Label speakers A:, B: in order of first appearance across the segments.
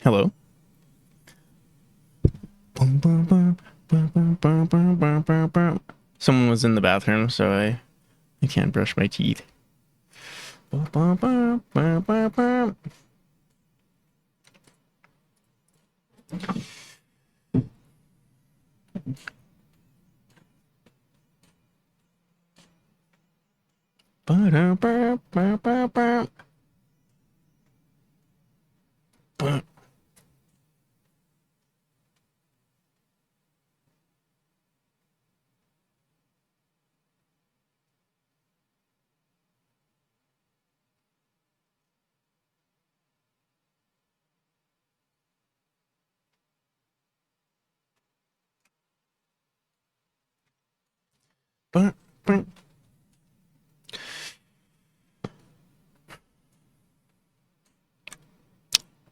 A: Hello. Someone was in the bathroom, so I can't brush my teeth.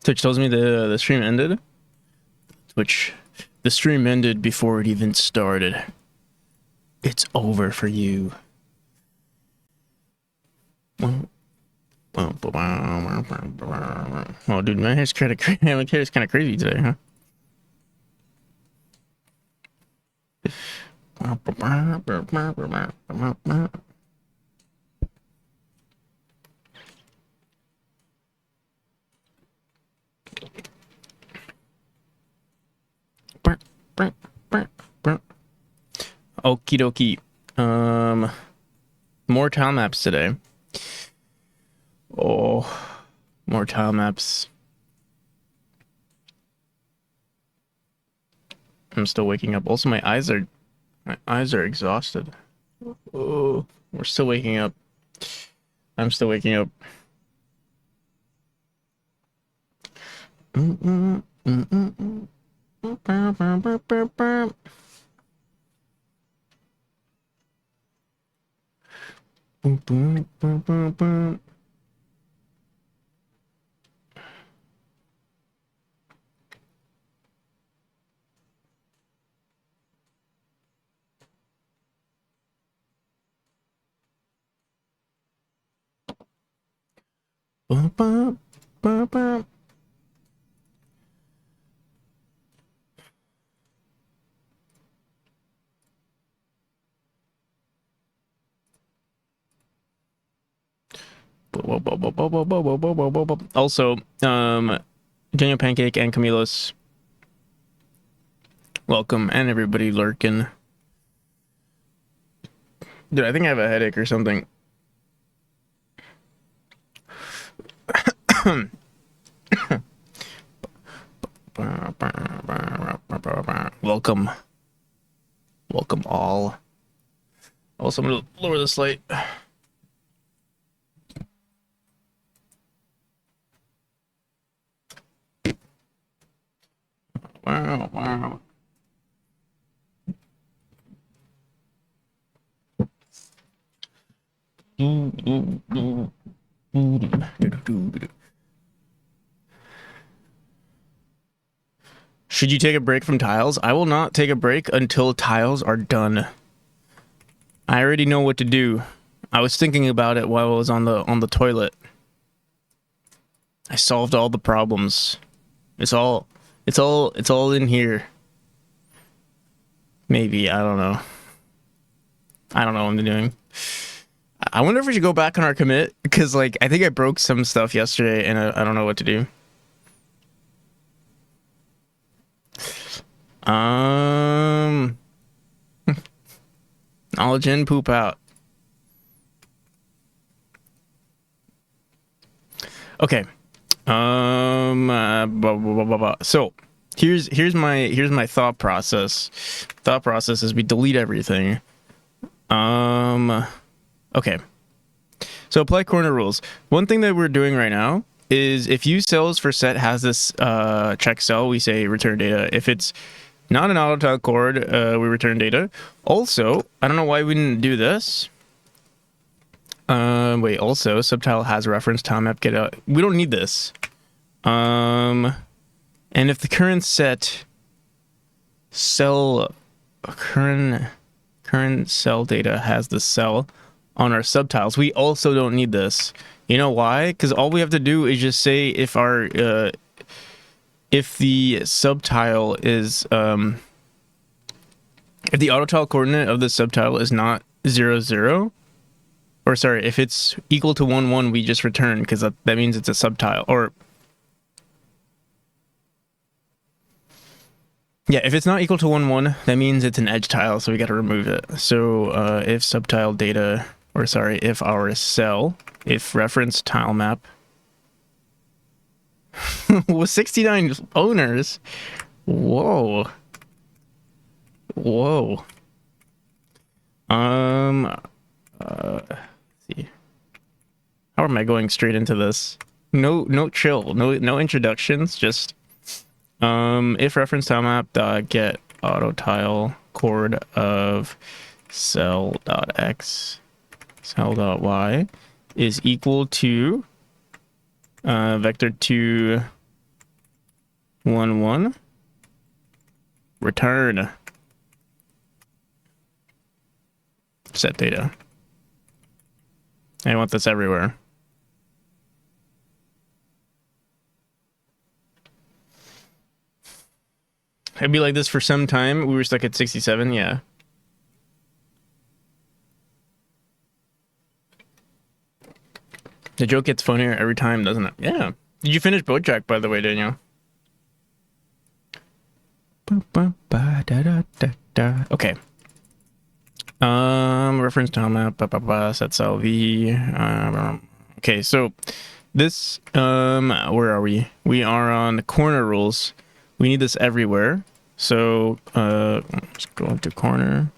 A: Twitch tells me the stream ended. Which the stream ended before it even started. It's over for you. Oh, dude, my hair's kind of crazy today, huh? Okie dokie. More tile maps today. Oh, more tile maps. I'm still waking up. Also, my eyes are exhausted. Oh, we're still waking up. I'm still waking up. Also, Daniel Pancake and Camilos, welcome, and everybody lurking. Dude, I think I have a headache or something. Welcome. Welcome all. Also, I'm gonna lower this light. Wow. Should you take a break from tiles? I will not take a break until tiles are done. I already know what to do. I was thinking about it while I was on the toilet. I solved all the problems. It's all in here. Maybe, I don't know. I don't know what I'm doing. I wonder if we should go back on our commit, because like I think I broke some stuff yesterday and I don't know what to do. Knowledge in, poop out. Okay. So here's my thought process. Thought process is we delete everything. Okay. So apply corner rules. One thing that we're doing right now is if use cells for set has this check cell, we say return data. If it's not an auto tile chord, we return data. Also, I don't know why we didn't do this. Wait, also subtile has reference tilemap get out. We don't need this. And if the current set cell current cell data has the cell on our subtiles, we also don't need this. You know why? Because all we have to do is just say if our if the subtile is if the auto tile coordinate of the subtile is not 0, 0, or sorry, if it's equal to 1, 1, we just return, because that means it's a subtile. Or yeah, if it's not equal to 1, 1, that means it's an edge tile, so we got to remove it. So if subtile data, or sorry, if our cell, if reference tile map with 69 owners, whoa. Whoa. See. How am I going straight into this? No chill, no introductions, just if reference tile map dot get auto tile chord of cell dot x cell dot y is equal to vector 2 1 1 return set data. I want this everywhere. It'd be like this for some time. We were stuck at 67, yeah. The joke gets funnier every time, doesn't it? Yeah. Did you finish BoJack, by the way, Daniel? Okay. Reference tile map, set cell v. Okay, so this, where are we? We are on the corner rules. We need this everywhere. So, let's go into corner.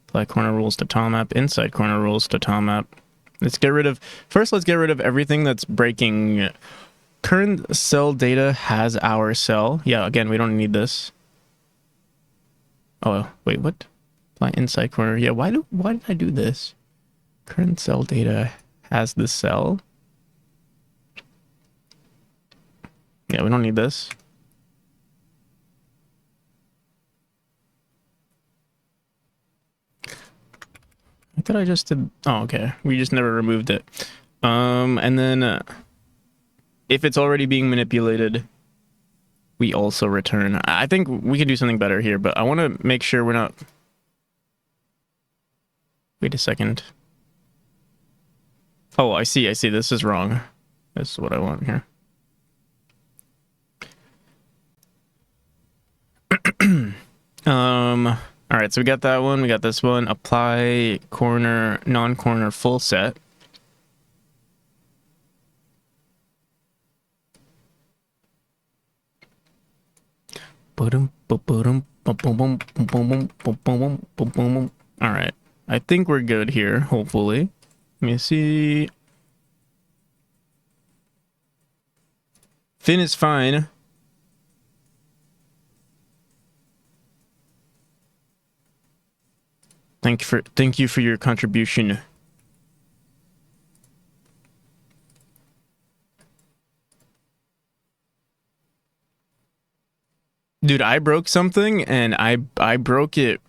A: Apply corner rules to tile map. Inside corner rules to tile map. Let's get rid of everything that's breaking. Current cell data has our cell. Yeah, again, we don't need this. Oh, wait, what? Apply inside corner. Yeah, why did I do this? Current cell data has the cell. Yeah, we don't need this. I thought I just did. Oh, okay. We just never removed it. And then if it's already being manipulated, we also return. I think we can do something better here, but I want to make sure we're not. Wait a second. Oh, I see. This is wrong. This is what I want here. All right, so we got that one. We got this one. Apply corner, non-corner full set. All right, I think we're good here, hopefully. Let me see. Fin is fine. Thank you for your contribution. Dude, I broke something and I broke it.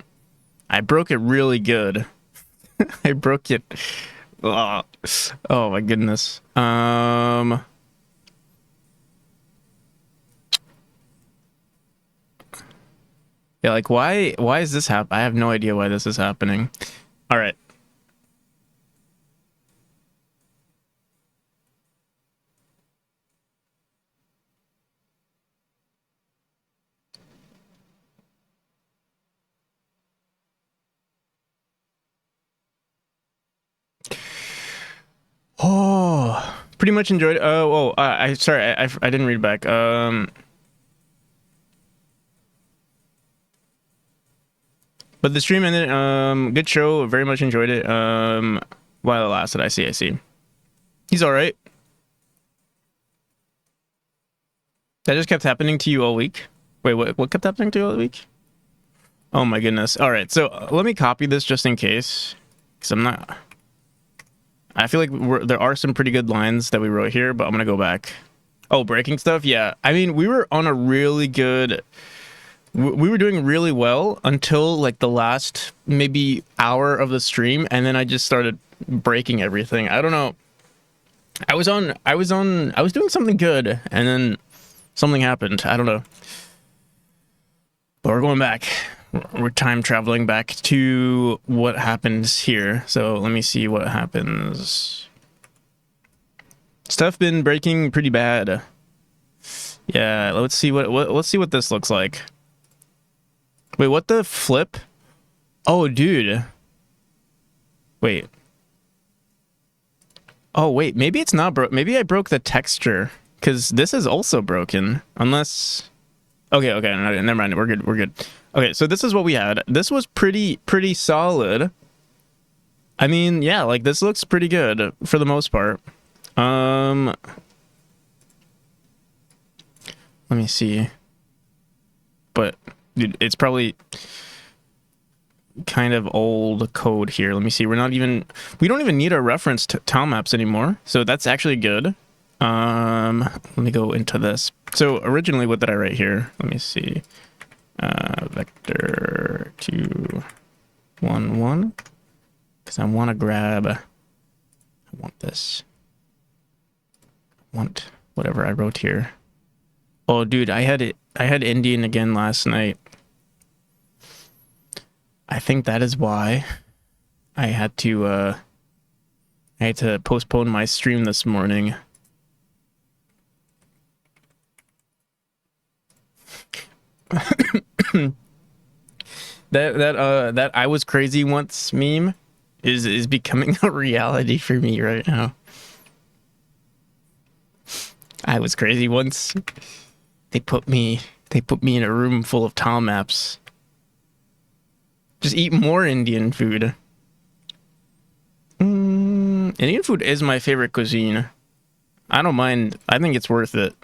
A: I broke it really good. I broke it. Oh my goodness. Yeah, like why is this happening? I have no idea why this is happening. All right. Oh, pretty much enjoyed it. Sorry, I didn't read back. But the stream ended. Good show. Very much enjoyed it. While it lasted, I see. He's all right. That just kept happening to you all week. Wait, what kept happening to you all week? Oh my goodness. All right, so let me copy this just in case, because I'm not. I feel like there are some pretty good lines that we wrote here, but I'm gonna go back. Oh, breaking stuff. Yeah, I mean, we were on a really good. We were doing really well until like the last maybe hour of the stream, and then I just started breaking everything. I don't know. I was doing something good, and then Something happened. I don't know. But we're going back. We're time traveling back to what happens here. So let me see what happens. Stuff been breaking pretty bad. Yeah, let's see let's see what this looks like. Wait, what the flip? Oh, dude. Wait. Oh, wait, maybe it's not broke. Maybe I broke the texture, because this is also broken. Unless... Okay, no, never mind. We're good. Okay, so this is what we had. This was pretty solid. I mean, yeah, like, this looks pretty good for the most part. Let me see. But, dude, it's probably kind of old code here. Let me see. We don't even need a reference to tile maps anymore. So that's actually good. Let me go into this. So originally, what did I write here? Let me see. Vector 2, 1, 1. Because I want to grab... I want this. I want whatever I wrote here. Oh, dude, I had Indian again last night. I think that is why I had to postpone my stream this morning. that I was crazy once meme is becoming a reality for me right now. I was crazy once. They put me in a room full of tile maps. Just eat more Indian food. Indian food is my favorite cuisine. I don't mind. I think it's worth it.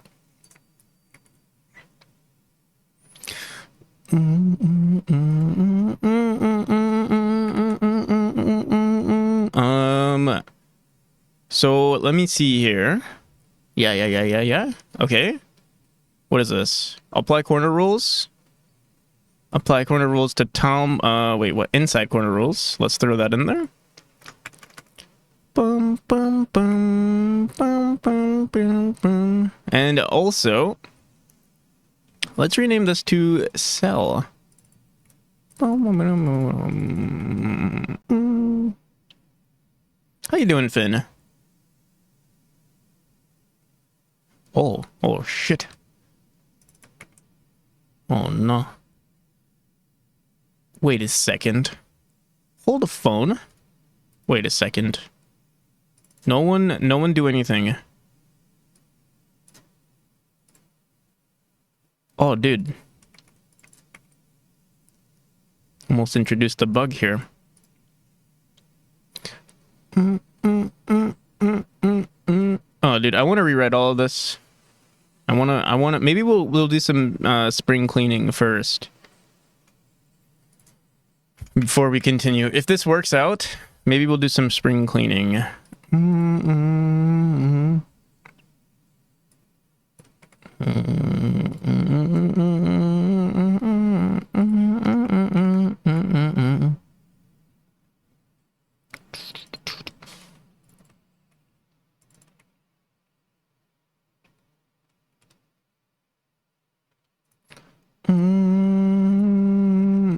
A: So let me see here. Yeah. Okay. What is this? Apply corner rules. Apply corner rules to Tom. Wait, what? Inside corner rules. Let's throw that in there. Bum, bum, bum, bum, bum, bum, bum. And also, let's rename this to cell. How you doing, Finn? Oh shit. Oh no. Wait a second. Hold the phone. Wait a second. No one do anything. Oh, dude. Almost introduced a bug here. Oh, dude, I want to rewrite all of this. I want to, maybe we'll do some spring cleaning first. Before we continue. If this works out, maybe we'll do some spring cleaning.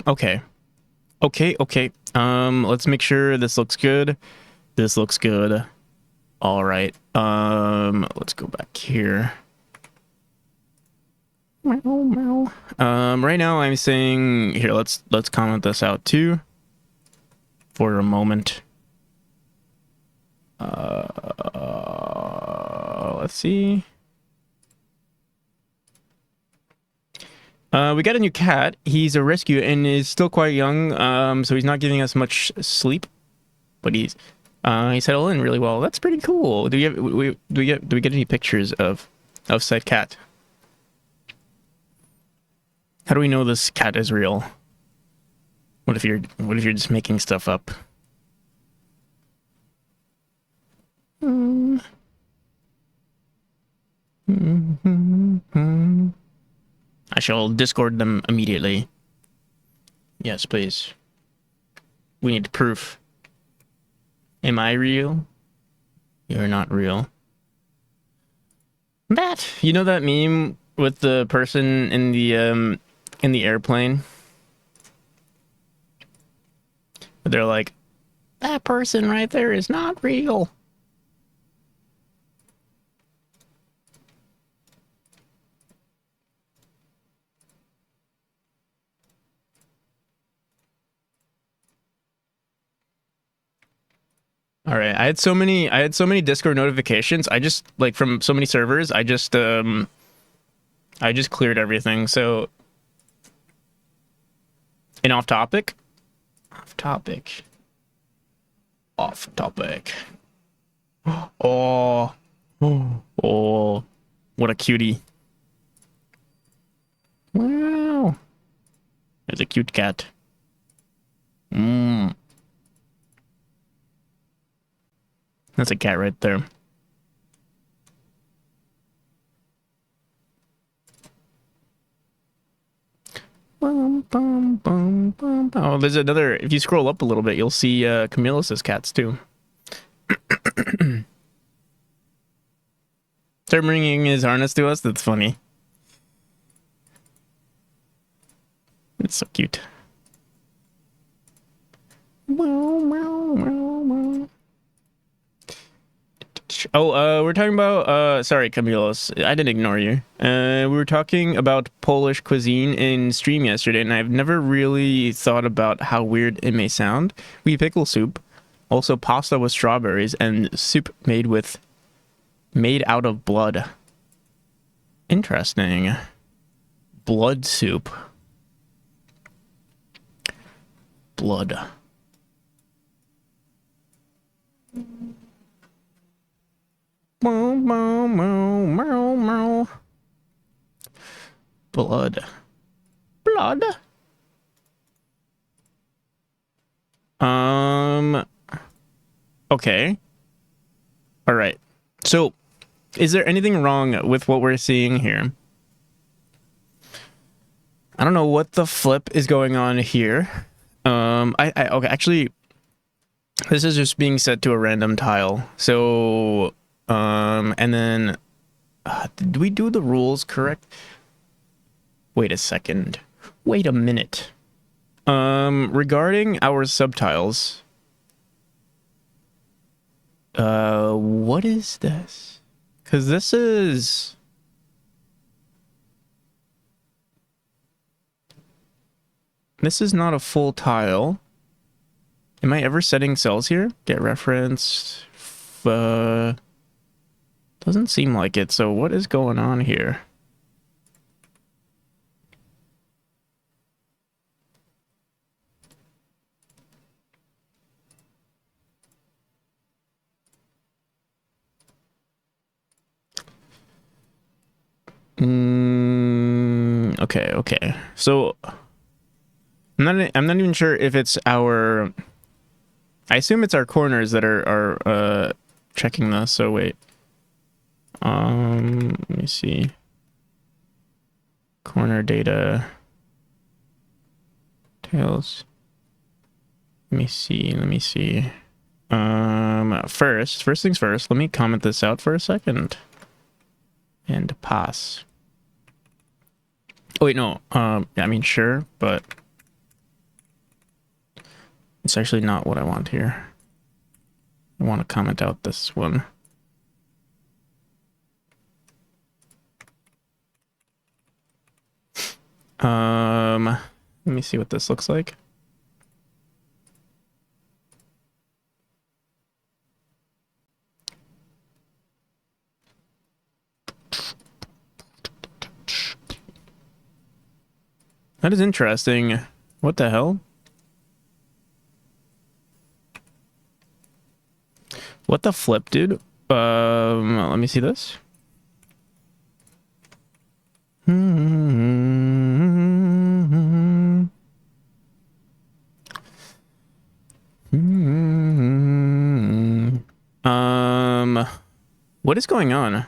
A: Okay. Let's make sure this looks good. This looks good. All right. Let's go back here. Right now I'm saying here, let's comment this out too for a moment. Let's see. We got a new cat. He's a rescue and is still quite young, so he's not giving us much sleep, but he's settled in really well. That's pretty cool. Do we get any pictures of said cat? How do we know this cat is real? What if you're just making stuff up? I shall Discord them immediately. Yes, please. We need proof. Am I real? You're not real. You know that meme with the person in the airplane. They're like, that person right there is not real. All right, I had so many Discord notifications. I just like from so many servers. I just cleared everything. So, and off topic, off topic, off topic. Oh, oh, what a cutie! Wow, there's a cute cat. Mm, that's a cat right there. Bum, bum, bum, bum, bum. Oh, there's another. If you scroll up a little bit, you'll see Camillus' cats too. Start bringing his harness to us. That's funny. It's so cute. Oh, we're talking about sorry, Camilos. I didn't ignore you. We were talking about Polish cuisine in stream yesterday, and I've never really thought about how weird it may sound. We pickle soup, also pasta with strawberries, and soup made out of blood. Interesting. Blood soup. Blood. Blood. Blood. Okay. All right. So, is there anything wrong with what we're seeing here? I don't know what the flip is going on here. Okay, actually, this is just being set to a random tile. So, and then, did we do the rules correct? Wait a second. Wait a minute. Regarding our subtiles, what is this? Because this is... This is not a full tile. Am I ever setting cells here? Get referenced. Doesn't seem like it. So what is going on here? Okay. So I'm not even sure if it's our... I assume it's our corners that are checking this. So wait. Let me see. Corner data. Tails. Let me see. First things first, let me comment this out for a second. And pass. Oh wait, no. I mean sure, but it's actually not what I want here. I want to comment out this one. Let me see what this looks like. That is interesting. What the hell? What the flip, dude? Let me see this. What is going on?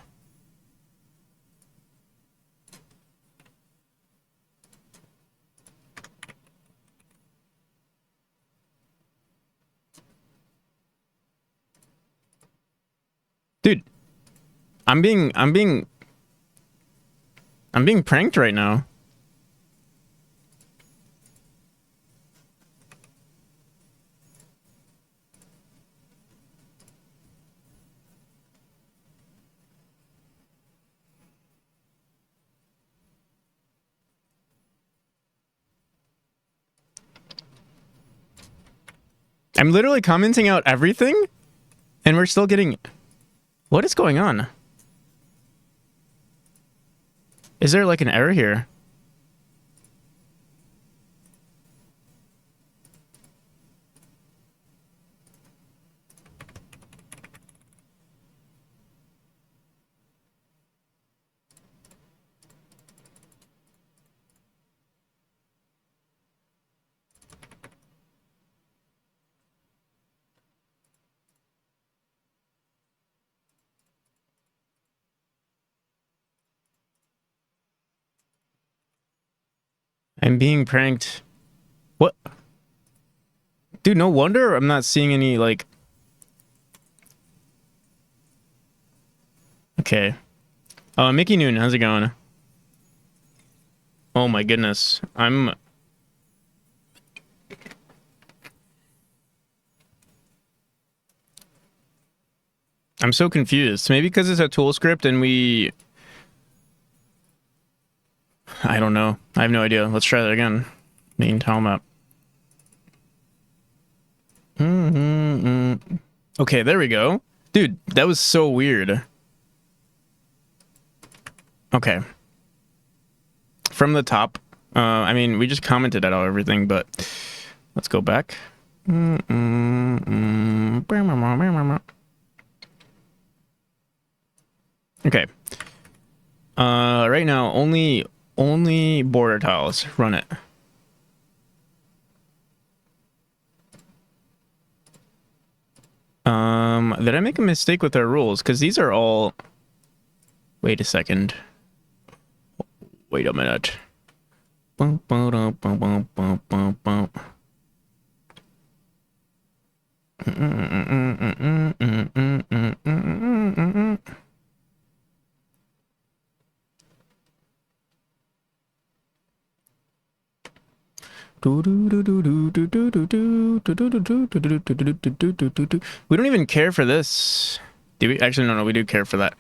A: Dude, I'm being I'm being pranked right now. I'm literally commenting out everything, and we're still getting... What is going on? Is there like an error here? I'm being pranked. What? Dude, no wonder I'm not seeing any, like... Okay. Mickey Noon, how's it going? Oh my goodness. I'm so confused. Maybe because it's a tool script and we... I don't know. I have no idea. Let's try that again. Main tilemap. Okay, there we go. Dude, that was so weird. Okay. From the top. I mean, we just commented out everything, but let's go back. Okay. Right now, only border tiles. Run it. Did I make a mistake with our rules? Because these are all... Wait a second. Wait a minute. We don't even care for this. Do we? Actually, no, we do care for that.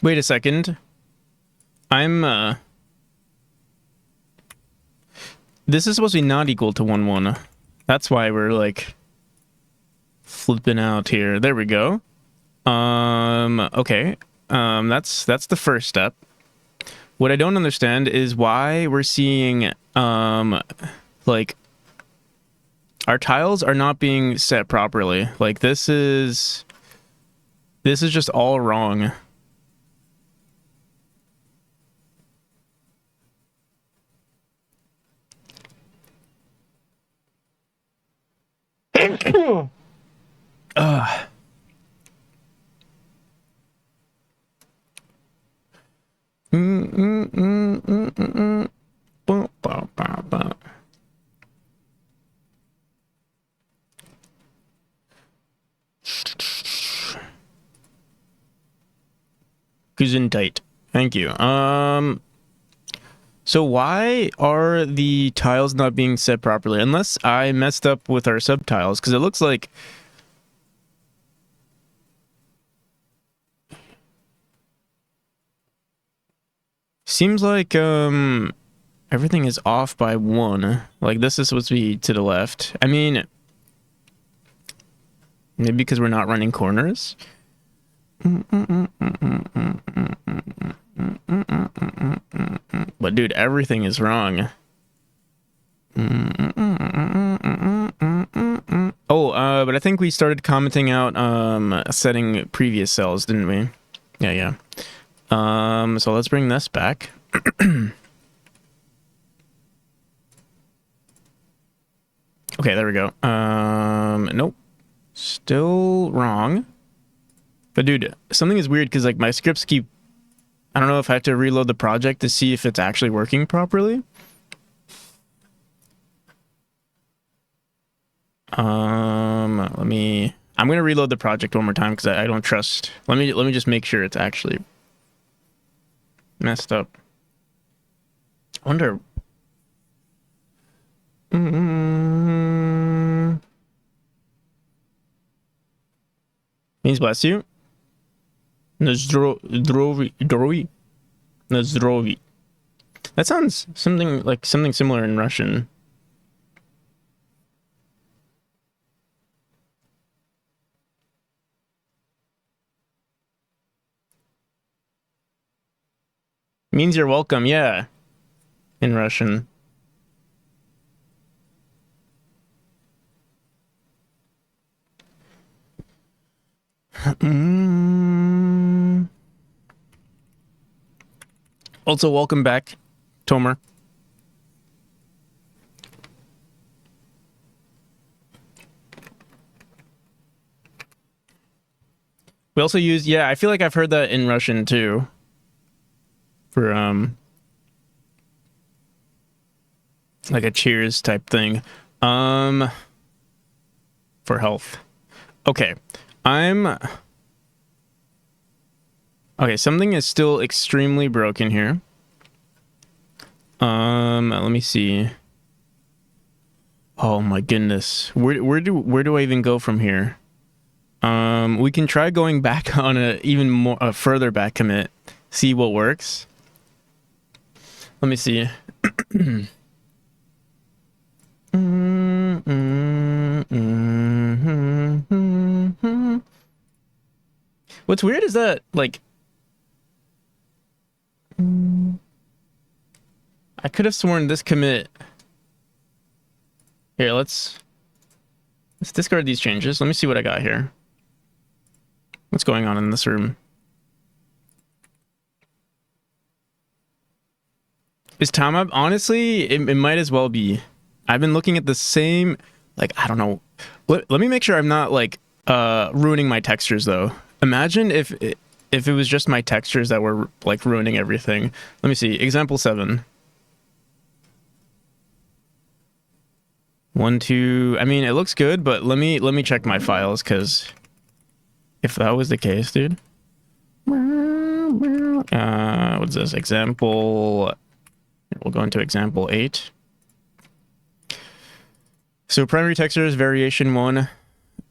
A: Wait a second. This is supposed to be not equal to 1-1. That's why we're like flipping out here. There we go. Okay. That's the first step. What I don't understand is why we're seeing like our tiles are not being set properly. Like this is just all wrong. Gesundheit. Thank you. So why are the tiles not being set properly? Unless I messed up with our subtiles, because it looks like... Seems like, everything is off by 1. Like, this is supposed to be to the left. I mean... Maybe because we're not running corners? But dude, everything is wrong. Oh, but I think we started commenting out setting previous cells, didn't we? Yeah. So let's bring this back. Okay, there we go. Nope. Still wrong. But dude, something is weird because like my scripts keep... I don't know if I have to reload the project to see if it's actually working properly. I'm gonna reload the project one more time because I don't trust. Let me just make sure it's actually messed up. I wonder. Means bless you. Nazdrovi. That sounds something similar in Russian. Means you're welcome, yeah. In Russian. Also, welcome back, Tomer. We also use, yeah, I feel like I've heard that in Russian too. For like a cheers type thing. For health. Okay. Okay, something is still extremely broken here. Let me see. Oh my goodness. Where do I even go from here? We can try going back on a further back commit. See what works. Let me see. What's weird is that, like, I could have sworn this commit. Here, let's discard these changes. Let me see what I got here. What's going on in this room? Is tilemap? Honestly, it might as well be. I've been looking at the same, like, I don't know. Let me make sure I'm not, like, ruining my textures, though. Imagine if it was just my textures that were, like, ruining everything. Let me see. Example 7. 1, 2. I mean, it looks good, but let me check my files, because if that was the case, dude. What's this? Example. We'll go into example 8. So primary textures, variation 1,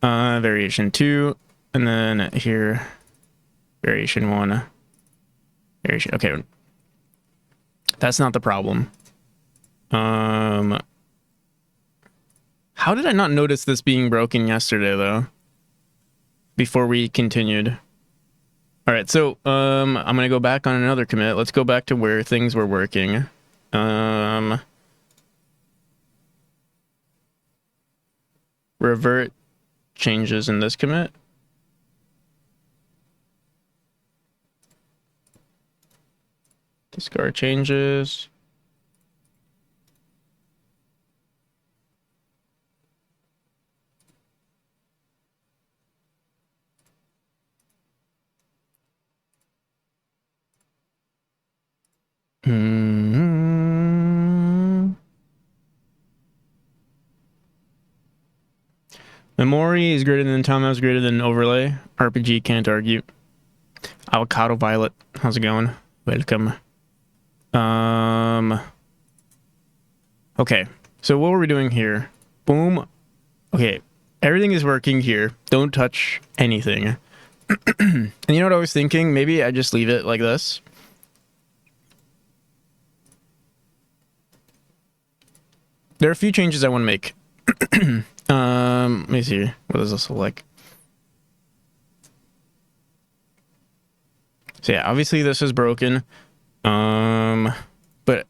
A: variation 2, and then here, variation 1, variation. Okay, that's not the problem. How did I not notice this being broken yesterday, though? Before we continued. All right, so I'm gonna go back on another commit. Let's go back to where things were working. Revert changes in this commit. Discard changes. Memory is greater than timeout is greater than overlay. RPG can't argue. Avocado Violet, how's it going? Welcome. Okay, so what were we doing here? Boom. Okay, everything is working here. Don't touch anything. And you know what I was thinking? Maybe I just leave it like this. There are a few changes I want to make. Let me see. What does this look like? So yeah, obviously this is broken. But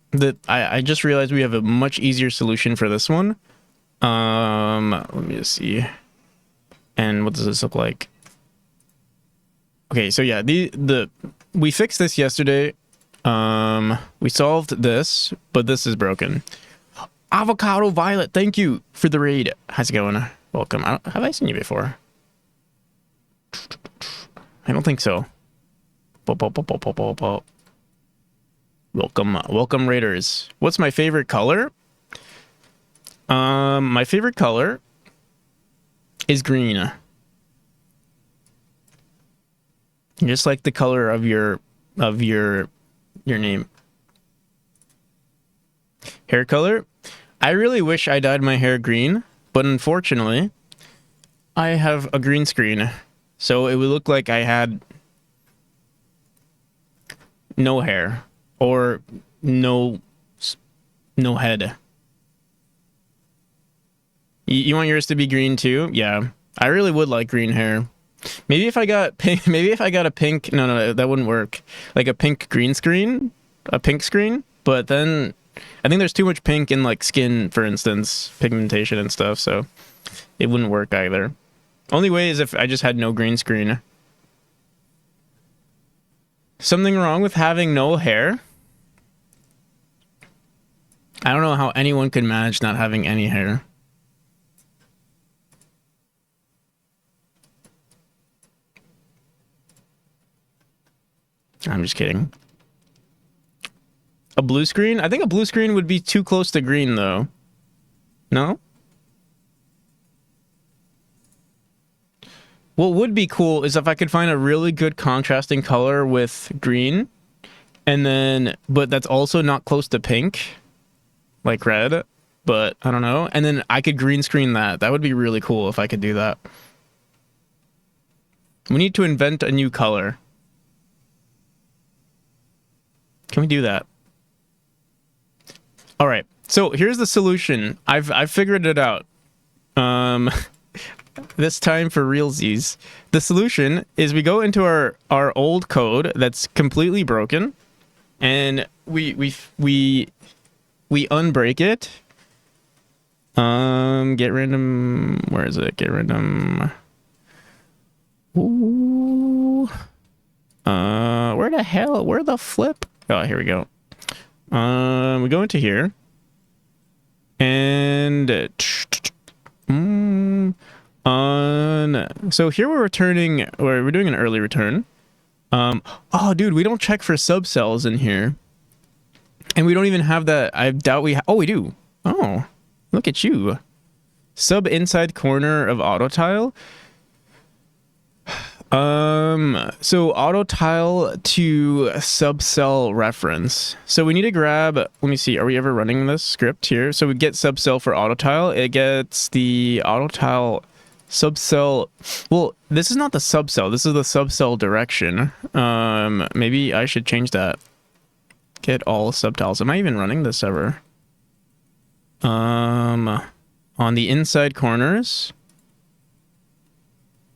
A: I just realized we have a much easier solution for this one. Let me just see. And what does this look like? Okay, so yeah, we fixed this yesterday. We solved this, but this is broken. Avocado Violet, thank you for the raid. How's it going? Welcome. Have I seen you before? I don't think so. Welcome raiders. What's my favorite color? My favorite color is green. Just like the color of your name. Hair color? I really wish I dyed my hair green, but unfortunately, I have a green screen. So it would look like I had no hair or no head. You want yours to be green too? Yeah. I really would like green hair. Maybe if I got pink, maybe if I got a pink, no, that wouldn't work. Like a pink green screen, a pink screen, but then I think there's too much pink in like skin, for instance, pigmentation and stuff, so it wouldn't work either. Only way is if I just had no green screen. Something wrong with having no hair? I don't know how anyone could manage not having any hair. I'm just kidding. A blue screen? I think a blue screen would be too close to green, though. No? What would be cool is if I could find a really good contrasting color with green, and then, but that's also not close to pink, like red, but I don't know. And then I could green screen that. That would be really cool if I could do that. We need to invent a new color. Can we do that? All right. So here's the solution. I've figured it out. This time for realsies. The solution is we go into our old code that's completely broken, and we unbreak it. Get random. Where is it? Get random. Ooh. Where the hell? Where the flip? Oh, here we go. We go into here, and so here we're returning, or we're doing an early return. Oh, dude, we don't check for subcells in here, and we don't even have that. I doubt we. Oh, we do. Oh, look at you. Sub inside corner of auto tile. So auto tile to subcell reference. So we need to grab, let me see, are we ever running this script here? So we get subcell for auto tile. It gets the auto tile subcell. Well, this is not the subcell. This is the subcell direction. Maybe I should change that. Get all subtiles. Am I even running this ever? On the inside corners.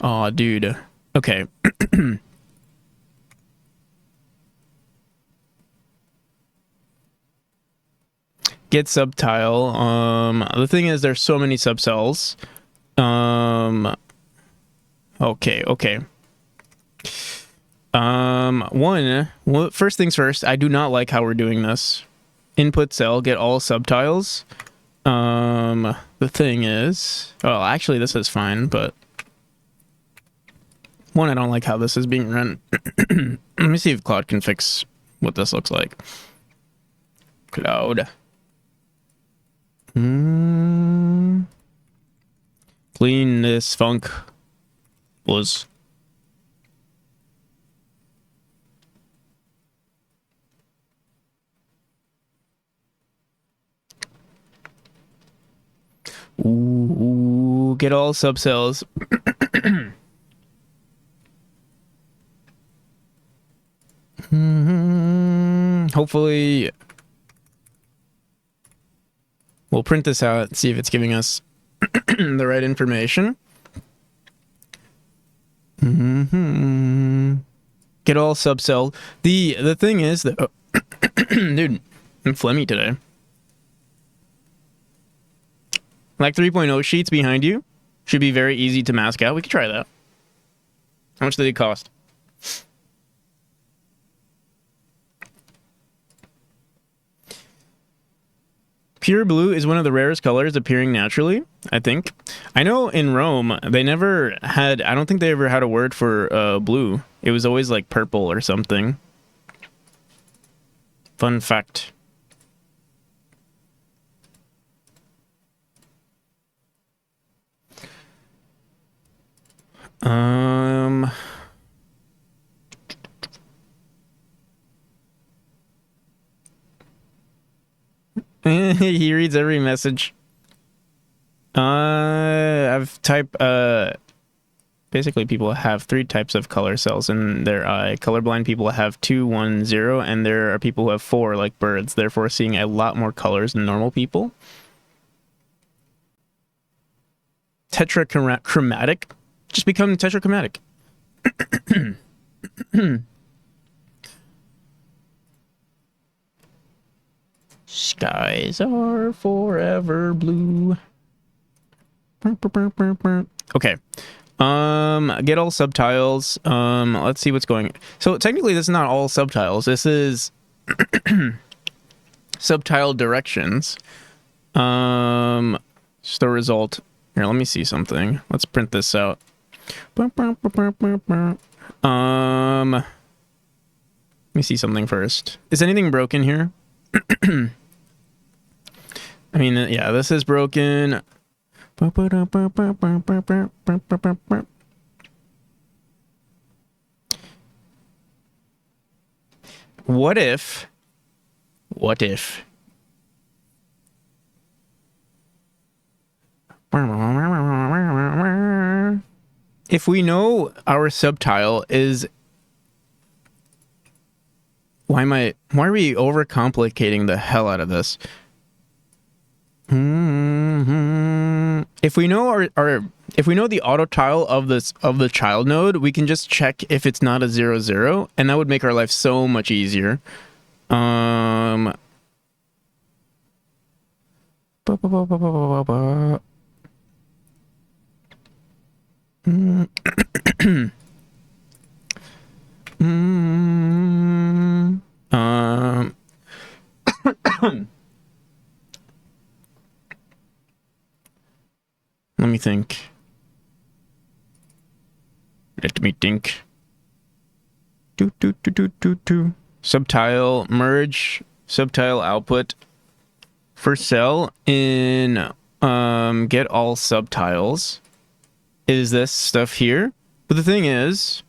A: Oh, dude. Okay. Get subtile. The thing is, there's so many subcells. Okay. Well, first things first, I do not like how we're doing this. Input cell, get all subtiles. The thing is, well, actually, this is fine, but one, I don't like how this is being run. Let me see if Cloud can fix what this looks like. Cloud. Clean this funk. Was. Ooh, get all subcells. Hopefully we'll print this out, see if it's giving us the right information. Get all subcell. The thing is that dude, I'm phlegmy today. Like 3.0 sheets behind you should be very easy to mask out. We could try that. How much did it cost? Pure blue is one of the rarest colors appearing naturally, I think. I know in Rome, they never had, I don't think they ever had a word for blue. It was always like purple or something. Fun fact. He reads every message. I've typed, basically people have 3 types of color cells in their eye. Colorblind people have 2, 1, 0, and there are people who have 4, like birds, therefore seeing a lot more colors than normal people. Tetrachromatic? Just become tetrachromatic. Skies are forever blue. Okay. Get all subtiles. Let's see what's going. So technically this is not all subtiles. This is subtile directions. Just the result. Here, let me see something. Let's print this out. Let me see something first. Is anything broken here? I mean, yeah, this is broken. What if we know our subtile is, why are we overcomplicating the hell out of this? If we know if we know the auto tile of the child node, we can just check if it's not a 0, 0, and that would make our life so much easier. Let me think. Let me think. Subtile merge, subtile output. For cell in get all subtiles is this stuff here. But the thing is,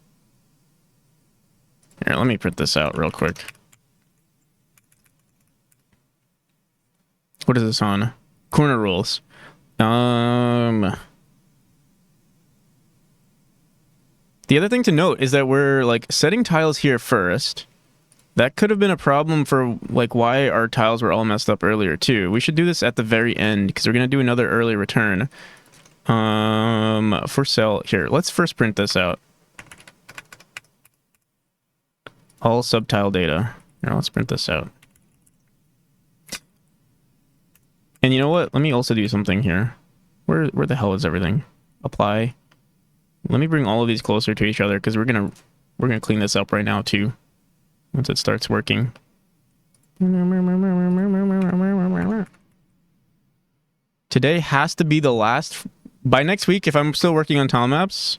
A: here, let me print this out real quick. What is this on? Corner rules. The other thing to note is that we're like setting tiles here first. That could have been a problem for like why our tiles were all messed up earlier too. We should do this at the very end because we're gonna do another early return. For cell here. Let's first print this out. All subtile data. Here, let's print this out. And you know what? Let me also do something here. Where the hell is everything? Apply. Let me bring all of these closer to each other because we're gonna clean this up right now too. Once it starts working. Today has to be the last. By next week, if I'm still working on tilemaps,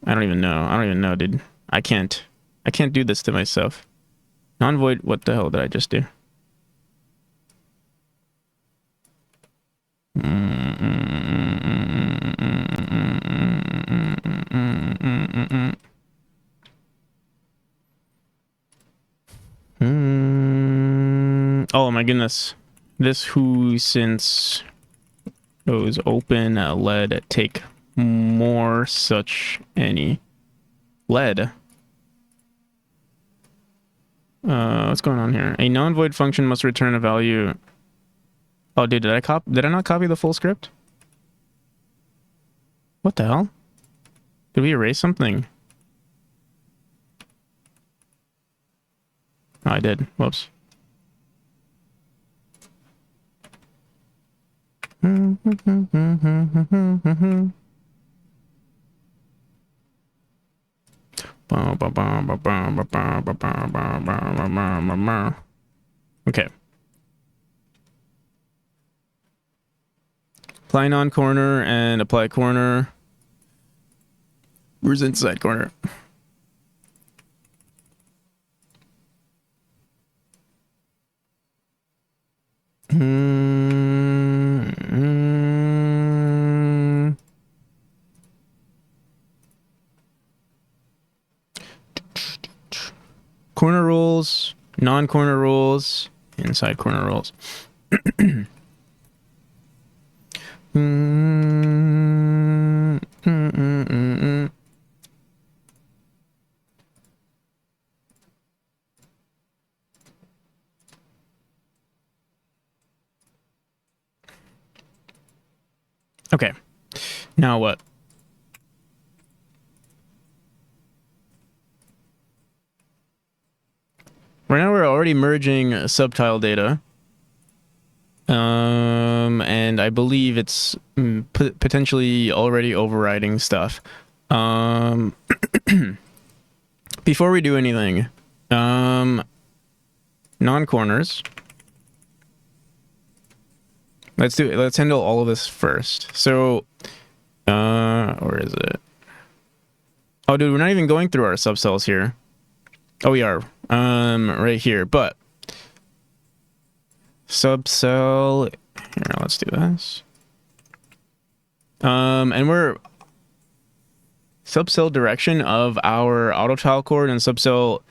A: I don't even know, dude. I can't do this to myself. Non-void. What the hell did I just do? Oh my goodness. This who since goes open lead take more such any lead. What's going on here? A non-void function must return a value. Oh, dude, did I not copy the full script? What the hell? Did we erase something? Oh, I did. Whoops. Okay. Apply non-corner and apply corner. Where's inside corner? Corner rules, non-corner rules, inside corner rules. Okay, now what? Right now we're already merging subtile data. And I believe it's potentially already overriding stuff. Before we do anything, non-corners. Let's handle all of this first. So, where is it? Oh, dude, we're not even going through our subcells here. Oh, we are. Right here, but subcell. Here, let's do this. And we're subcell direction of our auto tile cord and subcell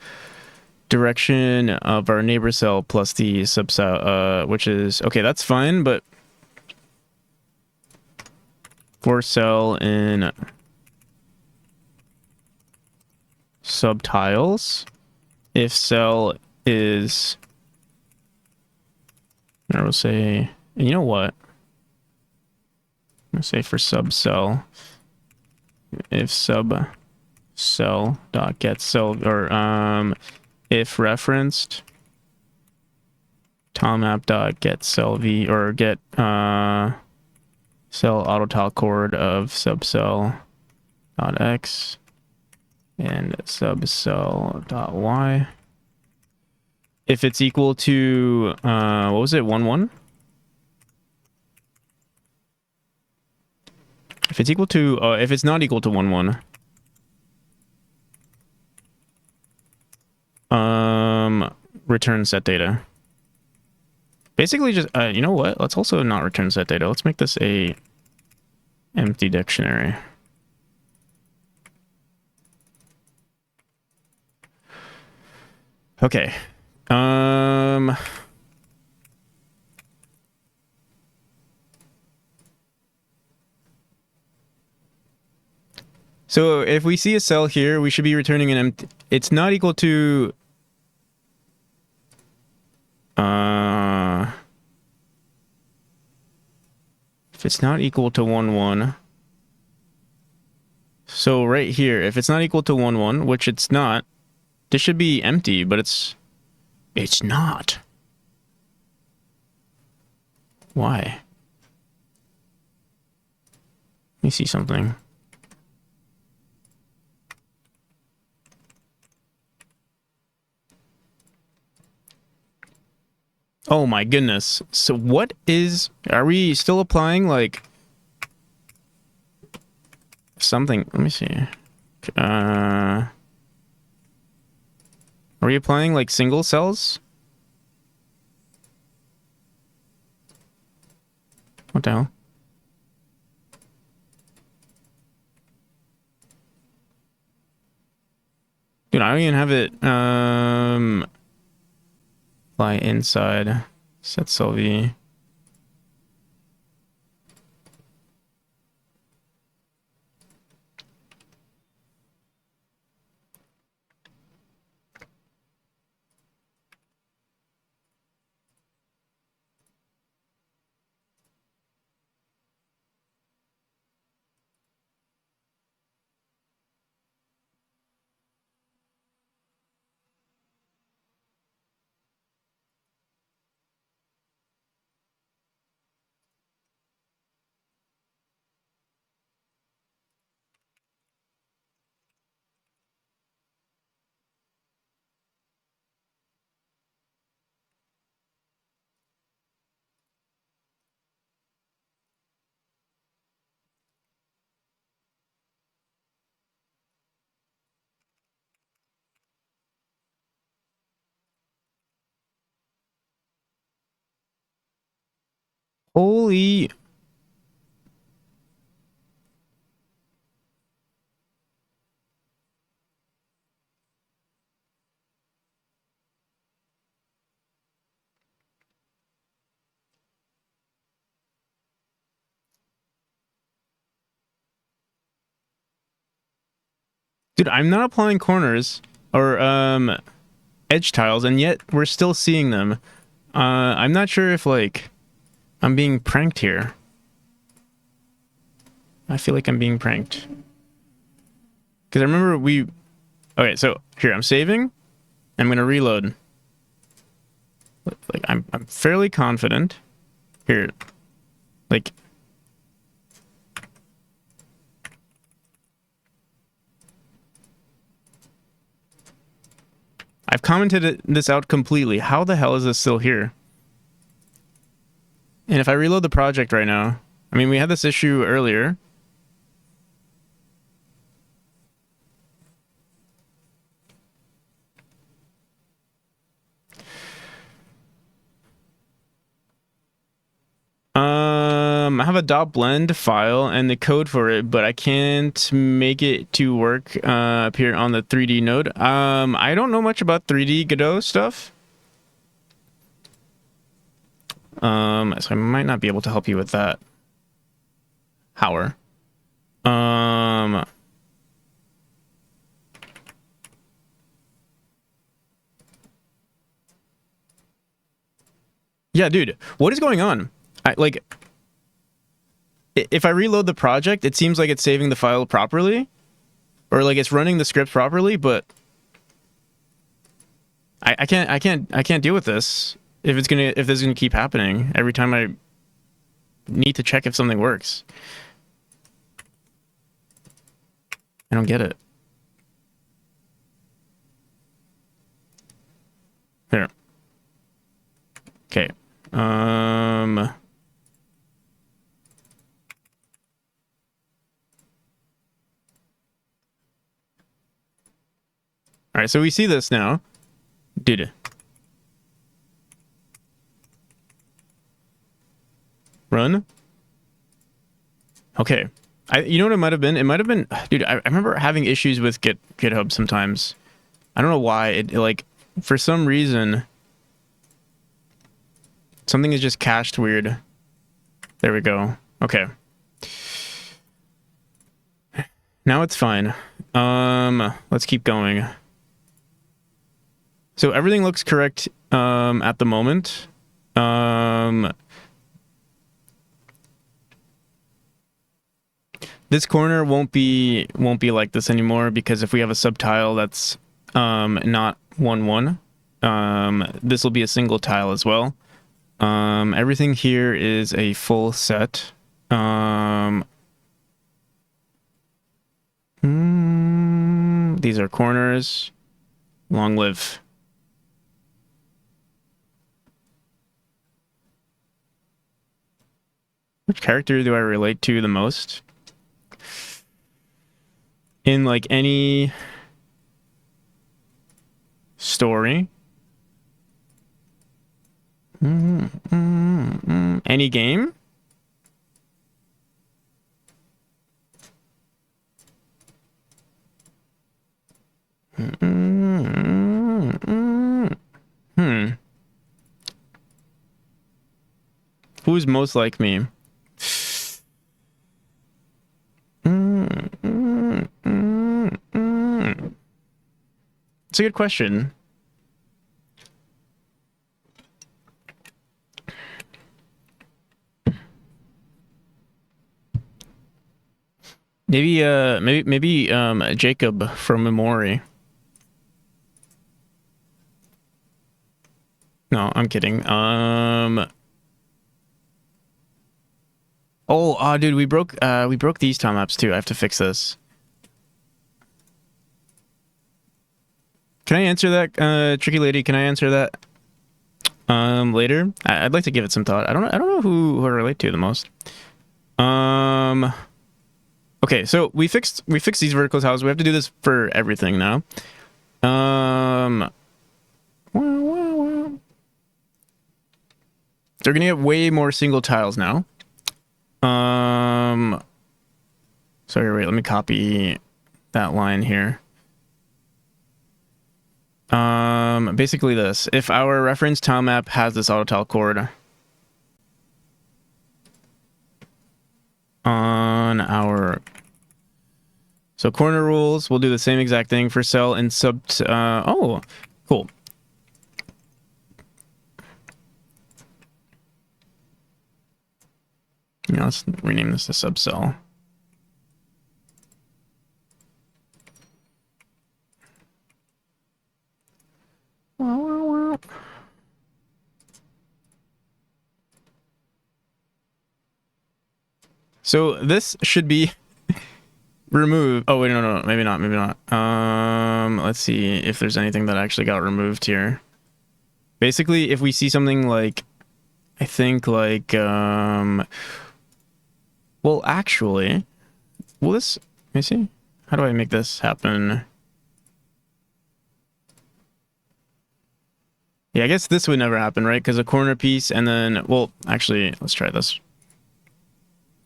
A: direction of our neighbor cell plus the subcell, which is okay. That's fine, but for cell in subtiles, if cell is, I will say, you know what? I'm gonna say for subcell, if subcell dot get cell, or if referenced tilemap dot get cell v, or get cell auto tile cord of subcell dot x and subcell dot y. If it's equal to what was it, 1 1? If it's equal to if it's not equal to 1 1, return set data. Basically just you know what, let's also not return set data. Let's make this a empty dictionary. Okay. So if we see a cell here, we should be returning an empty. It's not equal to if it's not equal to 1 1. So right here, if it's not equal to 1 1, which it's not, this should be empty, but it's not. Why? Let me see something. Oh my goodness. So what is... Are we still applying, like... something... Let me see. Are we applying, like, single cells? What the hell? Dude, I don't even have it, fly inside. Set cell v. Holy... Dude, I'm not applying corners or edge tiles, and yet we're still seeing them. I'm not sure if, like, I'm being pranked here. I feel like I'm being pranked. Because I remember we... Okay, so here, I'm saving. I'm going to reload. Like, I'm fairly confident. Here. Like... I've commented this out completely. How the hell is this still here? And if I reload the project right now... I mean, we had this issue earlier. I have a .blend file and the code for it, but I can't make it to work up here on the 3D node. I don't know much about 3D Godot stuff. So I might not be able to help you with that. However. Yeah, dude, what is going on? If I reload the project, it seems like it's saving the file properly, or like it's running the script properly, but I can't deal with this if this is gonna keep happening every time I need to check if something works. I don't get it. Here. Okay. All right, so we see this now. Dude. Run. Okay. You know what it might have been? It might have been... Dude, I remember having issues with GitHub sometimes. I don't know why. It like, for some reason... Something is just cached weird. There we go. Okay. Now it's fine. Let's keep going. So everything looks correct at the moment. This corner won't be like this anymore, because if we have a subtile that's not 1-1, this will be a single tile as well. Everything here is a full set. These are corners. Long live. Which character do I relate to the most? In like any story? Any game? Who's most like me? It's a good question. Maybe Jacob from Memory. No, I'm kidding. Dude, we broke these timemaps too. I have to fix this. Can I answer that, tricky lady? Can I answer that later? I'd like to give it some thought. I don't know who I relate to the most. Okay, so we fixed these vertical tiles. We have to do this for everything now. So They're gonna get way more single tiles now. Sorry, wait, let me copy that line here. Basically this. If our reference tile map has this auto tile chord on our... So corner rules, we'll do the same exact thing for cell and sub... oh, cool. Yeah, let's rename this to subcell. So this should be removed. Oh wait, no, maybe not, maybe not. Let's see if there's anything that actually got removed here. Basically, if we see something like, I think like, well, actually, will this? Let me see. How do I make this happen? Yeah, I guess this would never happen, right? Because a corner piece and then, well, actually, let's try this.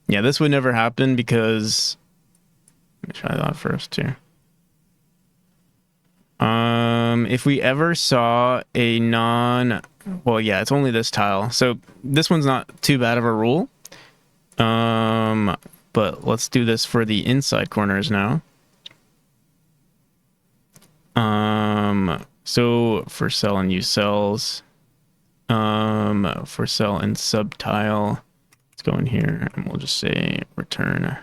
A: Yeah, this would never happen because... Let me try that first, too. If we ever saw a non... Well, yeah, it's only this tile. So this one's not too bad of a rule. But let's do this for the inside corners now. So for cell and use cells, for cell and subtile, let's go in here and we'll just say return.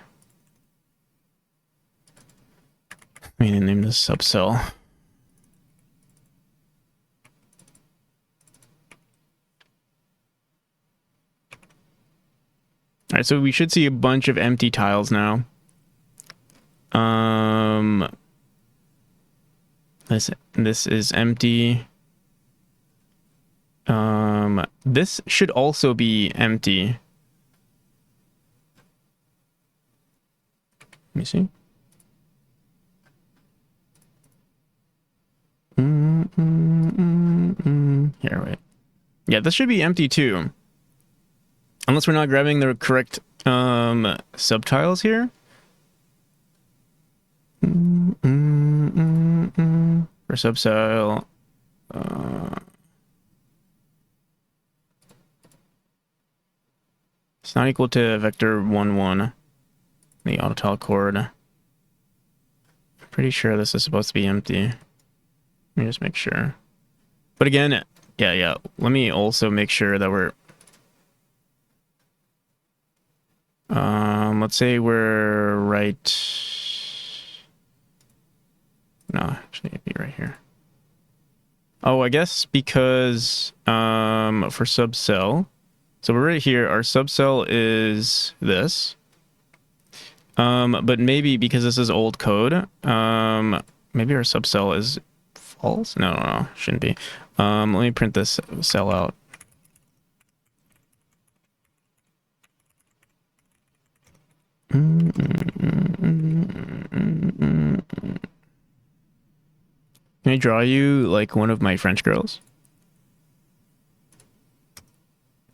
A: I'm gonna name this subcell. All right, so we should see a bunch of empty tiles now. This is empty. This should also be empty. Let me see. Here, wait. Yeah, this should be empty too. Unless we're not grabbing the correct subtiles here. For subcell. It's not equal to vector 1, 1. The autotile chord. I'm pretty sure this is supposed to be empty. Let me just make sure. But again, yeah. Let me also make sure that we're... let's say we're right... No, actually it'd be right here. Oh, I guess because for subcell, so we're right here. Our subcell is this. But maybe because this is old code, maybe our subcell is false. No, shouldn't be. Let me print this cell out. Can I draw you like one of my French girls?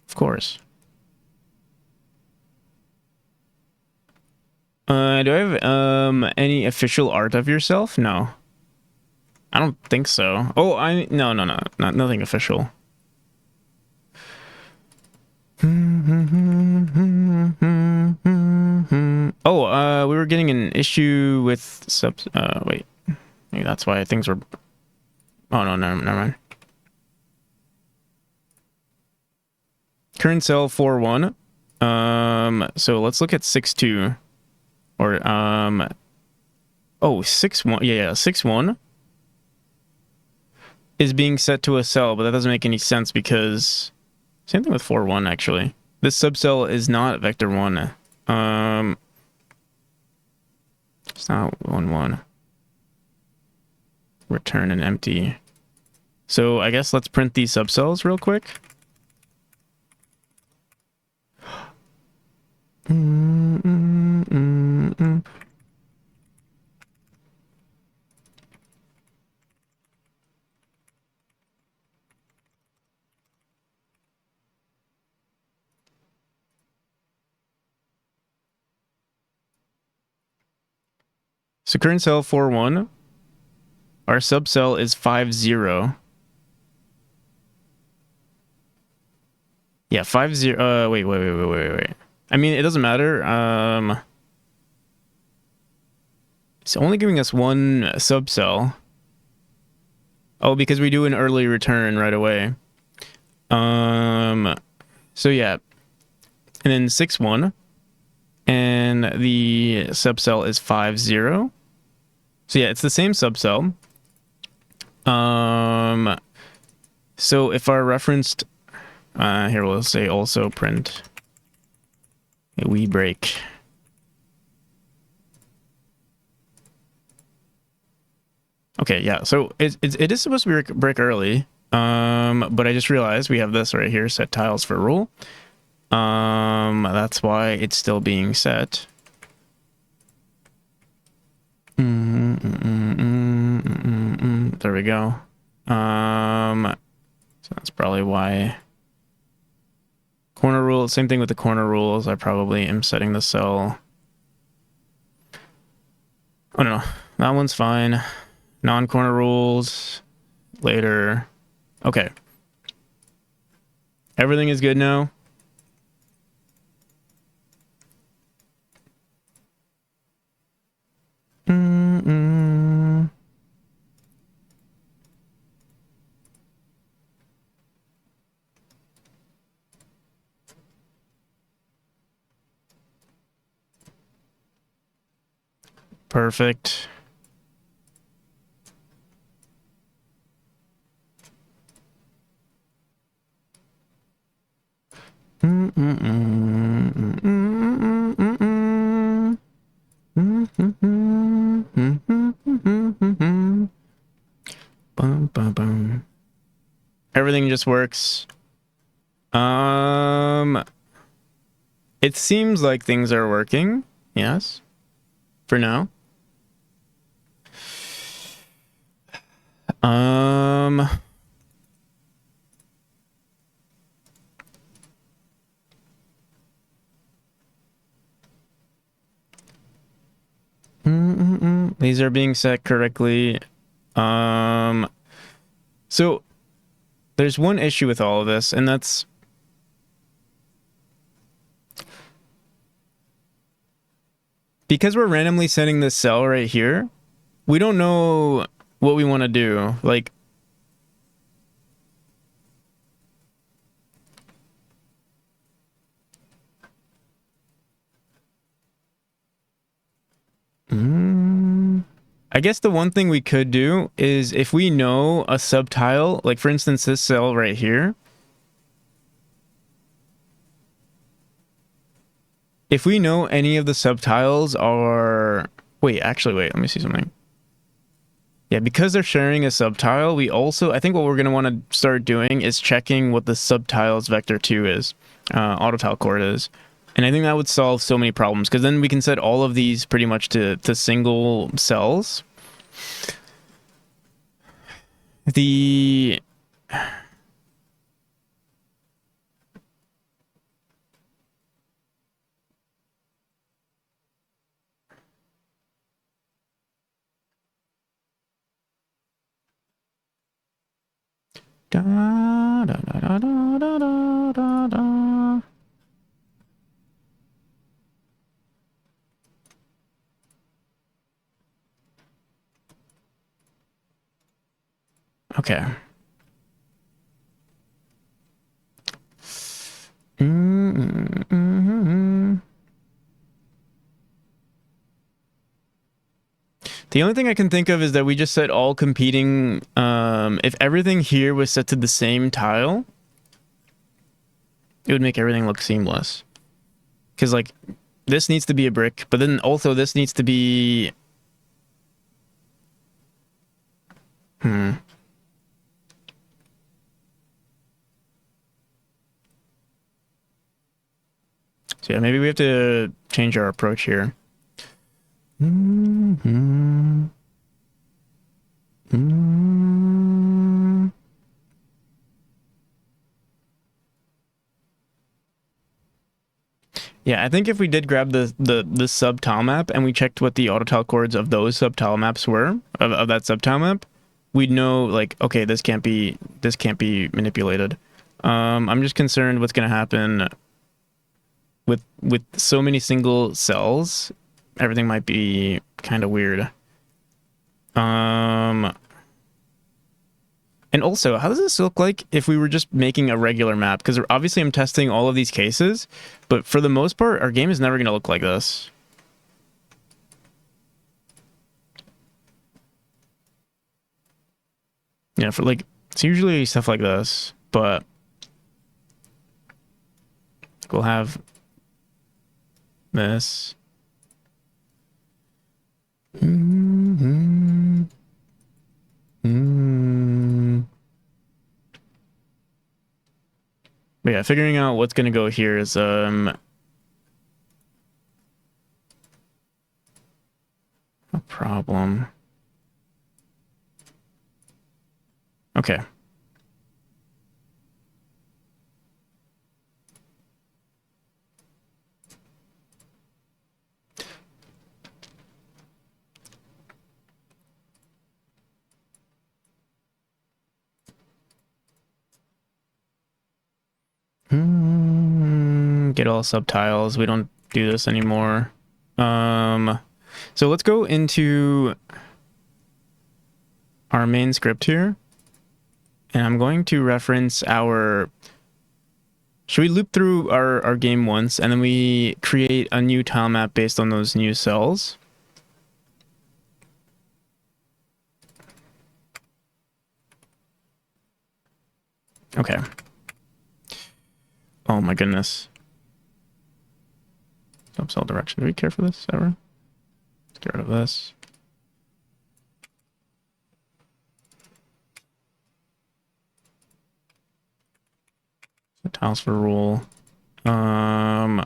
A: Of course. Do I have any official art of yourself? No. I don't think so. Oh, no, nothing official. Oh, we were getting an issue with wait. Maybe that's why things were... Oh, no, never mind. Current cell 4.1. So let's look at 6.2. Or, oh, 6.1. Yeah, 6.1 is being set to a cell, but that doesn't make any sense because... Same thing with 4.1, actually. This subcell is not vector 1. It's not 1.1. Return an empty. So I guess let's print these subcells real quick. So current cell 4-1. Our subcell is 5-0. Yeah, 5-0. Wait. I mean, it doesn't matter. It's only giving us one subcell. Oh, because we do an early return right away. So yeah. And then 6-1. And the subcell is 5-0. So yeah, it's the same subcell. So if our referenced here we'll say also print a wee break. Okay, yeah. So it is supposed to be break early. But I just realized we have this right here, set tiles for rule. That's why it's still being set. There we go. So that's probably why. Corner rule, same thing with the corner rules. I probably am setting the cell. Oh no, that one's fine. Non-corner rules later. Okay. Everything is good now. Perfect. Everything just works. It seems like things are working. Yes. For now. These are being set correctly. So there's one issue with all of this, and that's because we're randomly setting this cell right here, we don't know what we want to do. Like, I guess the one thing we could do is if we know a subtile, like for instance, this cell right here. If we know any of the subtiles are... Wait, let me see something. Yeah, because they're sharing a subtile, we also... I think what we're going to want to start doing is checking what the subtiles vector 2 is, autotile chord is. And I think that would solve so many problems, because then we can set all of these pretty much to single cells. The... Da, da, da, da, da, da, da, da. Okay. The only thing I can think of is that we just set all competing... if everything here was set to the same tile, it would make everything look seamless. Because, like, this needs to be a brick, but then also this needs to be... So yeah, maybe we have to change our approach here. Yeah, I think if we did grab the sub tile map and we checked what the auto tile chords of those sub tile maps were of that sub tile map, we'd know like, okay, this can't be manipulated. I'm just concerned what's gonna happen with so many single cells. Everything might be kind of weird. And also, how does this look like if we were just making a regular map? Because obviously I'm testing all of these cases, but for the most part, our game is never going to look like this. Yeah, for like, it's usually stuff like this, but we'll have this. Mm-hmm. Mm-hmm. But yeah, figuring out what's going to go here is a problem. Okay. Get all subtiles. We don't do this anymore. So let's go into our main script here. And I'm going to reference our... Should we loop through our game once and then we create a new tile map based on those new cells? Okay. Oh my goodness. Subcell direction. Do we care for this ever? Let's get rid of this. So tiles for rule. Here,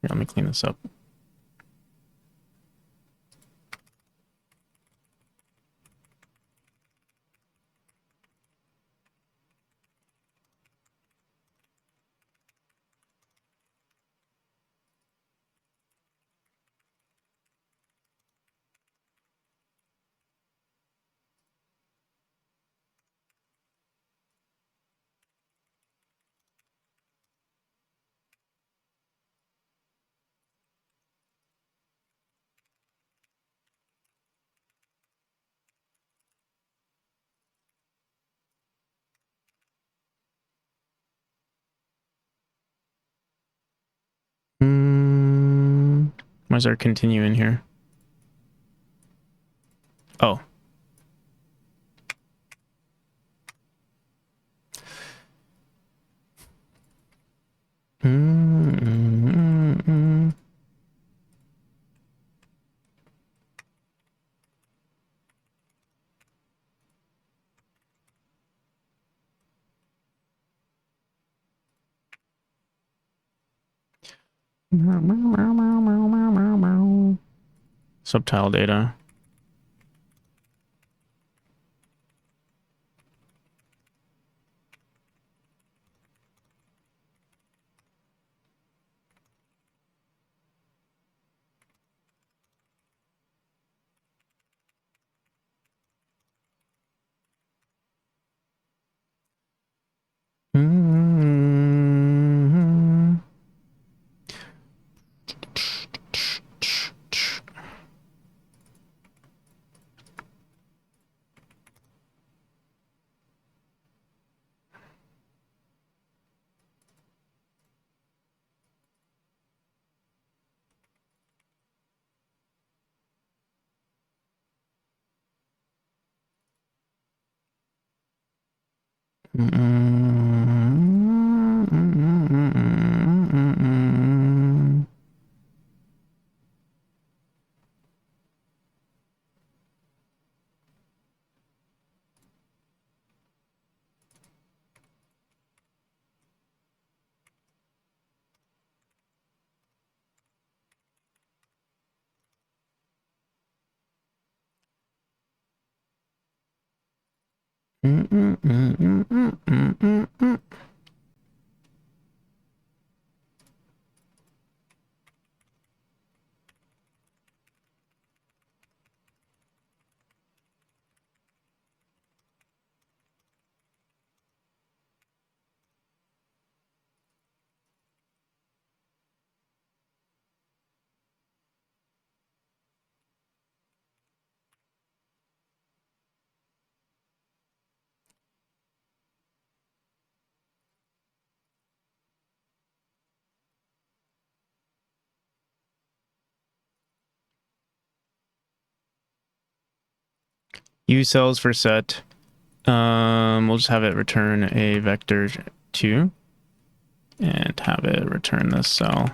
A: let me clean this up. Where's our continue in here? Oh. Subtile data. Use cells for set. We'll just have it return a vector 2 and have it return this cell.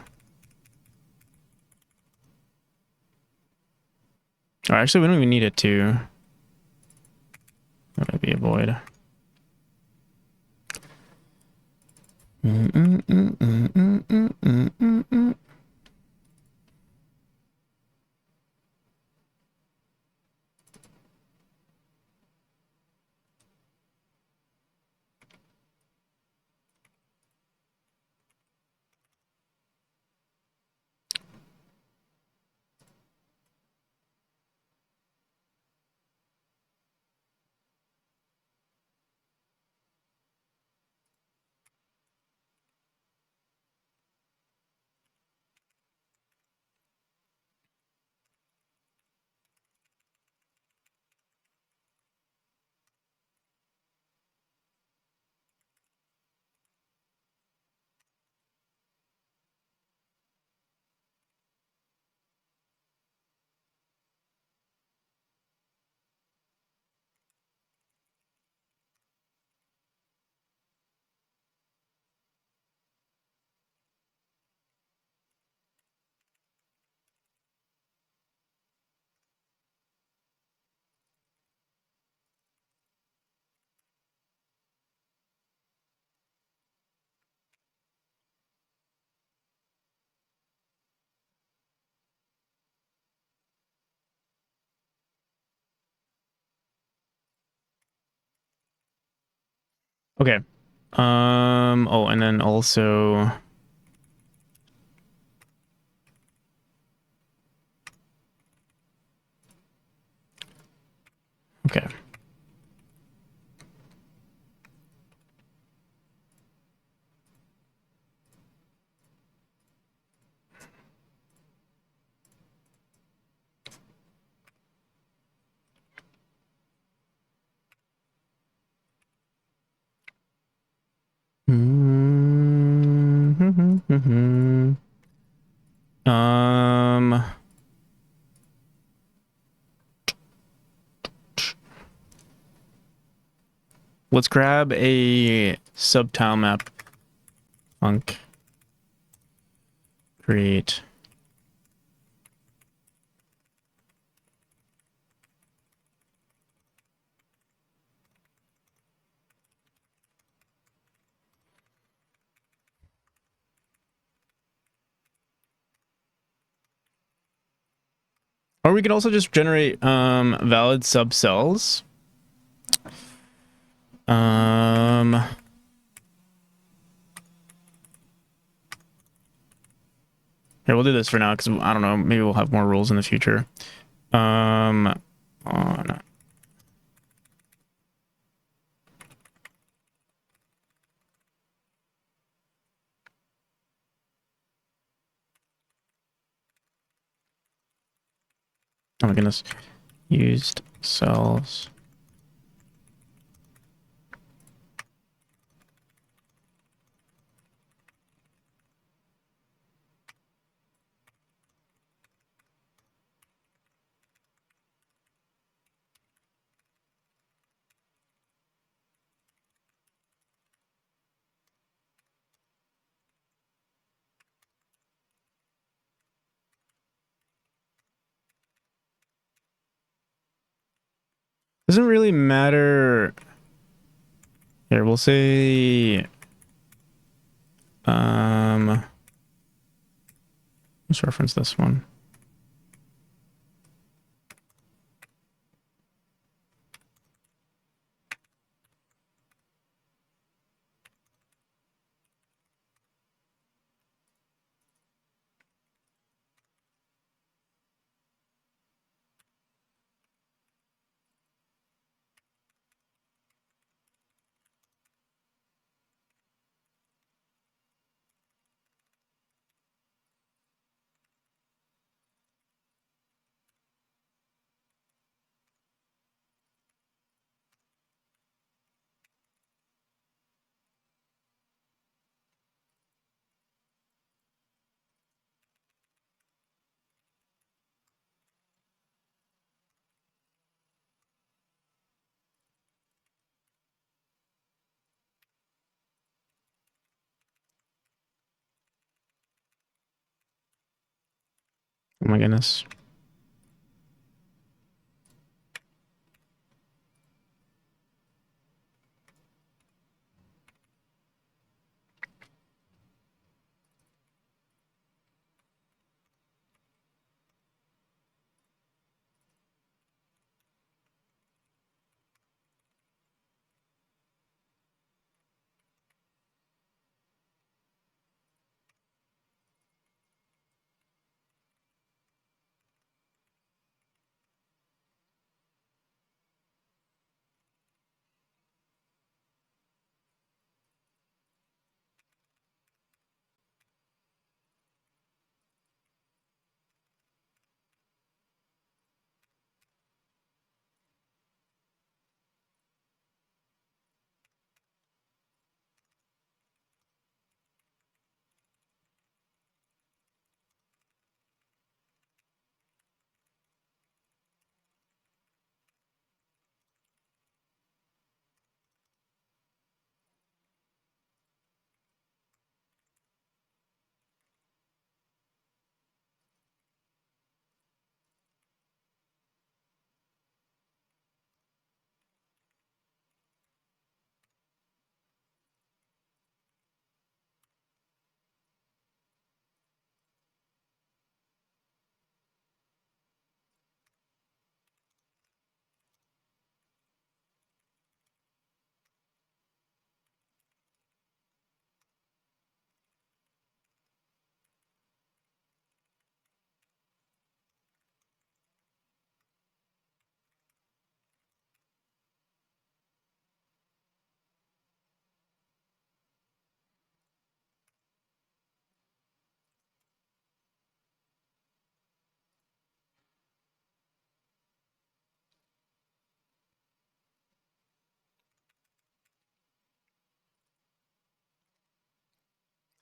A: Oh, actually, we don't even need it to. That would be a void. Okay. Oh, and then also. Okay. Um, let's grab a subtile map. Func. Create. Or we could also just generate valid subcells. Here, we'll do this for now because I don't know, maybe we'll have more rules in the future. On oh my goodness, used cells. Doesn't really matter. Here, we'll say let's reference this one. Oh my goodness.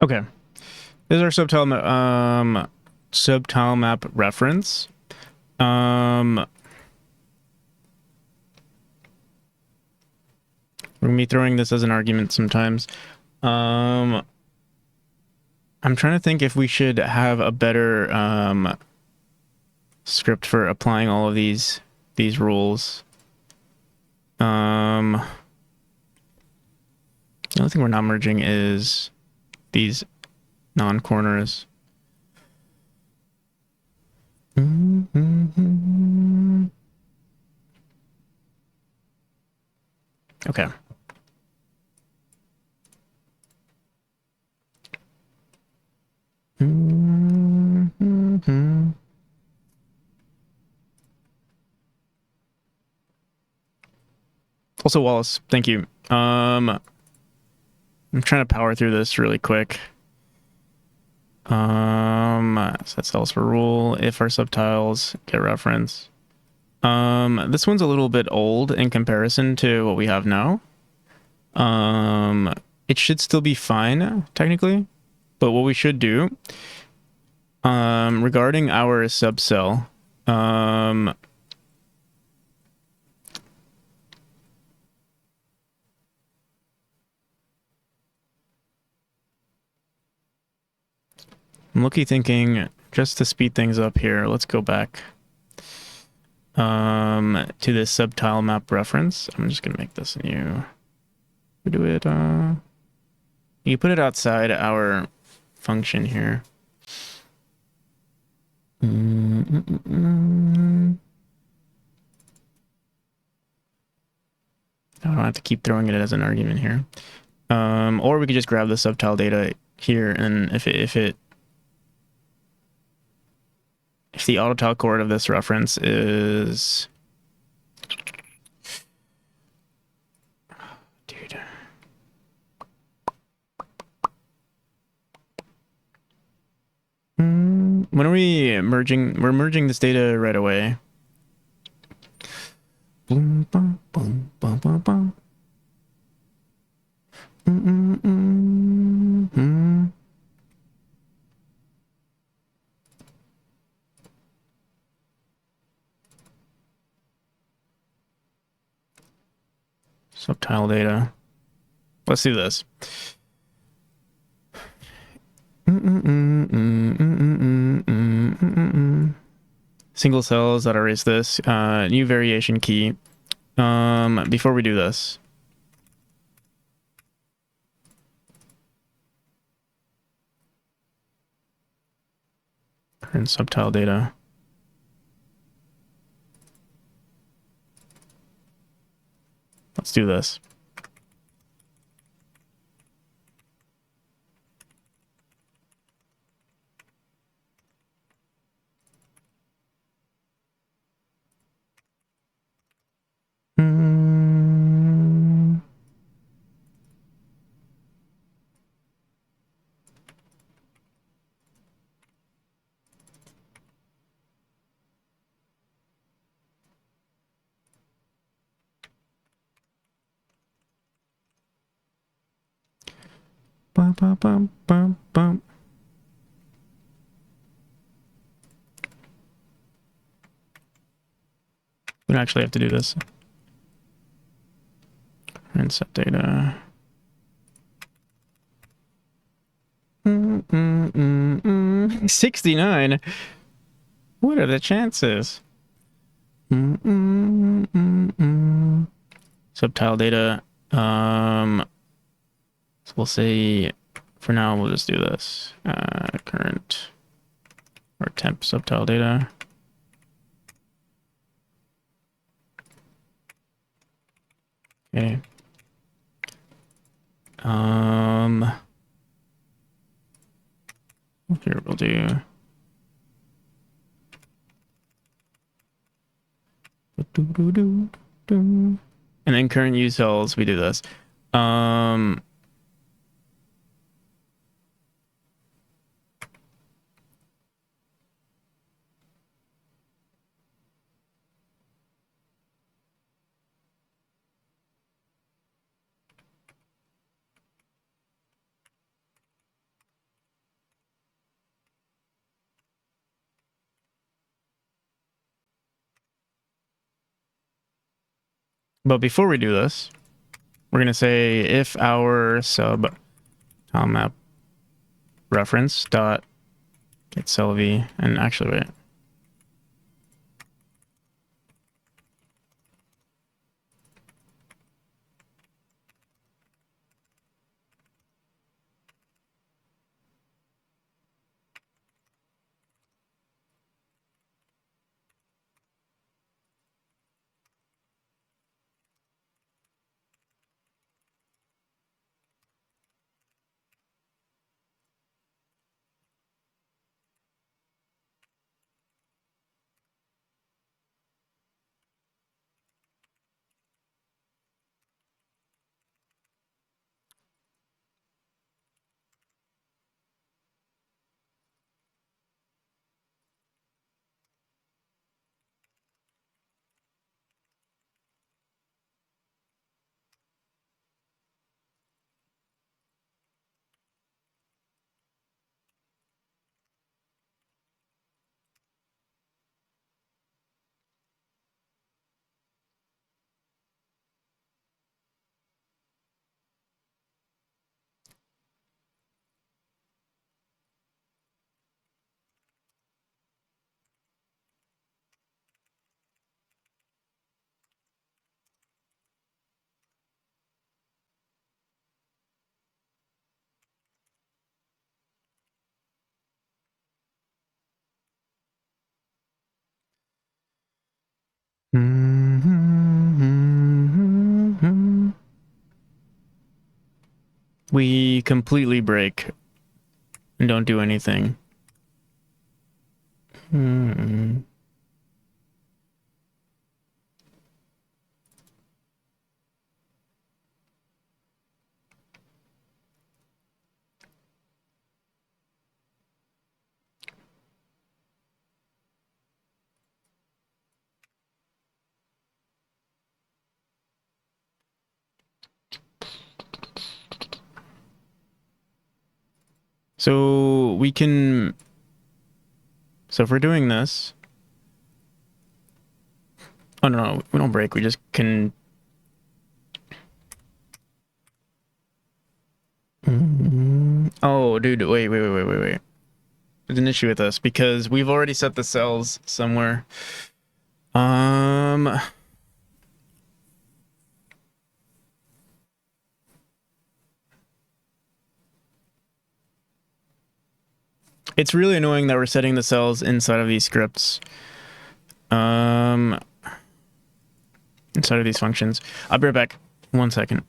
A: Okay. This is our subtile map reference. We're gonna be throwing this as an argument sometimes. I'm trying to think if we should have a better script for applying all of these rules. The only thing we're not merging is these non-corners. Okay. Also, Wallace, thank you. I'm trying to power through this really quick. So that's else for rule. If our subtiles get reference. This one's a little bit old in comparison to what we have now. It should still be fine, technically. But what we should do, regarding our subcell, I'm thinking, just to speed things up here, let's go back to this subtile map reference. I'm just gonna make this new. We do it. You put it outside our function here. I don't have to keep throwing it as an argument here. Or we could just grab the subtile data here, and if the autotile chord of this reference is, dude, when are we merging? We're merging this data right away. Boom, boom, boom, boom, boom, boom. Subtile data. Let's do this. single cells that erase this. New variation key. Before we do this, current subtile data. Let's do this. Bum, bum, bum, bum, bum. We don't actually have to do this. And set data. 69. What are the chances? Subtile data. So we'll say for now we'll just do this. Current or temp subtile data. Okay. Here we'll do. And then current use cells, we do this. But before we do this, we're going to say if our sub tilemap reference dot get cell v, and actually wait. We completely break and don't do anything. So we can, so if we're doing this, oh no, we don't break, we just can, oh dude, wait. There's an issue with this because we've already set the cells somewhere. It's really annoying that we're setting the cells inside of these scripts. Inside of these functions. I'll be right back. 1 second.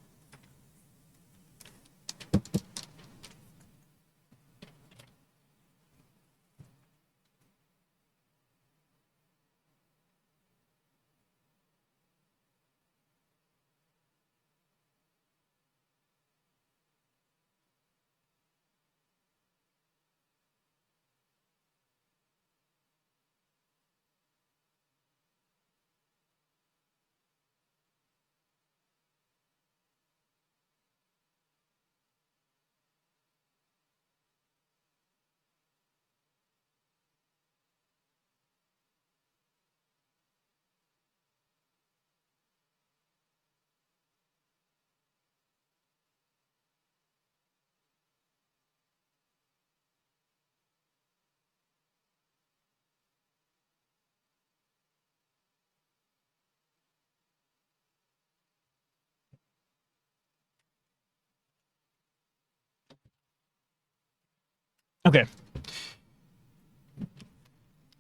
A: Okay.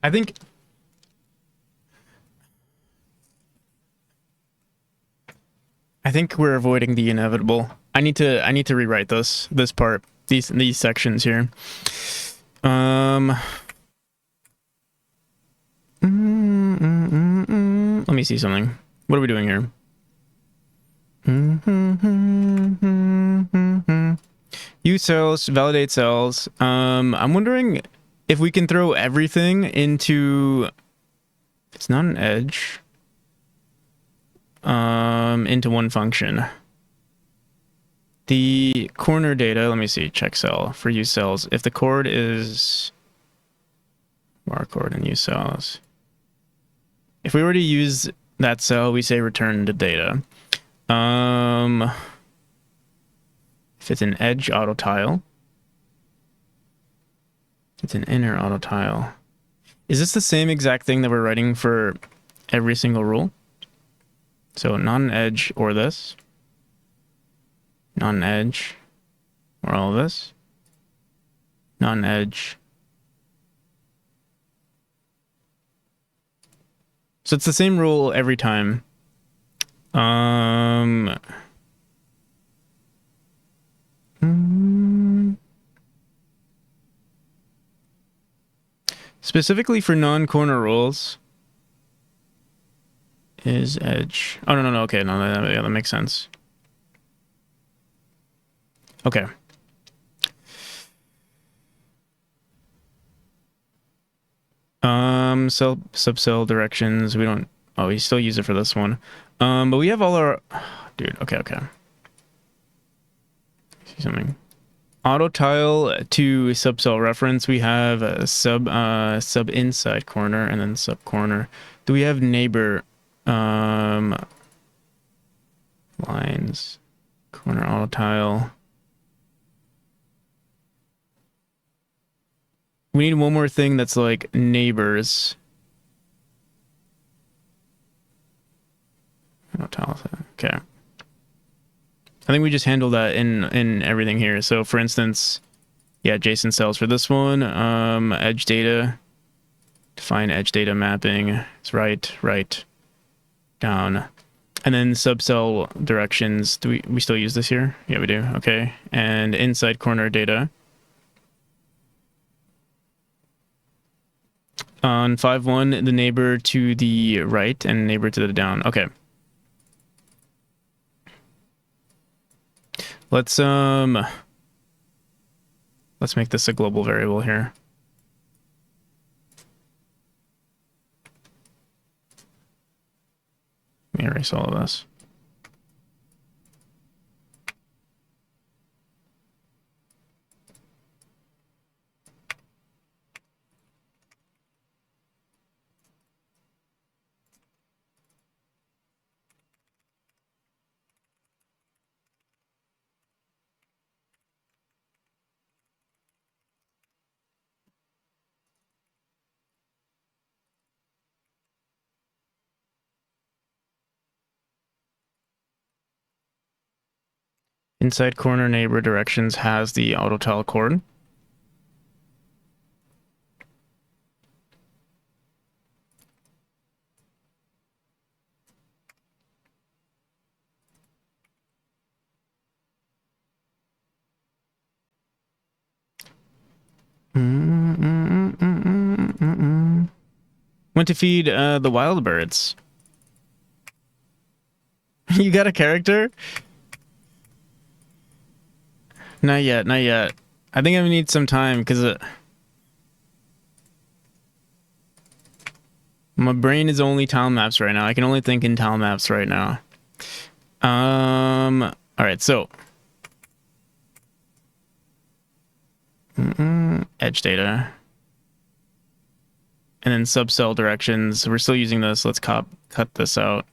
A: I think we're avoiding the inevitable. I need to rewrite this part, these sections here. Let me see something. What are we doing here? Use cells, validate cells. I'm wondering if we can throw everything into. It's not an edge. Into one function. The corner data. Let me see. Check cell for use cells. If the chord is var chord and use cells. If we already use that cell, we say return to data. If it's an edge auto tile, it's an inner auto tile. Is this the same exact thing that we're writing for every single rule? So not an edge or this, not an edge or all of this, not an edge. So it's the same rule every time. Specifically for non-corner rules is edge. Oh, no. Okay, no, that makes sense. Okay. Subcell directions. We don't. Oh, we still use it for this one. But we have all our. Dude. Okay. See something. Auto tile to subcell reference. We have a sub inside corner and then sub corner. Do we have neighbor lines? Corner auto tile. We need one more thing that's like neighbors. Auto tile. Okay. I think we just handle that in everything here. So for instance, yeah, JSON cells for this one. Edge data. Define edge data mapping. It's right, down. And then subcell directions. Do we still use this here? Yeah, we do. Okay. And inside corner data. On 5.1, the neighbor to the right and neighbor to the down. Okay. Let's make this a global variable here. Let me erase all of this. Inside corner neighbor directions has the auto tile cord. Went to feed the wild birds. You got a character? Not yet, not yet. I think I need some time because my brain is only tile maps right now. I can only think in tile maps right now. All right, so edge data, and then subcell directions. We're still using this. Let's cut this out.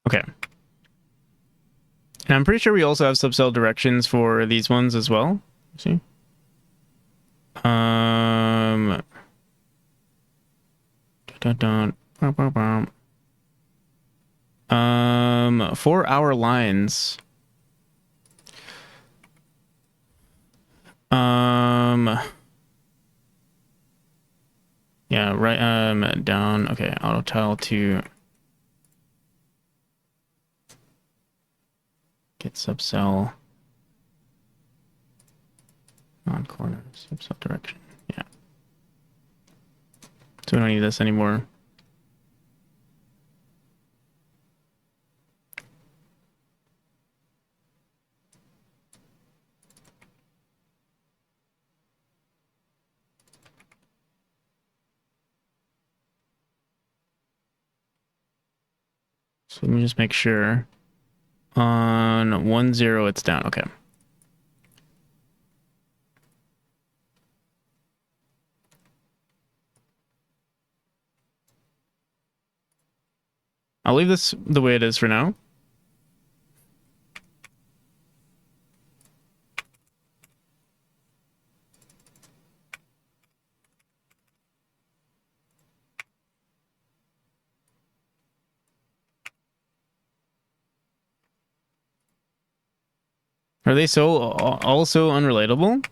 A: Okay. And I'm pretty sure we also have subcell directions for these ones as well. See? 4-hour lines. Yeah, right, down. Okay, auto tile to get subcell on corner, subcell direction. Yeah. So we don't need this anymore. So let me just make sure. On 1-0, it's down. Okay. I'll leave this the way it is for now. Are they also unrelatable?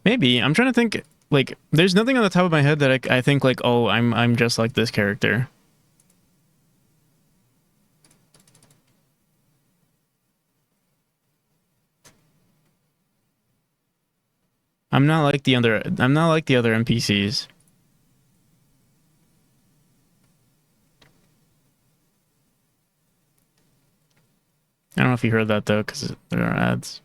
A: Maybe. I'm trying to think. Like, there's nothing on the top of my head that I think like, oh, I'm just like this character. I'm not like the other NPCs. I don't know if you heard that though, because there are ads.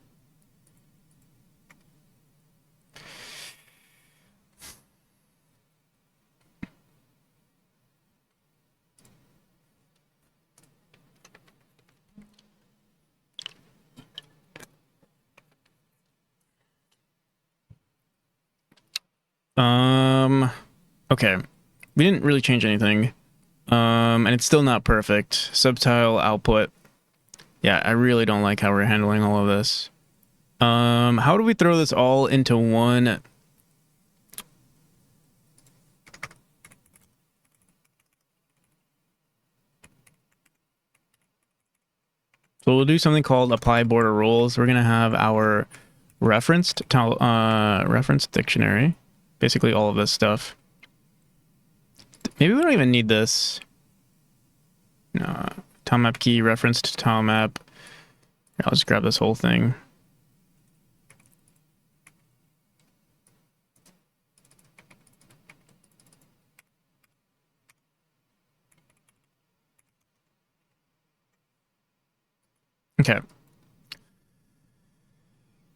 A: Okay. We didn't really change anything. And it's still not perfect. Subtile output. Yeah, I really don't like how we're handling all of this. How do we throw this all into one? So we'll do something called apply border rules. We're gonna have our reference dictionary, basically all of this stuff. Maybe we don't even need this. No, tilemap key referenced tilemap. I'll just grab this whole thing. Okay.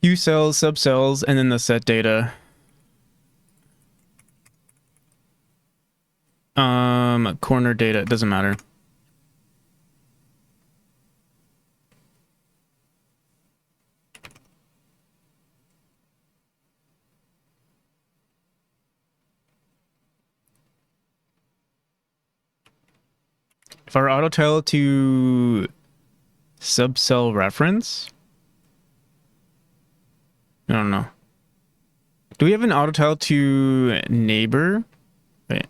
A: U cells, subcells, and then the set data. Corner data, it doesn't matter. If our auto tile to subcell reference, I don't know. Do we have an auto tile to neighbor? Wait.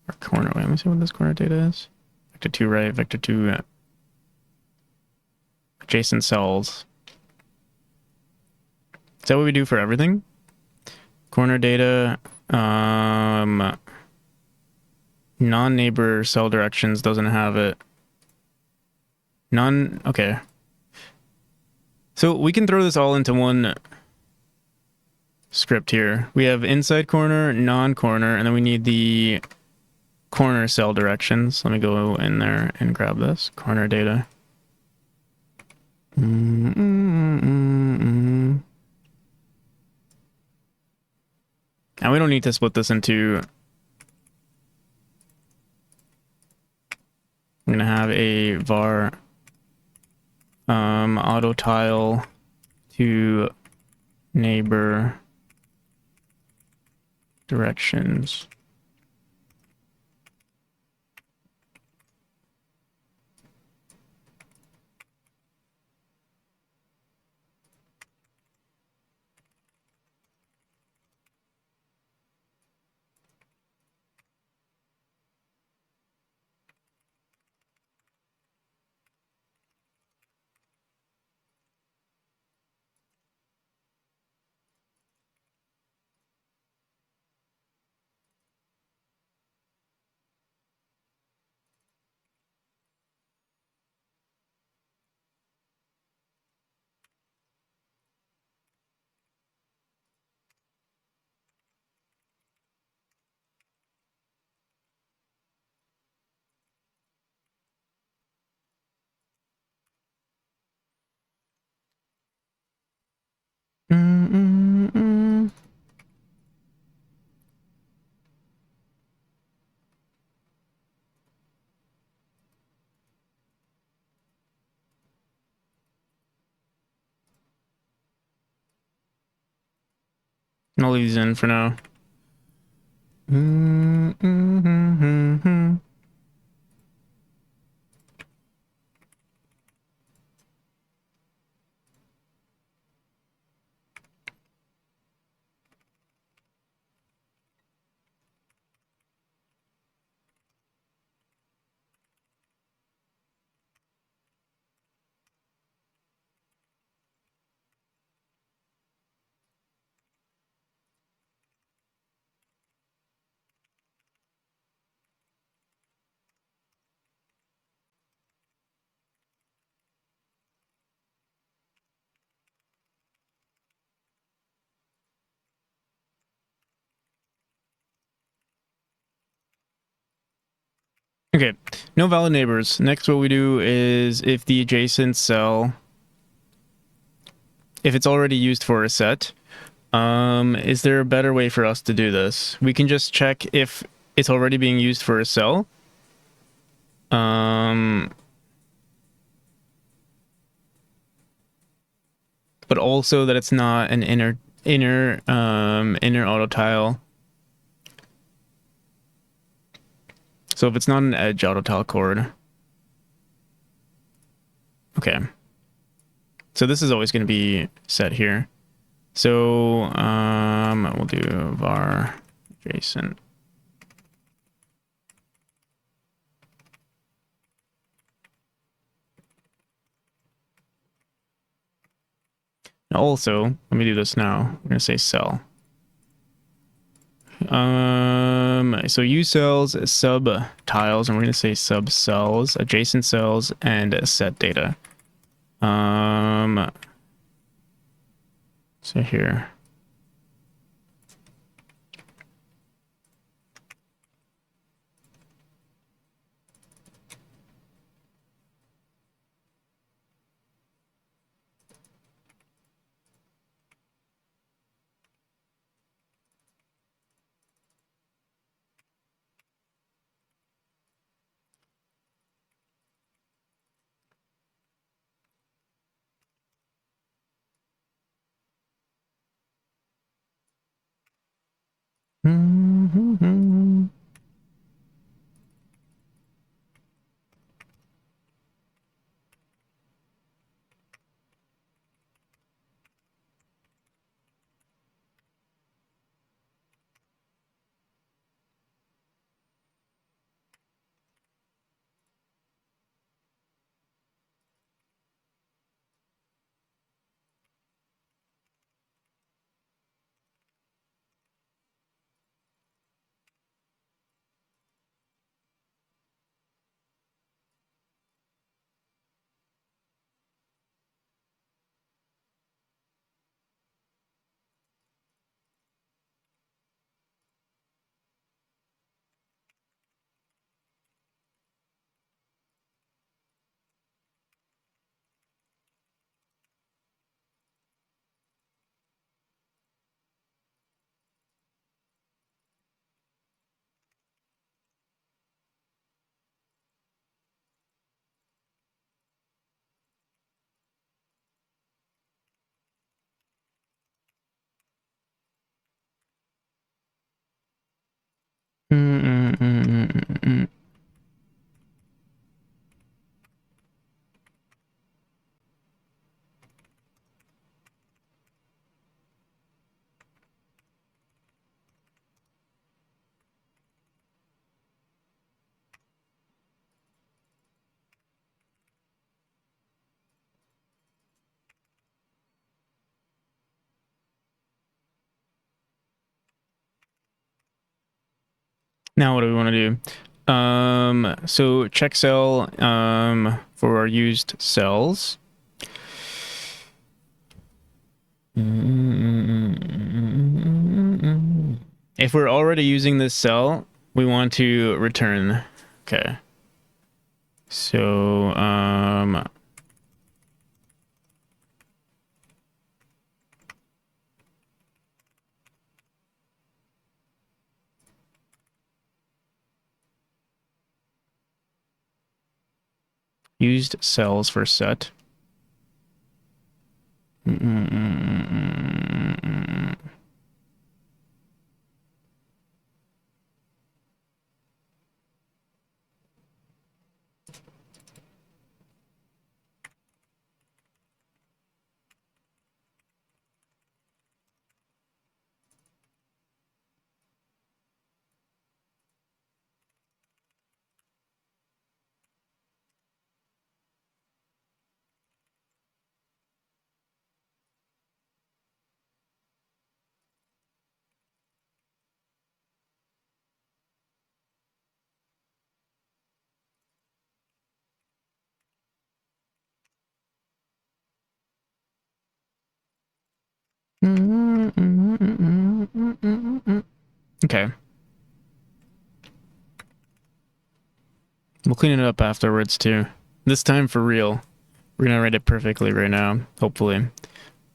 A: Or corner. Wait, let me see what this corner data is. Vector 2 right, vector 2 adjacent cells. Is that what we do for everything? Corner data, non-neighbor cell directions doesn't have it. None, okay. So we can throw this all into one script here. We have inside corner, non-corner, and then we need the corner cell directions. Let me go in there and grab this corner data. And we don't need to split this into. I'm gonna have a var auto tile to neighbor directions. I'll leave these in for now. Okay, no valid neighbors. Next, what we do is if the adjacent cell, if it's already used for a set, is there a better way for us to do this? We can just check if it's already being used for a cell. But also that it's not an inner auto tile. So if it's not an edge auto tile chord. Okay. So this is always going to be set here. So we'll do var adjacent. Also, let me do this now. We're going to say cell. So U cells, sub tiles, and we're going to say sub cells, adjacent cells, and set data. So here. Mm-hmm. Mm-mm-mm-mm-mm. Now what do we want to do? So check cell for our used cells. If we're already using this cell, we want to return. Okay. So used cells for set. Okay. We'll clean it up afterwards too. This time for real. We're gonna write it perfectly right now, hopefully.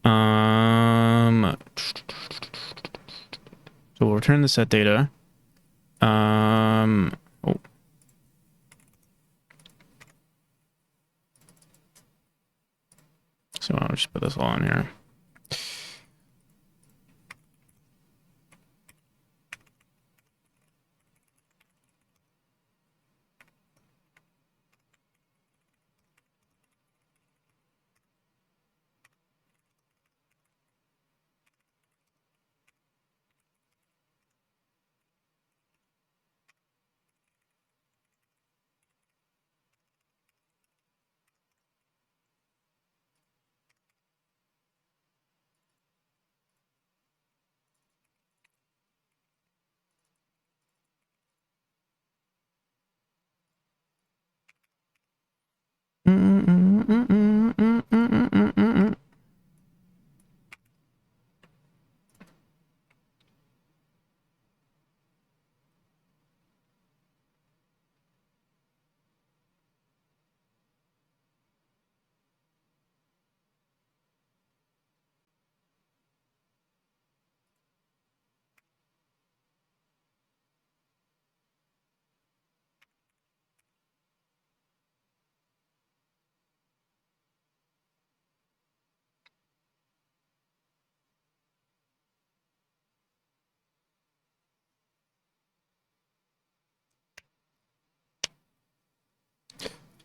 A: So we'll return the set data. Oh. So I'll just put this all in here.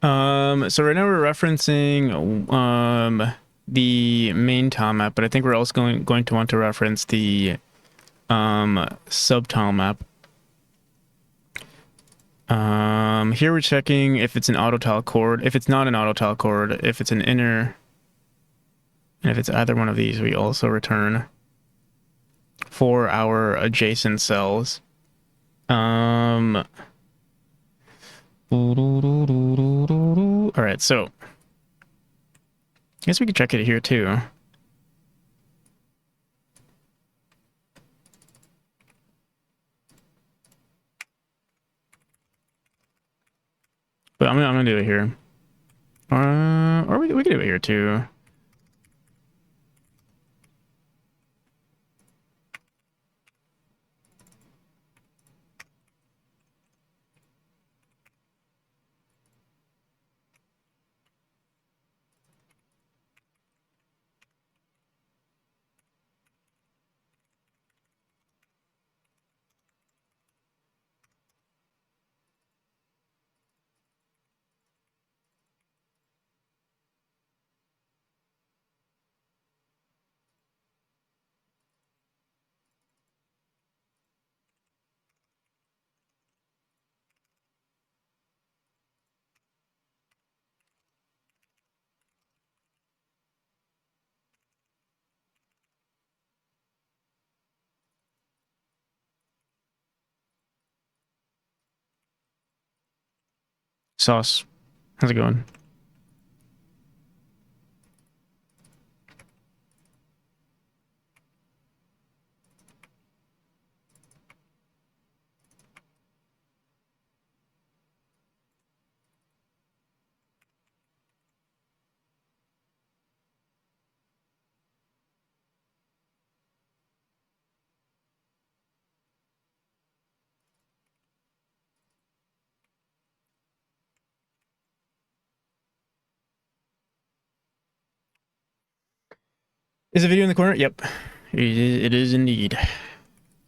A: So right now we're referencing the main tile map, but I think we're also going to want to reference the sub tile map. Here we're checking if it's an auto tile chord. If it's not an auto tile chord, if it's an inner, and if it's either one of these, we also return for our adjacent cells. All right, so I guess we could check it here too. But I'm gonna do it here. Or we could do it here too. Sauce, how's it going? Is the video in the corner? Yep, it is indeed.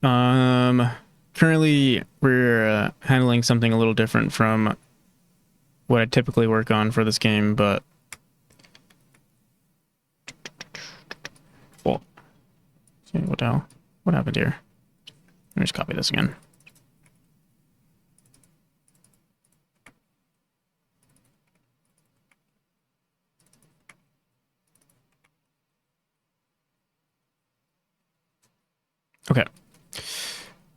A: Currently we're handling something a little different from what I typically work on for this game, but well, what the hell? What happened here? Let me just copy this again. Okay.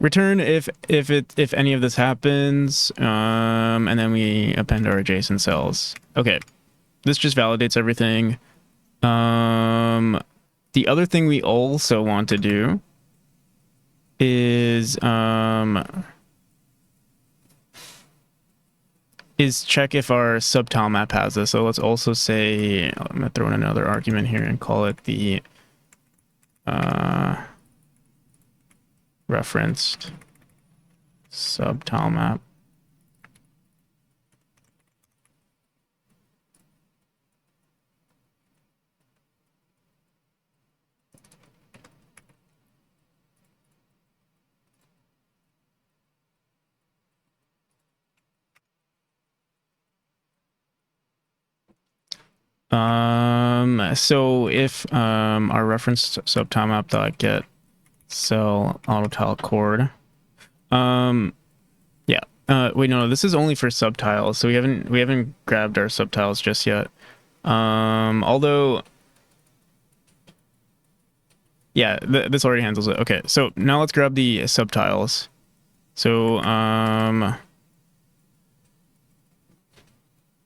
A: Return if any of this happens, and then we append our adjacent cells. Okay, this just validates everything. The other thing we also want to do is check if our subtile map has this. So let's also say, I'm gonna throw in another argument here and call it the referenced subtile map. So if our referenced subtile map dot get cell auto tile chord, yeah. Wait, no, this is only for subtiles, so we haven't grabbed our subtiles just yet. Although, yeah, this already handles it. Okay, so now let's grab the subtiles. So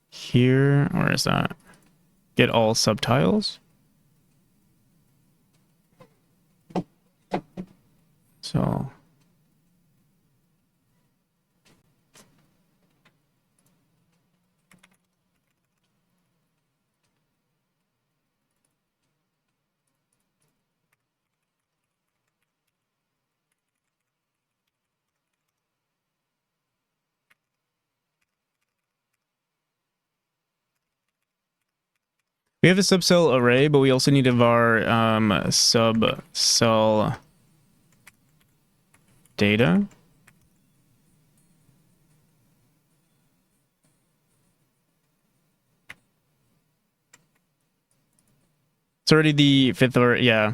A: here, where is that? Get all subtiles. So we have a subcell array, but we also need a var subcell data. It's already the 5th or yeah.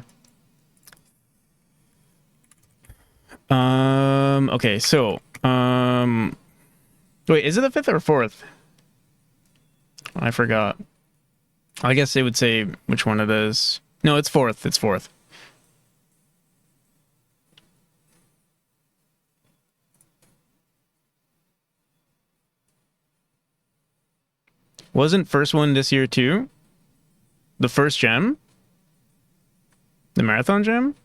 A: Okay, so wait, is it the 5th or 4th? I forgot. I guess it would say which one it is. No, it's 4th. It's 4th. Wasn't first one this year too? The first gem? The marathon gem?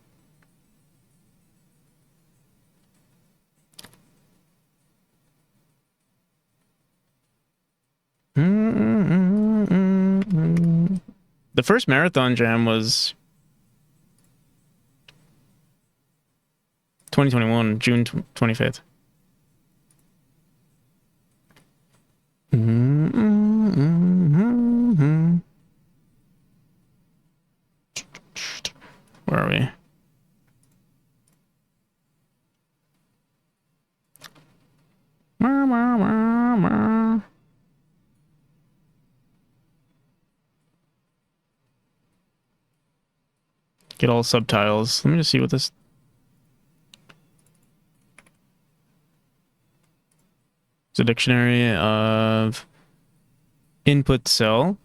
A: The first marathon jam was 2021, June 25th. Where are we? Get all subtitles. Let me just see what this... It's a dictionary of input cell.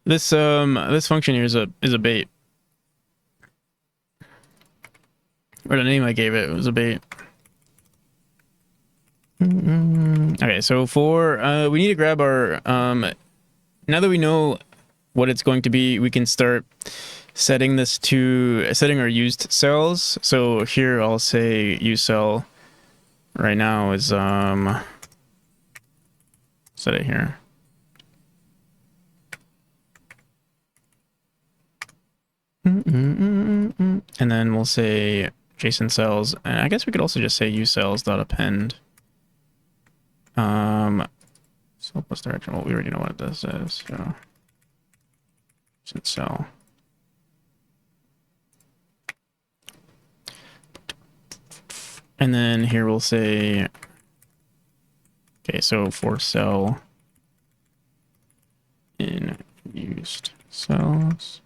A: This function here is a bait. Or the name I gave it was a bait. Okay, so for we need to grab our now that we know what it's going to be, we can start setting this to setting our used cells. So here I'll say use cell right now is set it here. And then we'll say JSON cells, and I guess we could also just say use cells dot append. Cell plus direction. Well, we already know what this is. So JSON cell. And then here we'll say, okay, so for cell in used cells.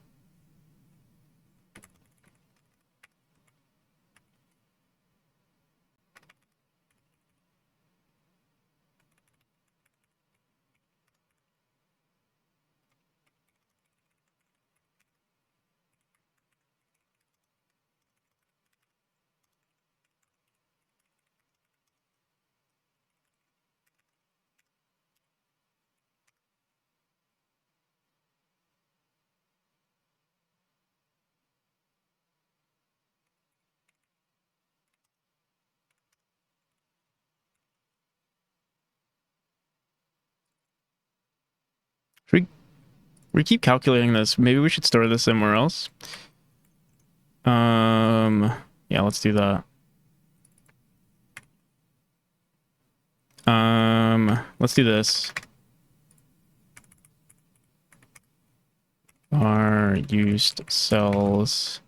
A: We keep calculating this. Maybe we should store this somewhere else. Yeah, let's do that. Let's do this. Our used cells.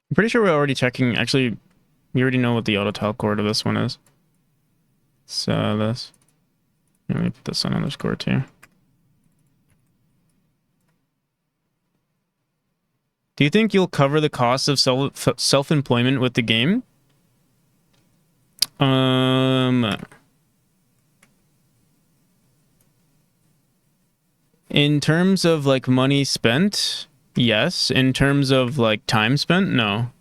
A: I'm pretty sure we're already checking. Actually, we already know what the auto tile cord of this one is. So this. Let me put this on underscore too. Do you think you'll cover the cost of self-employment with the game? In terms of like money spent, yes. In terms of like time spent, no.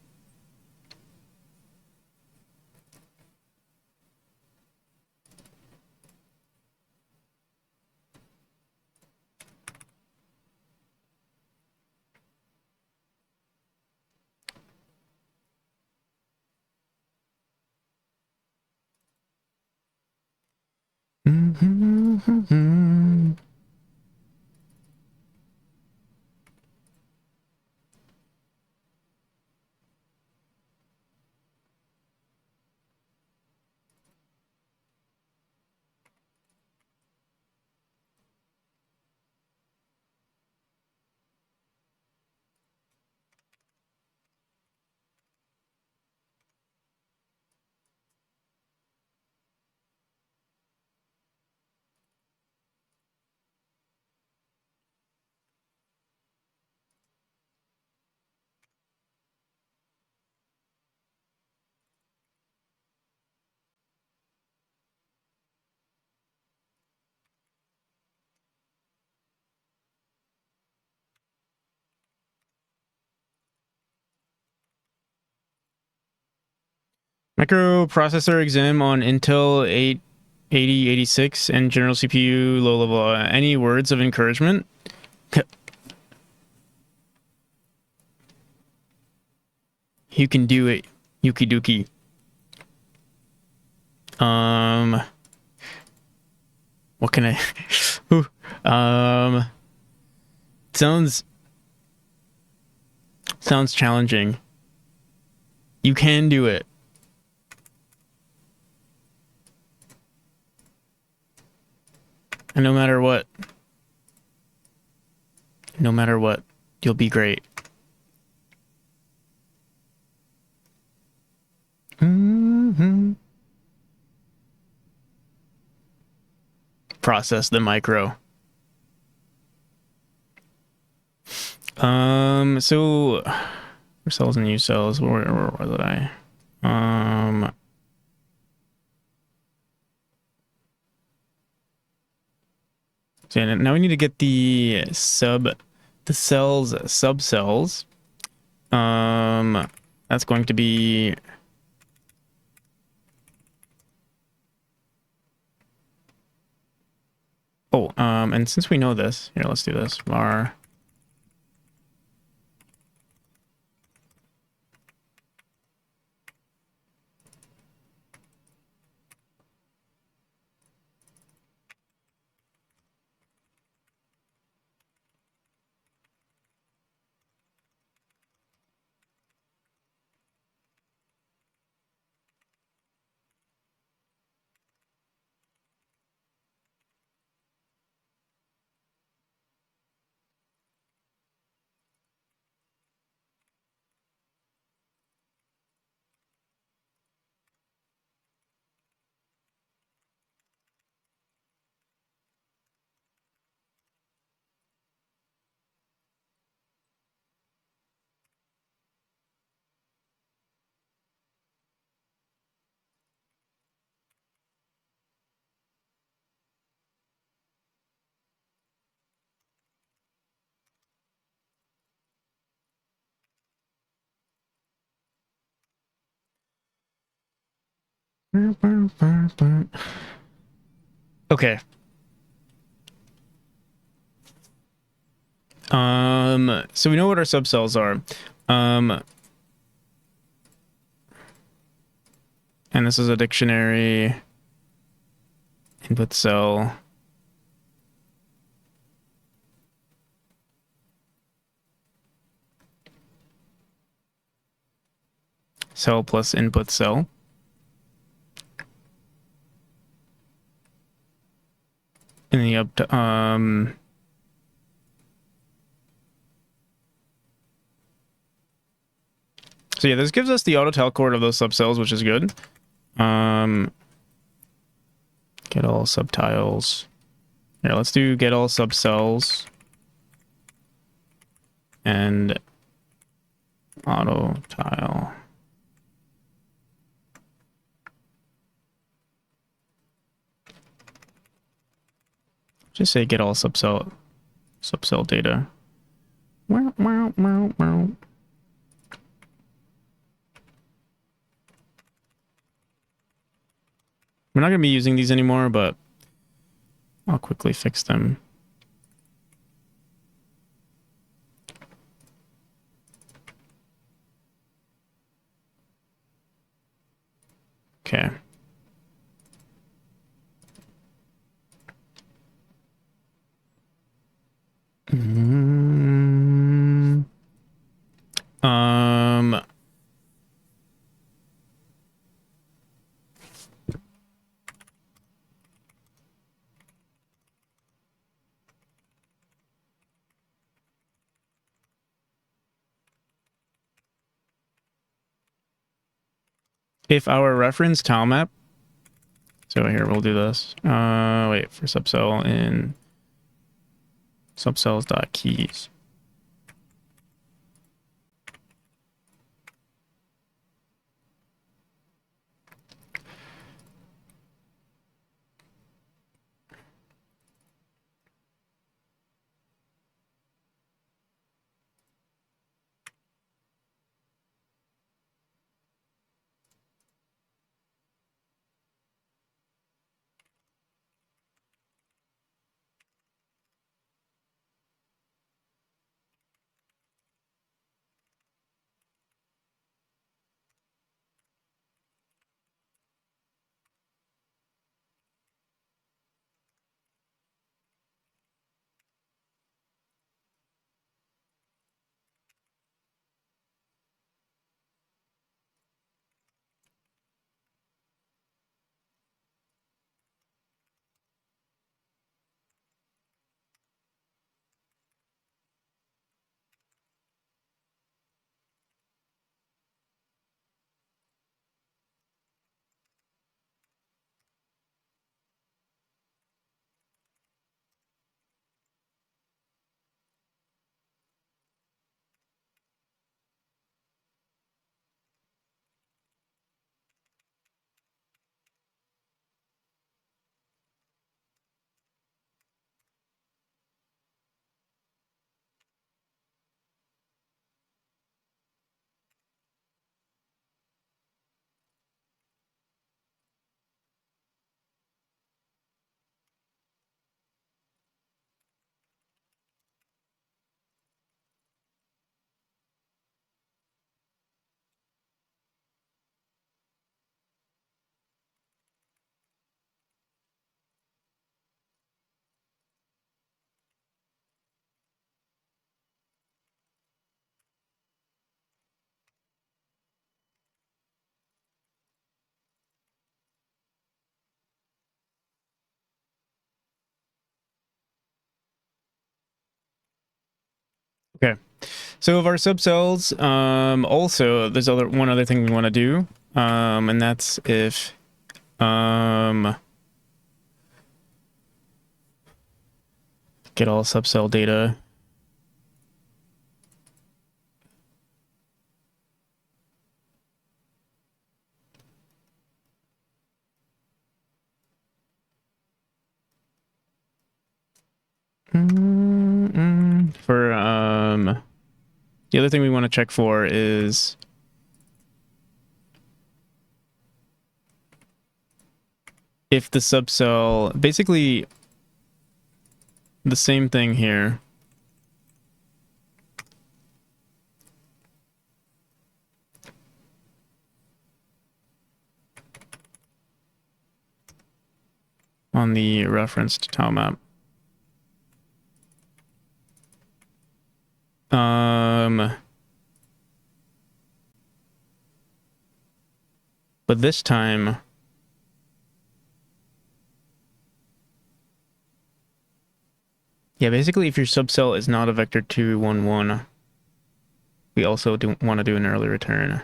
A: Microprocessor exam on Intel 8086 and general CPU low level. Any words of encouragement? You can do it, Yuki Duki. What can I? Sounds challenging. You can do it. And no matter what, you'll be great. Process the micro. So for cells and U cells, where was I? So now we need to get the cells subcells. That's going to be and since we know this, here, let's do this. Var Okay. So we know what our subcells are. And this is a dictionary. Input cell. Cell plus input cell. In the up to, so yeah, this gives us the auto telcord of those subcells, which is good. Get all subtiles. Here, let's do get all subcells. And auto tile. Just say get all subcell data. We're not going to be using these anymore, but I'll quickly fix them. Okay. Um, if our reference tilemap, so here we'll do this. Wait for subcell in subcells.keys. Okay. So of our subcells, also there's one other thing we want to do, and that's if get all subcell data. For the other thing we want to check for is if the subcell, basically the same thing here. On the referenced tilemap. But this time, yeah, basically if your subcell is not a vector 2, 1, 1, we also want to do an early return.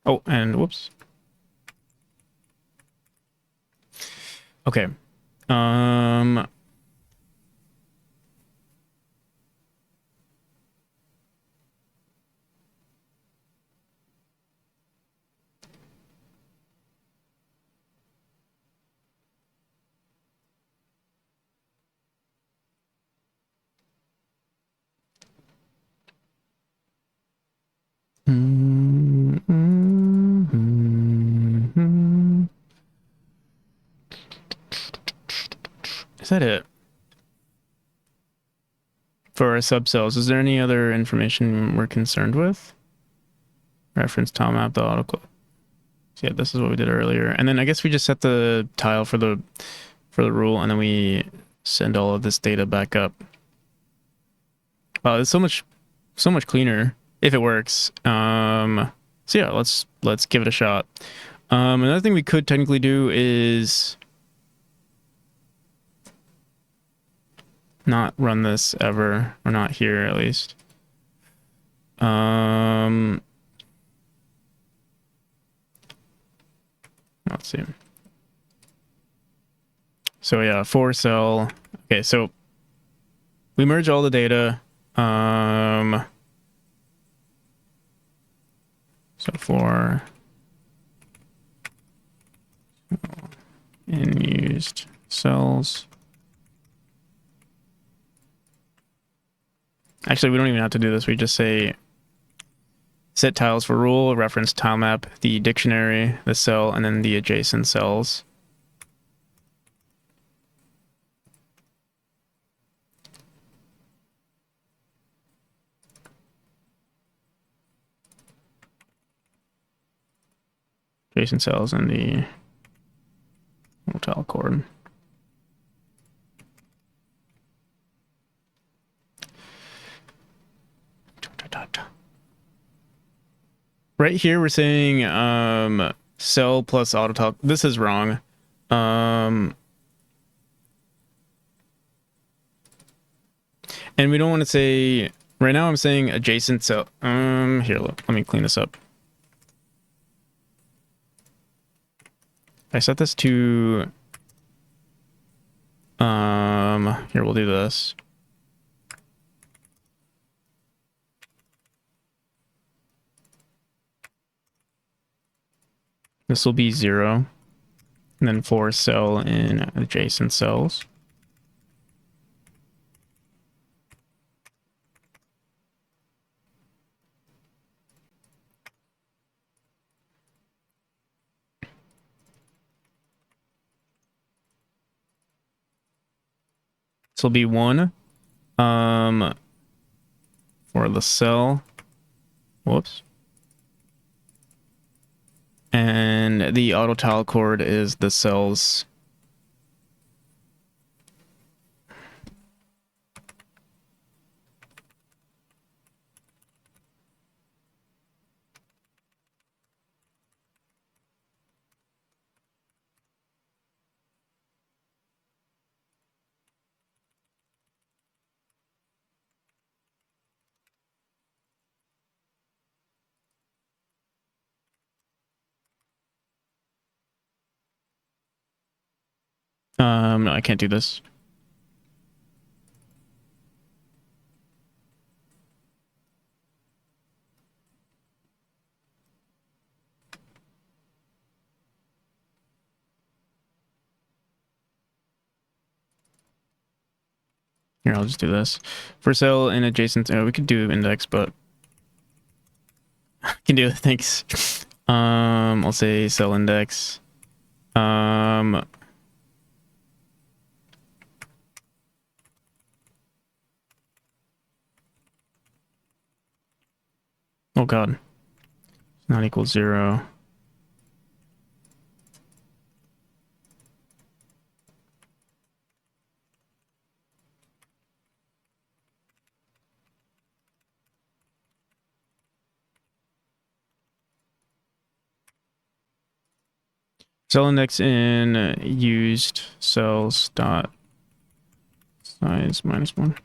A: Oh, and whoops. Okay. Is that it? For our subcells, is there any other information we're concerned with? Reference tilemap, the autoclave. So yeah, this is what we did earlier. And then I guess we just set the tile for the rule, and then we send all of this data back up. Wow, it's so much cleaner if it works. So yeah, let's give it a shot. Another thing we could technically do is not run this ever, or not here at least. Let's see. So yeah, for cell. Okay, so we merge all the data. So for in used cells. Actually, we don't even have to do this. We just say set tiles for rule, reference tilemap, the dictionary, the cell, and then the adjacent cells. Adjacent cells and the tile cord. Right here, we're saying cell plus auto tile. This is wrong. And we don't want to say, right now I'm saying adjacent cell. Here, look, let me clean this up. I set this to, here, we'll do this. This will be 0. And then for cell in adjacent cells. This will be 1. For the cell. Whoops. And the auto tile cord is the cells. No, I can't do this. Here, I'll just do this. For cell in adjacent, we could do index, but I can do it, thanks. I'll say cell index. Oh god. Not equals 0. Cell index in used cells dot size -1.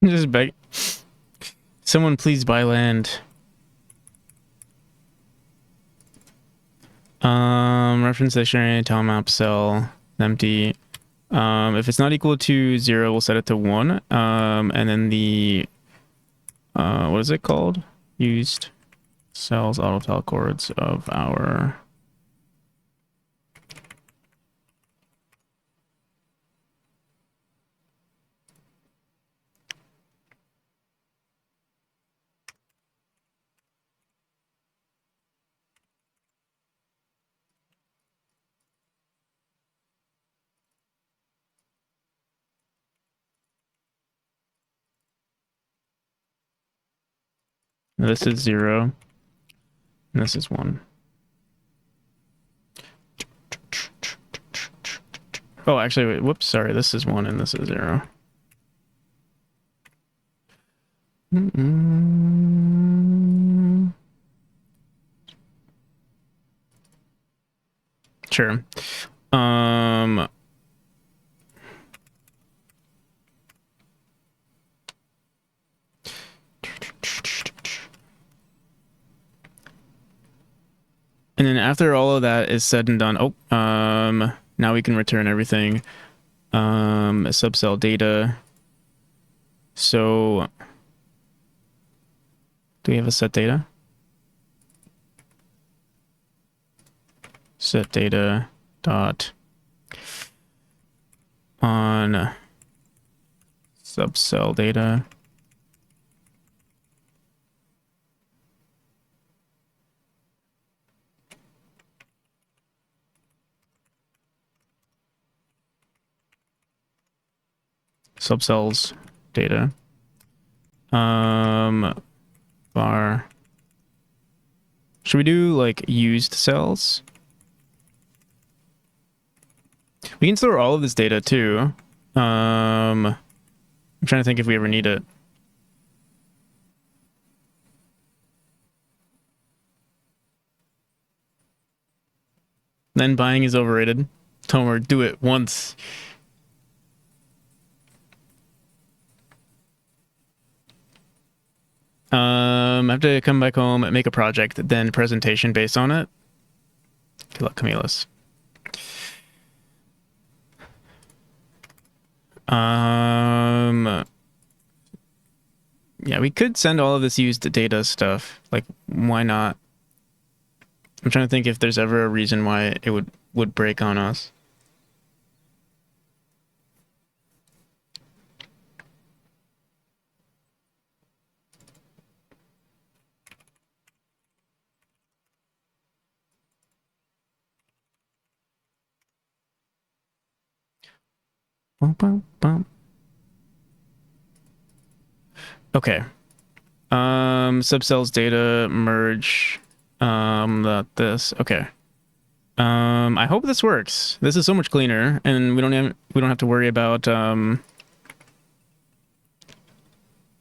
A: Just beg. Someone please buy land. Reference dictionary, tilemap, cell, empty. If it's not equal to 0, we'll set it to 1. And then the what is it called? Used cells autotile chords of our this is 0. And this is 1. Oh, actually, wait, whoops, sorry. This is 1 and this is 0. Sure. And then after all of that is said and done, now we can return everything. Subcell data. So, do we have a set data? Set data dot on subcell data. Subcells data. Bar. Should we do like used cells? We can store all of this data too. I'm trying to think if we ever need it. Then buying is overrated. Tomer, do it once. I have to come back home, make a project, then presentation based on it. Good luck, Camillus. Yeah, we could send all of this used data stuff. Like, why not? I'm trying to think if there's ever a reason why it would break on us. Bum, bum, bum. Okay. Subcells data merge. This. Okay. I hope this works. This is so much cleaner, and we don't have to worry about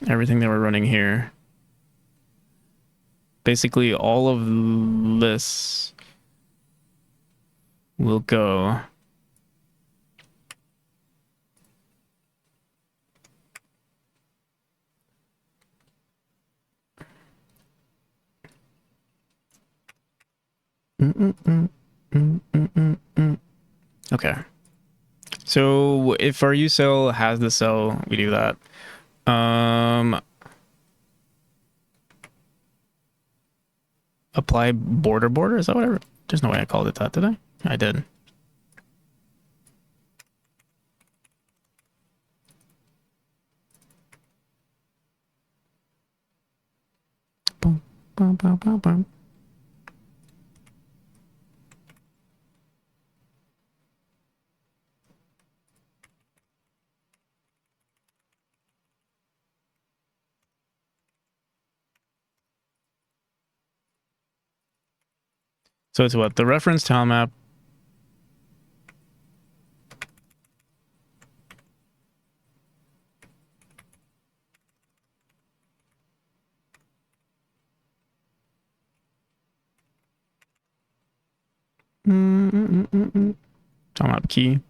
A: everything that we're running here. Basically, all of this will go. Okay. So if our U cell has the cell, we do that. Apply border. Is that whatever? There's no way I called it that, did I? I did. Boom, boom, boom, boom, boom. So it's what? The reference tilemap. Tilemap key.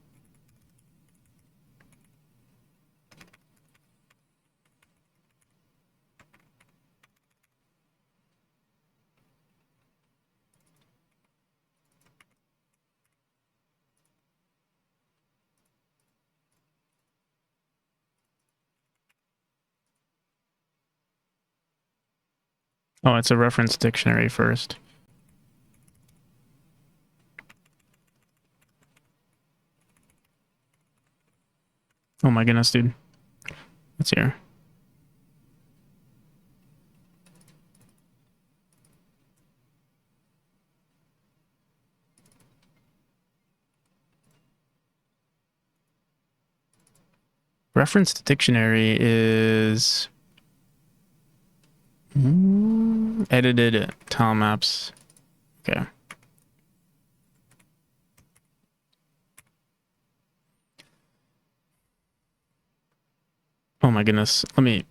A: Oh, it's a reference dictionary first. Oh my goodness, dude. What's here? Reference dictionary is edited tilemaps. Okay. Oh my goodness. Let me.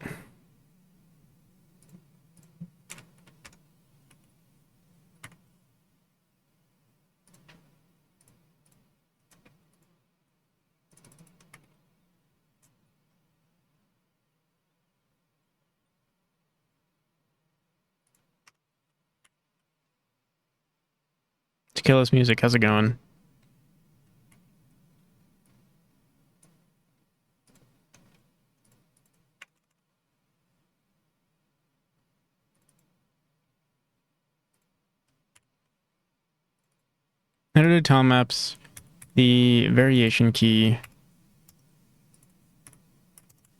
A: Tequila's music. How's it going? Edited tilemaps. The variation key.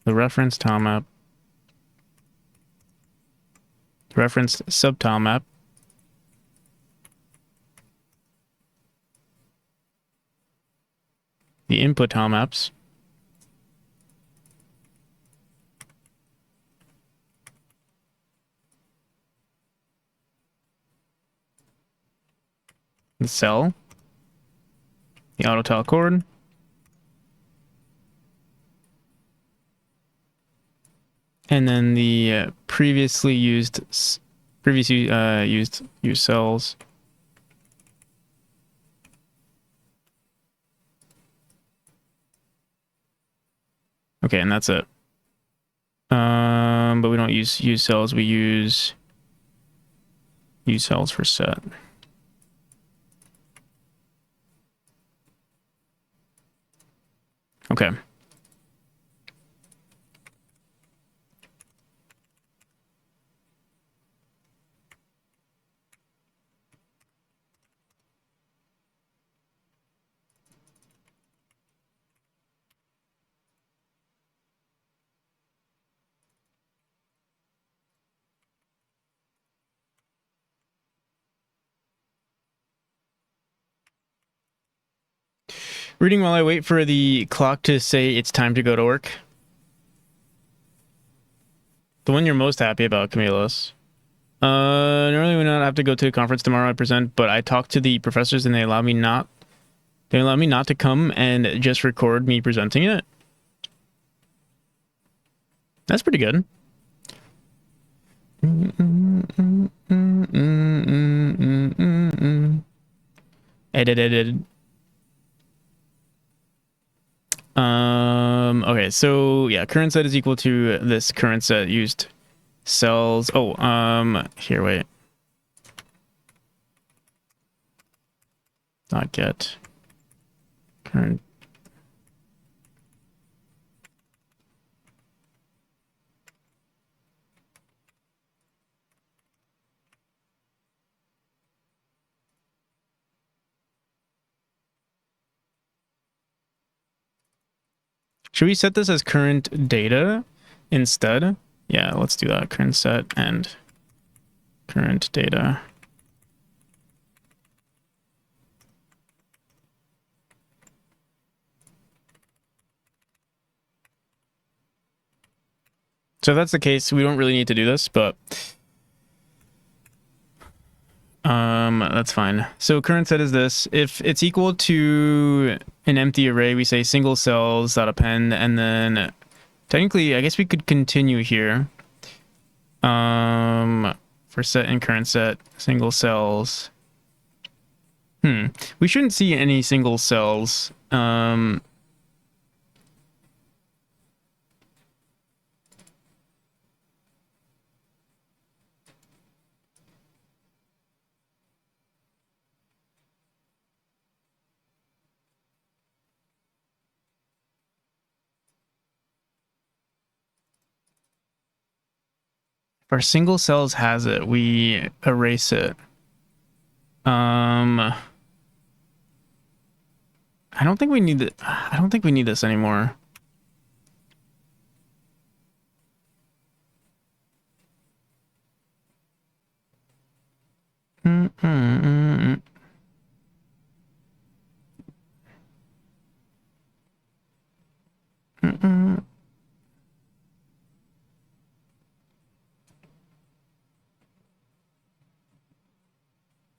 A: The reference tilemap. The reference subtilemap. The input tilemaps. The cell. The auto tile chord. And then the previously used used cells. Okay, and that's it. But we don't use cells. We use cells for set. Okay. Reading while I wait for the clock to say it's time to go to work. The one you're most happy about, Camilos. Normally we not have to go to a conference tomorrow. I present, but I talked to the professors and they allow me not. They allow me not to come and just record me presenting it. That's pretty good. Edit. Okay, so yeah, current set is equal to this current set used cells. Oh, here, wait. Not get current. Should we set this as current data instead? Yeah, let's do that. Current set and current data. So if that's the case, we don't really need to do this, but that's fine. So current set is this. If it's equal to an empty array, we say single cells dot append, and then technically, I guess we could continue here. For set and current set, single cells. We shouldn't see any single cells. If our single cells has it, we erase it. I don't think we need it. I don't think we need this anymore.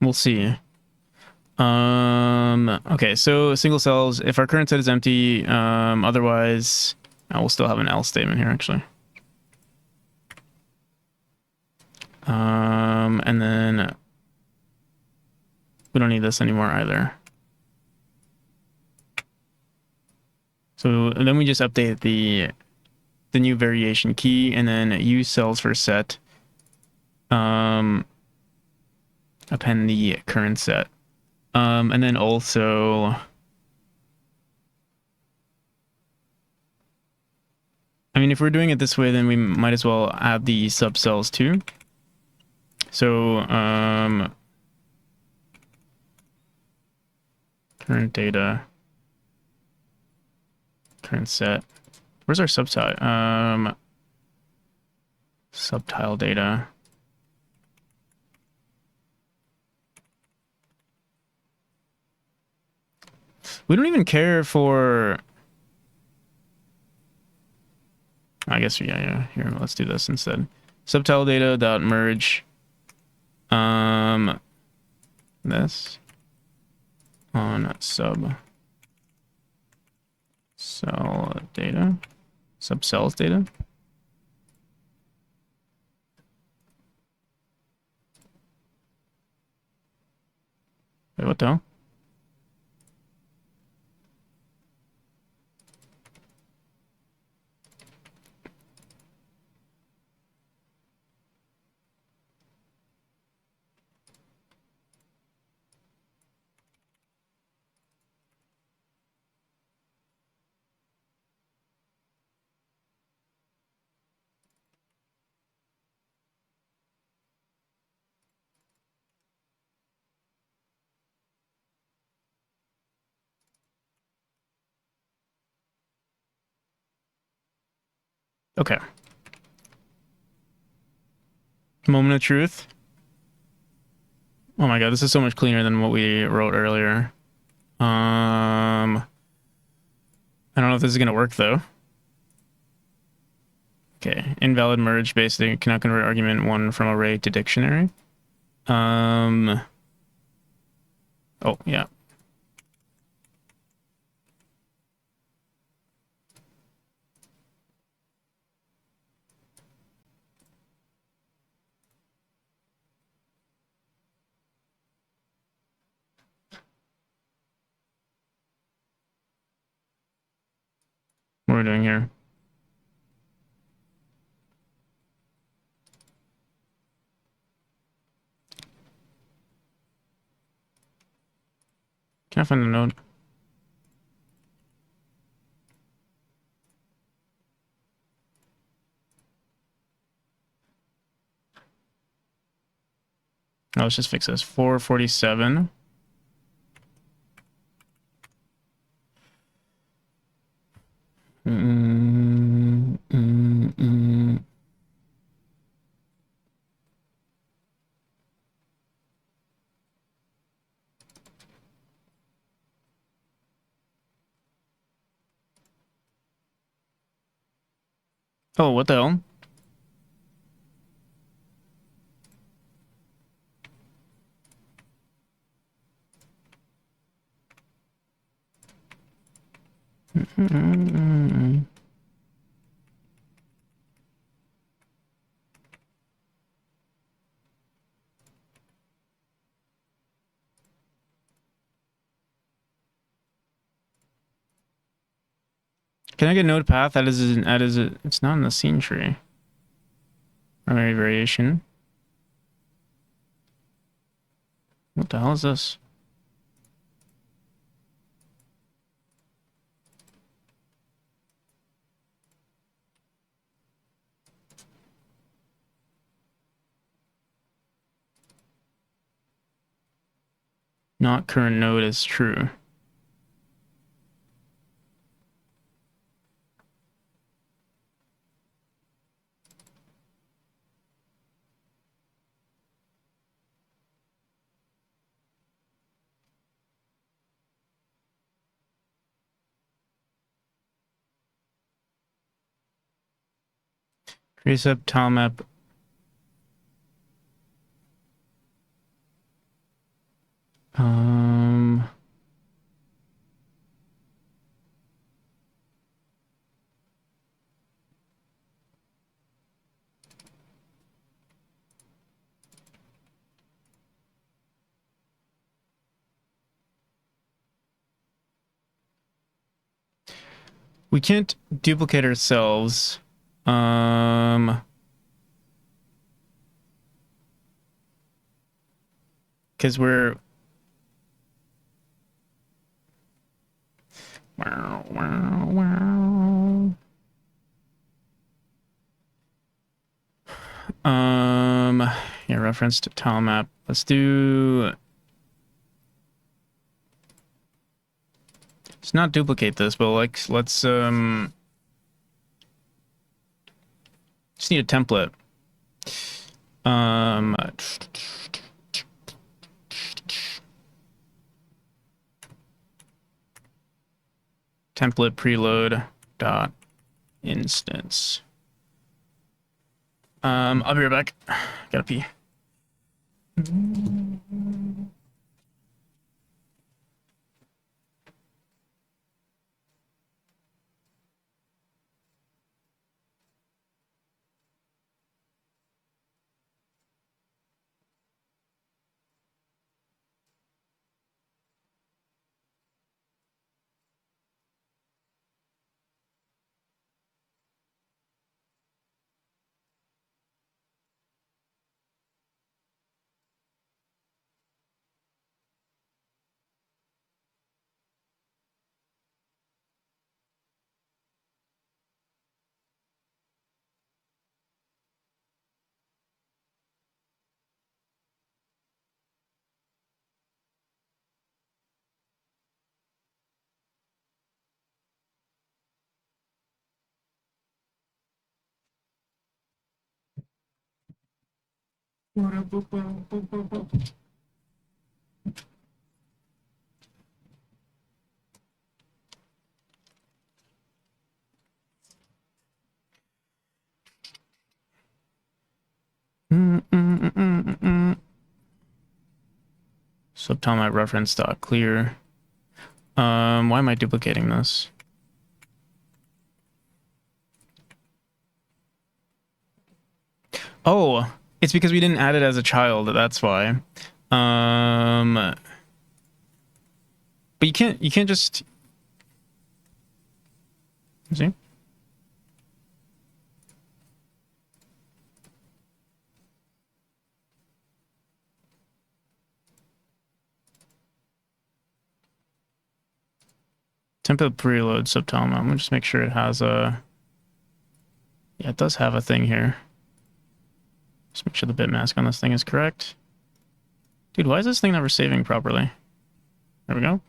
A: We'll see. Okay, so single cells, if our current set is empty, otherwise, we'll still have an else statement here, actually. And then we don't need this anymore either. So then we just update the new variation key and then use cells for set. Append the current set. And then also, I mean, if we're doing it this way, then we might as well add the subcells too. So, current data, current set. Where's our subtile? Subtile data. We don't even care for. I guess yeah. Here, let's do this instead. Subtile data dot merge. This on sub cell data, subcells data. Wait, what the hell? Okay. Moment of truth. Oh my god, this is so much cleaner than what we wrote earlier. I don't know if this is gonna work though. Okay, invalid merge basically cannot convert argument 1 from array to dictionary. Oh yeah. What are we doing here? Can I find the node? No, let's just fix this. 447. Oh, what the hell? Can I get node path? It's not in the scene tree. Primary variation. What the hell is this? Not current node is true. Precept tilemap. We can't duplicate ourselves. Because we're yeah, reference to tilemap. Let's not duplicate this, but like let's just need a template. Template preload dot instance. I'll be right back. Gotta pee. Subtilemap reference dot clear. Why am I duplicating this? Oh, it's because we didn't add it as a child. That's why. But you can't just see. Template preload subtilemap. I'm gonna just make sure it has a. Yeah, it does have a thing here. Just make sure the bit mask on this thing is correct. Dude, why is this thing never saving properly? There we go.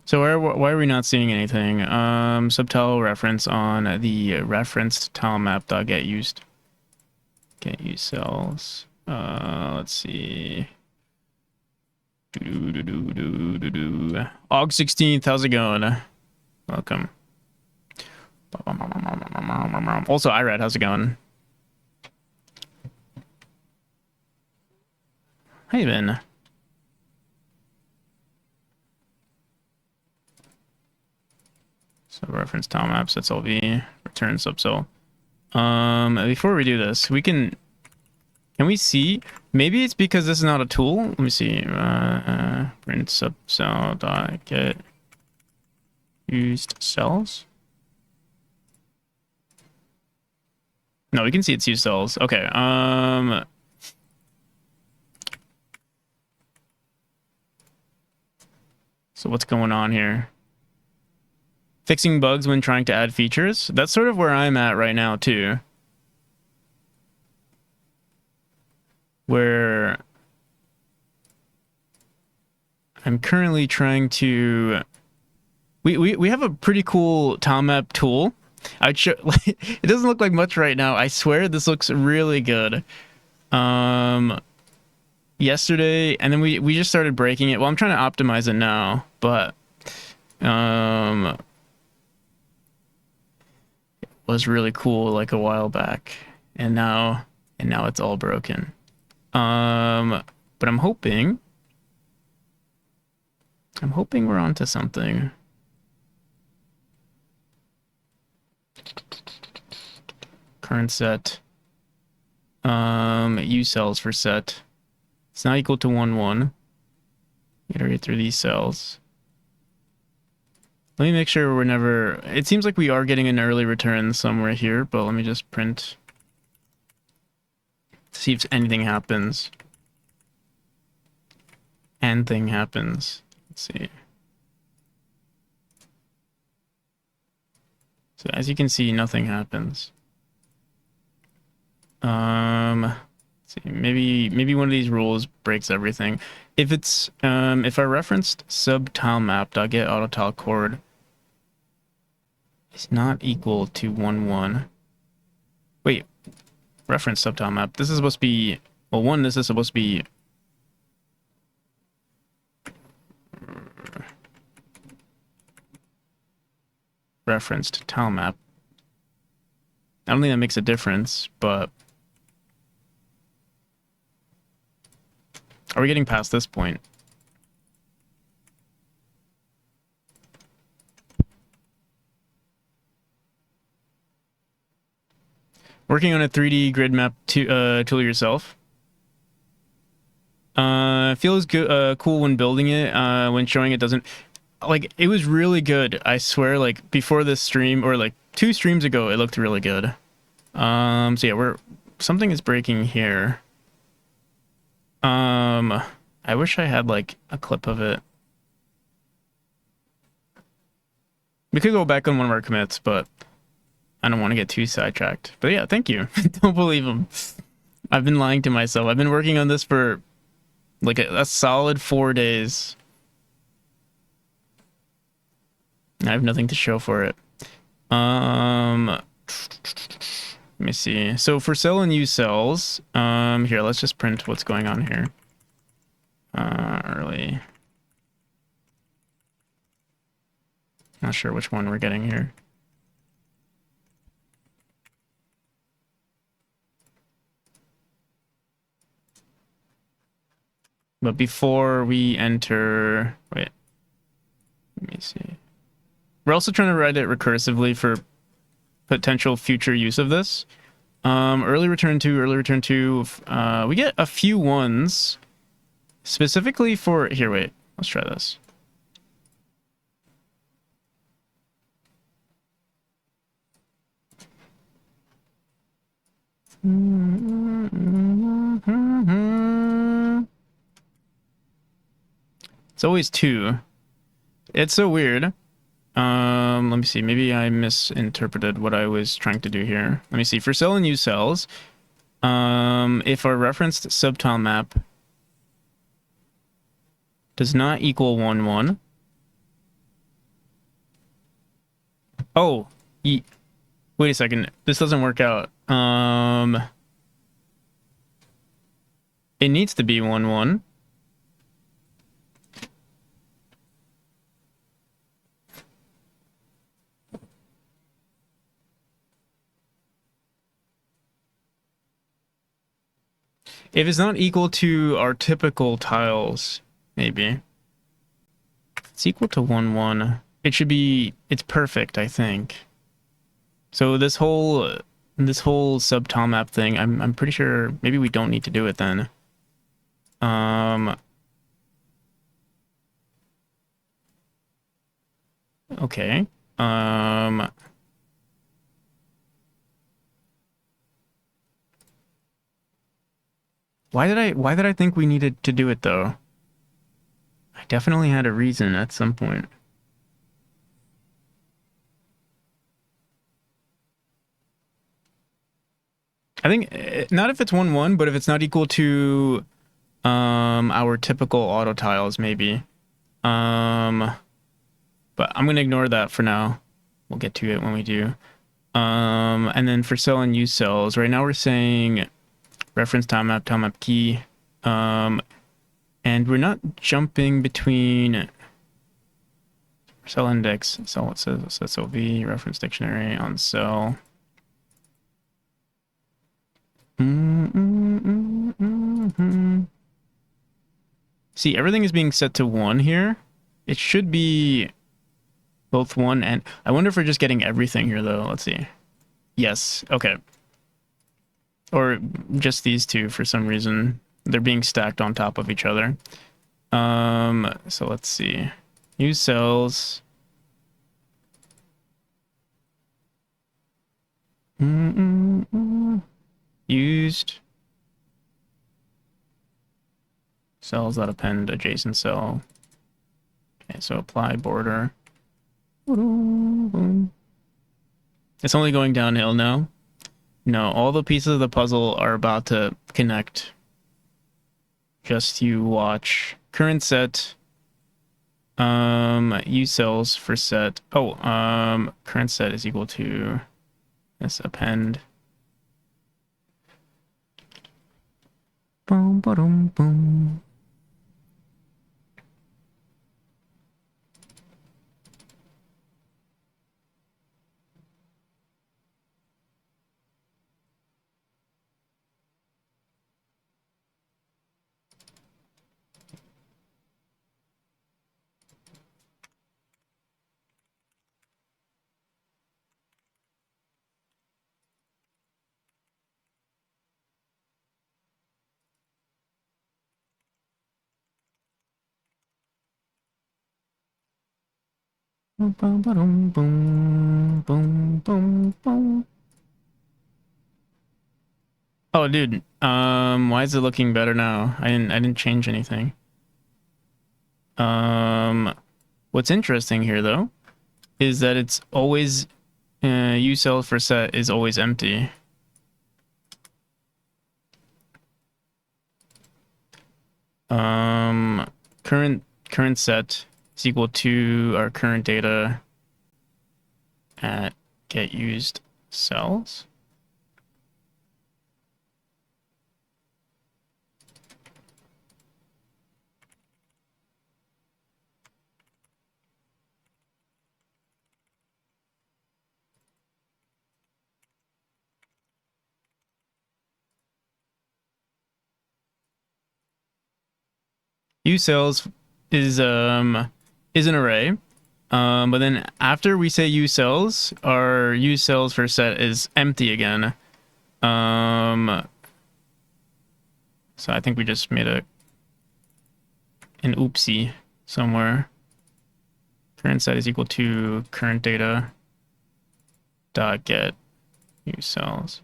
A: So why are we not seeing anything? Subtitle reference on the reference tilemap.get used. Get used cells. Let's see. Og 16th, how's it going? Welcome. Also, Irad, how's it going? Hey, Ben. So reference tilemaps, that's LV, return subcell. Before we do this, can we see? Maybe it's because this is not a tool. Let me see. Print subcell dot get used cells. No, we can see its U cells. Okay. So what's going on here? Fixing bugs when trying to add features. That's sort of where I'm at right now too. Where I'm currently trying to. We have a pretty cool tilemap tool. It doesn't look like much right now. I swear this looks really good. Yesterday, and then we just started breaking it. Well, I'm trying to optimize it now, but it was really cool like a while back, and now it's all broken. But I'm hoping we're onto something. Current set. U cells for set. It's not equal to 1, 1. Gotta get through these cells. Let me make sure we're never... It seems like we are getting an early return somewhere here, but let me just print to see if anything happens. Anything happens. Let's see. So as you can see, nothing happens. Let's see, maybe one of these rules breaks everything. If it's if I referenced sub tilemap.get auto tile chord is not equal to 1, 1. Wait, reference sub tilemap. This is supposed to be, well, one, this is supposed to be referenced tilemap. I don't think that makes a difference, but are we getting past this point? Working on a 3D grid map tool yourself. Feels good, cool when building it. When showing it doesn't. Like, it was really good. I swear, like, before this stream, or like 2 streams ago, it looked really good. So yeah, something is breaking here. I wish I had like a clip of it. We could go back on one of our commits, but I don't want to get too sidetracked. But yeah, thank you. Don't believe him. I've been lying to myself. I've been working on this for like a solid 4 days. I have nothing to show for it. Let me see. So for cell and U cells, here, let's just print what's going on here. Early. Not sure which one we're getting here. But before we enter, wait, let me see. We're also trying to write it recursively for potential future use of this. Early return to, we get a few ones specifically for, here, wait, let's try this. It's always 2. It's so weird. Let me see. Maybe I misinterpreted what I was trying to do here. Let me see. For cell and U cells, if our referenced subtile map does not equal 1, 1. Oh, wait a second. This doesn't work out. It needs to be 1, 1. If it's not equal to our typical tiles, maybe. It's equal to 1, 1. It should be, it's perfect, I think. So this whole subtile map thing, I'm pretty sure maybe we don't need to do it then. Okay. Why did I think we needed to do it though? I definitely had a reason at some point. I think not if it's 1-1, but if it's not equal to our typical auto tiles, maybe. But I'm gonna ignore that for now. We'll get to it when we do. And then for cell and use cells, right now we're saying reference tilemap key. And we're not jumping between cell index, cell what says SOV, reference dictionary on cell. See, everything is being set to 1 here. It should be both 1 and... I wonder if we're just getting everything here, though. Let's see. Yes. Okay. Or just these two for some reason. They're being stacked on top of each other. So let's see. Use cells. Used. Cells that append adjacent cell. Okay, so apply border. It's only going downhill now. No, all the pieces of the puzzle are about to connect. Just you watch. Current set. Use cells for set. Oh, current set is equal to this append. Boom, boom, boom. Boom, boom, boom, boom, boom, boom, boom. Oh, dude. Why is it looking better now? I didn't change anything. What's interesting here though is that it's always use cell for set is always empty. Current set is equal to our current data at get used cells. Use cells is an array. But then after we say use cells, our use cells for set is empty again. So I think we just made an oopsie somewhere. Current set is equal to current data dot get use cells.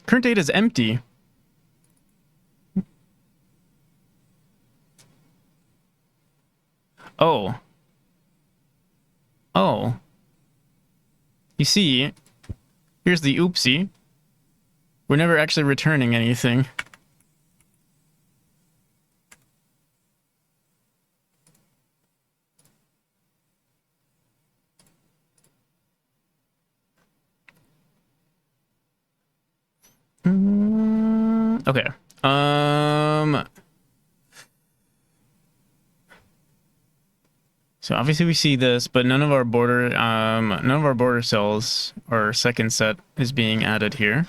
A: Current data is empty. Oh. Oh. You see, here's the oopsie. We're never actually returning anything. Okay. So obviously we see this, but none of our border cells or second set is being added here.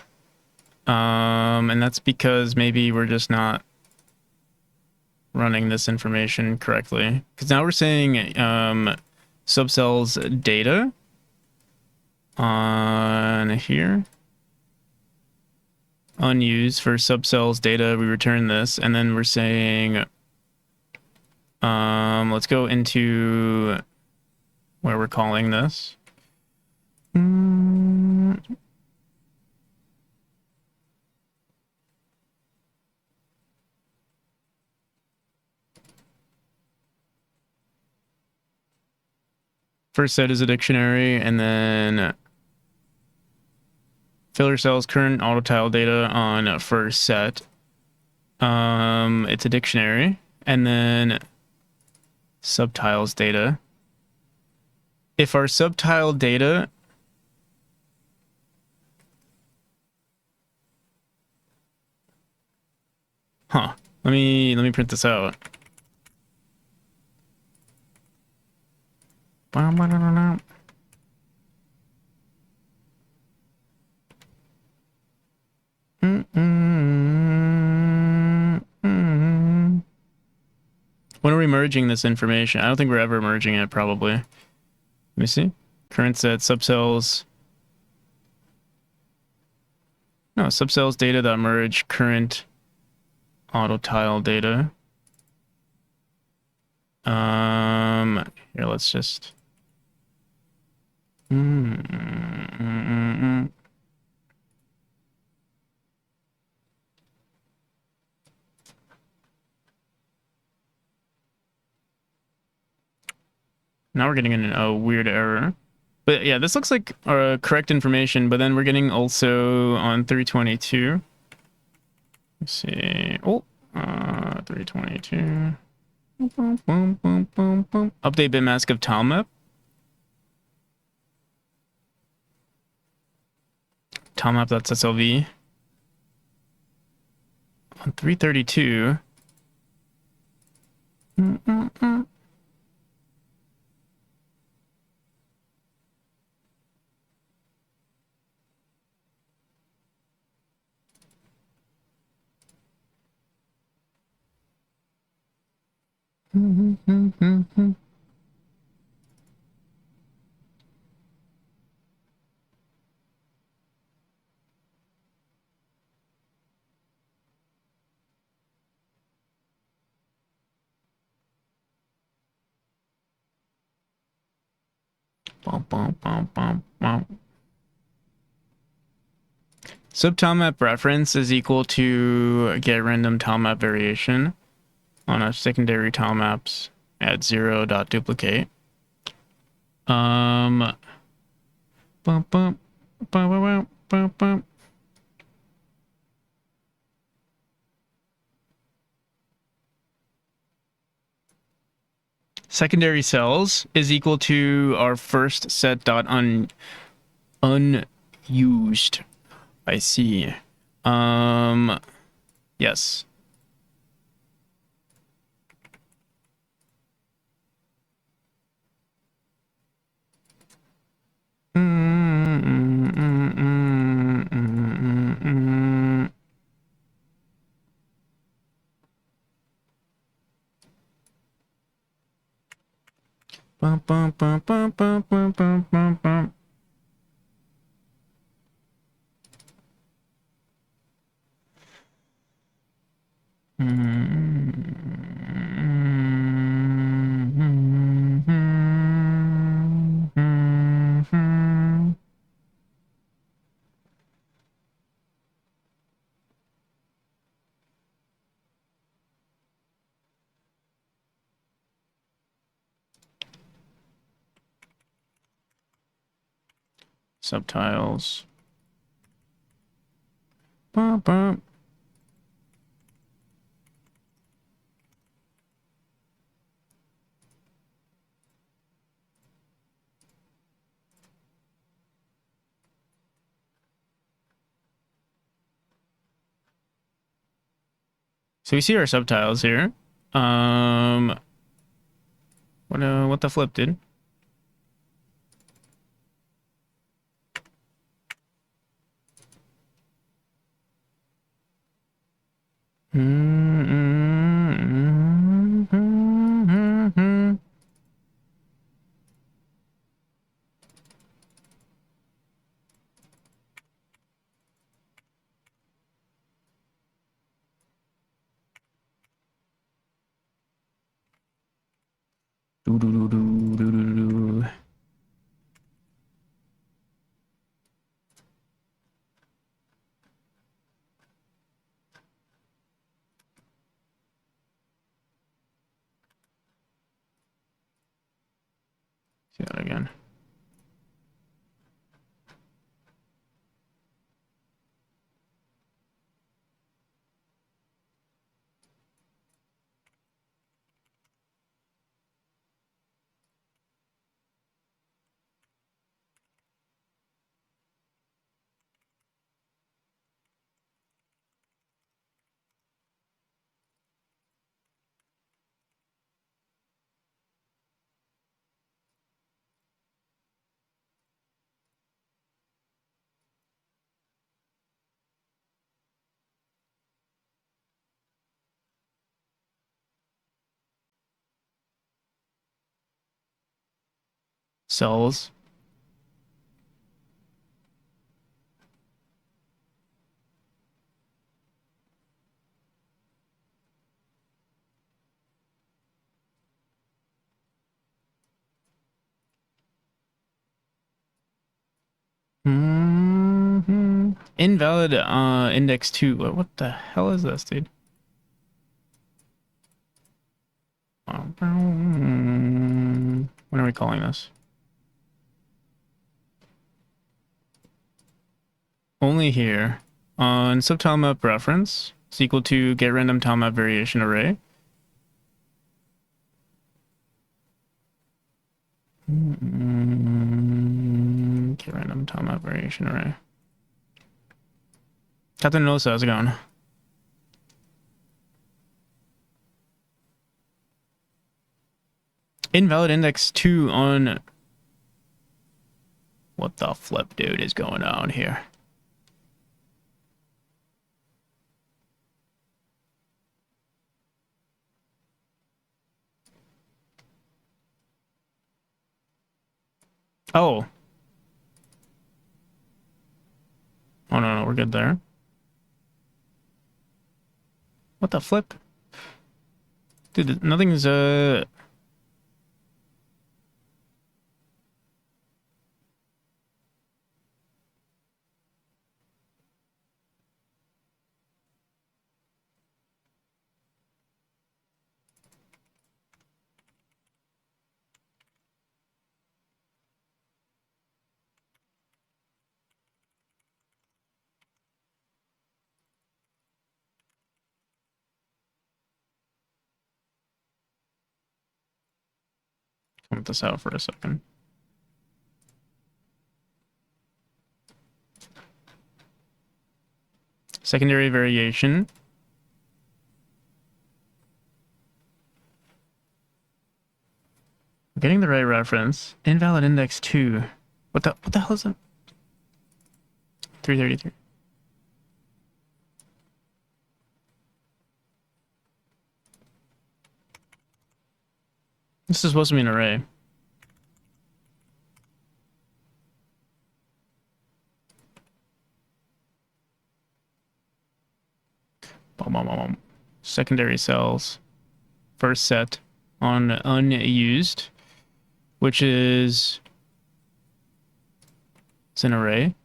A: And that's because maybe we're just not running this information correctly. Because now we're saying subcells data on here. unused for subcells data. We return this, and then we're saying, let's go into where we're calling this. First set is a dictionary, and then filler cells current auto tile data on first set. It's a dictionary, and then subtiles data. If our subtile data let me print this out. When are we merging this information? I don't think we're ever merging it, probably. Let me see. Current set, subcells. No, subcells data that merge current auto tile data. Here, let's just. Now we're getting a weird error. But yeah, this looks like correct information, but then we're getting also on 322. Let's see. Oh, 322. Update bitmask of tilemap. Tilemap.slv. On 332. Subtilemap reference is equal to get random tilemap variation on a secondary tilemaps at 0.duplicate. Secondary cells is equal to our first set dot unused. I see. Yes. Bum, bum, bum, bum, bum, bum, bum, bum, bum. Subtiles. Bum, bum. So we see our subtiles here. What the flip, dude? Do do do do do do do. See that again. Cells. Invalid index 2. What the hell is this, dude? What are we calling this? Only here. On subtilemap reference is equal to get random tilemap variation array. Get random tilemap variation array. Captain Nosa, how's it going? Invalid index 2 on... What the flip, dude, is going on here? Oh. Oh, no, we're good there. What the flip? Dude, nothing's, Comment this out for a second. Secondary variation. I'm getting the right reference. Invalid index 2. What the hell is that? 333. This is supposed to be an array. Secondary cells. First set on unused, which is... It's an array.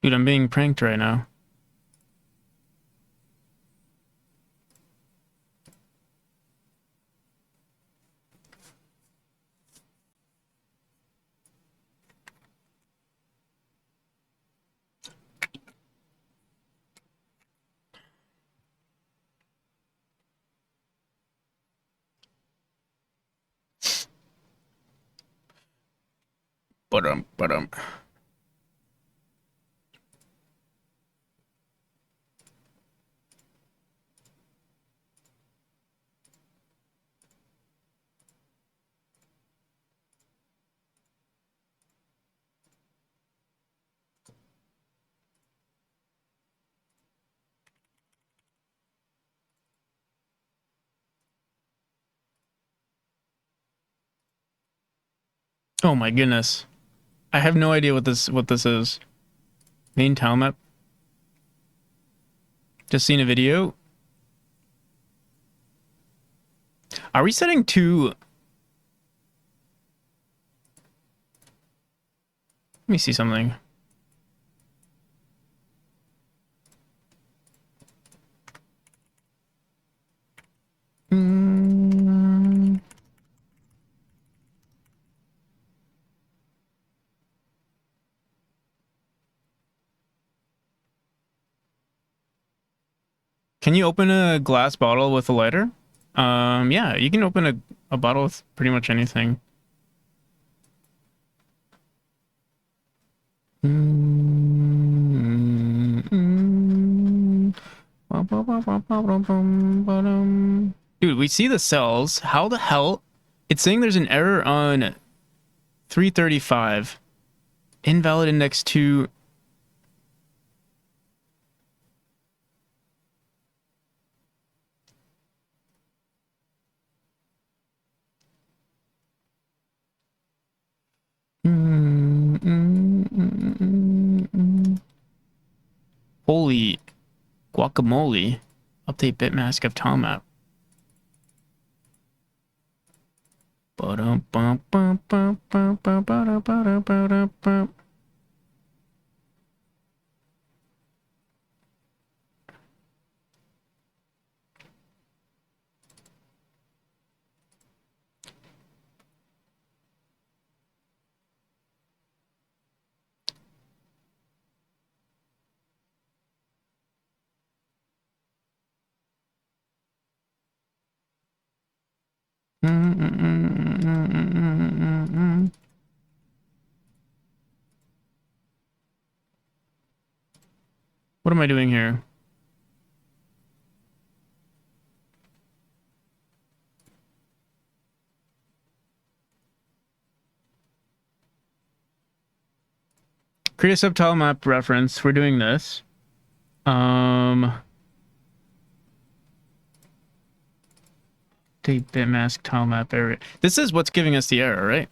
A: Dude, I'm being pranked right now. But. Oh my goodness. I have no idea what this is. Main tilemap. Just seen a video. Are we setting to... Let me see something. Mm. Can you open a glass bottle with a lighter? Yeah, you can open a bottle with pretty much anything. Dude, we see the cells. How the hell? It's saying there's an error on 335. Invalid index 2. Holy guacamole. Update bitmask of tilemap. What am I doing here? Create a subtile map reference. We're doing this. Update bitmask tile map area. This is what's giving us the error, right?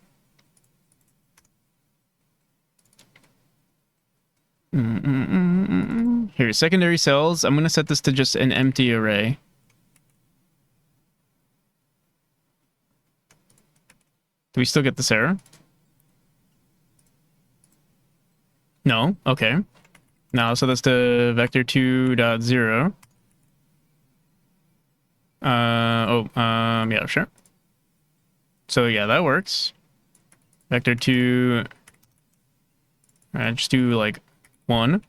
A: Here, secondary cells. I'm gonna set this to just an empty array. Do we still get this error? No. Okay. Now set this to vector 2.0. Yeah, sure. So yeah, that works. Vector 2. Just do like 1.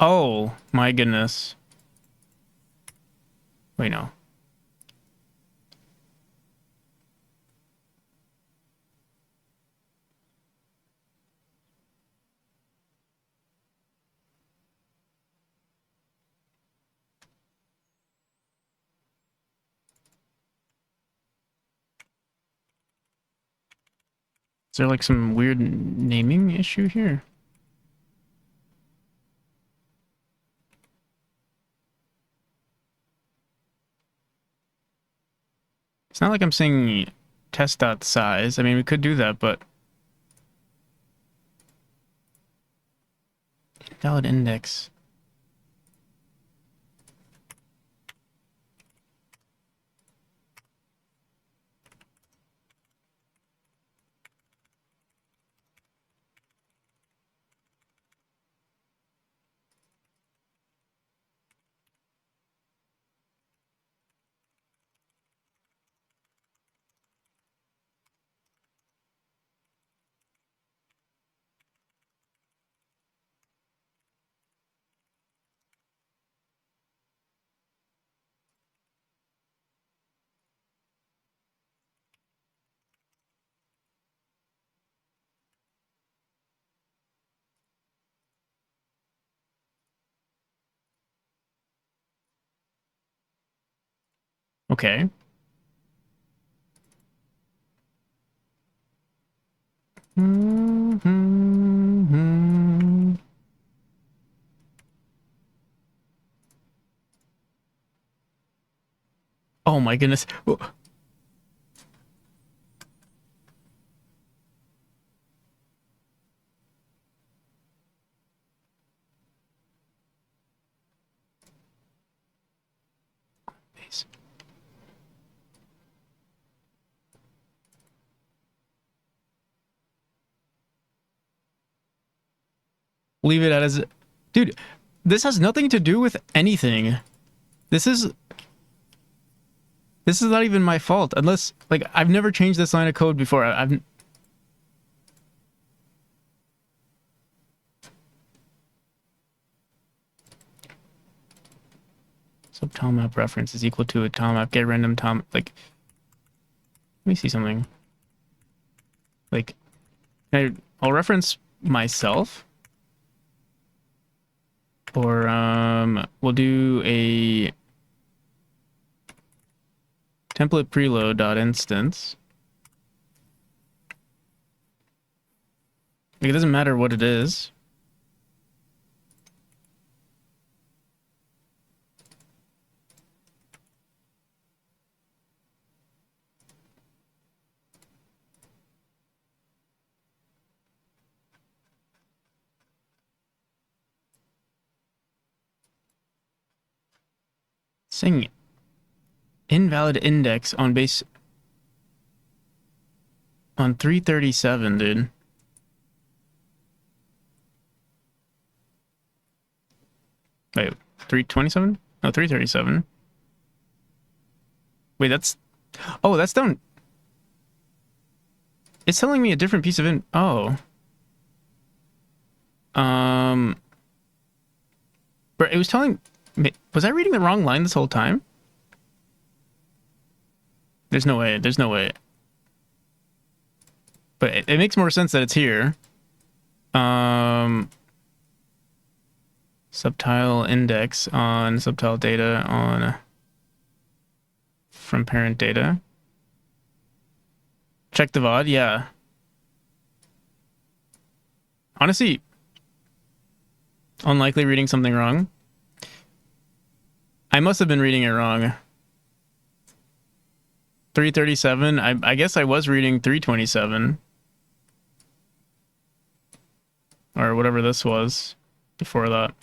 A: Oh my goodness. Wait, no. Is there like some weird naming issue here? It's not like I'm saying test.size. I mean, we could do that, but... Valid index. Okay. Oh my goodness. Oh. Leave it as... Dude, this has nothing to do with anything. This is not even my fault. Unless, like, I've never changed this line of code before. I've... So tilemap reference is equal to a tilemap get random time. Like, let me see something. Like, I'll reference myself. Or we'll do a template preload dot instance. Like, it doesn't matter what it is. Saying invalid index on base on 337, dude. Wait, 327? No, 337. Wait, that's... Oh, that's down... It's telling me a different piece of Oh. But it was telling... Was I reading the wrong line this whole time? There's no way. There's no way. But it makes more sense that it's here. Subtile index on subtile data on... From parent data. Check the VOD, yeah. Honestly, unlikely reading something wrong. I must have been reading it wrong. 337, I guess I was reading 327. Or whatever this was before that.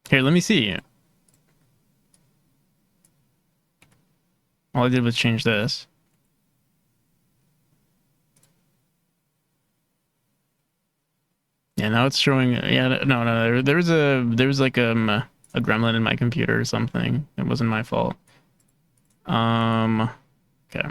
A: Here, let me see. All I did was change this. Yeah, now it's showing. Yeah, no. There was like a gremlin in my computer or something. It wasn't my fault. Okay.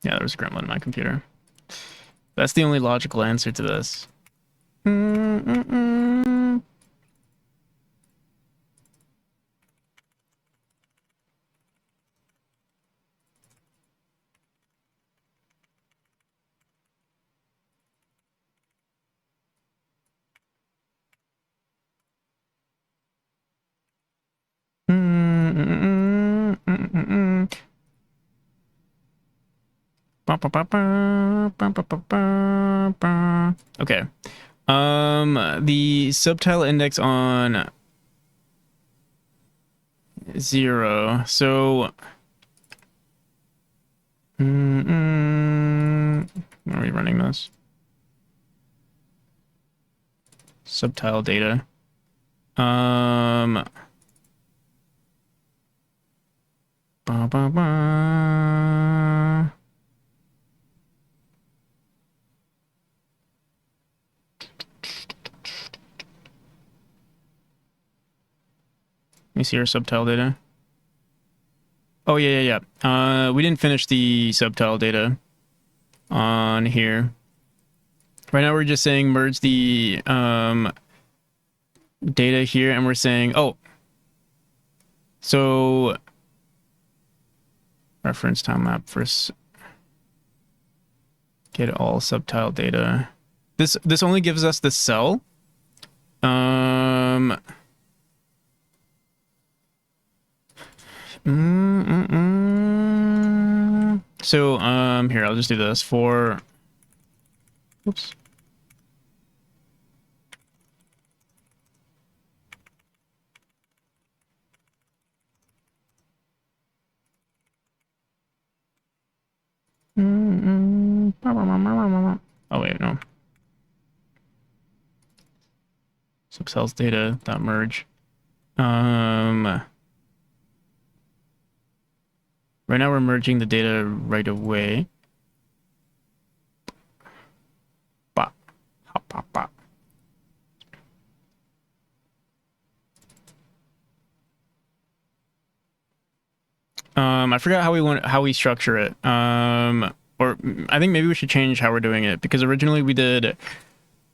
A: Yeah, there was a gremlin in my computer. That's the only logical answer to this. Okay. The subtile index on 0. So are we running this? Subtile data. Let me see our subtile data. Oh, yeah. We didn't finish the subtile data on here. Right now we're just saying merge the data here, and we're saying, oh, so reference tilemap first. Get all subtile data. This only gives us the cell. Um. So here, I'll just do this for. Oops. Oh wait, no. Subcells data dot merge. Right now we're merging the data right away. Bop, hop, pop, bop. I forgot how we structure it. Or I think maybe we should change how we're doing it because originally we did.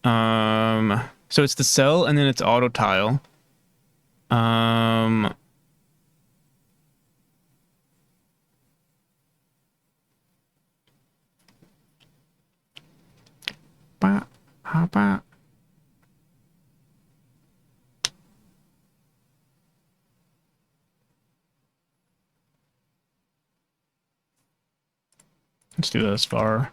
A: So it's the cell and then it's auto tile. Ba, ha, ba. Let's do this far.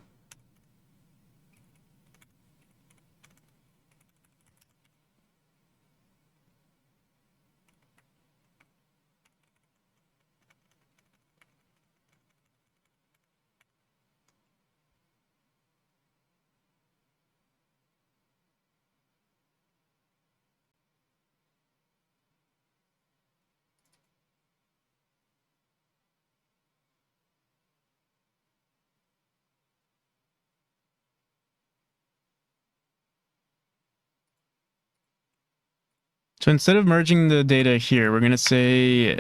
A: So instead of merging the data here, we're going to say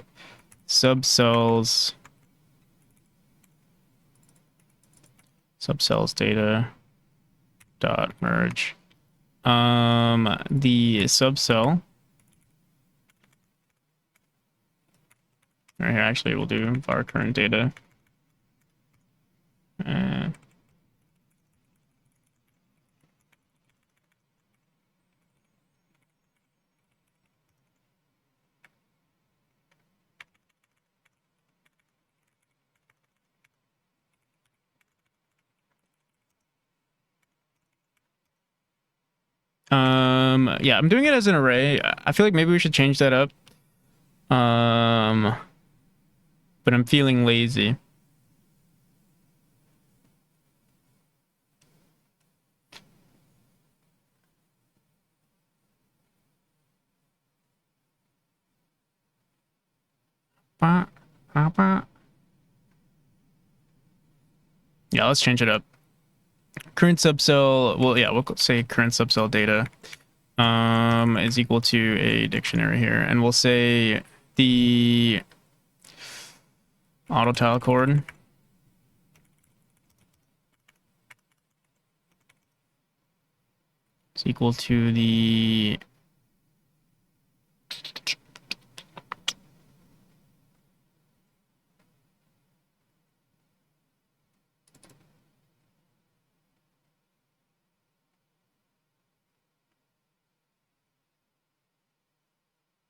A: subcells data dot merge. The subcell. Right here, actually, we'll do var current data. Yeah, I'm doing it as an array. I feel like maybe we should change that up. But I'm feeling lazy. Yeah, let's change it up. Current subcell, well, yeah, we'll say current subcell data is equal to a dictionary here, and we'll say the auto tile chord is equal to the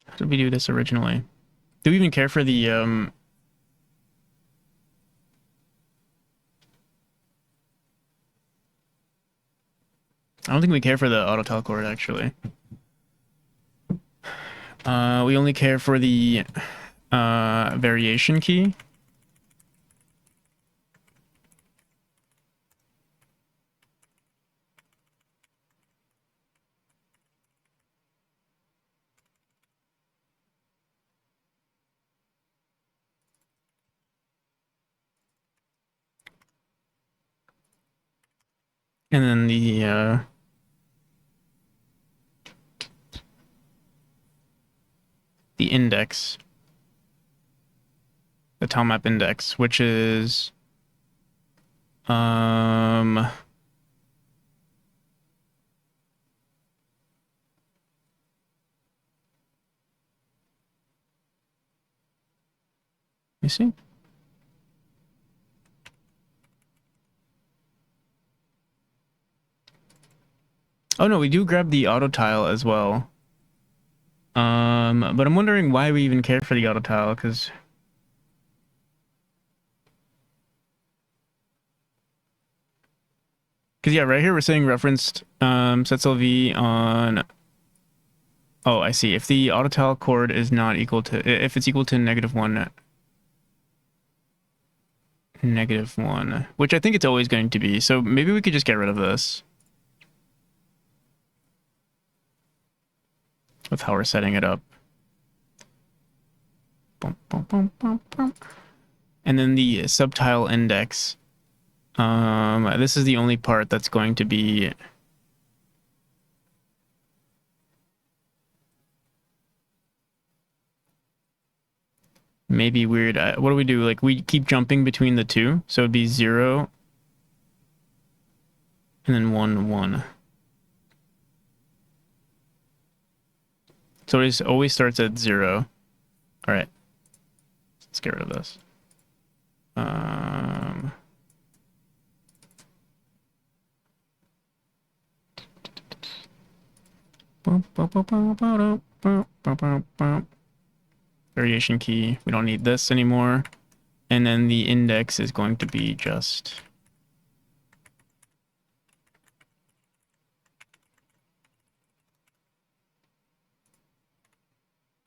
A: how did we do this originally? Do we even care for the I don't think we care for the auto tile chord actually. We only care for the variation key. And then the index, the tilemap index, which is you see? Oh no, we do grab the auto tile as well. But I'm wondering why we even care for the auto tile, because yeah, right here we're saying referenced sets LV on. Oh, I see. If the auto tile chord is not equal to, if it's equal to -1, which I think it's always going to be. So maybe we could just get rid of this with how we're setting it up. Bum, bum, bum, bum, bum. And then the subtile index. This is the only part that's going to be maybe weird. What do we do? Like, we keep jumping between the two, so it'd be 0 and then 1, 1. So it always starts at 0. All right, let's get rid of this. Variation key. We don't need this anymore. And then the index is going to be just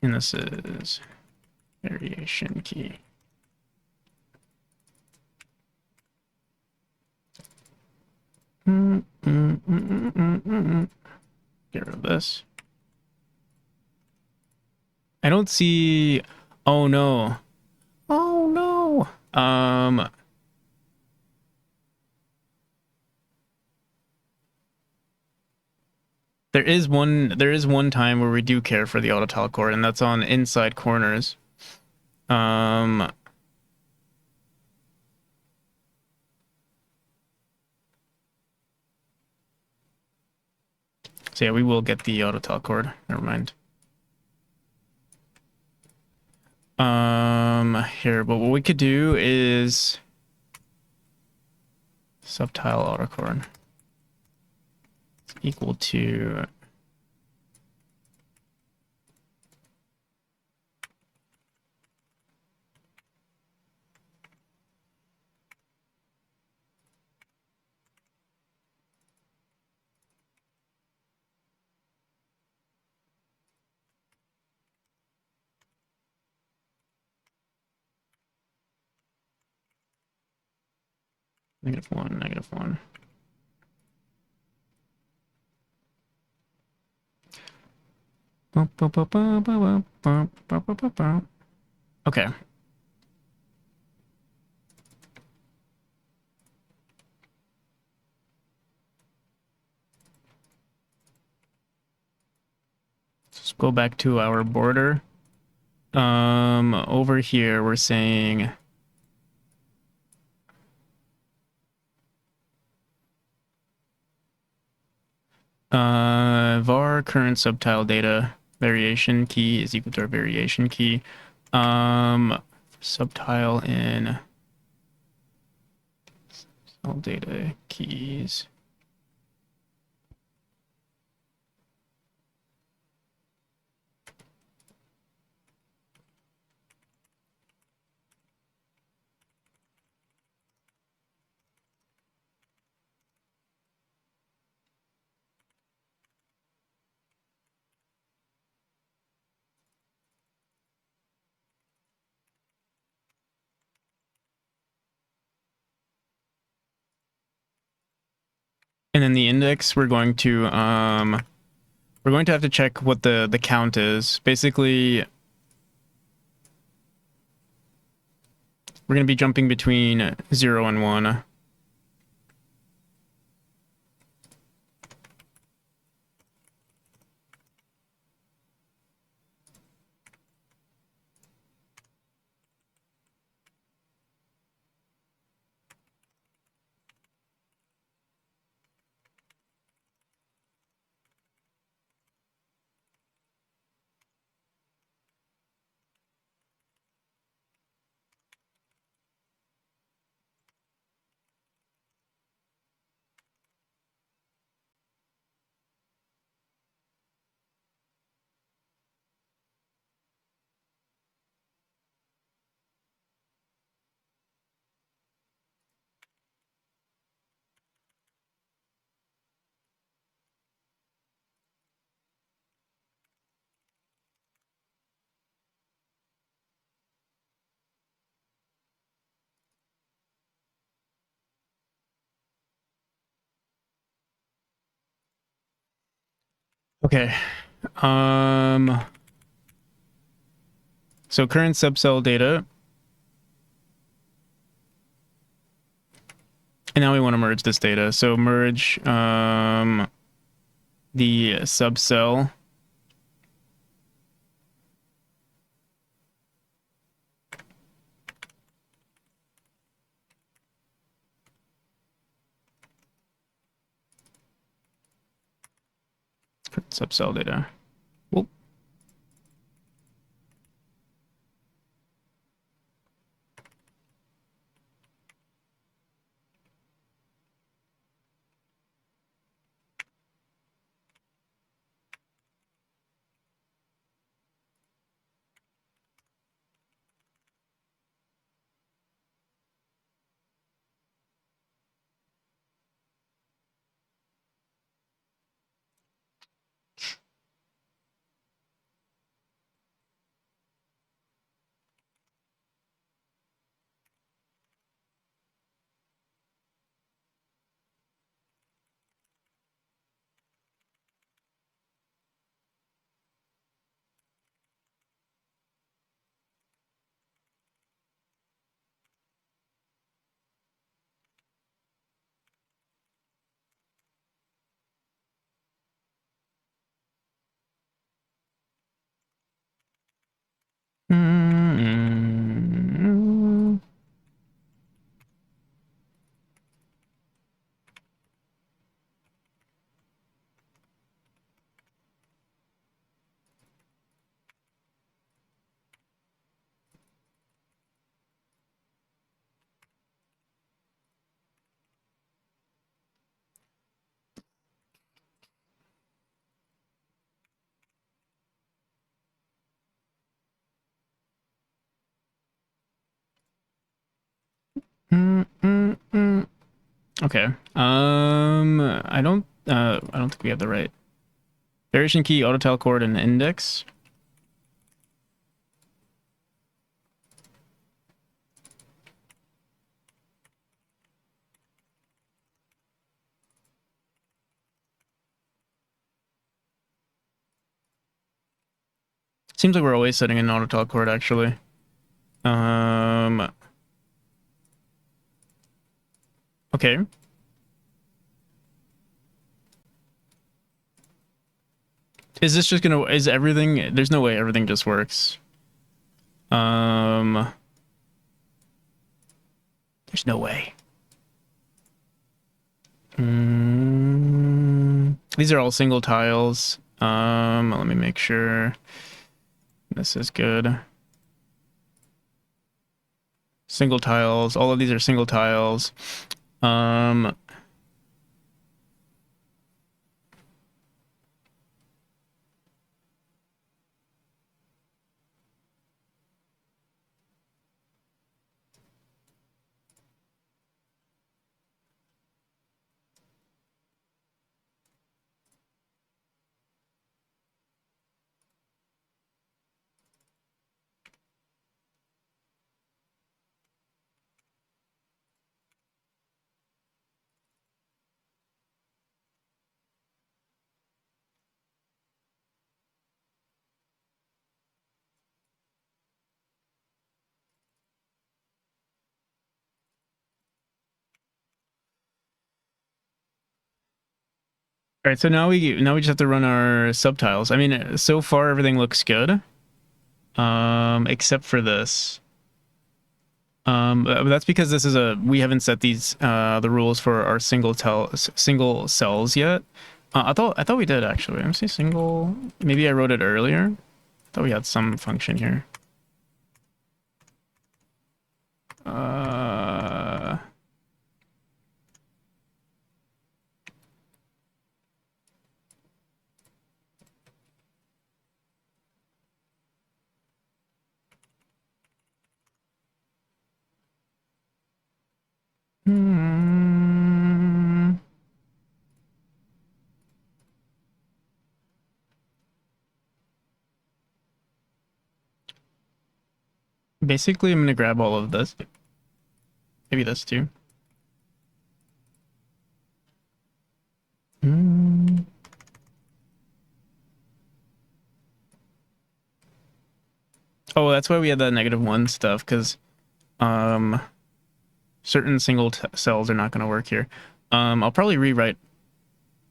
A: and this is variation key. Get rid of this. I don't see. Oh no. Oh no. There is one time where we do care for the auto tile chord, and that's on inside corners. So yeah, we will get the auto tile chord. Never mind. Here, but what we could do is subtile auto chord equal to -1, -1. Okay. Let's go back to our border. Over here we're saying var current subtile data variation key is equal to our variation key. Subtile in all data keys. And then the index, we're going to have to check what the count is. Basically, we're going to be jumping between 0 and 1. Okay. So current subcell data. And now we want to merge this data. So merge the subcell. Subcell data. Whoop. Mm-hmm. Mm-mm-mm. Okay. I don't think we have the right variation key, autotile chord, and index. Seems like we're always setting an autotile chord, actually. Okay. Is this just gonna, is everything, there's no way everything just works. There's no way. These are all single tiles. Let me make sure this is good. Single tiles. All of these are single tiles. Um, all right, so now we just have to run our subtiles. I mean, so far everything looks good. Except for this. But that's because this is we haven't set these the rules for our single cells yet. I thought we did actually. Let me see single. Maybe I wrote it earlier. I thought we had some function here. Uh, hmm. Basically, I'm gonna grab all of this. Maybe this too. Hmm. Oh, that's why we had that -1 stuff, because certain single cells are not going to work here. I'll probably rewrite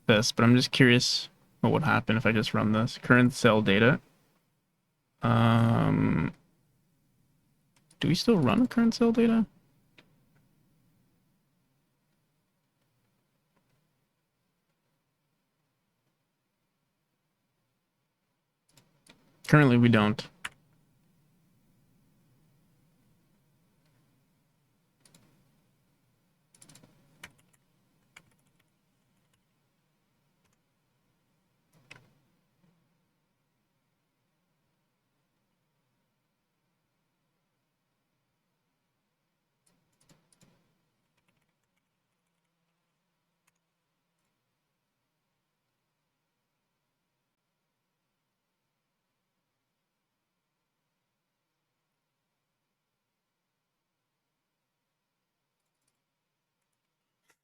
A: this, but I'm just curious what would happen if I just run this. Current cell data. Do we still run current cell data? Currently, we don't.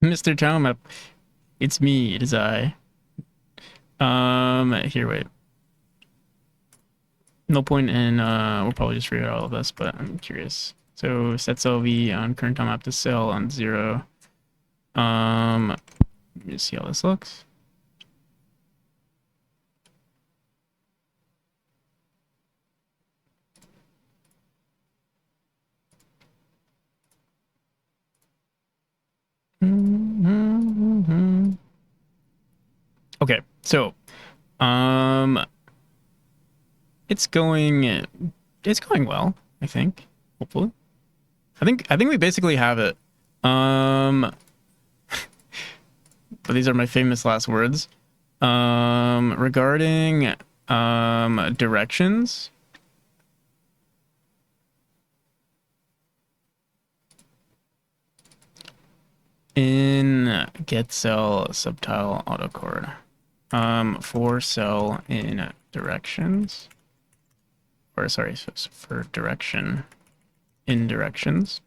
A: Mr. Tilemap, it's me. It is I. Here, wait. No point in, we'll probably just rewrite all of this, but I'm curious. So set cell V on current tilemap to cell on 0. Let me just see how this looks. Okay, so, it's going well, I think. Hopefully. I think we basically have it. But these are my famous last words. Regarding directions. In get cell subtile autochord. For cell in directions. Or sorry, for direction in directions.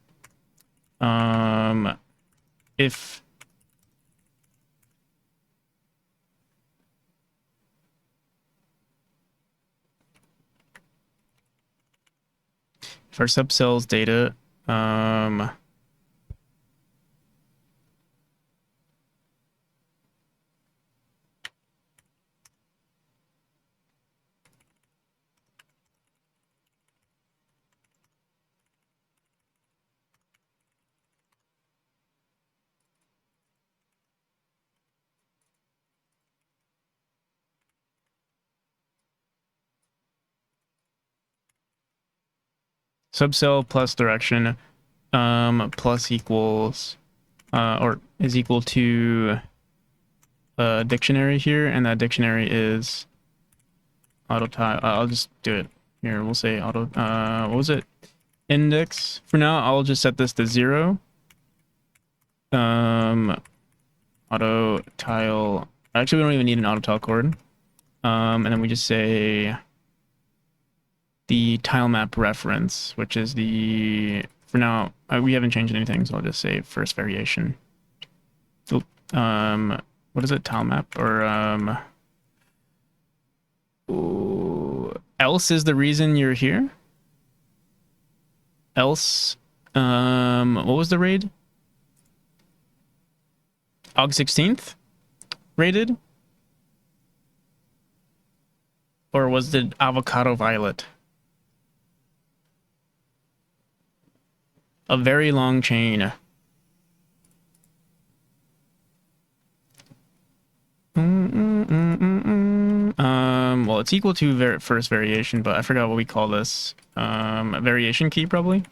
A: If our subcells data, subcell plus direction, plus equals, or is equal to a dictionary here, and that dictionary is auto tile. I'll just do it here. We'll say auto. What was it? Index. For now, I'll just set this to 0. Auto tile. Actually, we don't even need an auto tile chord. And then we just say the tilemap reference, which is the, for now, we haven't changed anything, so I'll just say first variation. What is it? Tilemap or else is the reason you're here? Else, what was the raid? August 16th? Rated? Or was it avocado violet? A very long chain. Well, it's equal to first variation, but I forgot what we call this. A variation key, probably.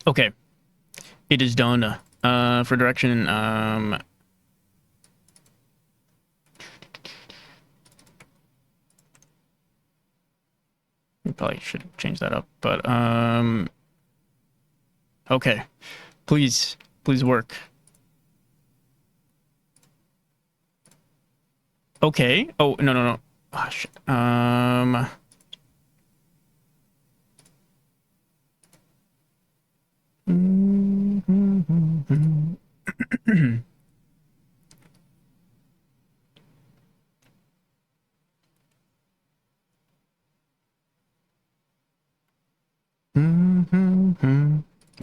A: Okay, it is done. For direction, we probably should change that up, but okay, please work. Okay. Oh, no. Oh, shit.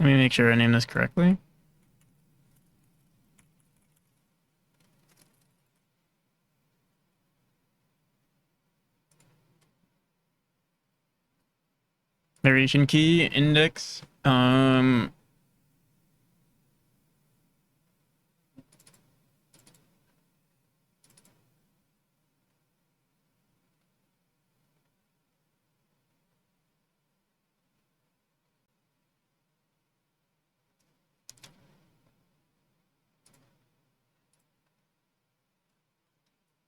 A: Let me make sure I name this correctly. Variation key index.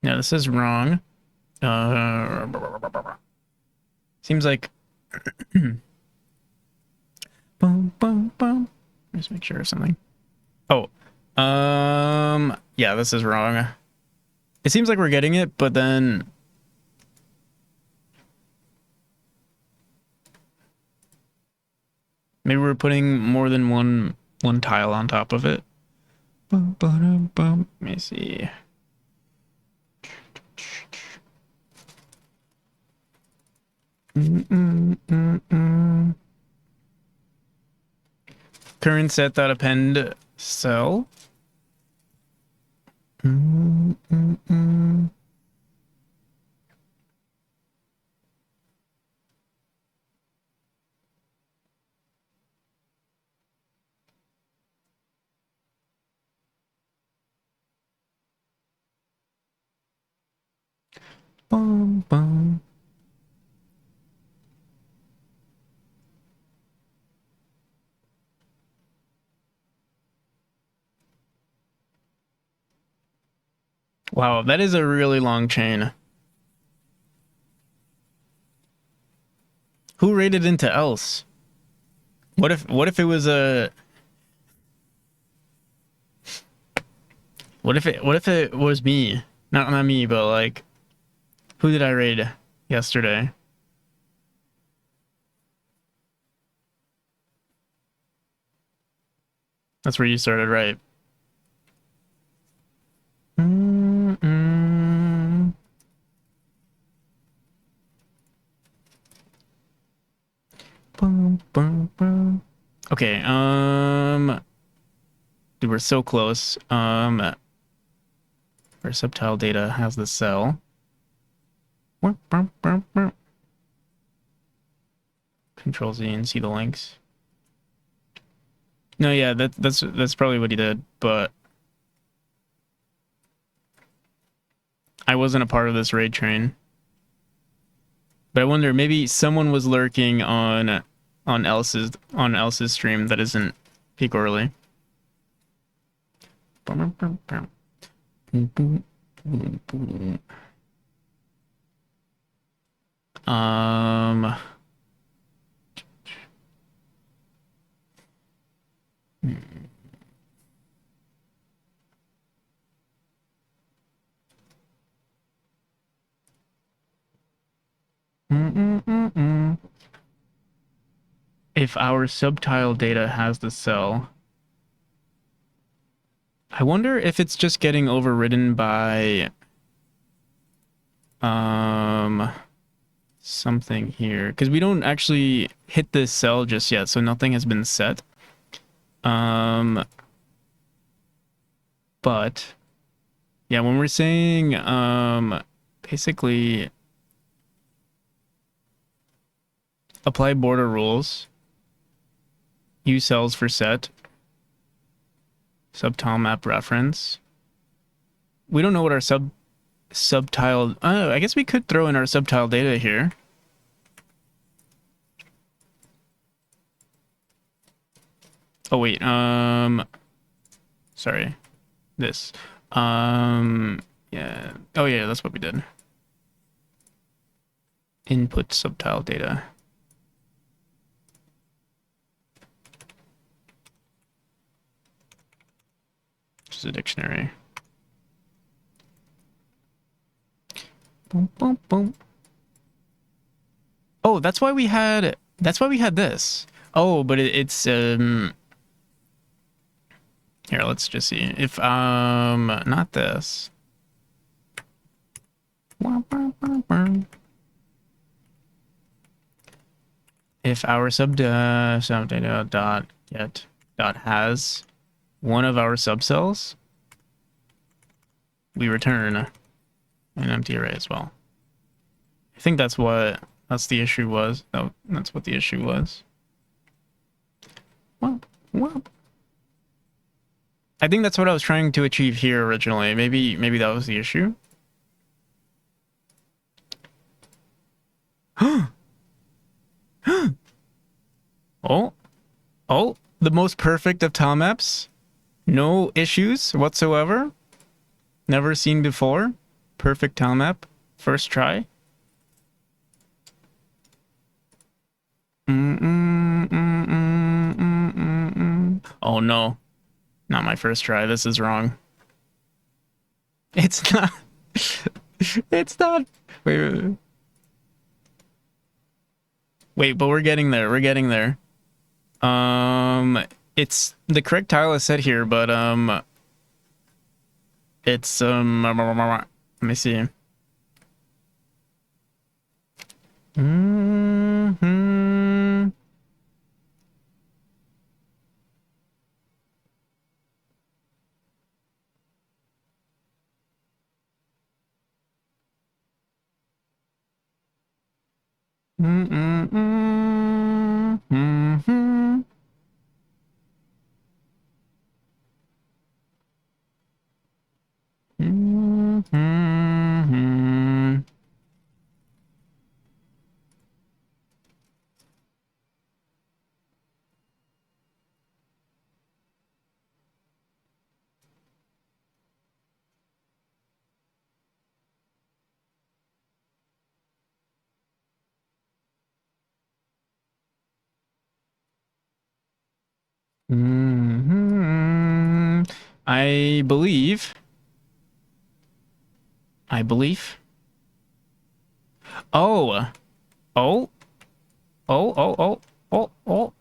A: No, this is wrong. Seems like. Boom, boom, boom. Just make sure of something. Oh, yeah, this is wrong. It seems like we're getting it, but then maybe we're putting more than one tile on top of it. Boom, boom, boom. Let me see. Current set that append cell. Boom, boom. Wow, that is a really long chain. Who raided into else? What if it was a what if it was me? Not me, but like who did I raid yesterday? That's where you started, right? Boom, boom, boom. Okay, dude, we're so close. Our subtile data has the cell. Control Z and see the links. No, yeah, that's probably what he did, but I wasn't a part of this raid train. But I wonder, maybe someone was lurking on Else's stream that isn't peak early. Um. If our subtile data has the cell, I wonder if it's just getting overridden by something here, because we don't actually hit this cell just yet, so nothing has been set. But yeah, when we're saying basically apply border rules, use cells for set, subtilemap reference. We don't know what our subtile. I guess we could throw in our subtile data here. Oh wait, sorry, this. Yeah. Oh yeah, that's what we did. Input subtile data. Which is a dictionary. Boom, boom, boom. Oh, that's why we had this. Oh, but it's here, let's just see. If not this. If our subdata dot get dot has one of our subcells, we return an empty array as well. I think that's the issue was. That's what the issue was. Well, I think that's what I was trying to achieve here originally. Maybe that was the issue. Oh, the most perfect of tilemaps. No issues whatsoever. Never seen before. Perfect tilemap. First try. Oh no. Not my first try. This is wrong. It's not. It's not. Wait, but we're getting there. We're getting there. It's the correct tile is set here, but it's let me see. I believe. Oh. Oh. Oh, oh, oh, oh, oh.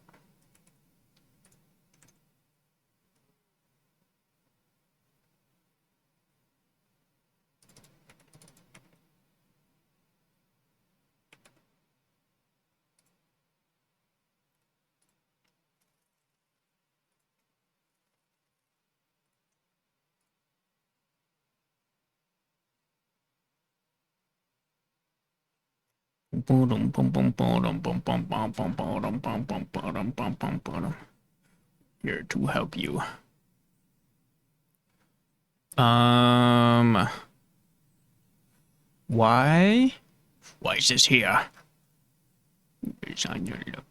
A: Here to help you. Why? Why is this here? It's on your look.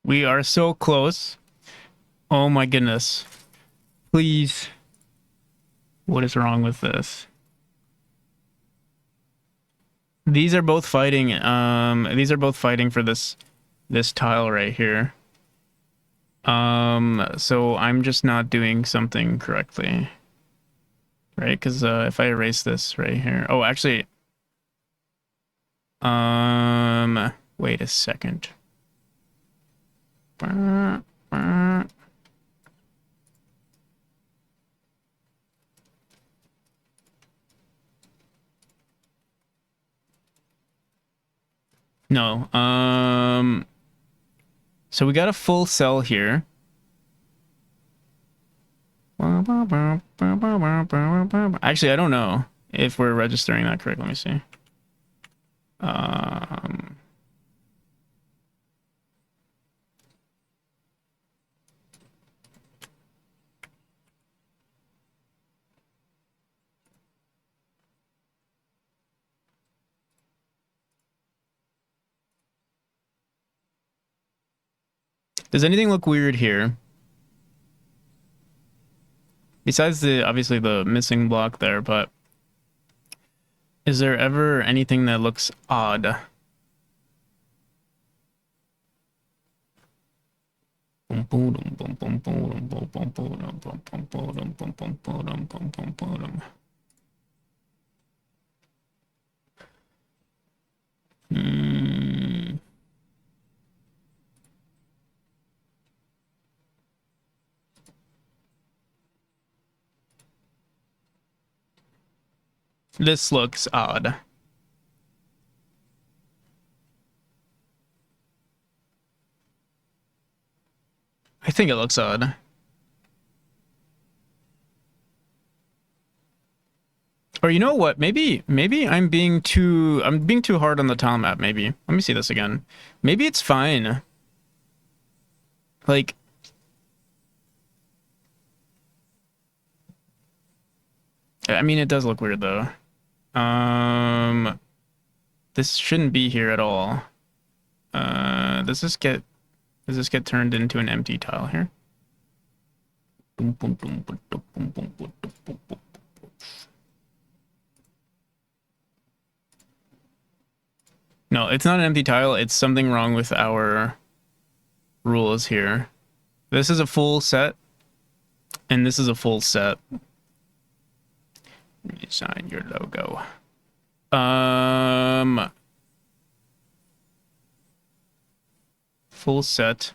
A: We are so close. Oh my goodness. Please. What is wrong with this? These are both fighting. These are both fighting for this tile right here. So I'm just not doing something correctly. Right? Because if I erase this right here. Oh, actually. Wait a second. No. So we got a full cell here. Actually, I don't know if we're registering that correct. Let me see. Does anything look weird here? Besides the obviously the missing block there, but is there ever anything that looks odd? Hmm. This looks odd. I think it looks odd. Or you know what? Maybe I'm being too hard on the tile map, maybe. Let me see this again. Maybe it's fine. Like I mean it does look weird though. This shouldn't be here at all. Does this get turned into an empty tile here? No, it's not an empty tile. It's something wrong with our rules here. This is a full set, and this is a full set. Design your logo. Full set.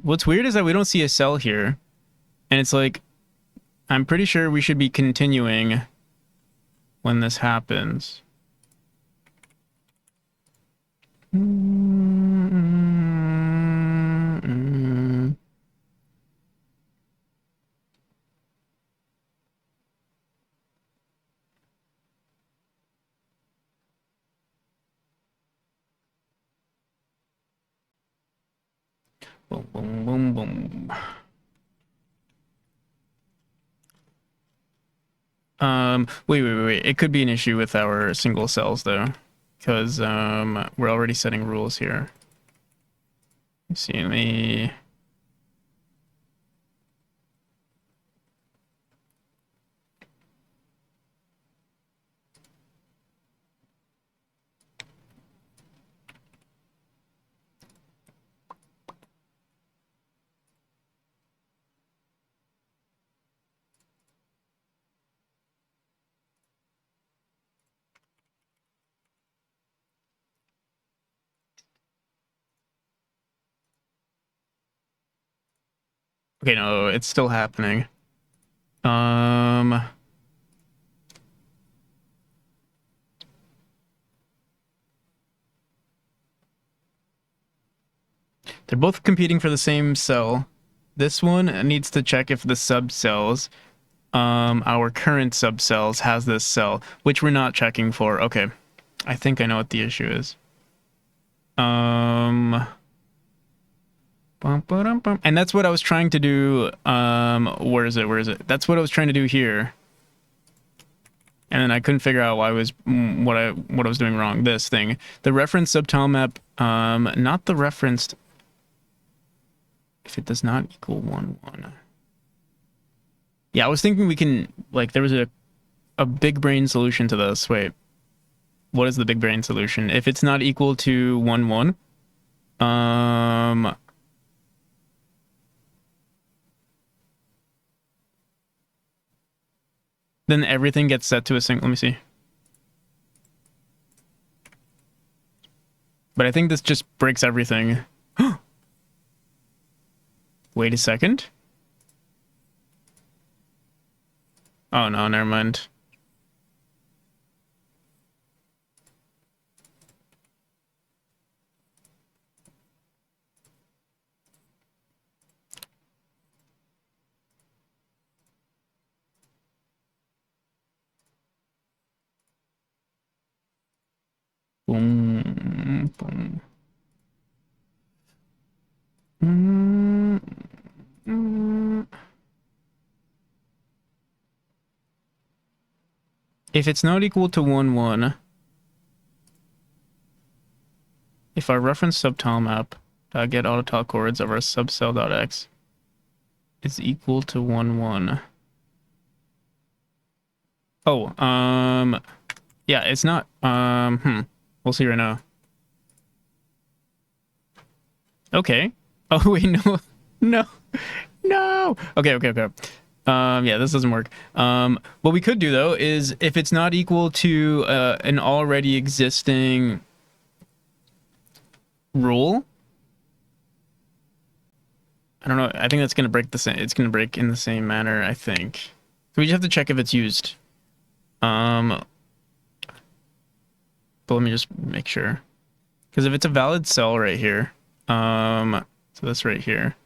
A: What's weird is that we don't see a cell here. And it's like, I'm pretty sure we should be continuing when this happens. Boom, boom, boom, boom. Wait. It could be an issue with our single cells though, because we're already setting rules here. Let's see, let me. Okay, no, it's still happening. They're both competing for the same cell. This one needs to check if the subcells, our current subcells has this cell, which we're not checking for. Okay. I think I know what the issue is. And that's what I was trying to do. Where is it? That's what I was trying to do here. And then I couldn't figure out why I was what I was doing wrong. This thing, the reference subtile map, not the referenced. If it does not equal 1, 1. Yeah, I was thinking we can like there was a big brain solution to this. Wait, what is the big brain solution? If it's not equal to 1, 1, then everything gets set to a single. Let me see. But I think this just breaks everything. Wait a second. Oh no, never mind. Boom, boom. If it's not equal to 1, 1, if our reference subtilemap get autotile chords of our subcell.x is equal to 1, 1. Oh, yeah, it's not, we'll see right now. Okay. Oh, wait, no, no, no. Okay. Yeah, this doesn't work. What we could do though is if it's not equal to an already existing rule, I don't know. I think that's gonna break the same. It's gonna break in the same manner, I think. So we just have to check if it's used. But let me just make sure, because if it's a valid cell right here, so this right here,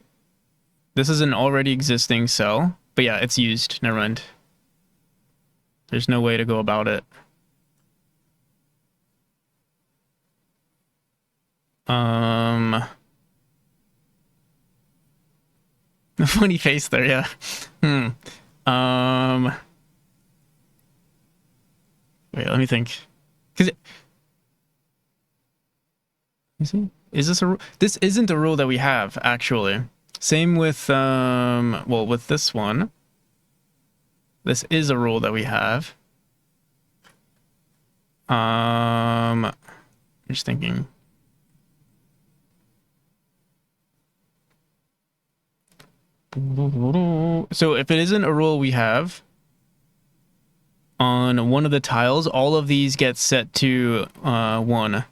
A: this is an already existing cell. But yeah, it's used. Never mind. There's no way to go about it. Funny face there, yeah. Wait, let me think. Cause you see, is this a this isn't a rule that we have actually. Same with well, with this one. This is a rule that we have. I'm just thinking. So if it isn't a rule we have, on one of the tiles, all of these get set to 1.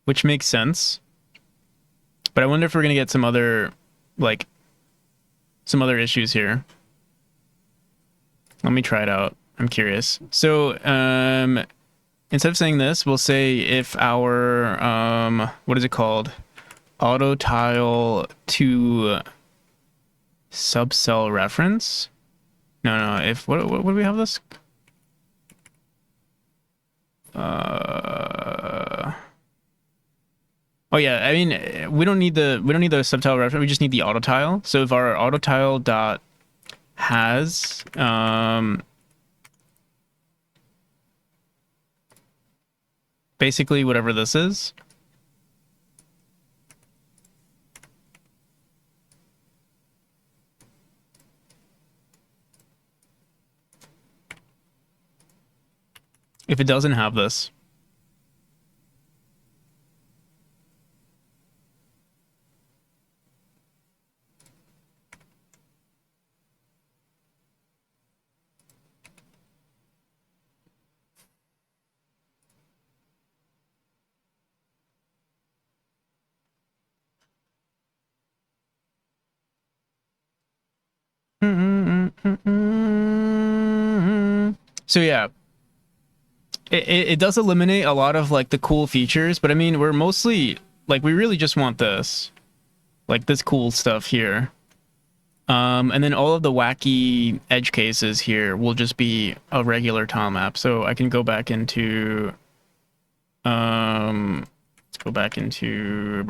A: Which makes sense. But I wonder if we're going to get some other, like, some other issues here. Let me try it out. I'm curious. So, instead of saying this, we'll say if our, what is it called? Auto tile to subcell reference? No, if, what do we have this? Oh yeah, I mean, we don't need the subtile reference. We just need the auto tile. So if our auto tile dot has basically whatever this is, if it doesn't have this, so yeah, it does eliminate a lot of like the cool features, but I mean, we're mostly like, we really just want this, like this cool stuff here. And then all of the wacky edge cases here will just be a regular tile map. So I can go back into, let's go back into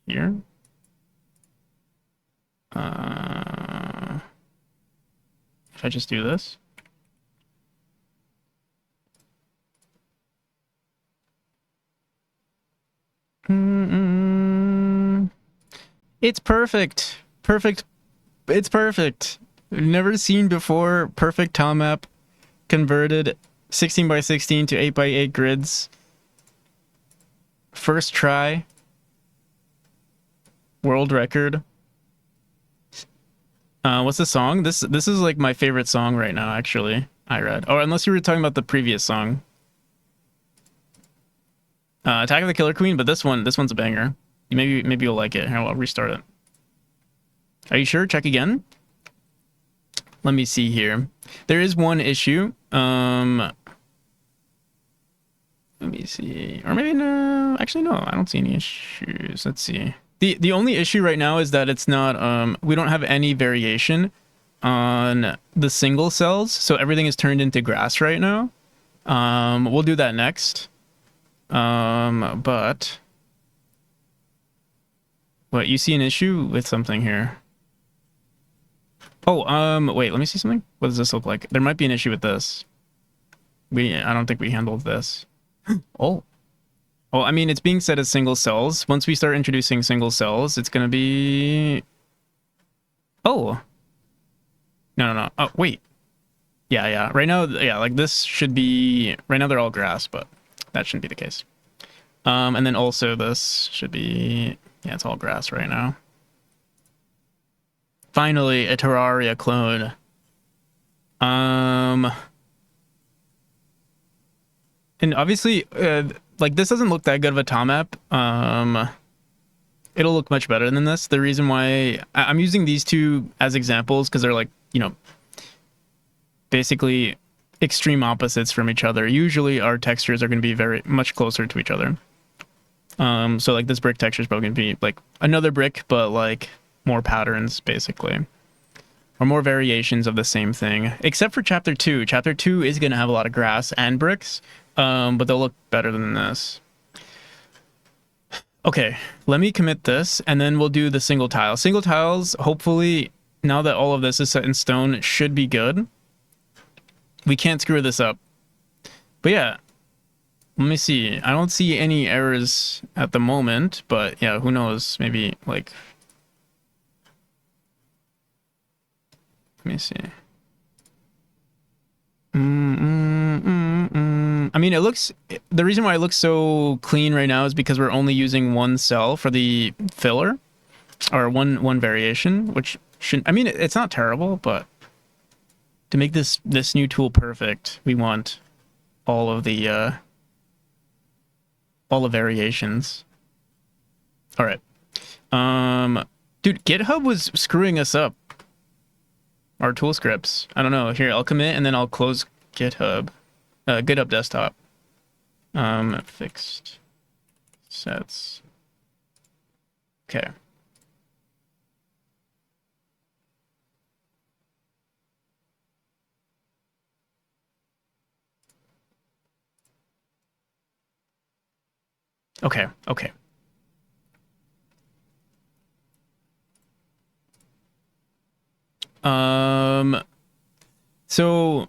A: here. If I just do this. It's perfect. Perfect. It's perfect. Never seen before. Perfect tile map converted 16 by 16 to 8 by 8 grids. First try. World record. What's the song? This is like my favorite song right now, actually. I read. Oh, unless you were talking about the previous song. Attack of the Killer Queen, but this one's a banger. Maybe you'll like it. Here, I'll restart it. Are you sure? Check again. Let me see here. There is one issue. Let me see. Or maybe no. Actually, no. I don't see any issues. Let's see. The only issue right now is that it's not. We don't have any variation on the single cells, so everything is turned into grass right now. We'll do that next. But what, you see an issue with something here? Oh, wait, let me see something. What does this look like? There might be an issue with this. I don't think we handled this. Oh, Well, I mean, it's being set as single cells. Once we start introducing single cells, it's gonna be... Oh. No. Oh, wait. Yeah. Right now, yeah, like this should be... Right now they're all grass, but that shouldn't be the case. And then also this should be... Yeah, it's all grass right now. Finally, a Terraria clone. And obviously, like this doesn't look that good of a tilemap. It'll look much better than this. The reason why I'm using these two as examples because they're like, you know, basically extreme opposites from each other. Usually our textures are going to be very much closer to each other. So like this brick texture is probably going to be like another brick, but like more patterns basically. Or more variations of the same thing, except for chapter 2. Chapter 2 is going to have a lot of grass and bricks, but they'll look better than this. Okay, let me commit this, and then we'll do the single tile. Single tiles, hopefully, now that all of this is set in stone, should be good. We can't screw this up. But yeah, let me see. I don't see any errors at the moment, but yeah, who knows? Maybe, like... Let me see. I mean, it looks... The reason why it looks so clean right now is because we're only using one cell for the filler. Or one variation, which shouldn't... I mean, it's not terrible, but... To make this new tool perfect, we want all of the variations. All right. Dude, GitHub was screwing us up. Our tool scripts. I don't know. Here, I'll commit and then I'll close GitHub. GitHub desktop. Fixed sets. Okay. Okay. So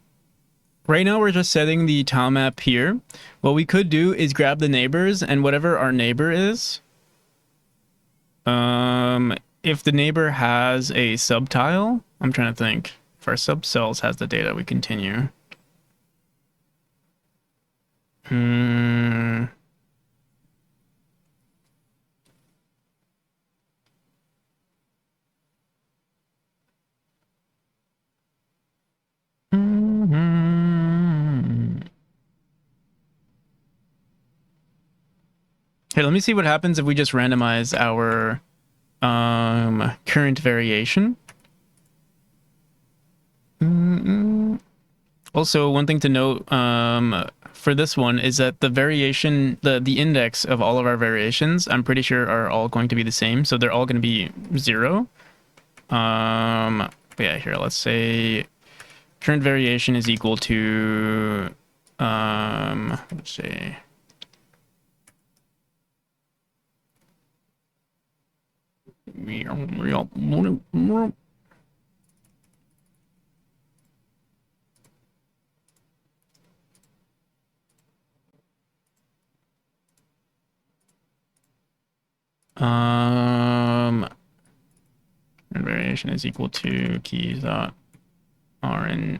A: right now we're just setting the tile map here. What we could do is grab the neighbors and whatever our neighbor is. If the neighbor has a subtile, I'm trying to think. If our subcells has the data, we continue. Here, let me see what happens if we just randomize our current variation. Also, one thing to note for this one is that the variation, the index of all of our variations, I'm pretty sure are all going to be the same. So they're all going to be 0. But yeah, here, let's say current variation is equal to, let's say... variation is equal to keys dot rn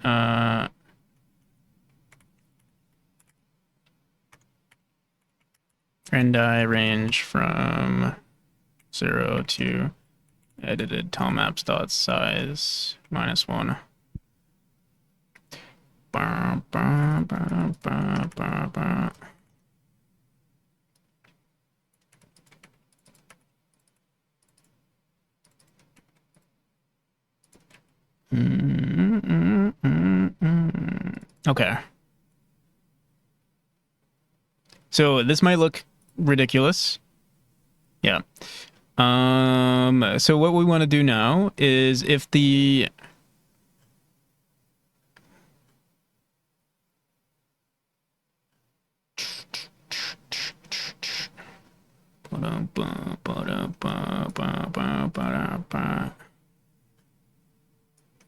A: rendi range from 0 to edited tilemaps dot size -1. Okay. So this might look ridiculous. Yeah. So what we want to do now is if the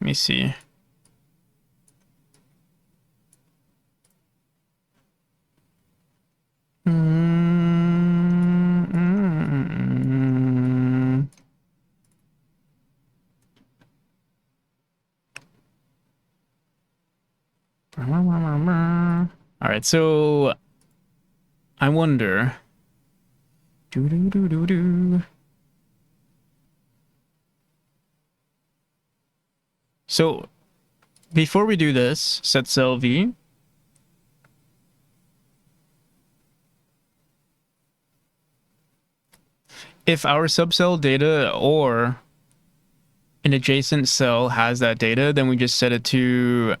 A: let me see. All right, so I wonder. So before we do this, set cell v. If our subcell data or an adjacent cell has that data, then we just set it to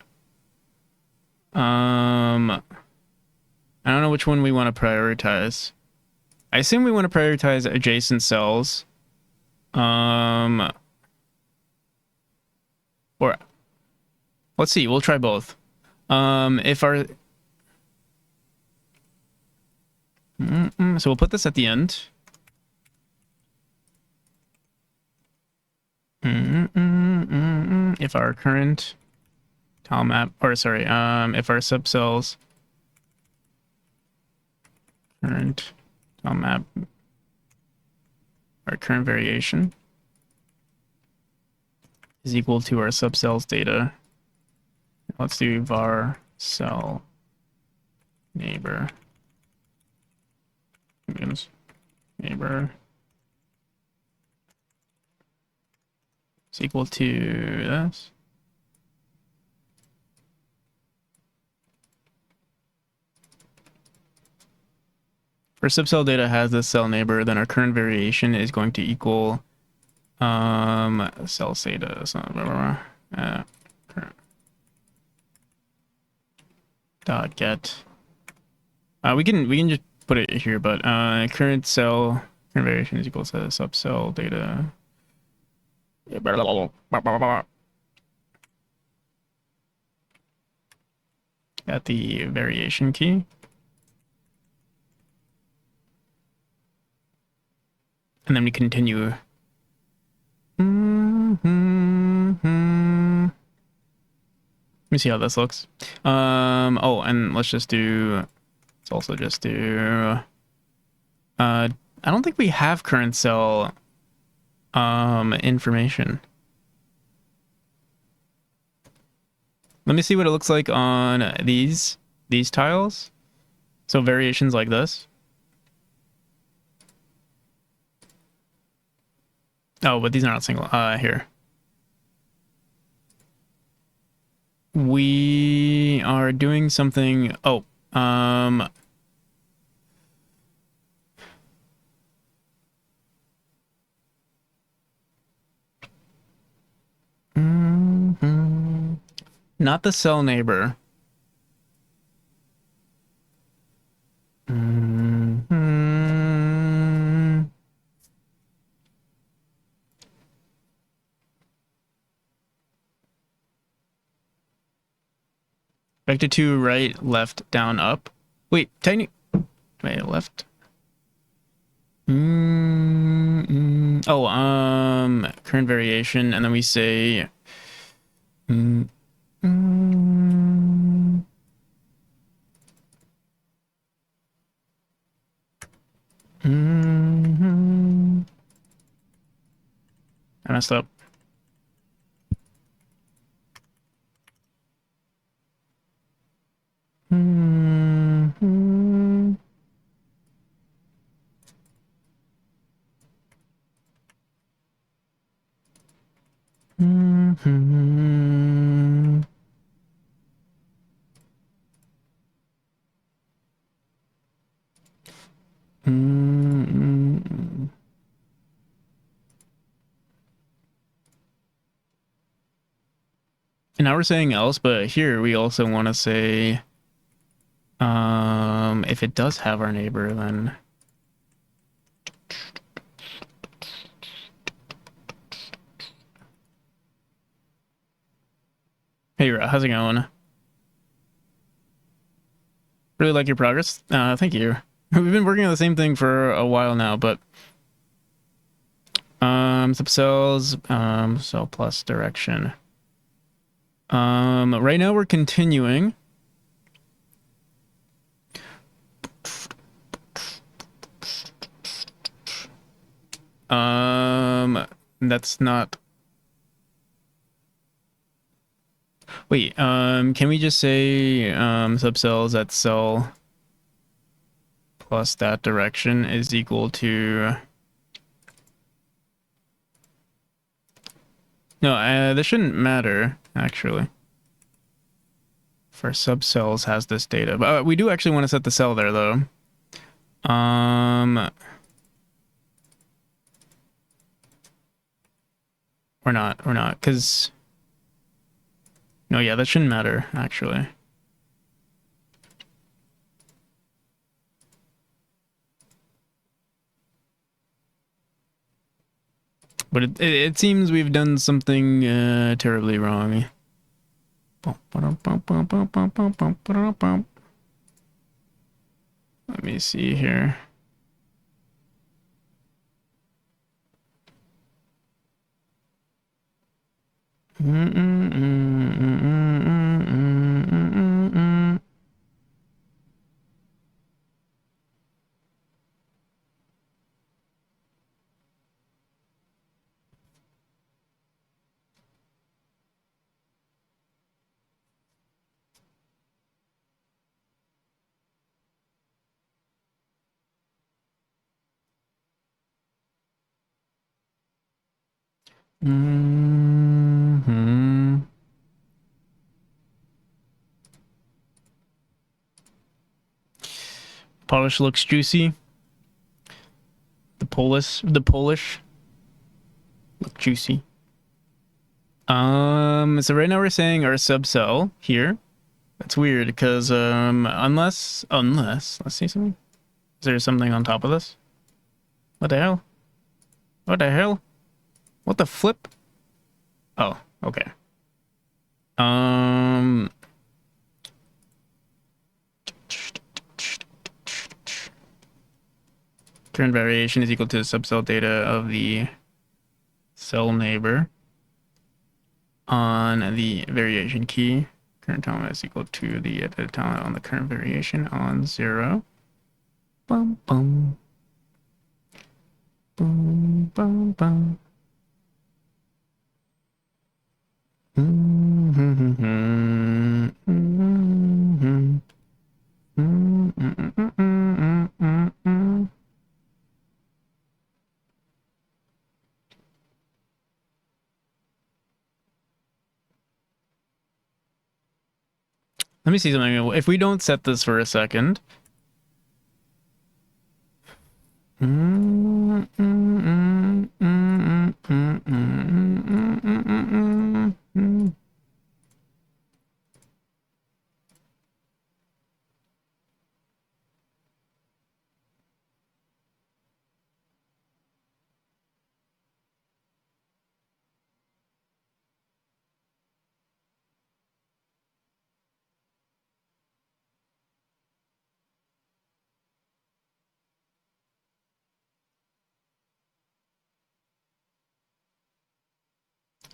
A: I don't know which one we want to prioritize. I assume we want to prioritize adjacent cells. Or let's see, we'll try both. If our so we'll put this at the end. If our current tilemap, or sorry, if our subcells current tilemap, our current variation is equal to our subcells data. Let's do var cell neighbor. Neighbor is equal to this. If our subcell data has this cell neighbor, then our current variation is going to equal cell data. So, current dot get. We can just put it here, but current variation is equal to subcell data. At the variation key. And then we continue. Let me see how this looks. Oh, and let's also just do, I don't think we have current cell, information. Let me see what it looks like on these tiles. So variations like this. Oh, but these are not single. Here. We are doing something. Oh, not the cell neighbor. Vector 2, right, left, down, up. Wait, tiny. Wait, left. Oh, current variation, and then we say. I messed up. And now we're saying else, but here we also want to say, if it does have our neighbor, then. Hey, how's it going? Really like your progress. Thank you. We've been working on the same thing for a while now, but subcells, cell plus direction. Right now we're continuing. That's not. Wait, can we just say subcells at cell plus that direction is equal to... No, this shouldn't matter, actually. For subcells has this data. But we do actually want to set the cell there, though. Or not, because... No, yeah, that shouldn't matter, actually. But it seems we've done something terribly wrong. Let me see here. Polish looks juicy. The Polish look juicy. So right now we're saying our subcell here. That's weird because unless let's see something. Is there something on top of this? What the hell? What the hell? What the flip? Oh, okay. Current variation is equal to the subcell data of the cell neighbor on the variation key. Current tilemap is equal to the edited tilemap on the current variation on 0. Bum bum. Boom bum bum. Let me see something. If we don't set this for a second.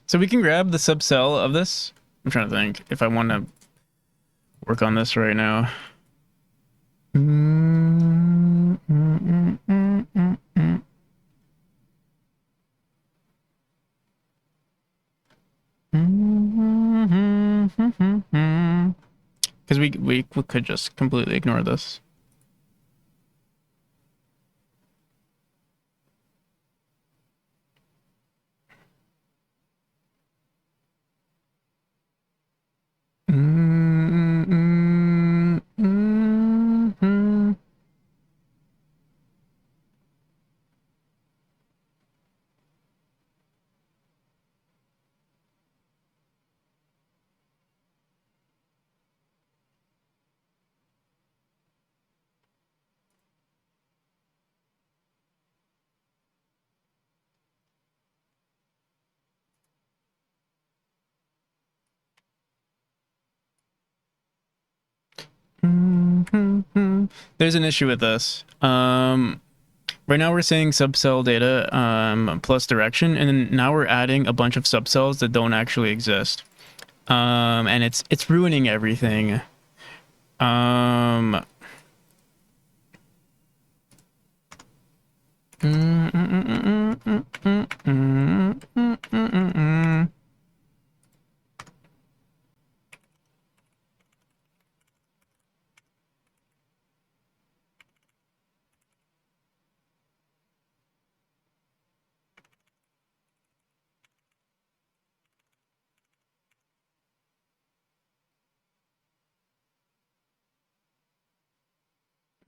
A: So we can grab the subcell of this. I'm trying to think if I want to work on this right now. Because we could just completely ignore this. There's an issue with this. Right now we're saying subcell data plus direction, and then now we're adding a bunch of subcells that don't actually exist. And it's ruining everything.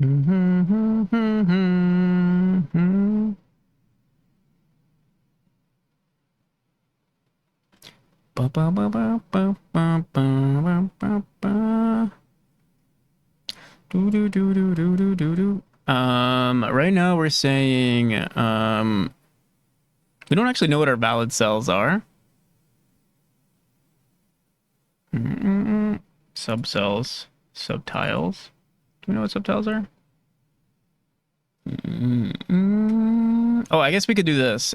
A: Right now we're saying we don't actually know what our valid cells are. Subcells, subtiles. Do we know what subtiles are? Oh, I guess we could do this.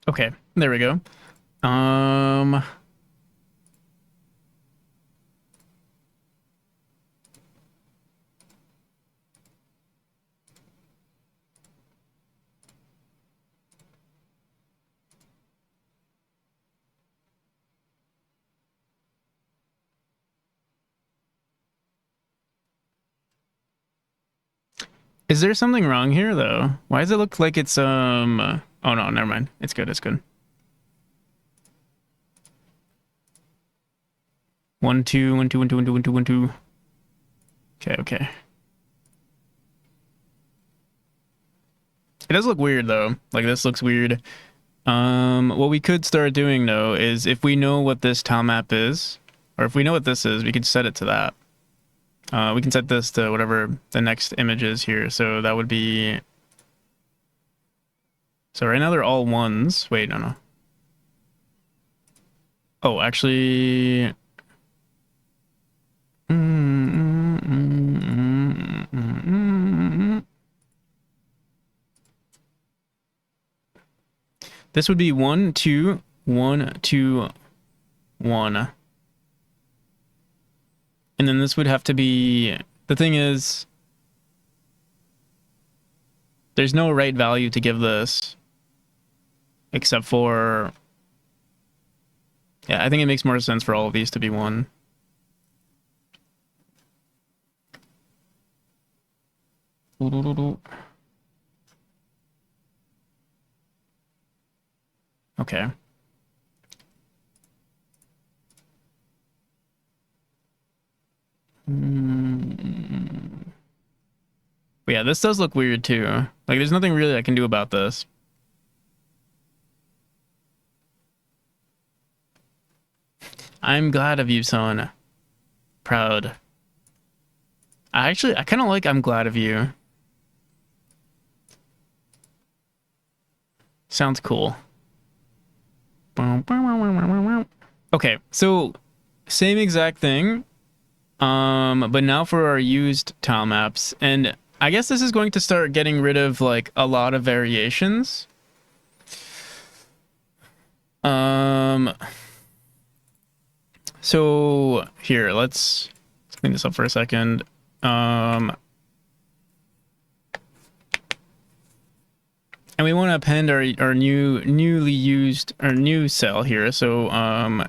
A: Okay, there we go. Is there something wrong here though? Why does it look like it's oh no, never mind. It's good, it's good. 1 2 1 2 1 2 1 2 1 2 1 2. Okay, okay. It does look weird though. Like this looks weird. What we could start doing though is if we know what this tilemap is, or if we know what this is, we could set it to that. We can set this to whatever the next image is here. So that would be. So right now they're all ones. Wait, no. Oh, actually. This would be 1 2 1 2 1. And then this would have to be, the thing is, there's no right value to give this, except for, yeah, I think it makes more sense for all of these to be 1. Okay. But yeah, this does look weird too. Like, there's nothing really I can do about this. I'm glad of you, son. Proud. I kind of like I'm glad of you. Sounds cool. Okay, so same exact thing. But now for our used tile maps, and I guess this is going to start getting rid of like a lot of variations. So here, let's clean this up for a second. And we want to append our newly used, our new cell here. So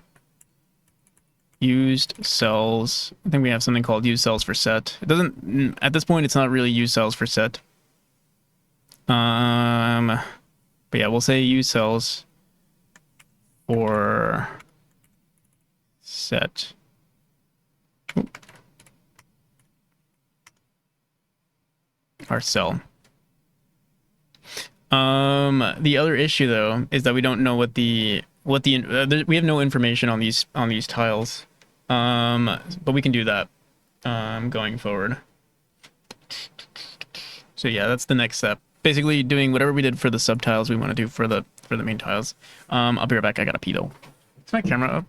A: used cells. I think we have something called used cells for set. It doesn't, at this point, it's not really used cells for set. But yeah, we'll say used cells for set. Our cell. The other issue though is that we don't know what we have no information on these tiles. But we can do that going forward. So yeah, that's the next step basically doing whatever we did for the subtiles we want to do for the main tiles. I'll be right back. I gotta pee though. Is my camera up?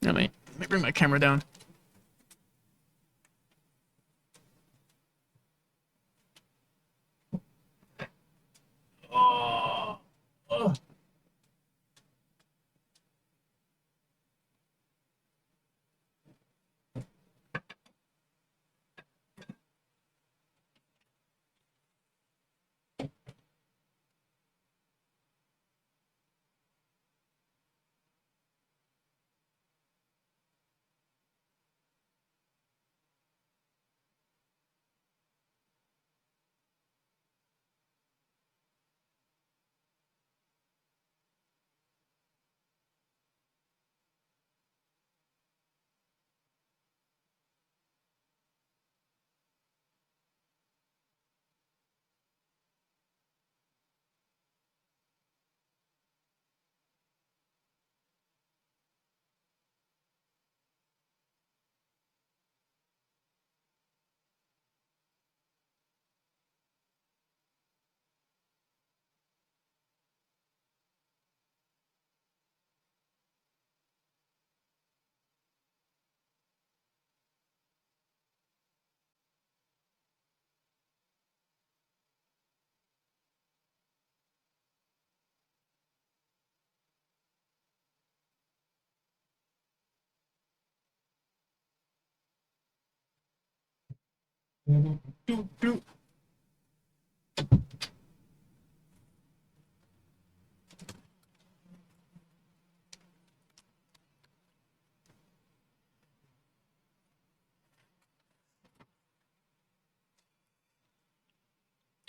A: Let me bring my camera down. Oh. Oh.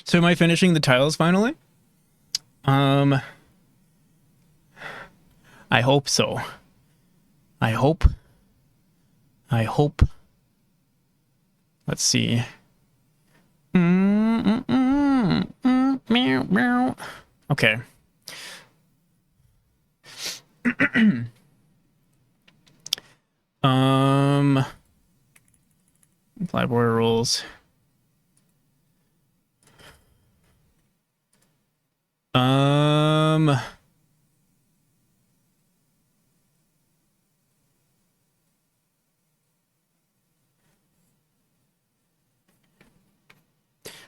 A: So am I finishing the tiles finally? I hope so. I hope. Let's see. Okay. Apply border rules.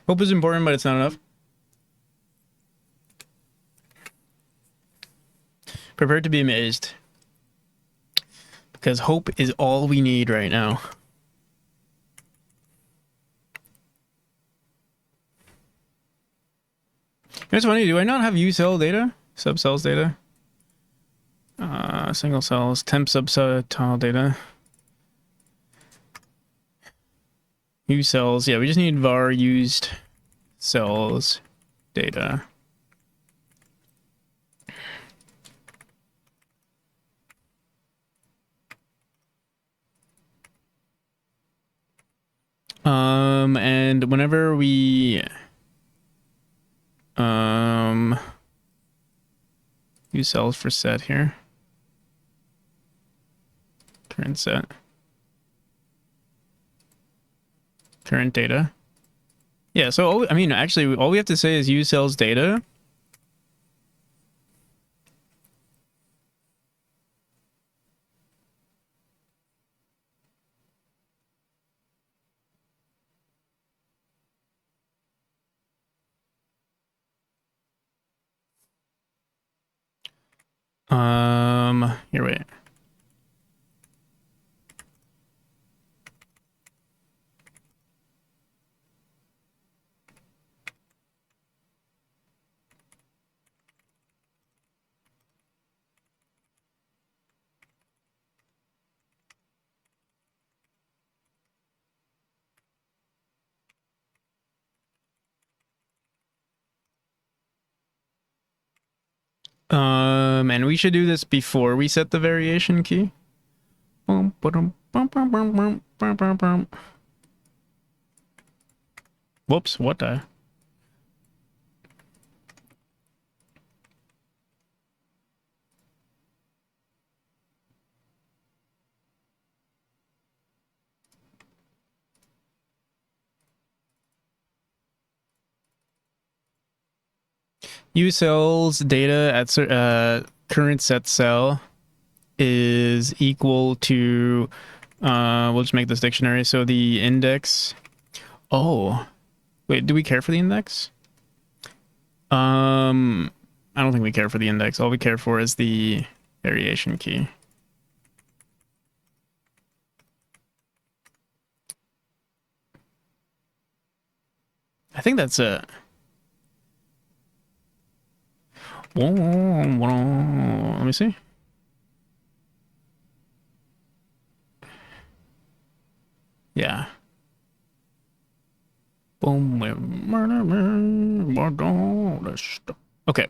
A: Hope is important, but it's not enough. Prepared to be amazed. Because hope is all we need right now. It's funny, do I not have ucell data? Subcells data? Single cells, temp subtile data. Ucells, yeah, we just need var used cells data. And whenever we use cells for set here. Current set. Current data. Yeah, so I mean, actually, all we have to say is use cells data. Here, wait. And we should do this before we set the variation key. Whoops, what the? use cells data at current set cell is equal to we'll just make this dictionary. So the index. Oh, wait, do we care for the index? I don't think we care for the index. All we care for is the variation key. I think that's it. Let me see. Yeah. Okay.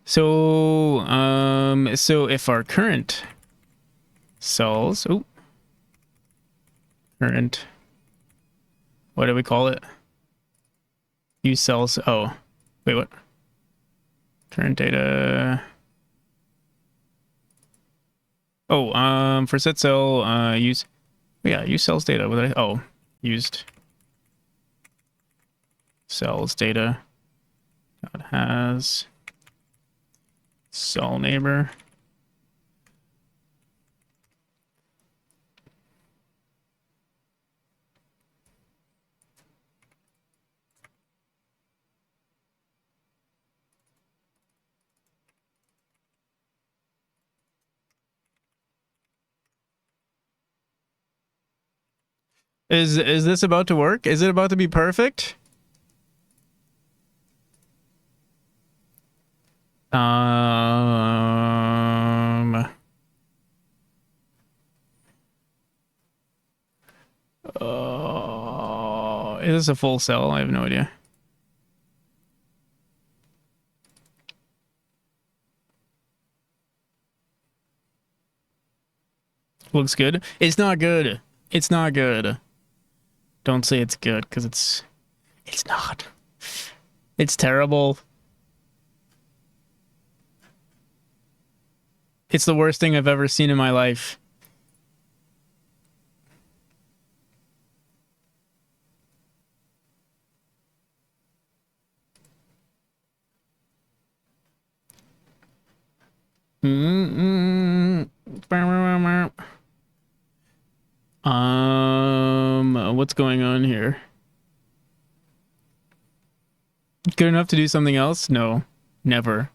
A: So if our current cells, current, what do we call it? Use cells. Oh, wait, what? Current data. Oh, for set cell, use cells data. What did I? Oh, used cells data. It has cell neighbor. Is this about to work? Is it about to be perfect? Is this a full cell? I have no idea. Looks good. It's not good. It's not good. Don't say it's good, because it's not. It's terrible. It's the worst thing I've ever seen in my life. What's going on here? Good enough to do something else? No, never.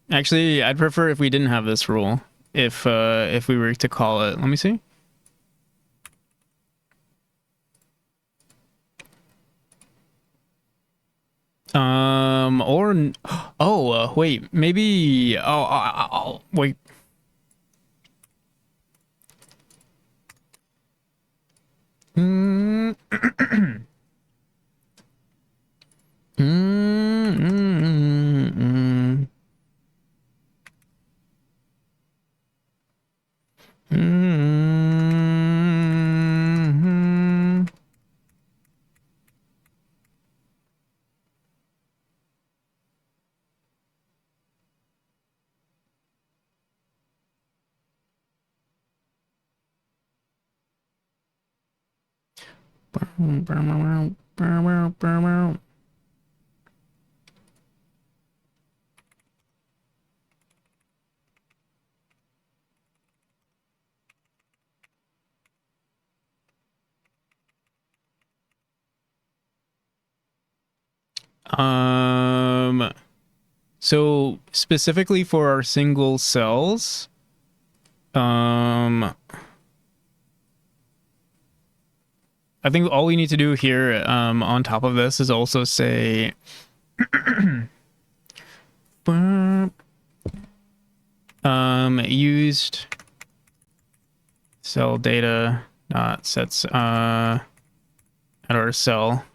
A: Actually, I'd prefer if we didn't have this rule. If we were to call it, let me see. Or oh, wait, maybe. Oh, wait. Mm. So specifically for our single cells, I think all we need to do here, on top of this is also say, used cell data dot sets, at our cell.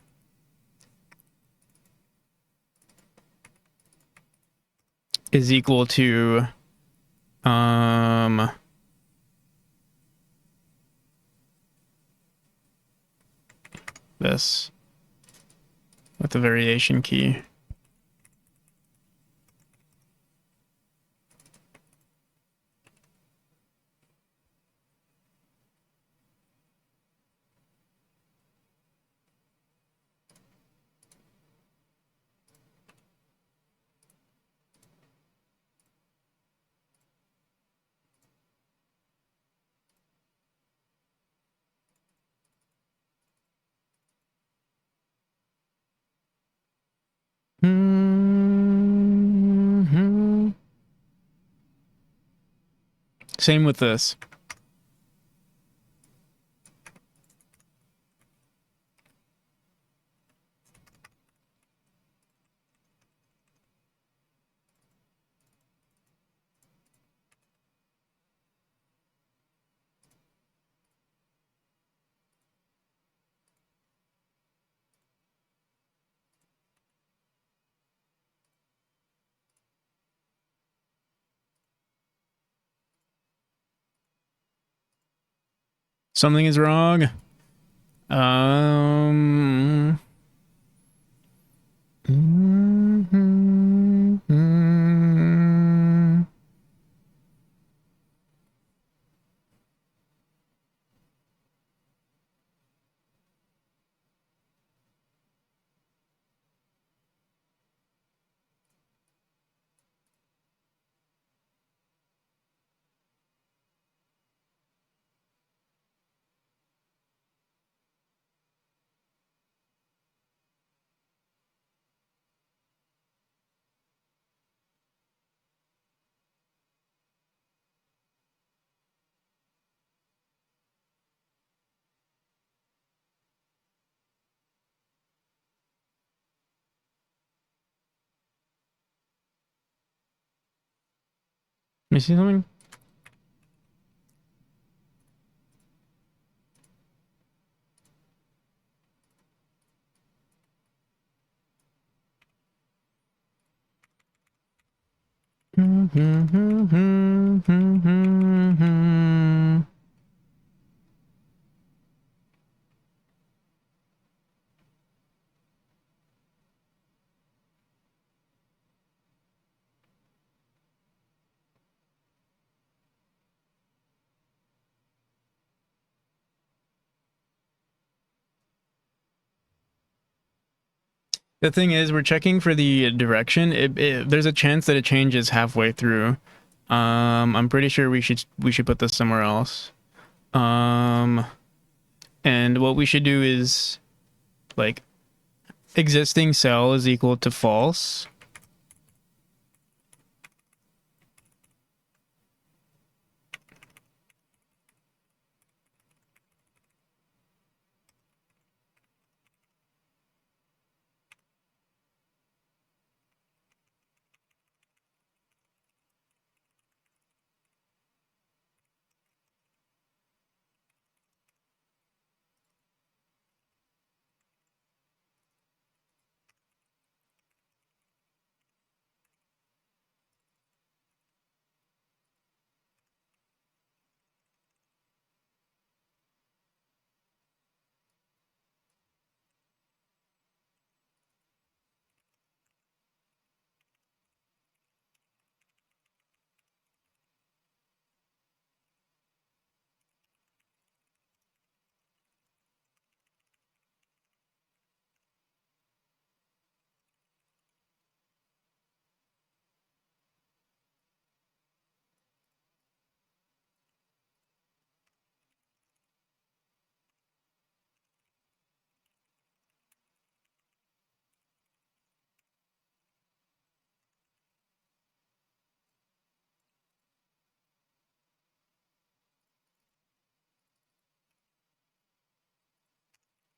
A: Is equal to this with the variation key. Same with this. Something is wrong. Let me see something. The thing is, we're checking for the direction. There's a chance that it changes halfway through. I'm pretty sure we should put this somewhere else. And what we should do is like existing cell is equal to false.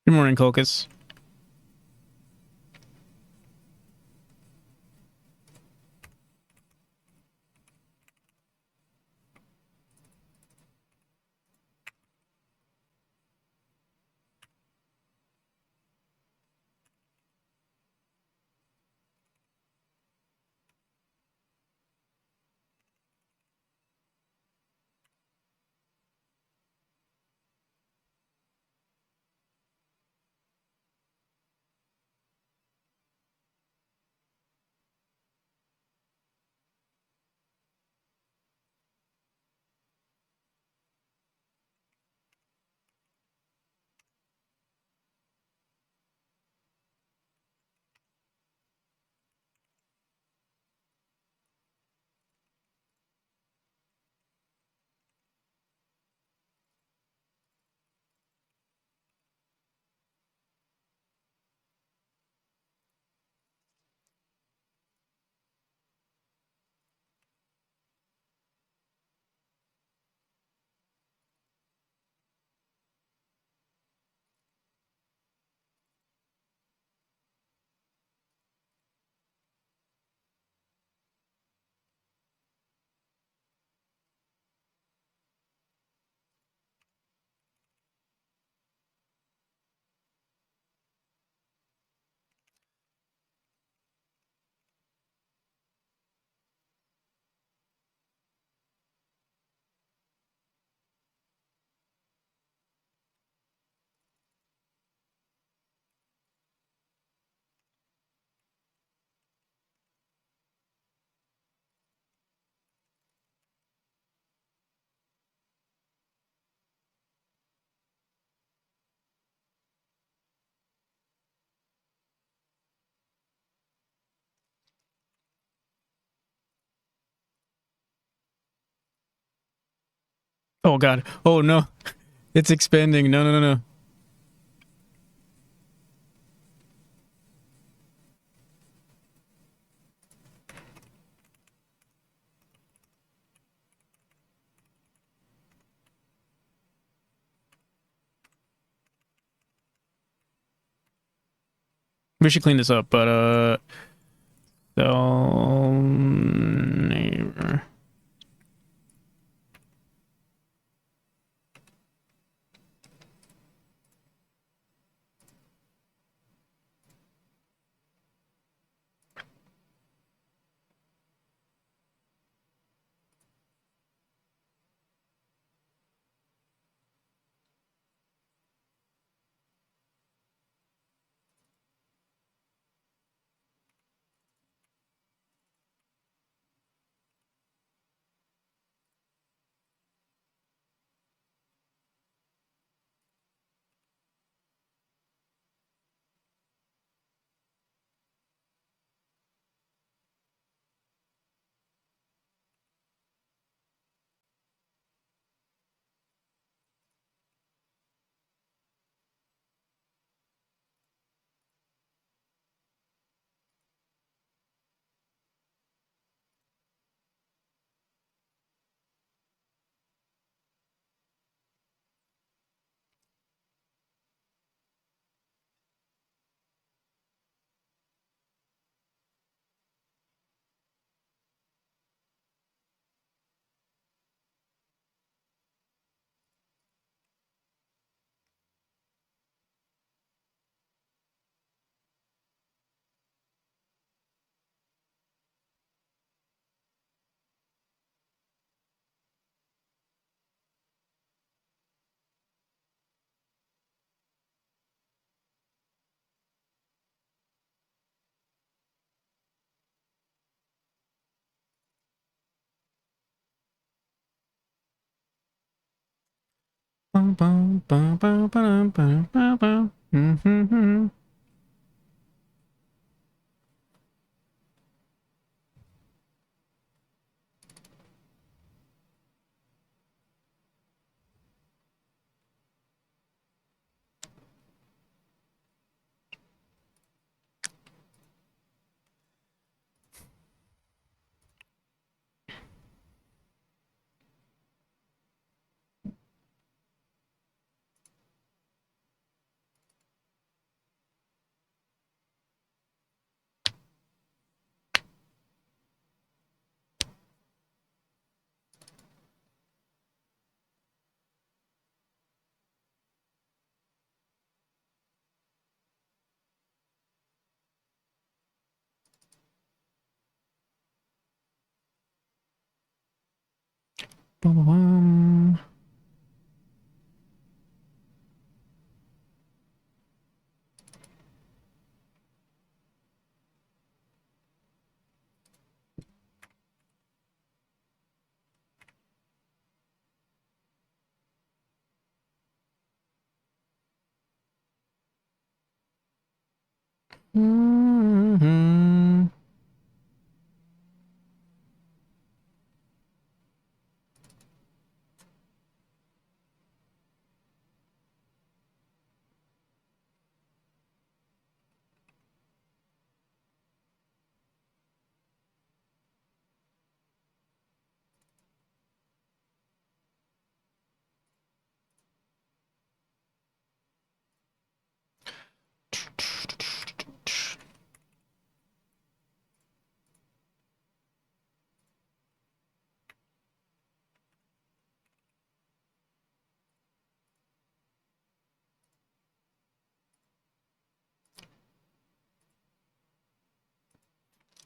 A: Good morning, Colchis. Oh god. Oh no. It's expanding. No, no, no, no. We should clean this up, but so neighbor.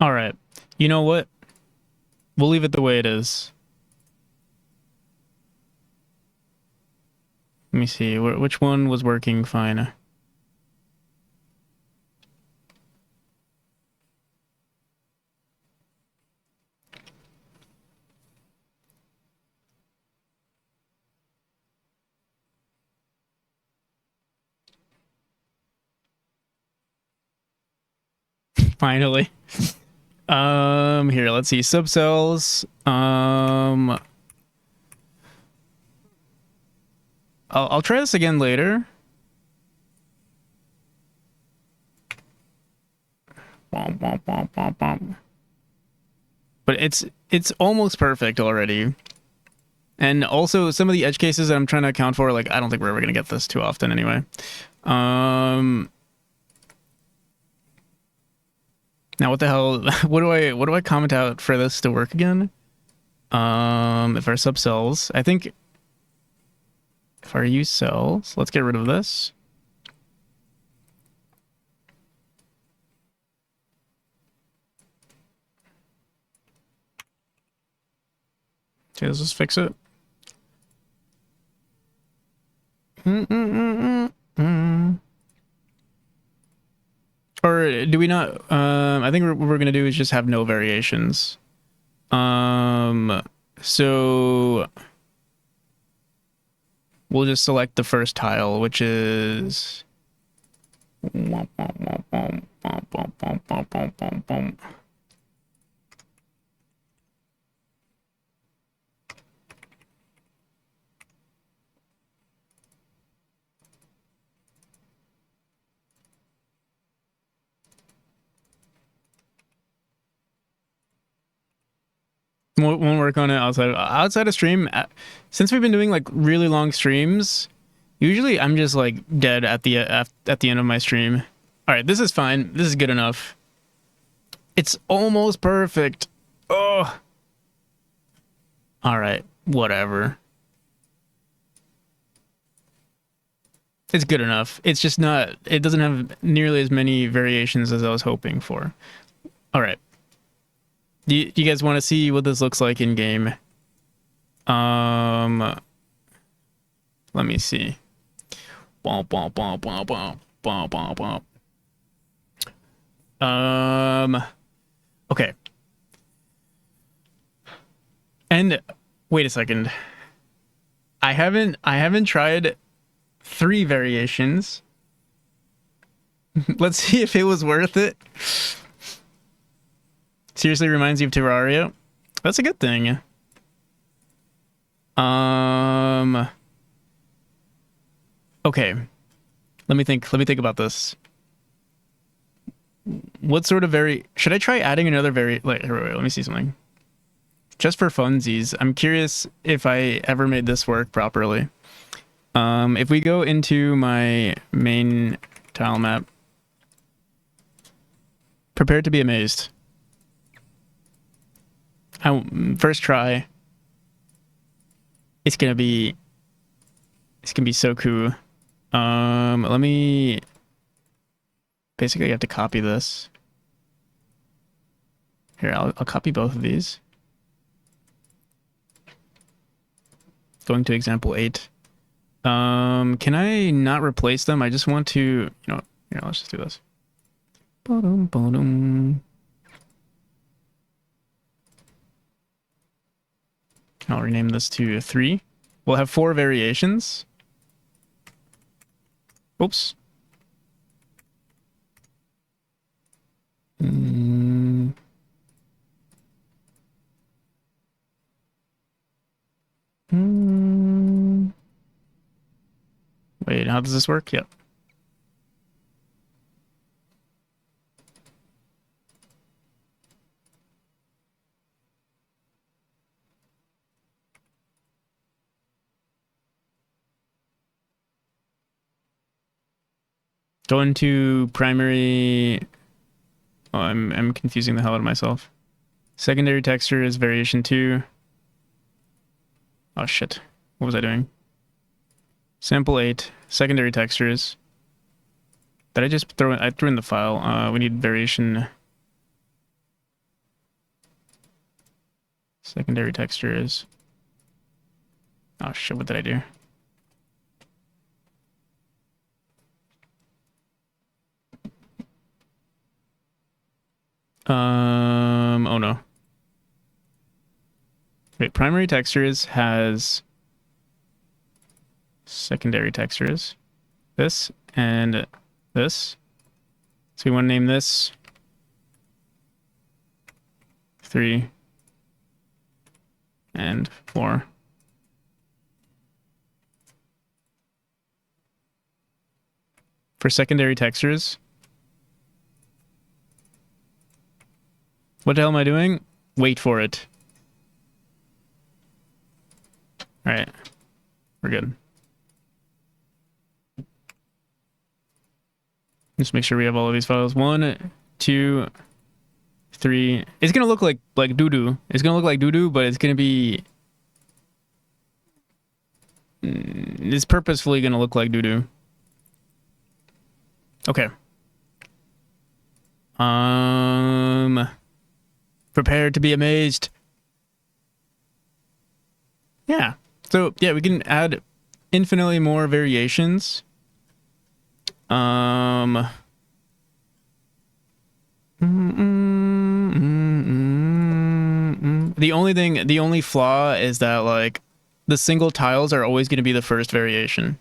A: All right. You know what? We'll leave it the way it is. Let me see. Which one was working fine? Finally. Here, let's see. Subcells. I'll try this again later. But it's almost perfect already. And also some of the edge cases that I'm trying to account for, like I don't think we're ever gonna get this too often anyway. Now what the hell? What do I comment out for this to work again? If our sub sells, I think if our use sells, let's get rid of this. Okay, let's just fix it. Or do we not? I think what we're gonna do is just have no variations. So we'll just select the first tile, which is won't work on it outside of stream. Since we've been doing like really long streams, usually I'm just like dead at the end of my stream. All right, this is fine. This is good enough. It's almost perfect. Oh. All right, whatever. It's good enough. It's just not. It doesn't have nearly as many variations as I was hoping for. All right. Do you guys want to see what this looks like in game? Let me see. Okay. And wait a second. I haven't tried 3 variations. Let's see if it was worth it. Seriously reminds you of Terraria. That's a good thing. Okay. Let me think about this. What sort of should I try adding another wait, let me see something. Just for funsies, I'm curious if I ever made this work properly. If we go into my main tile map, prepare to be amazed. First try. It's gonna be so cool. Let me basically have to copy this. Here, I'll copy both of these. Going to example 8. Can I not replace them? I just want to, here, let's just do this. I'll rename this to 3. We'll have 4 variations. Oops. Wait, how does this work? Yep. Go into primary. Oh, I'm confusing the hell out of myself. Secondary texture is variation 2. Oh shit. What was I doing? Sample 8. Secondary textures. Did I just throw in? I threw in the file. We need variation. Secondary textures. Oh shit, what did I do? Oh no. Wait, primary textures has secondary textures. This and this. So we want to name this 3 and 4. for secondary textures. What the hell am I doing? Wait for it. All right, we're good. Just make sure we have all of these files. 1, 2, 3. It's gonna look like doo-doo. It's gonna look like doo-doo, but it's gonna be. It's purposefully gonna look like doo-doo. Okay. Prepare to be amazed. Yeah. So yeah, we can add infinitely more variations. The only flaw is that like the single tiles are always going to be the first variation.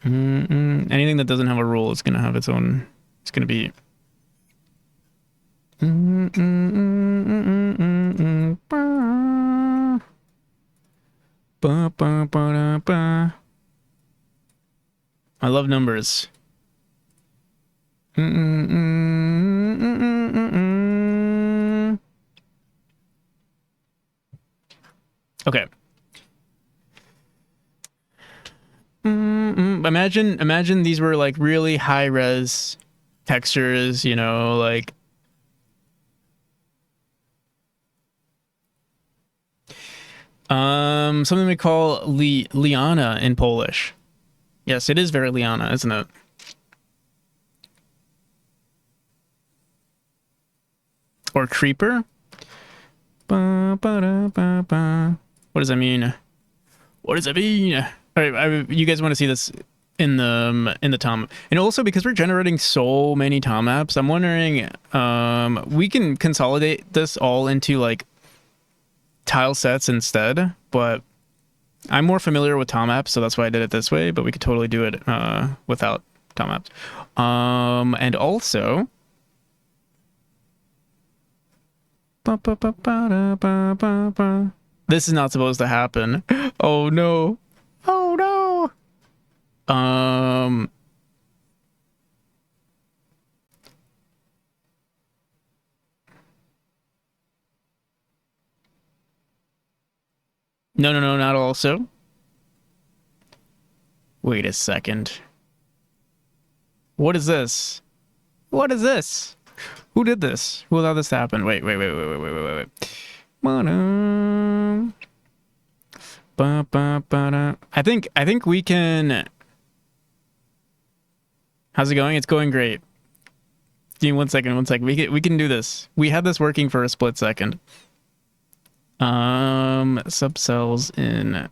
A: Anything that doesn't have a rule is going to have its own. It's going to be. I love numbers. Okay. Imagine these were like really high res textures, you know, like something we call liana in Polish. Yes, it is very liana, isn't it? Or creeper? What does that mean? What does that mean? All right, you guys want to see this in the Tom, and also because we're generating so many Tom maps, I'm wondering we can consolidate this all into like tile sets instead, but I'm more familiar with Tom maps, so that's why I did it this way, but we could totally do it without Tom maps. And also this is not supposed to happen. Oh no. Oh no. No, not also. Wait a second. What is this? What is this? Who did this? Who allowed this to happen? Wait. I think we can. How's it going? It's going great. Give me one second. We can do this. We had this working for a split second. Subcells in.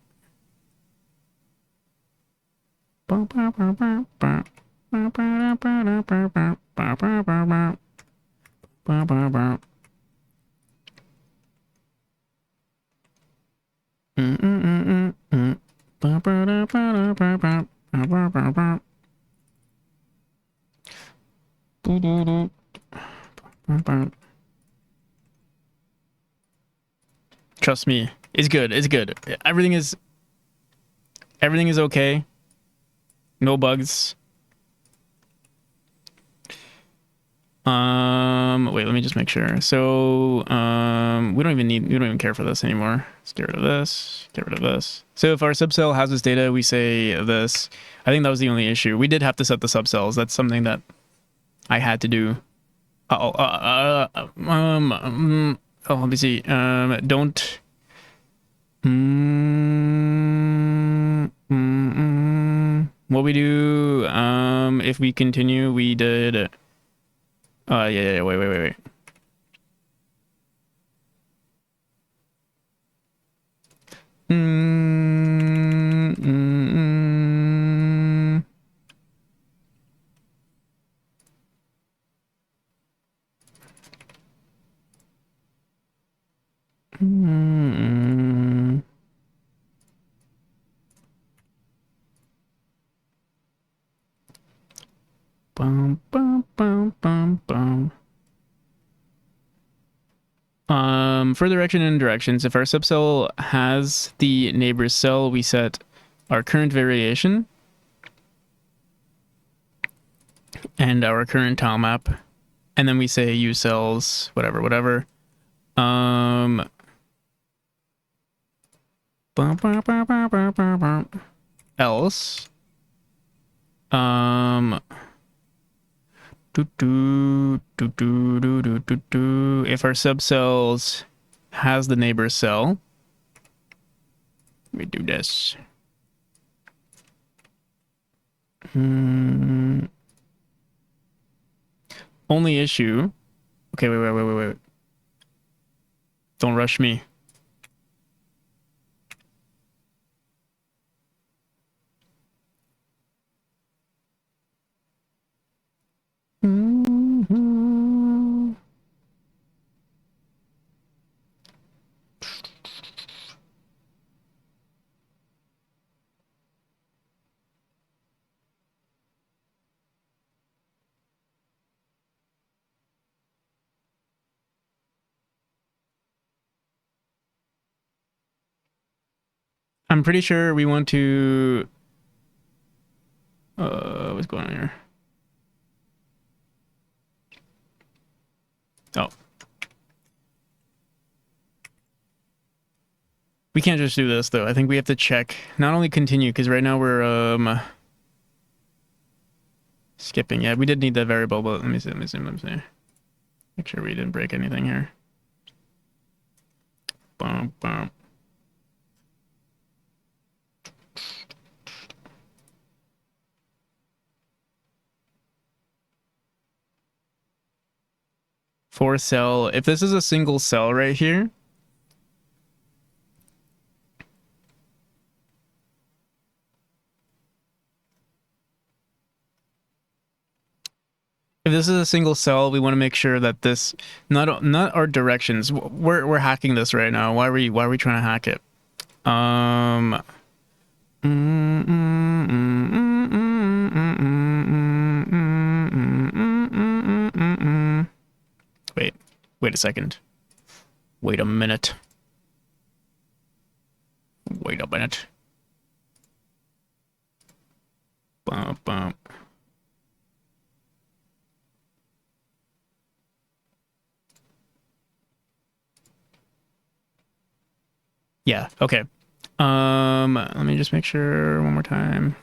A: Trust me, it's good. It's good. Everything is okay. No bugs. Wait, let me just make sure. So, we don't even care for this anymore. Let's get rid of this. Get rid of this. So if our subcell has this data, we say this. I think that was the only issue. We did have to set the subcells. That's something that I had to do. Let me see. Don't. What we do, if we continue, we did. Yeah, wait. Further action and directions. If our subcell has the neighbor's cell, we set our current variation. and our current tile map, and then we say use cells, whatever, whatever. Else, if our subcells has the neighbor cell, we do this. Only issue. Okay, wait. Don't rush me. I'm pretty sure we want to... what's going on here? Oh. We can't just do this, though. I think we have to check. Not only continue, because right now we're, skipping. Yeah, we did need that variable, but let me see. Make sure we didn't break anything here. Bum, bum. For cell, if this is a single cell right here, if this is a single cell, we want to make sure that this, not our directions. We're hacking this right now. Why are we trying to hack it? Wait a second. Wait a minute. Bum, bum. Yeah, okay. Let me just make sure one more time.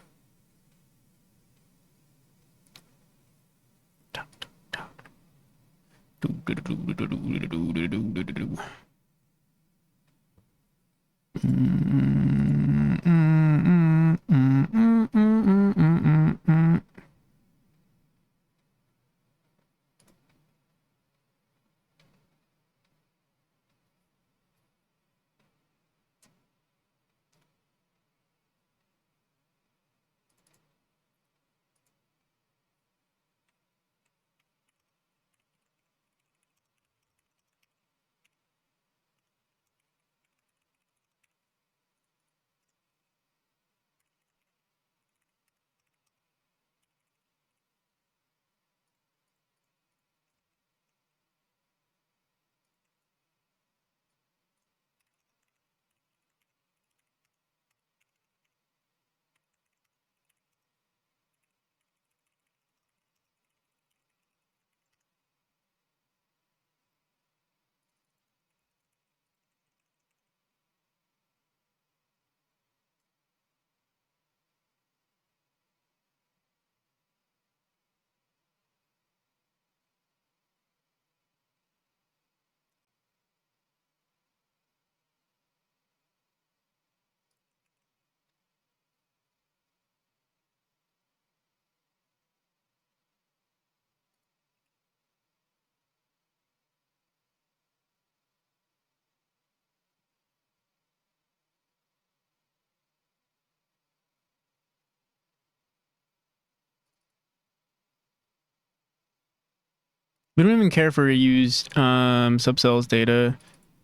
A: We don't even care if we use subcells data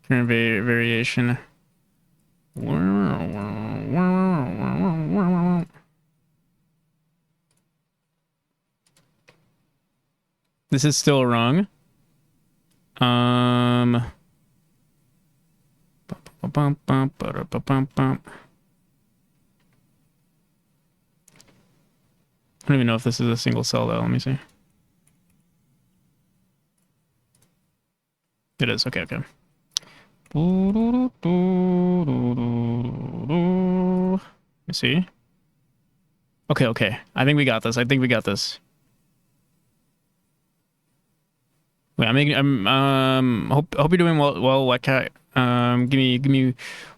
A: current variation. This is still wrong. I don't even know if this is a single cell though. Let me see. It is. Okay, okay. Let me see. Okay, okay. I think we got this. I think we got this. Wait, hope you're doing well, Wet Cat. Give me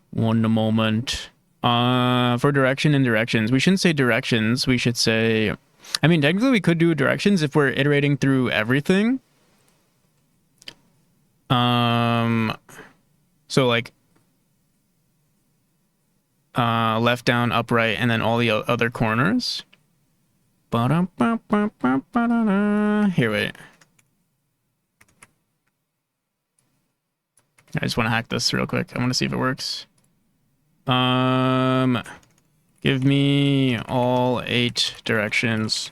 A: one moment. For direction and directions. We shouldn't say directions. We should say, I mean, technically we could do directions if we're iterating through everything. So like, left, down, up, right, and then all the other corners. Here, wait. I just want to hack this real quick. I want to see if it works. Give me all 8 directions.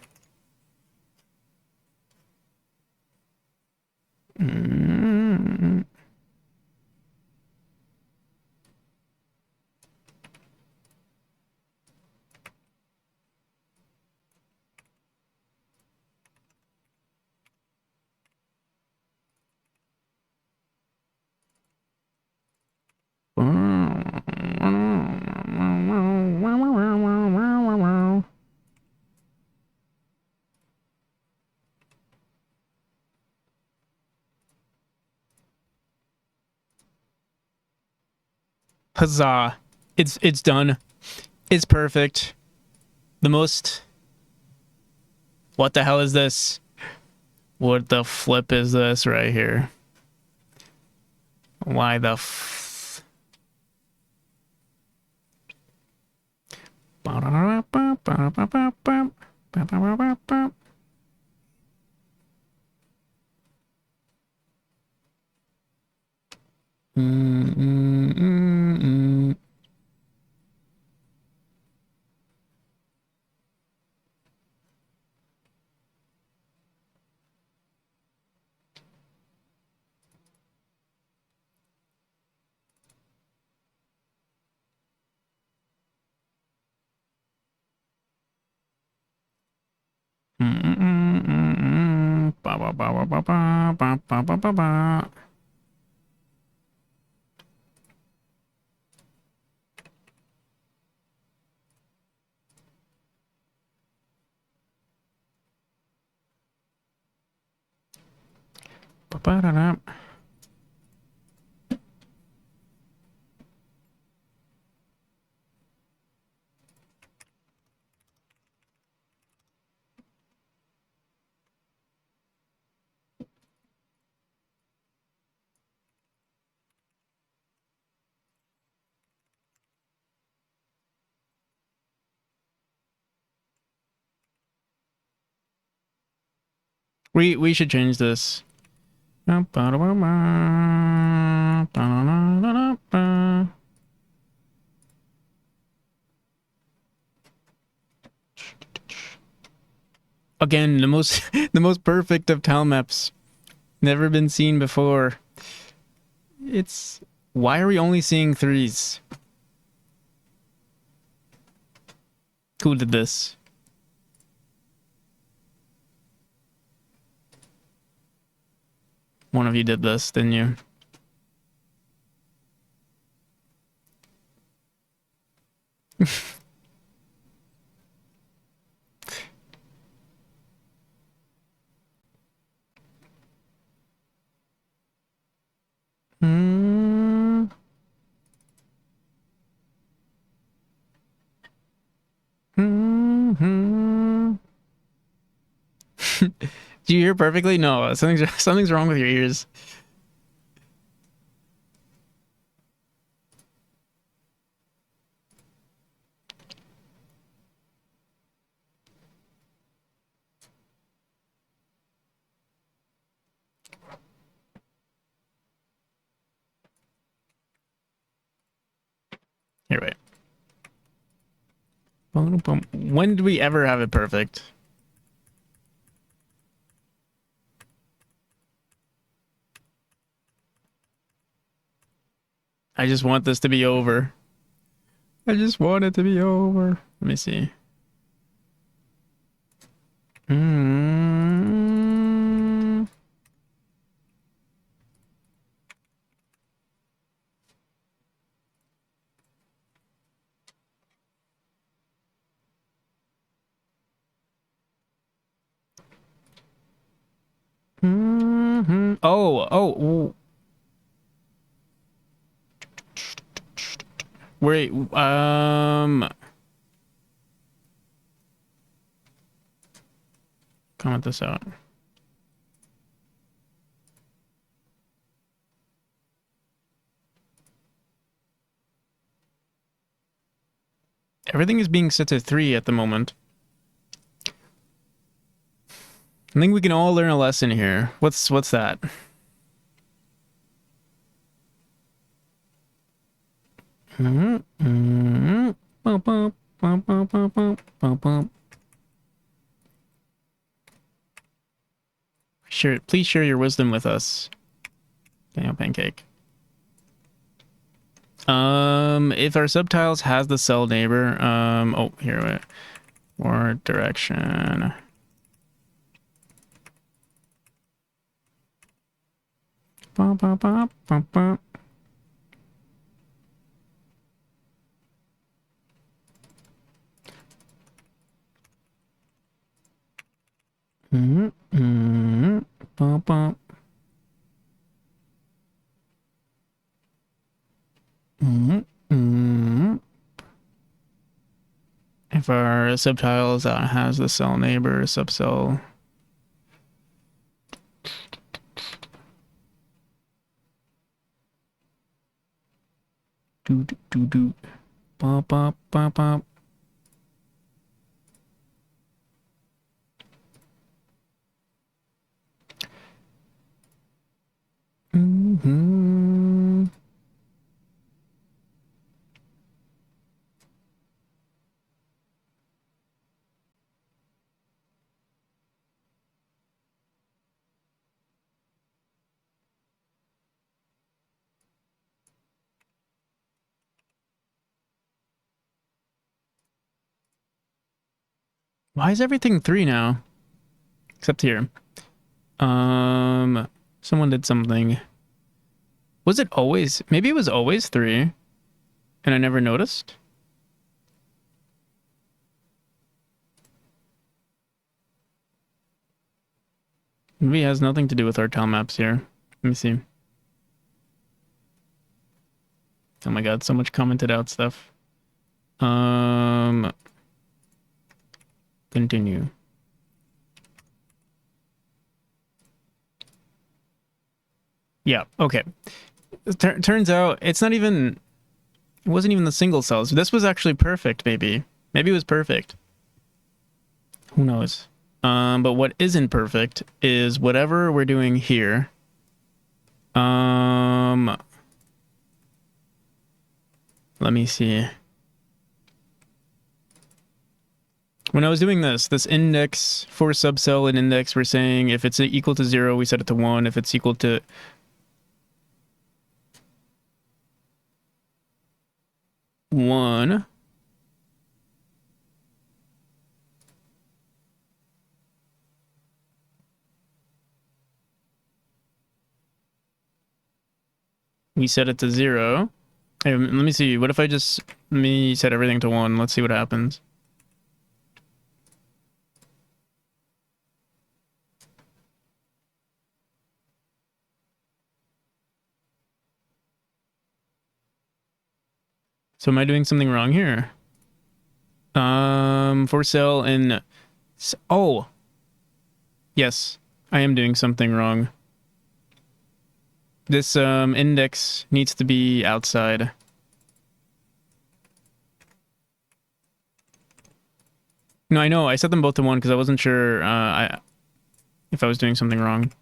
A: Huzzah. It's done. It's perfect. The most... What the hell is this? What the flip is this right here? Why the f... We should change this. Again, the most the most perfect of tilemaps. Never been seen before. It's... Why are we only seeing 3s? Who did this? One of you did this, didn't you? Do you hear perfectly? No, something's wrong with your ears. Here, wait. When did we ever have it perfect? I just want this to be over. I just want it to be over. Let me see. Mm. Oh. Wait. Comment this out. Everything is being set to 3 at the moment. I think we can all learn a lesson here. What's that? Please share your wisdom with us, Daniel Pancake. If our subtiles has the cell neighbor, oh, here, wait. Or direction. Bum, bum, bum, bum, bum. Bum, bum. If our subtiles has the cell neighbor subcell. Do. Bop, bop, bop, bop. Why is everything 3 now? Except here. Someone did something. Was it always? Maybe it was always 3, and I never noticed. Maybe it has nothing to do with our tile maps here. Let me see. Oh my god, so much commented out stuff. Continue. Yeah, okay. Turns out it's not even... It wasn't even the single cells. This was actually perfect, maybe. Maybe it was perfect. Who knows? But what isn't perfect is whatever we're doing here. Let me see. When I was doing this index for subcell and index, we're saying if it's equal to 0, we set it to 1. If it's equal to 1, we set it to 0. Hey, let me see. What if I just set everything to 1? Let's see what happens. So am I doing something wrong here? For cell and... Oh! Yes, I am doing something wrong. This index needs to be outside. No, I know. I set them both to 1 because I wasn't sure if I was doing something wrong.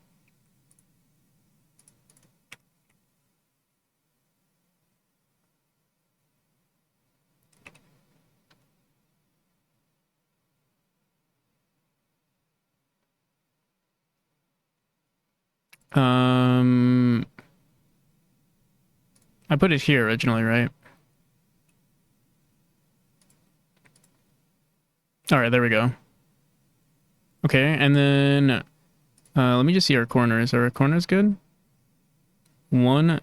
A: I put it here originally, right? All right, there we go. Okay, and then let me just see our corners. Are our corners good? One.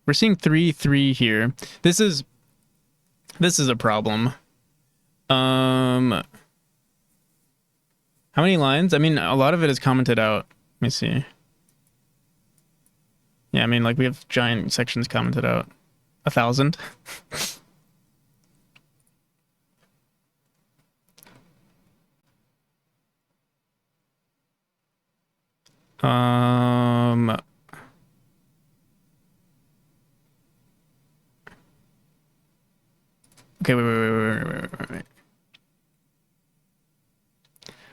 A: We're seeing 3, 3 here. This is a problem. How many lines? I mean, a lot of it is commented out. Let me see. Yeah, I mean, like we have giant sections commented out. 1,000. Okay, wait.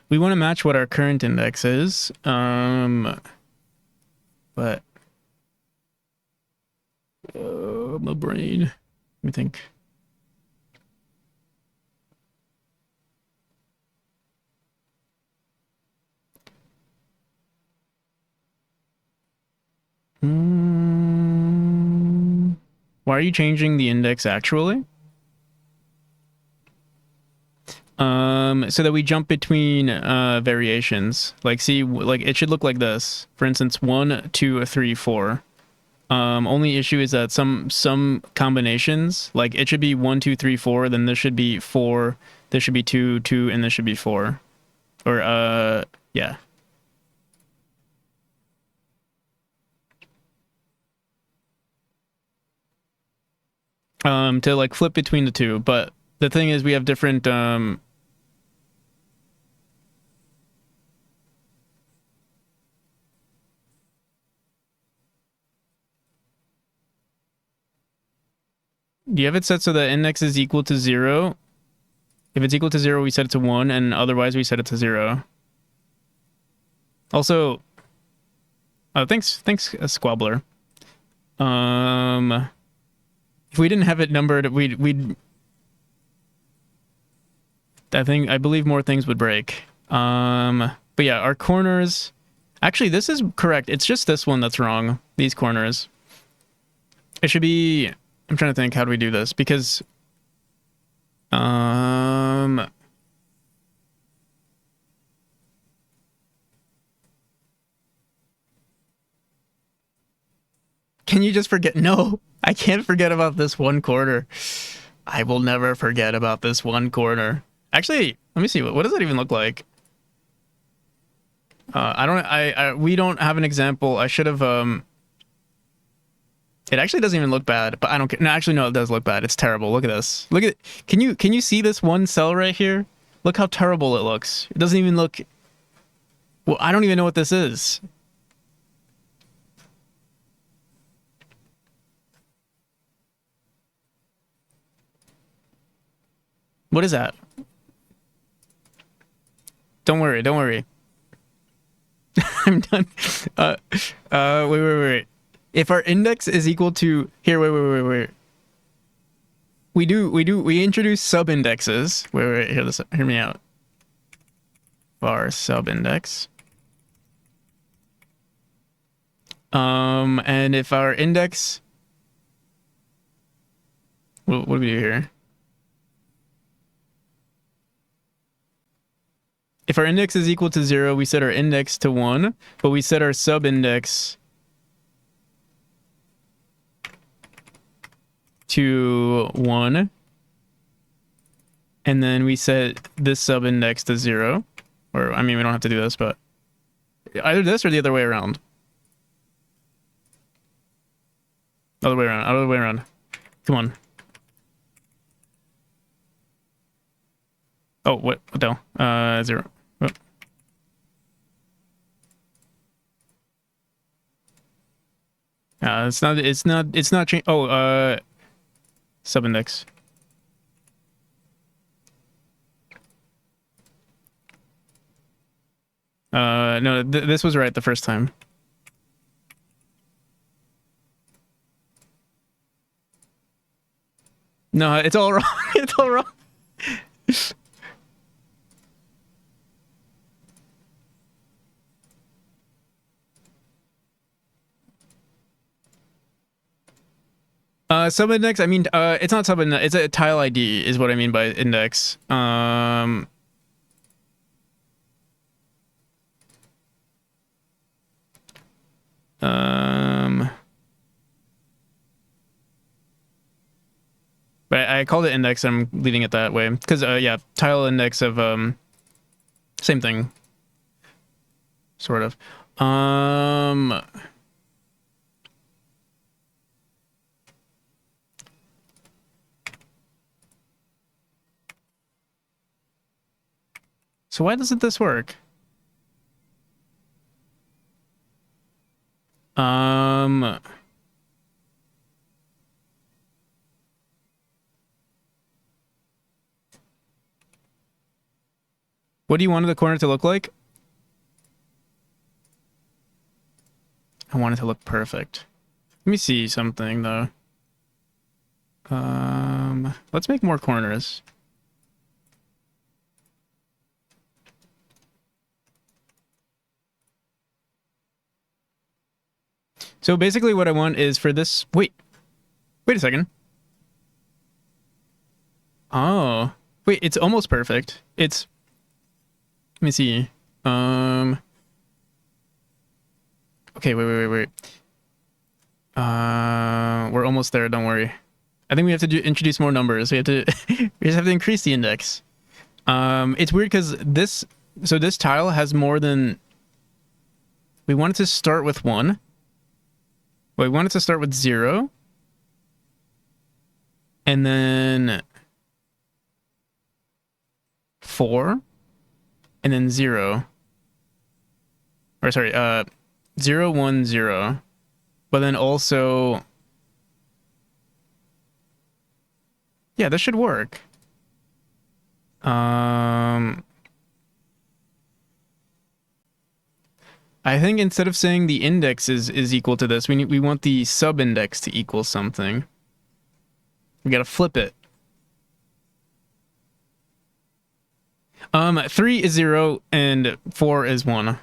A: We want to match what our current index is. But my brain. Let me think. Why are you changing the index actually? So that we jump between variations. Like, see, like it should look like this. For instance, 1, 2, 3, 4. Only issue is that some combinations, like it should be 1, 2, 3, 4. Then this should be 4. This should be 2, 2, and this should be 4. Or yeah. To like flip between the two, but the thing is we have different do you have it set so that index is equal to 0? If it's equal to 0, we set it to 1, and otherwise we set it to 0. Also, thanks, Squabbler. If we didn't have it numbered, we'd I believe more things would break. But yeah, our corners. Actually, this is correct. It's just this one that's wrong. These corners. It should be. I'm trying to think. How do we do this? Because. Can you just forget? No, I can't forget about this one corner. I will never forget about this one corner. Actually, let me see. What does that even look like? We don't have an example. I should have, it actually doesn't even look bad, but I don't care. No, actually, no, it does look bad. It's terrible. Look at this. Look at, can you see this one cell right here? Look how terrible it looks. It doesn't even look, well, I don't even know what this is. What is that? Don't worry. I'm done. Wait. If our index is equal to here, wait. We introduce sub-indexes. Wait, hear me out. Var sub-index. And if our index, what do we do here? If our index is equal to 0, we set our index to 1, but we set our sub-index to 1. And then we set this sub-index to 0. Or, I mean, we don't have to do this, but either this or the other way around. Other way around. Come on. Oh, what the hell? 0. Oh. It's not change. Oh, subindex. No, this was right the first time. No, it's all wrong. It's all wrong. Subindex, I mean, it's not subindex, it's a tile ID is what I mean by index. But I called it index. I'm leaving it that way because yeah, tile index of same thing, sort of. So why doesn't this work? Um, what do you want the corner to look like? I want it to look perfect. Let me see something though. Let's make more corners. So basically what I want is for this, wait a second. Oh, wait, it's almost perfect. It's, let me see. Okay, wait. We're almost there, don't worry. I think we have to introduce more numbers. We have to, we just have to increase the index. It's weird because this tile has more than, we wanted to start with 1. Well, we wanted to start with 0. And then 4. And then 0. Or sorry, 0, 1, 0. But then also, yeah, this should work. I think instead of saying the index is equal to this, we want the sub-index to equal something. We gotta flip it. 3 is 0 and 4 is 1.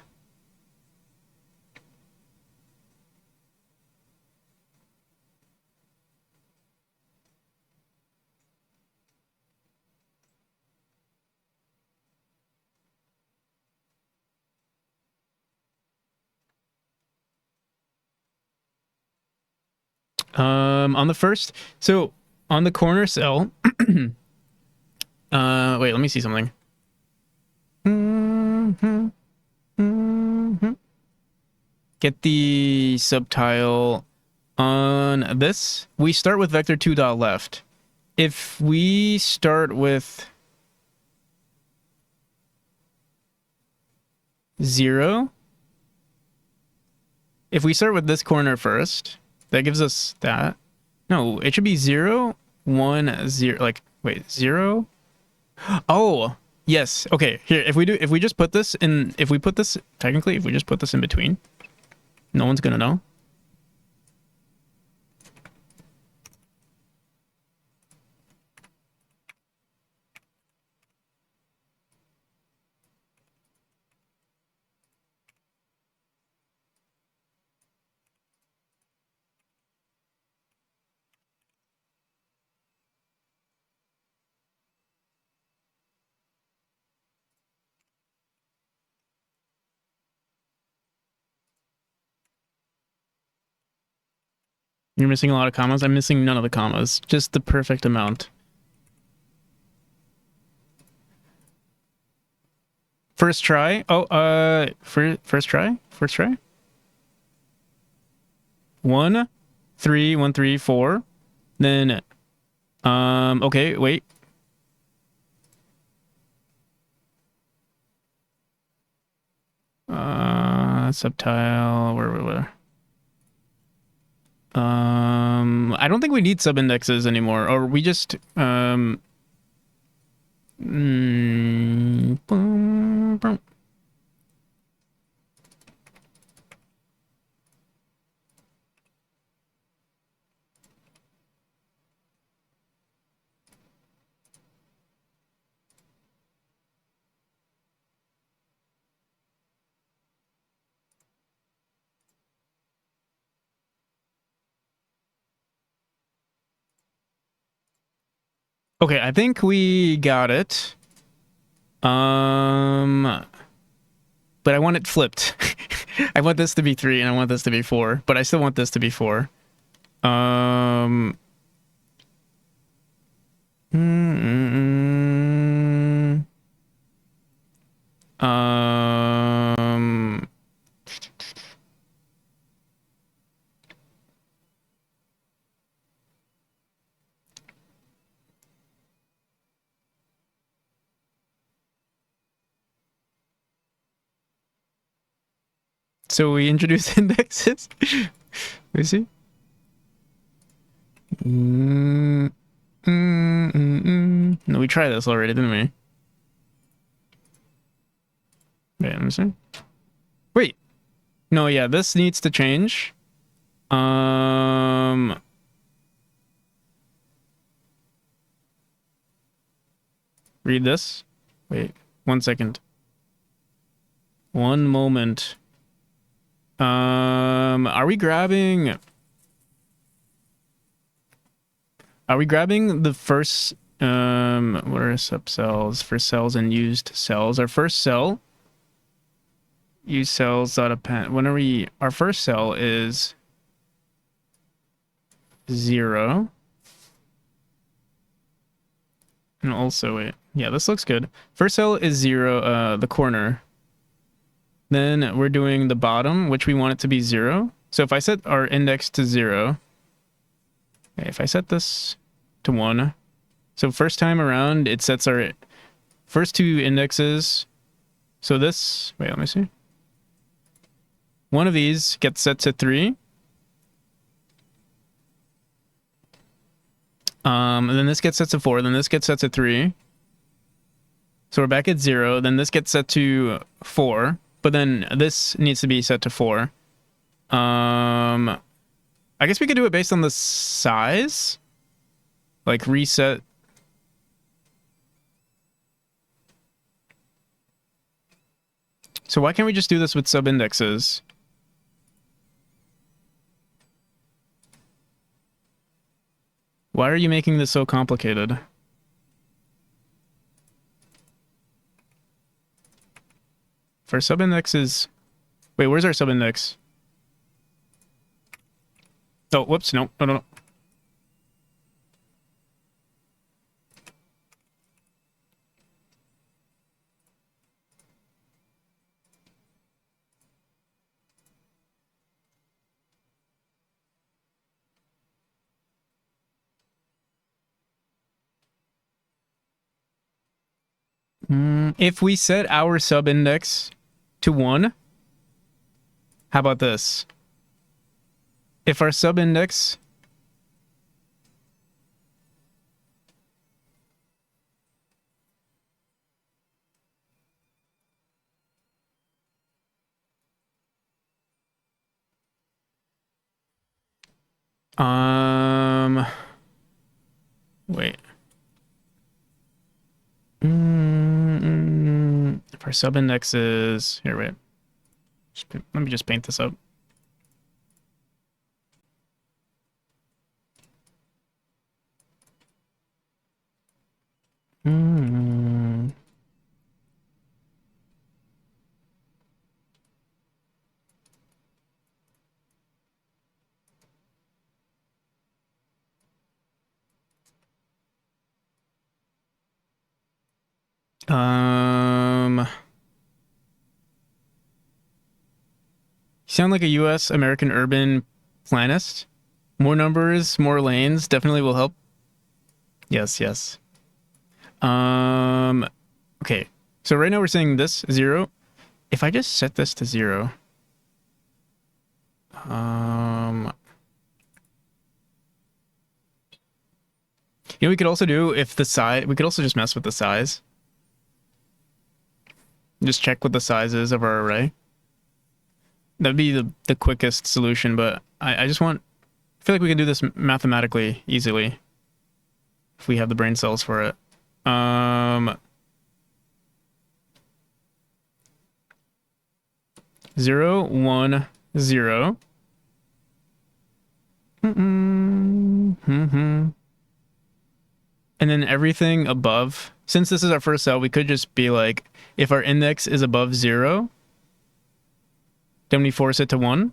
A: On the first, so on the corner cell, wait, let me see something. Get the subtile on this. We start with vector 2 dot left. If we start with 0, if we start with this corner first, that gives us that. No, it should be 0, 1, 0. Like, wait, 0? Oh, yes. Okay, here, if we just put this in, if we just put this in between, no one's gonna know. You're missing a lot of commas. I'm missing none of the commas. Just the perfect amount. First try. Oh, first try. 1, 3, 1, 3, 4. Then, okay, wait. Subtile, where? I don't think we need sub-indexes anymore, or we just, boom, boom. Okay, I think we got it. but I want it flipped. I want this to be 3 and I want this to be 4, but I still want this to be 4. Um, so we introduce indexes. Let me see. No, we tried this already, didn't we? Wait, let me see. Wait. No, yeah, this needs to change. Read this. Wait, 1 second. One moment. Are we grabbing the first what are subcells for cells and used cells? Our first cell, use cells dot append. When are we? Our first cell is 0. And also, wait, yeah, this looks good. First cell is 0, the corner. Then we're doing the bottom, which we want it to be 0. So if I set our index to 0, okay, if I set this to 1, so first time around, it sets our first 2 indexes. So this, wait, let me see. One of these gets set to 3. And then this gets set to 4, then this gets set to 3. So we're back at 0, then this gets set to 4, but then this needs to be set to 4. I guess we could do it based on the size. Like reset. So why can't we just do this with sub-indexes? Why are you making this so complicated? For sub-indexes... Wait, where's our sub-index? Oh, whoops, no, no. If we set our sub-index to 1, how about this? If our sub-index... Wait. If our sub-index is... Here, wait. Let me just paint this up. You sound like a US American urban planist. More numbers, more lanes definitely will help. Yes, yes. Okay. So right now we're saying this 0. If I just set this to 0, you know, we could also do if the size, we could also just mess with the size. Just check what the size is of our array. That'd be the quickest solution, but I just want, I feel like we can do this mathematically easily if we have the brain cells for it. 0, 1, 0. And then everything above, since this is our first cell, we could just be like, if our index is above 0, Can we force it to 1?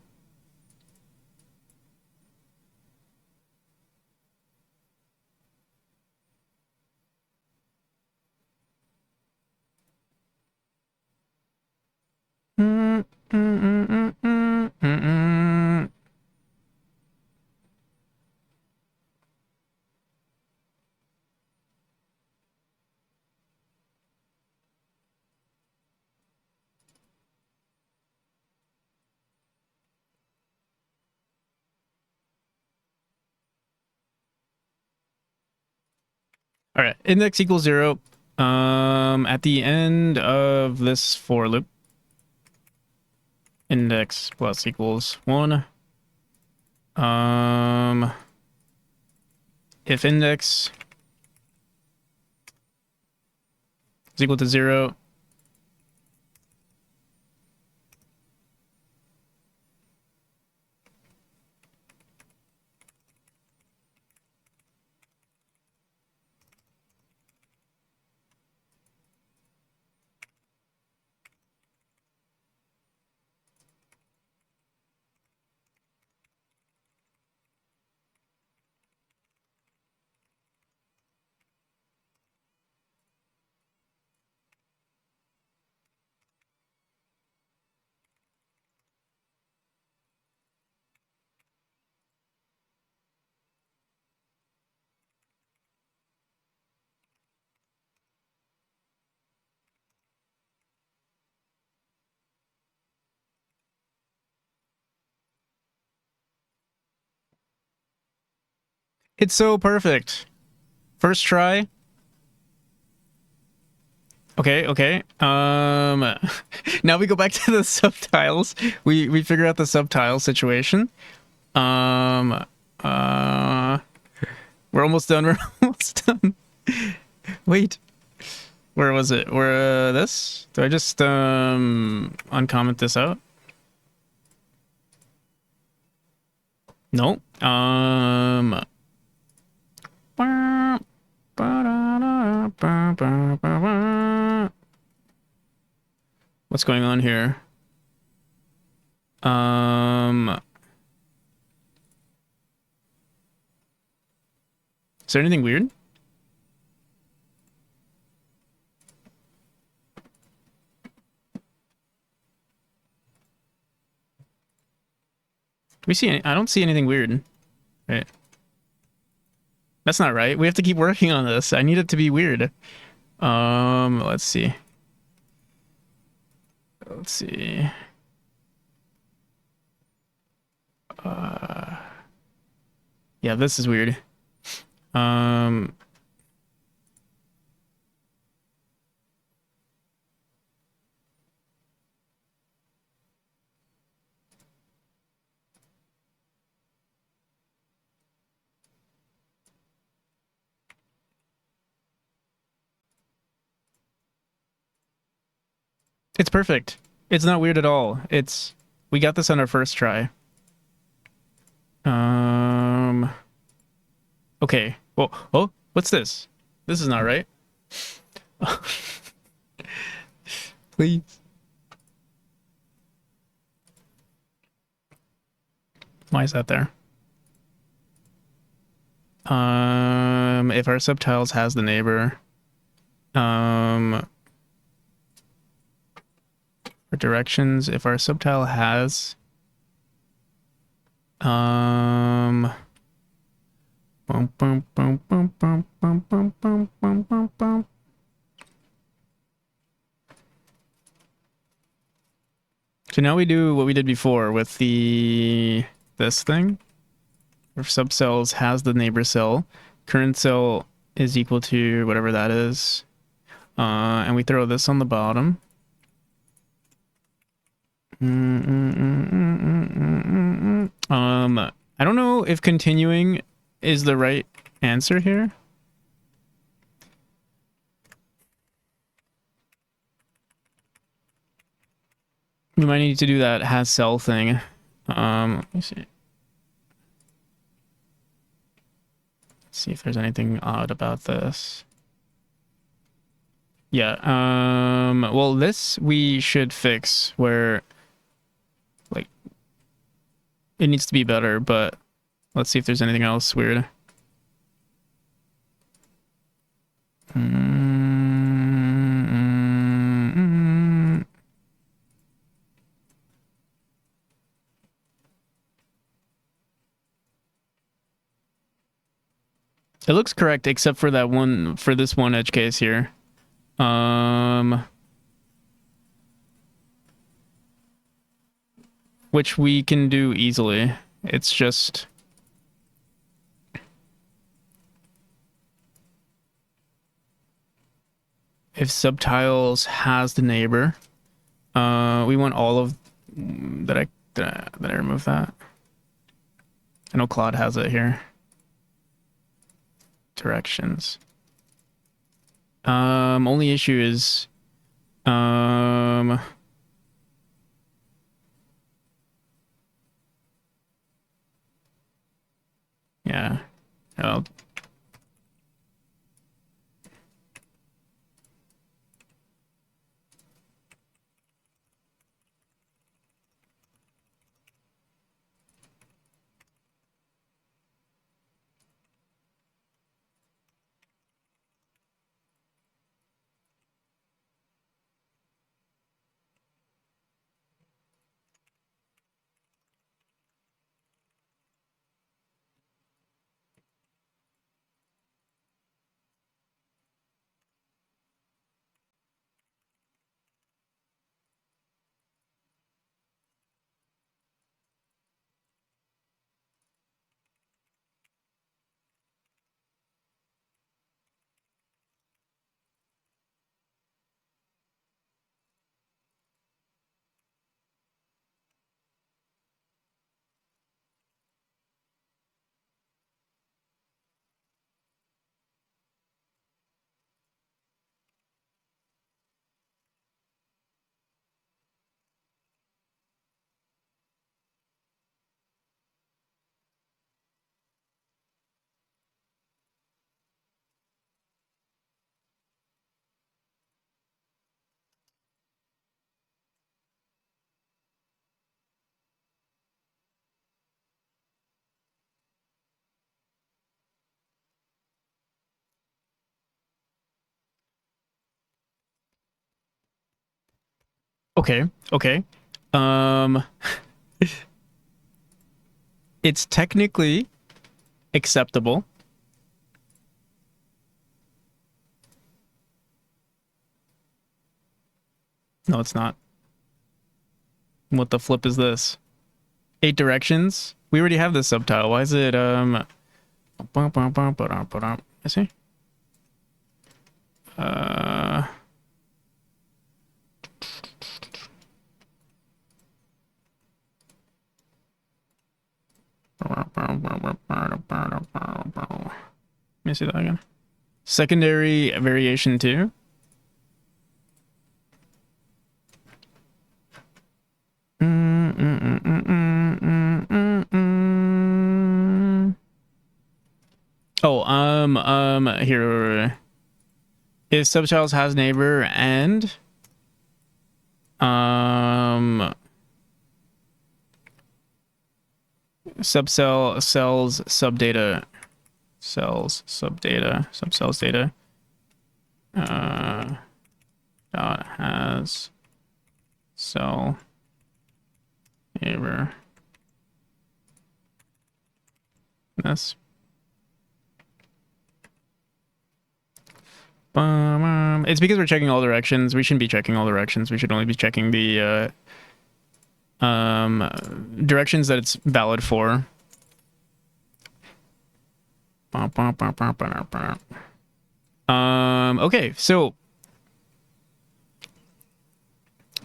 A: All right, index equals 0. At the end of this for loop, index plus equals 1. If index is equal to 0, it's so perfect. First try. Okay. Now we go back to the subtiles. We figure out the subtile situation. We're almost done. We're almost done. Wait. Where was it? Where this? Do I just uncomment this out? No. What's going on here? Is there anything weird? Do we see any? I don't see anything weird. Right. That's not right. We have to keep working on this. I need it to be weird. Let's see. Let's see. Yeah, this is weird. It's perfect. It's not weird at all. We got this on our first try. Okay. Well, oh, what's this? This is not right. Please. Why is that there? If our subtiles has the neighbor, for directions, if our subtile has, so now we do what we did before with this thing. If subcells has the neighbor cell, current cell is equal to whatever that is, and we throw this on the bottom. I don't know if continuing is the right answer here. We might need to do that has cell thing. Let me see. Let's see if there's anything odd about this. Yeah, well, this we should fix where, It needs to be better, but let's see if there's anything else weird. It looks correct except for that one, for this one edge case here. Which we can do easily. It's just if subtiles has the neighbor, we want all of did I remove that? I know Claude has it here. Directions. Only issue is yeah. Well, okay, okay. Um, it's technically acceptable. No, it's not. What the flip is this? 8 directions? We already have this subtitle. Why is it I see. Let me see that again. Secondary variation 2. Oh, here. If subtitles has neighbor and subcell cells subdata subcells data dot has cell neighbor. This. It's because we're checking all directions. We shouldn't be checking all directions. We should only be checking the directions that it's valid for. Okay, so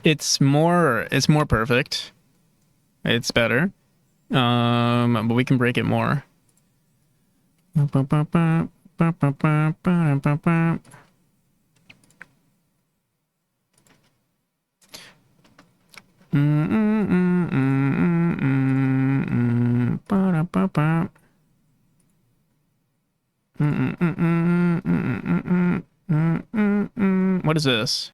A: it's more perfect. It's better. But we can break it more. What is this?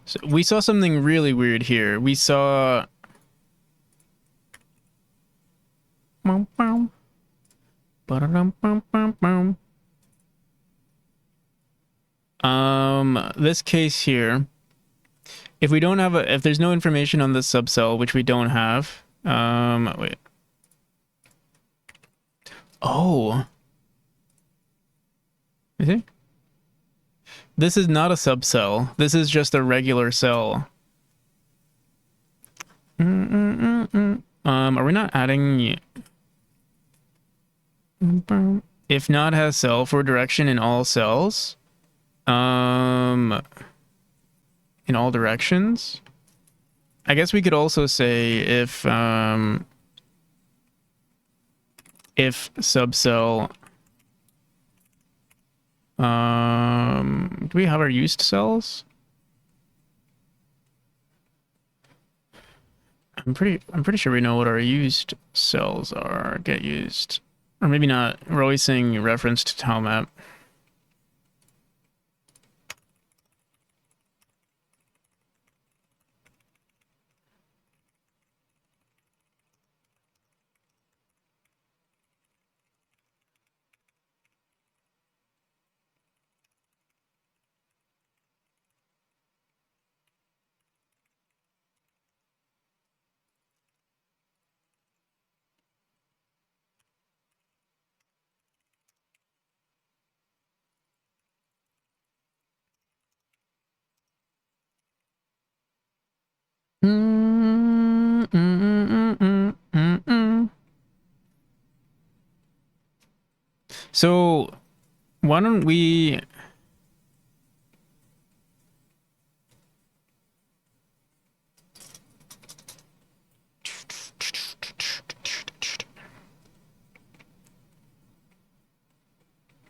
A: So we saw something really weird here. We saw this case here. If we don't have if there's no information on this subcell, which we don't have, wait. Oh. Is it? This is not a subcell. This is just a regular cell. Are we not adding... If not has cell for direction in all cells? In all directions? I guess we could also say if subcell... do we have our used cells? I'm pretty sure we know what our used cells are. Get used. Or maybe not. We're always saying reference to tilemap. So, why don't we...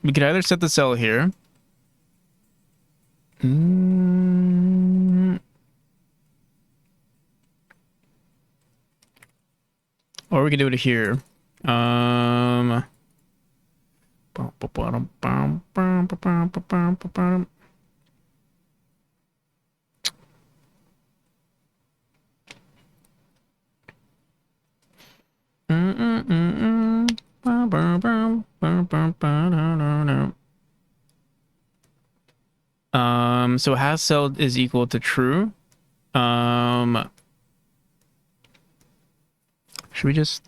A: We could either set the cell here. Or we could do it here. So has cell is equal to true. Should we just...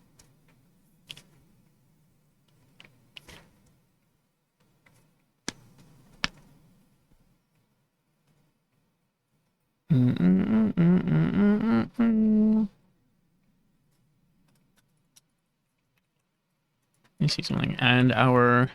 A: Let me see something. And our...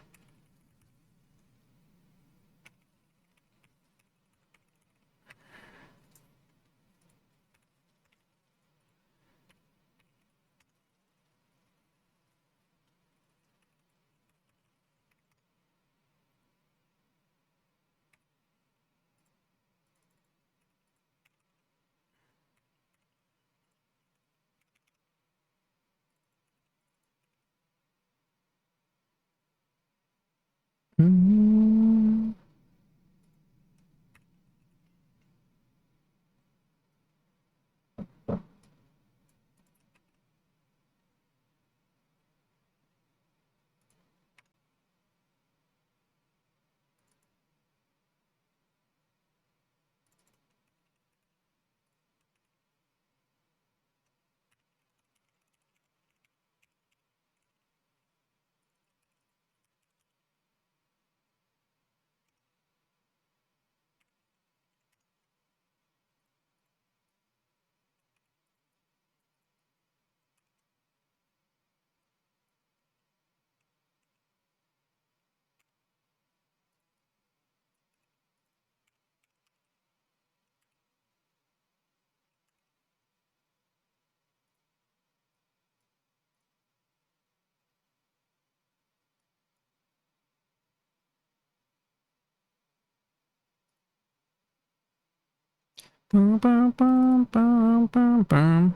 A: Bum, bum, bum, bum, bum, bum.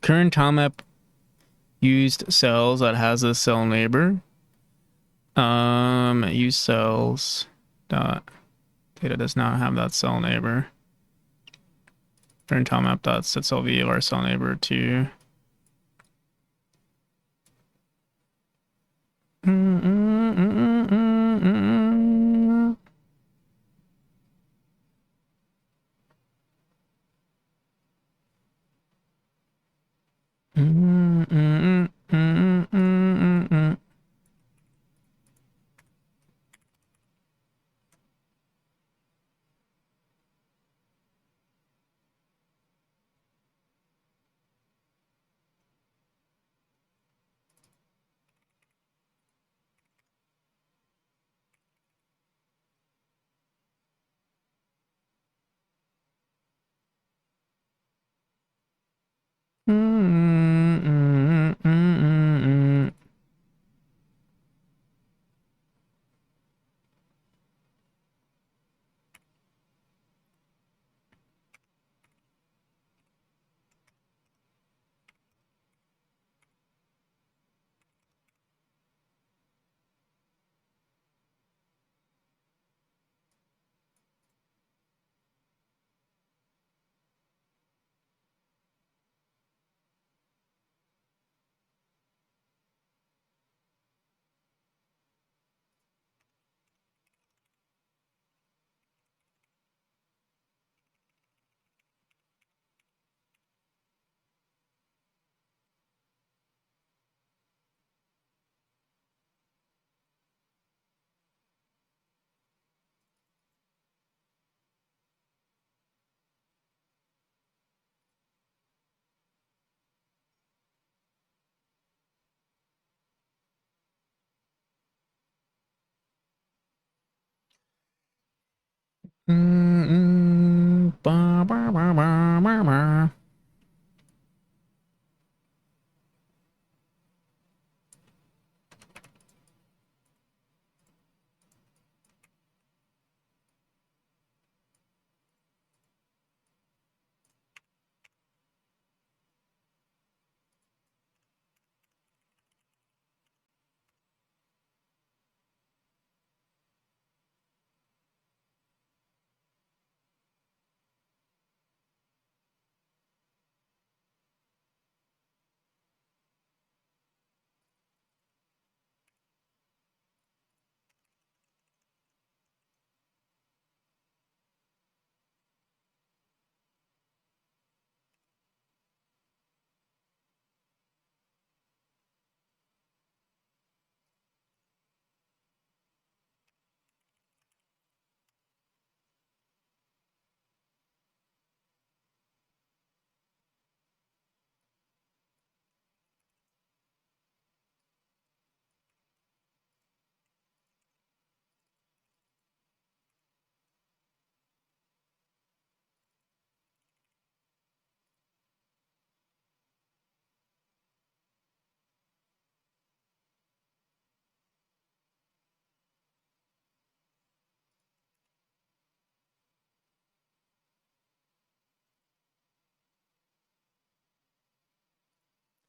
A: Current tilemap used cells that has a cell neighbor. Use cells dot data does not have that cell neighbor. Current tilemap dot set cell v of our cell neighbor to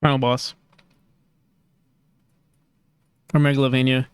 A: final boss or Megalovania.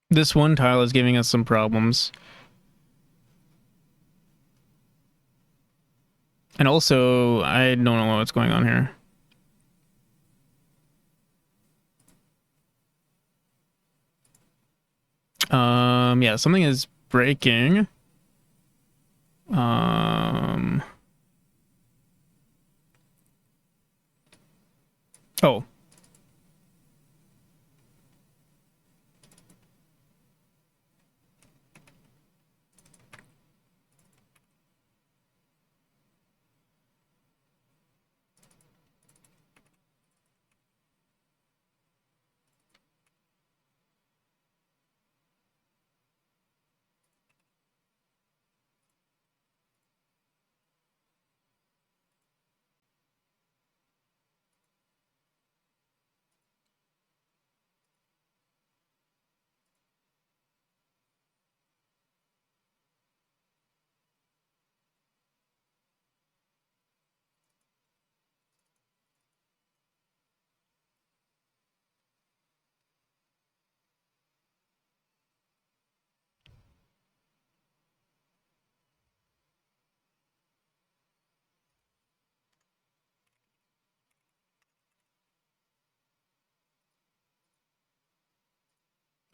A: This one tile is giving us some problems. And also, I don't know what's going on here. Yeah, something is breaking. Oh.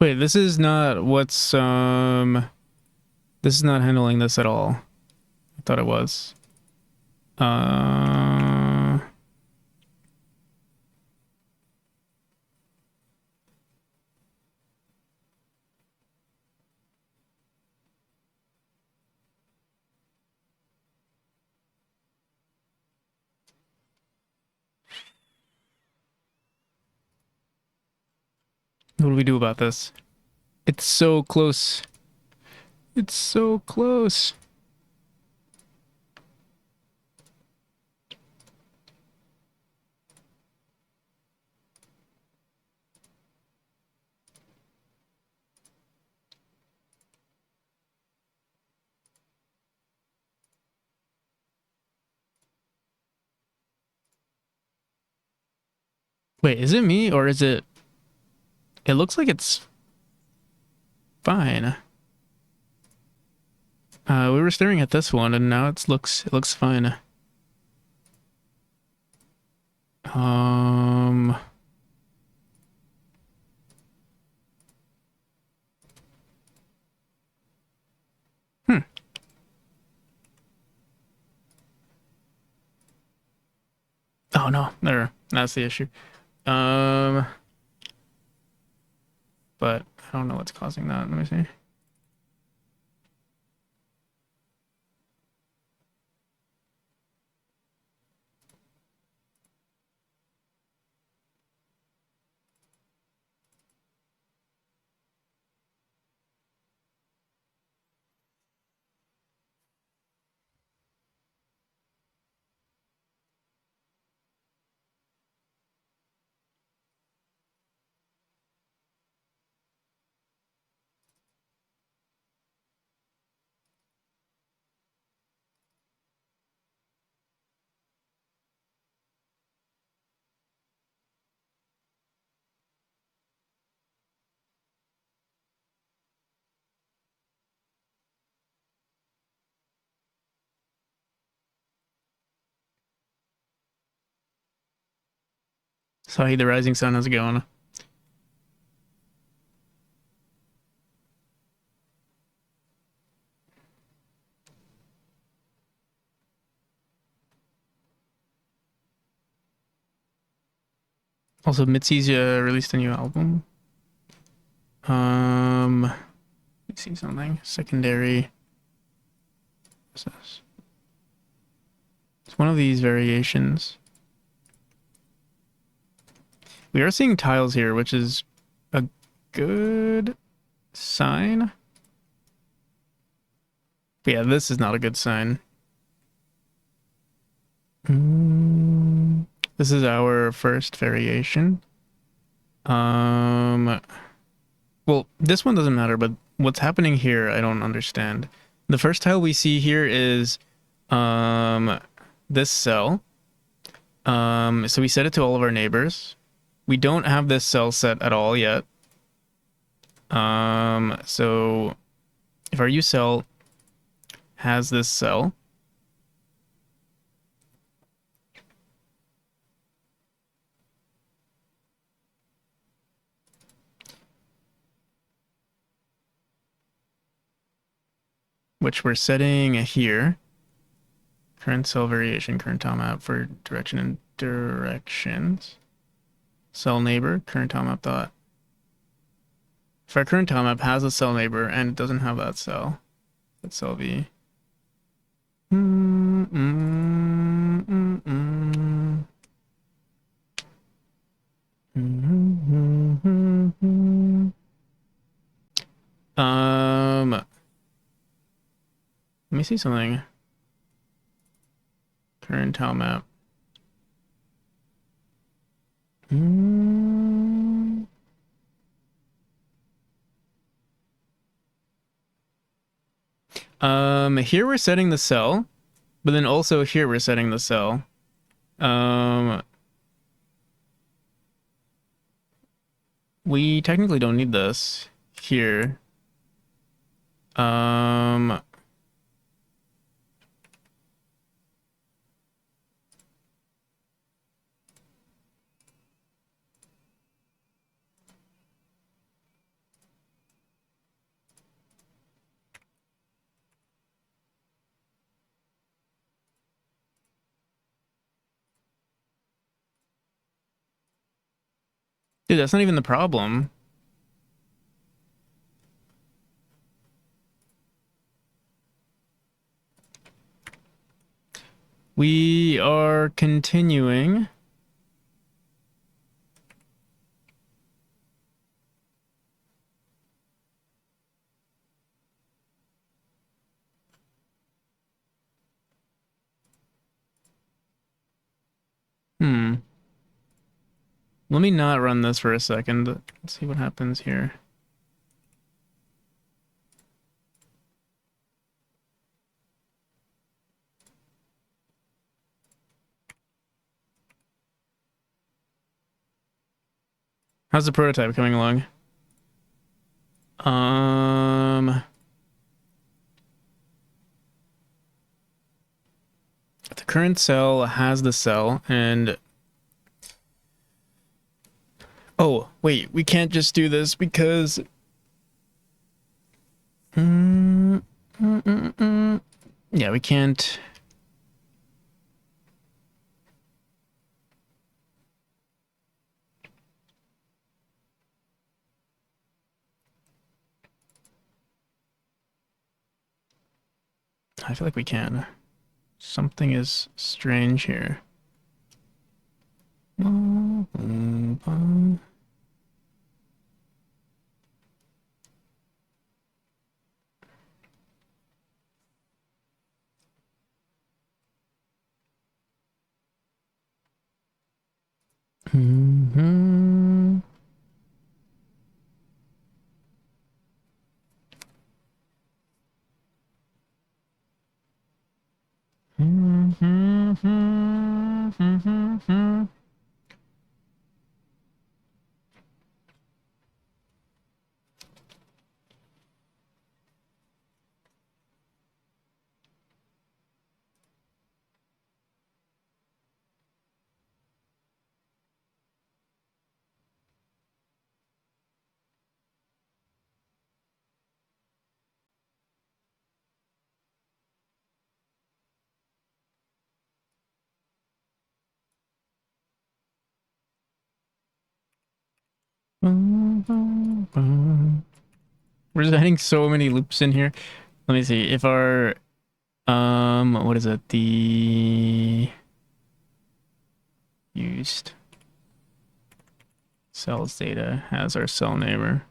A: Wait, this is not what's, this is not handling this at all. I thought it was. What do we do about this? It's so close. It's so close. Wait, is it me or is it... It looks like it's fine. We were staring at this one and now it looks fine. Um... Hmm. Oh no, there. That's the issue. But I don't know what's causing that. Let me see. Sorry, the rising sun, how's it going? Also, Mitzi's released a new album. Let me see something. Secondary. What's this? It's one of these variations. We are seeing tiles here, which is a good sign. But yeah, this is not a good sign. This is our first variation. Well, this one doesn't matter, but what's happening here, I don't understand. The first tile we see here is this cell. So we set it to all of our neighbors. We don't have this cell set at all yet. So if our use cell has this cell, which we're setting here, current cell variation, current tilemap for direction and directions, cell neighbor, current tilemap dot. If our current tilemap has a cell neighbor and it doesn't have that cell, let cell be. Let me see something. Current tile map. Here we're setting the cell, but then also here we're setting the cell. We technically don't need this here. Dude, that's not even the problem. We are continuing. Let me not run this for a second. Let's see what happens here. How's the prototype coming along? The current cell has the cell, and oh, wait, we can't just do this because yeah, we can't. I feel like we can. Something is strange here. We're just adding so many loops in here. Let me see if our what is it? The used cells data has our cell neighbor.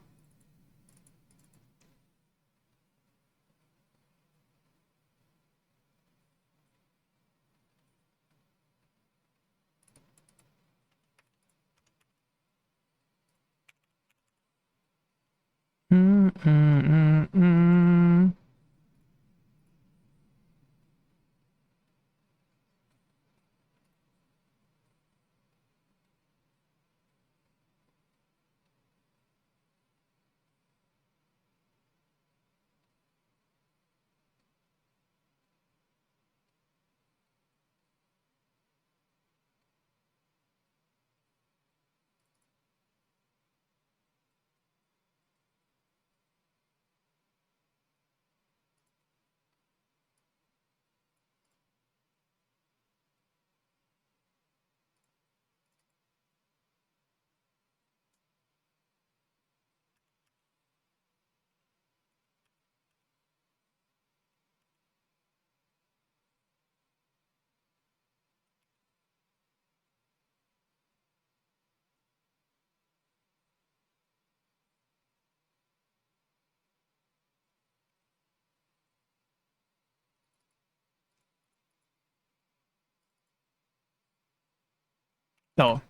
A: So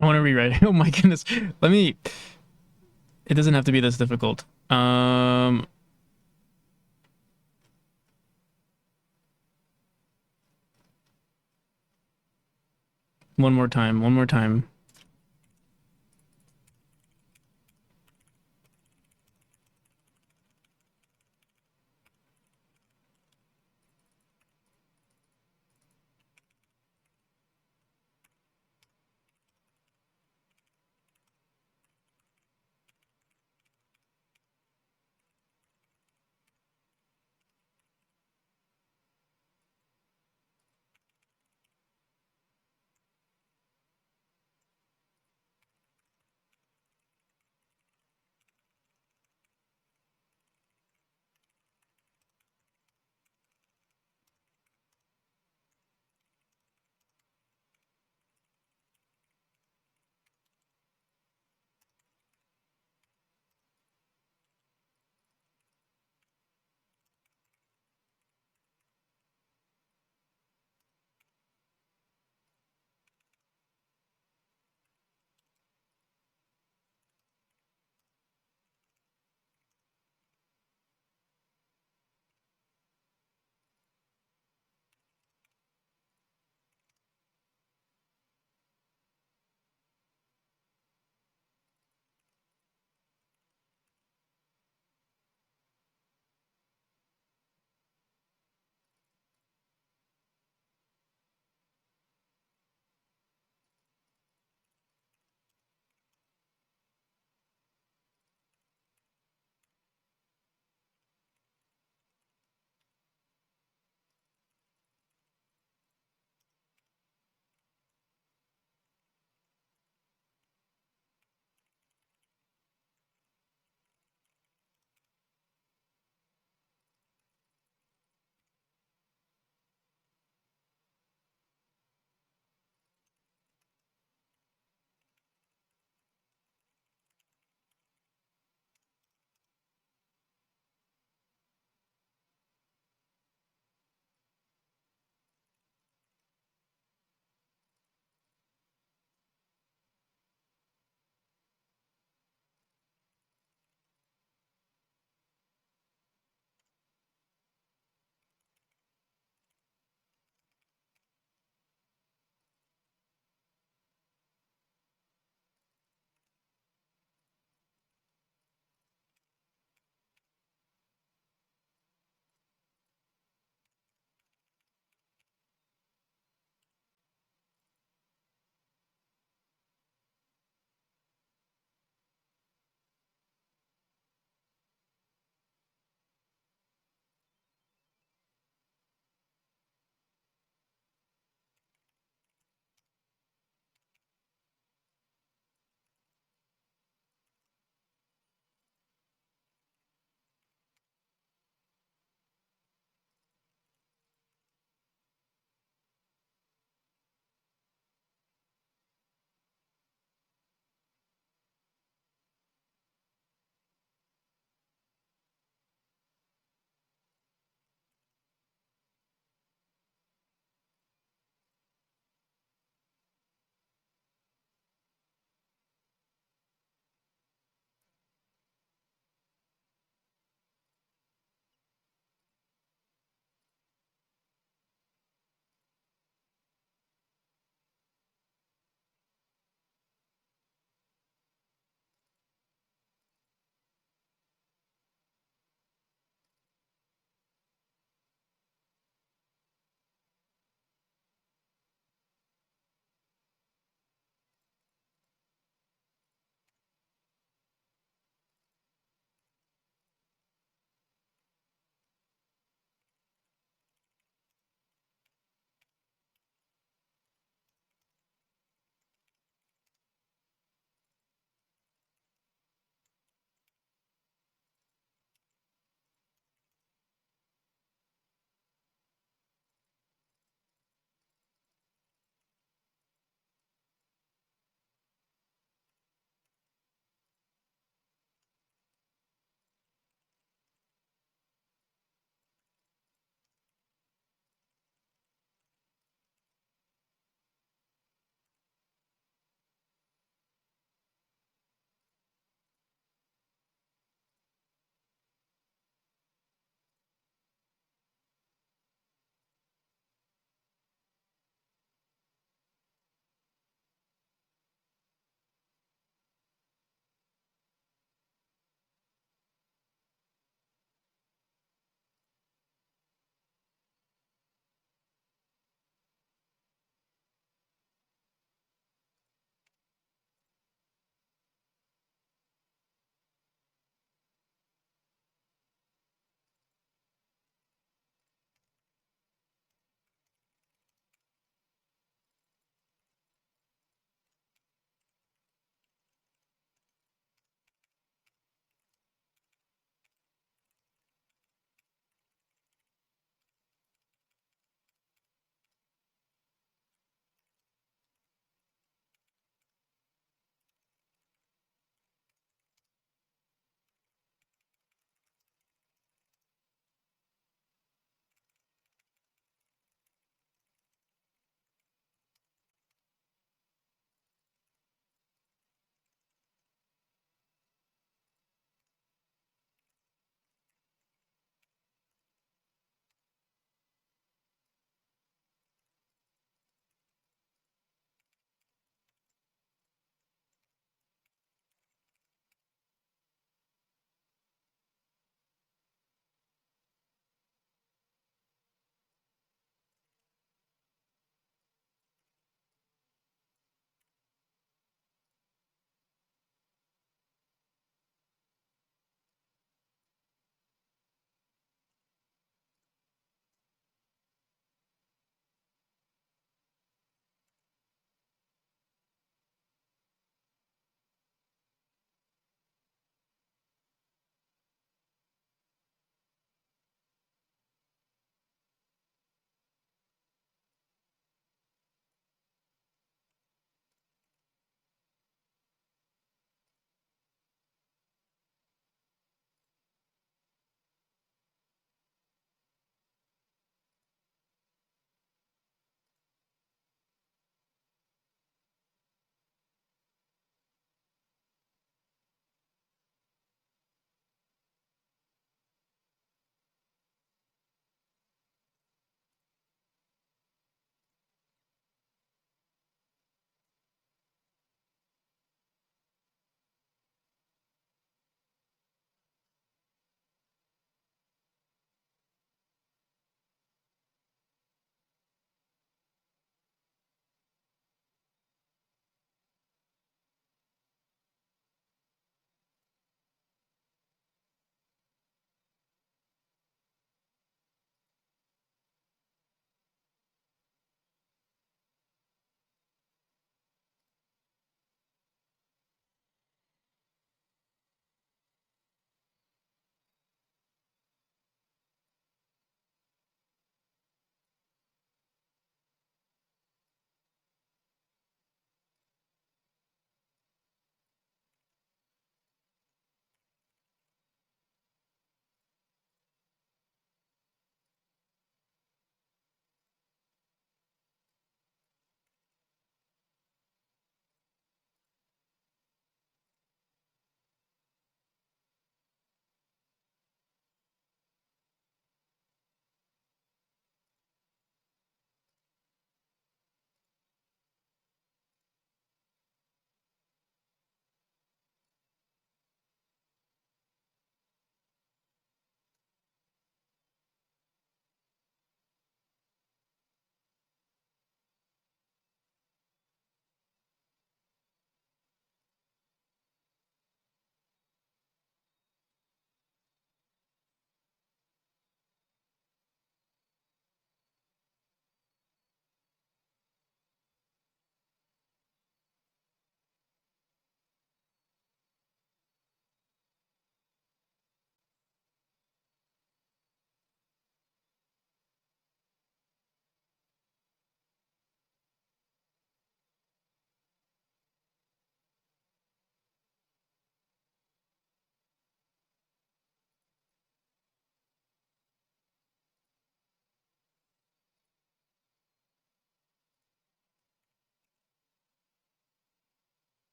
A: I want to rewrite. Oh my goodness. Let me. It doesn't have to be this difficult. One more time. One more time.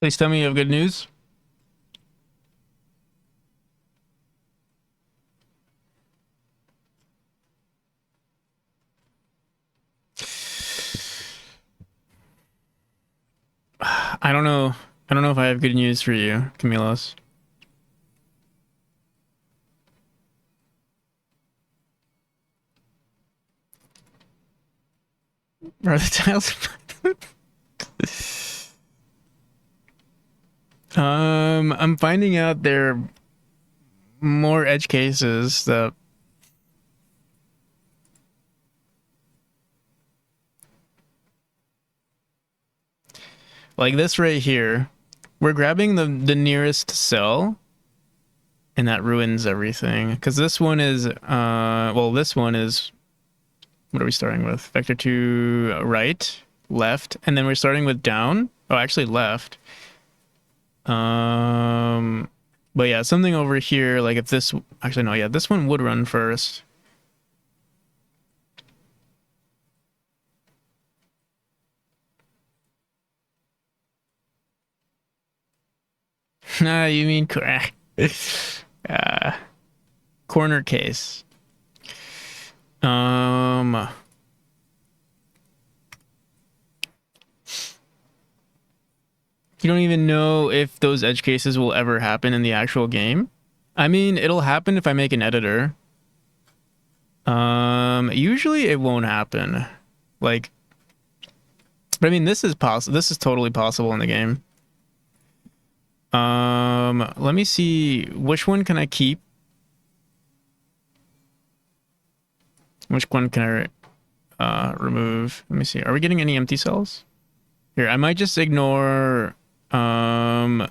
A: Please tell me you have good news. I don't know. I don't know if I have good news for you, Camilos. Are the tiles? I'm finding out there are more edge cases that like this right here. We're grabbing the nearest cell, and that ruins everything. Because this one is well, this one is, what are we starting with? Vector 2 right, left, and then we're starting with down. Oh, actually left. But yeah, something over here, like if this, actually no, yeah, this one would run first. Nah, you mean uh, corner case. You don't even know if those edge cases will ever happen in the actual game. I mean, it'll happen if I make an editor. Usually it won't happen. Like, but I mean, this is possible. This is totally possible in the game. Let me see. Which one can I keep? Which one can I remove? Let me see. Are we getting any empty cells? Here, I might just ignore. Not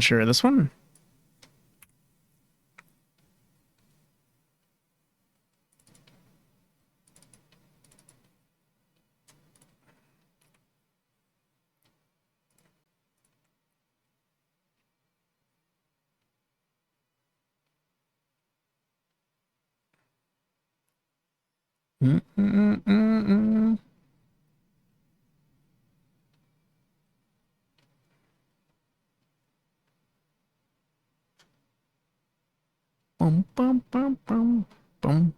A: sure. This one? Mm-mm-mm-mm. Bum, bum, bum, bum, bum.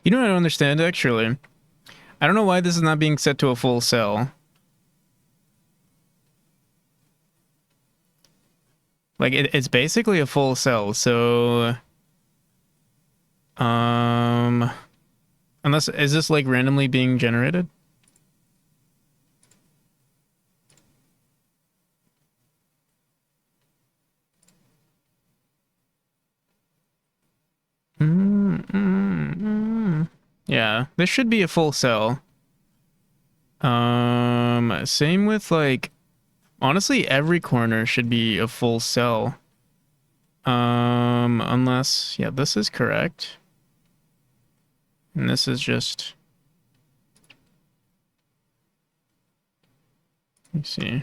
A: You know what I don't understand, actually? I don't know why this is not being set to a full cell. Like, it's basically a full cell, so... Unless, is this, like, randomly being generated? Yeah, this should be a full cell. Same with, like... Honestly, every corner should be a full cell. Unless... Yeah, this is correct. And this is just... Let me see.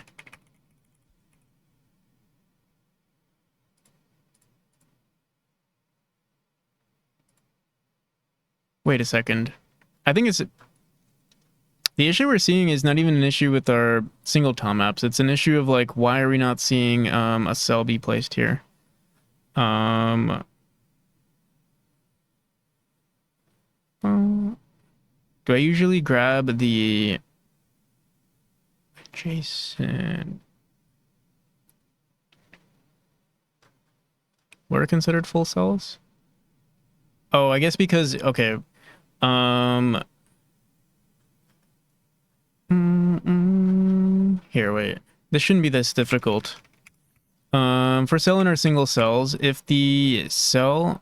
A: Wait a second. I think it's... The issue we're seeing is not even an issue with our single tile maps. It's an issue of, like, why are we not seeing a cell be placed here? Do I usually grab the adjacent? What are considered full cells? Oh, I guess because, okay. Here, wait. This shouldn't be this difficult. For cell in our single cells, if the cell...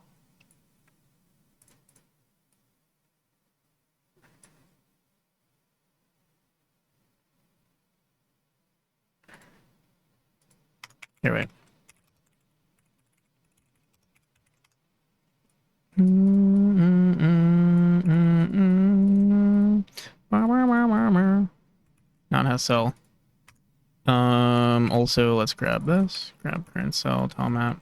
A: Here, wait. Not a cell. Also, let's grab this. Grab current cell, tilemap.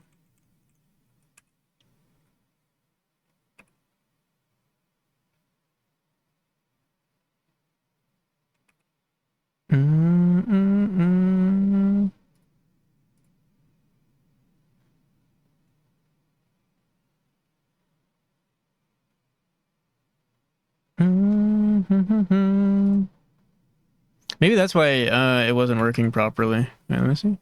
A: Maybe that's why it wasn't working properly. Wait, let me see.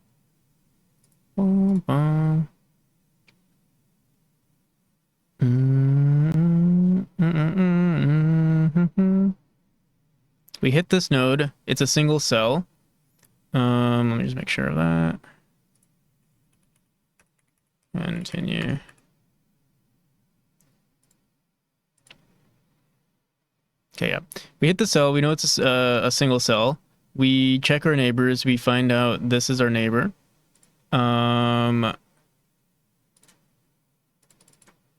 A: We hit this node. It's a single cell. Let me just make sure of that. Continue. Okay, yeah. We hit the cell. We know it's a single cell. We check our neighbors. We find out this is our neighbor.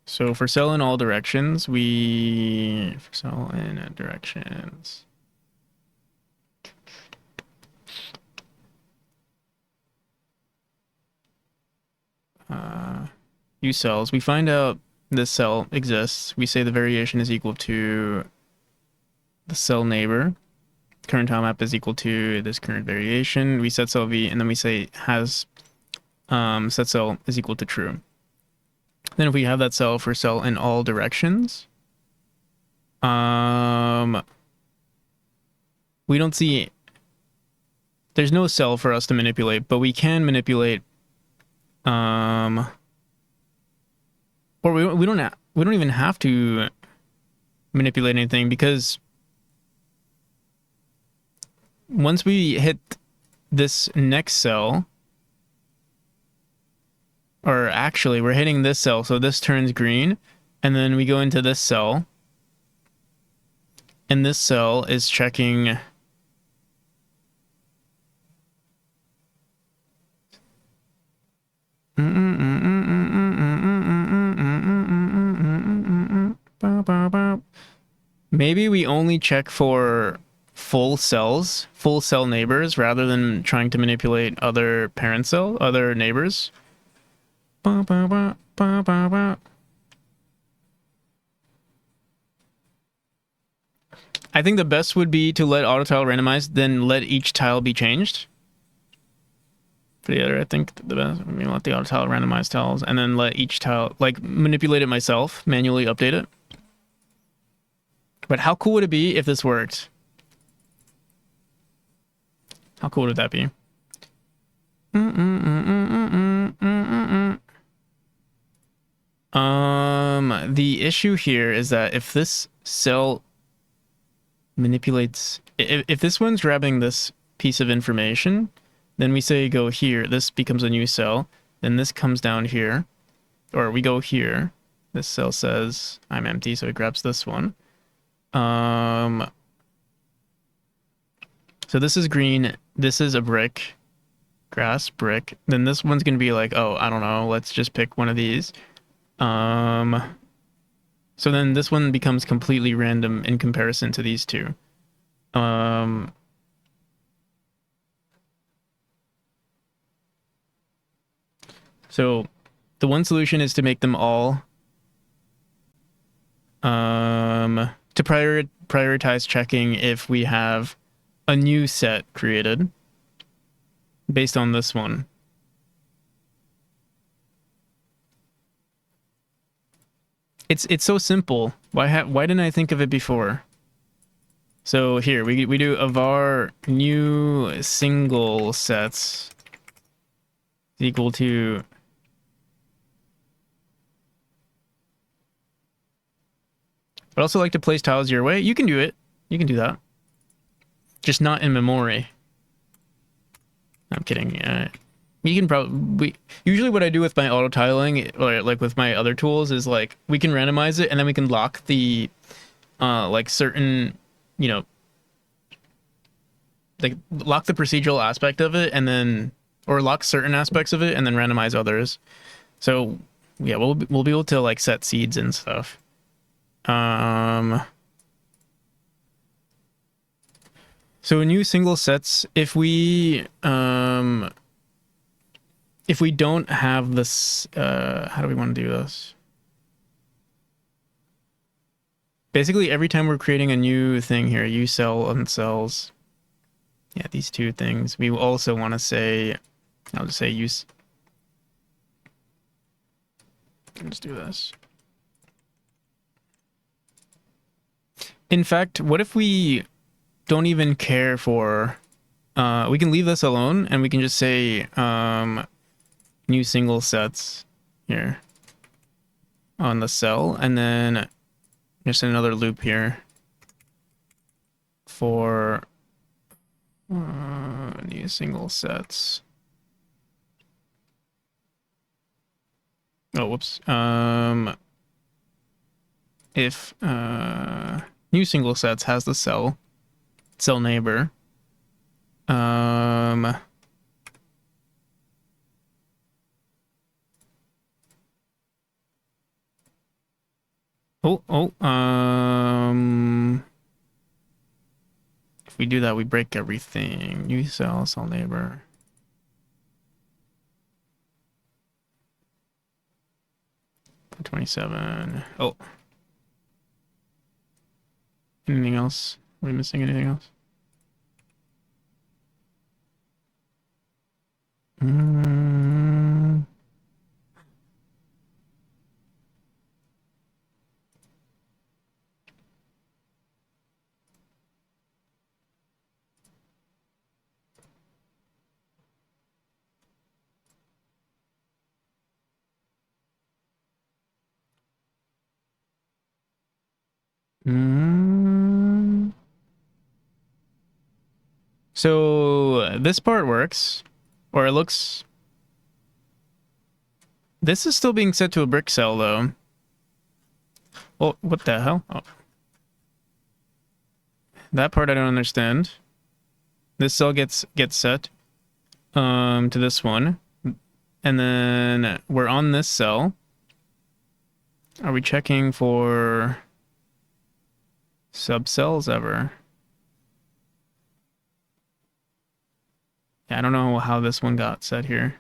A: So for cell in all directions, for cell in directions. Use cells. We find out this cell exists. We say the variation is equal to the cell neighbor. Current tilemap is equal to this current variation. We set cell v, and then we say has set cell is equal to true. Then if we have that cell for cell in all directions, we don't see. There's no cell for us to manipulate, but we can manipulate. Or we don't even have to manipulate anything, because once we hit this next cell, or actually we're hitting this cell, so this turns green, and then we go into this cell, and this cell is checking maybe we only check for full cells, full cell neighbors, rather than trying to manipulate other parent cell, other neighbors. I think the best would be to let auto tile randomize, then let each tile be changed. For the other, I think the best, I mean, let the auto tile randomize tiles, and then let each tile, like, manipulate it myself, manually update it. But how cool would it be if this worked? How cool would that be? The issue here is that if this cell manipulates, if this one's grabbing this piece of information, then we say go here, this becomes a new cell, then this comes down here, or we go here, this cell says I'm empty, so it grabs this one. So this is green, this is a brick, grass, brick, then this one's gonna be like, oh, I don't know, let's just pick one of these. So then this one becomes completely random in comparison to these two. So the one solution is to make them all to prioritize checking if we have a new set created based on this one. It's so simple. Why didn't I think of it before? So here we do var new single sets equal to I'd also like to place tiles your way. You can do it. You can do that. Just not in memory. I'm kidding. You can probably... Usually what I do with my auto tiling, or like with my other tools, is like we can randomize it and then we can lock the like certain, you know, like lock the procedural aspect of it and then, or lock certain aspects of it and then randomize others. So yeah, we'll be able to like set seeds and stuff. So a new single sets, if we if we don't have this, how do we want to do this? Basically, every time we're creating a new thing here, you cell and cells. Yeah, these two things. We also want to say, I'll just say use. Let's do this. In fact, what if we don't even care for, we can leave this alone and we can just say, new single sets here on the cell, and then just another loop here for new single sets. Oh, whoops. If new single sets has the cell neighbor, if we do that, we break everything. New cell neighbor. $27. Oh. Anything else? Are we missing anything else? So this part works, or it looks. This is still being set to a brick cell, though. Well, what the hell? Oh. That part I don't understand. This cell gets set to this one, and then we're on this cell. Are we checking for subcells ever? Yeah, I don't know how this one got set here.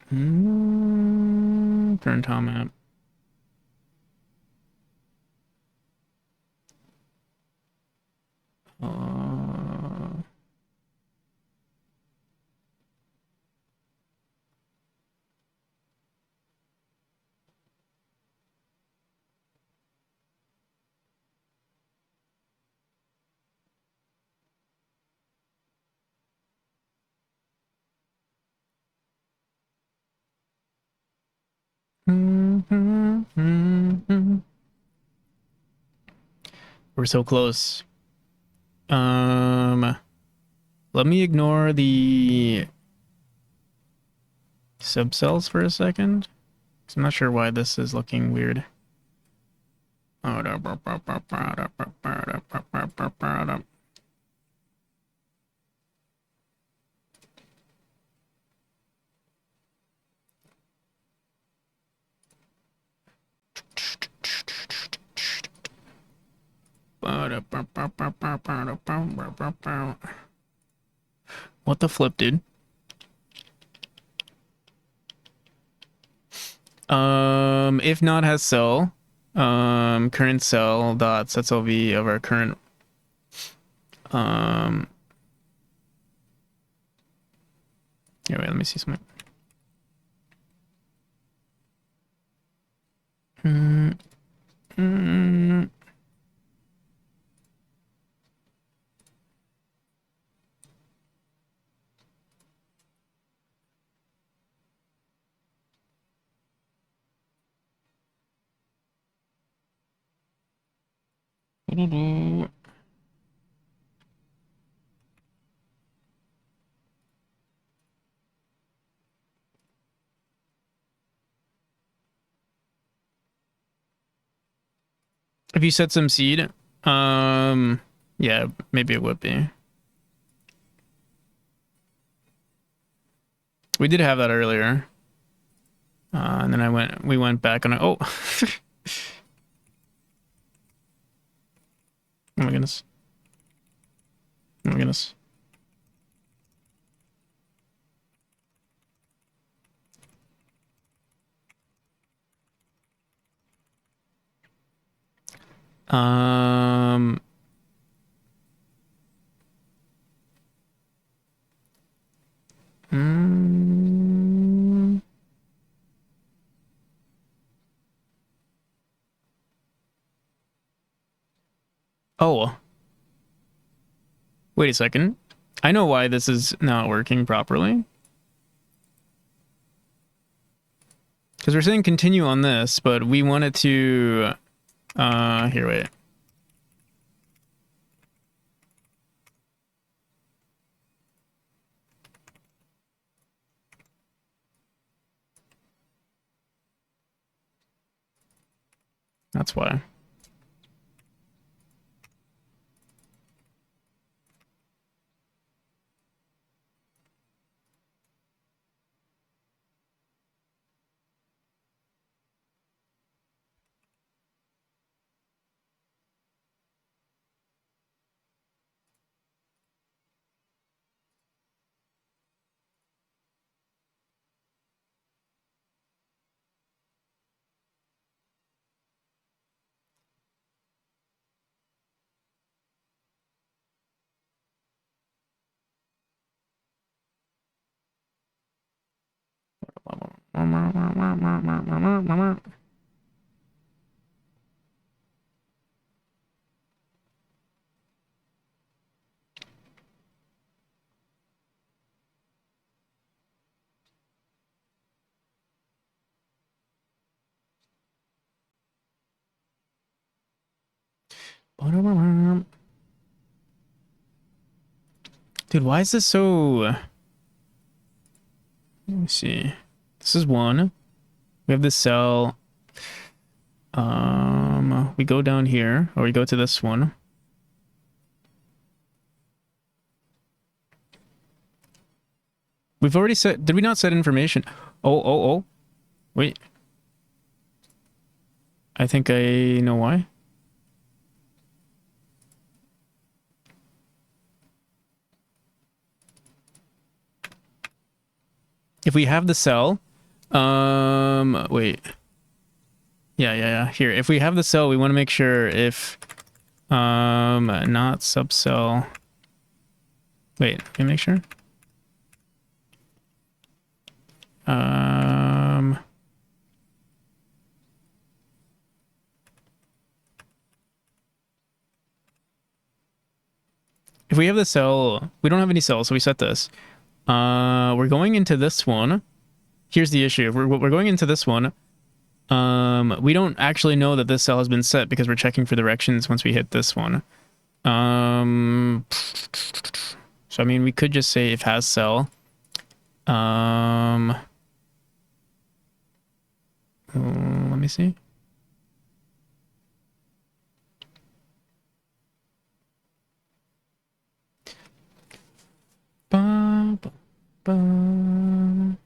A: Turn tilemap. We're so close. Let me ignore the subcells for a second. I'm not sure why this is looking weird. What the flip, dude? If not has cell, current cell dot sets LV of our current, here, wait, let me see something. If you set some seed, yeah, maybe it would be. We did have that earlier. And then we went back on it. Oh. Oh my goodness. Oh my goodness. Um. mm, oh, wait a second. I know why this is not working properly. Because we're saying continue on this, but we want it to... here, wait. That's why. Dude, why is this so... Let me see. This is one. We have this cell. We go down here, or we go to this one. We've already set... Did we not set information? Oh. Wait. I think I know why. If we have the cell... Wait. Yeah. Here, if we have the cell, we want to make sure if... not subcell... Wait, let me make sure. If we have the cell, we don't have any cells, so we set this. We're going into this one. Here's the issue. We're going into this one. We don't actually know that this cell has been set because we're checking for directions once we hit this one. So I mean, we could just say if has cell. Let me see. Ba, ba, ba.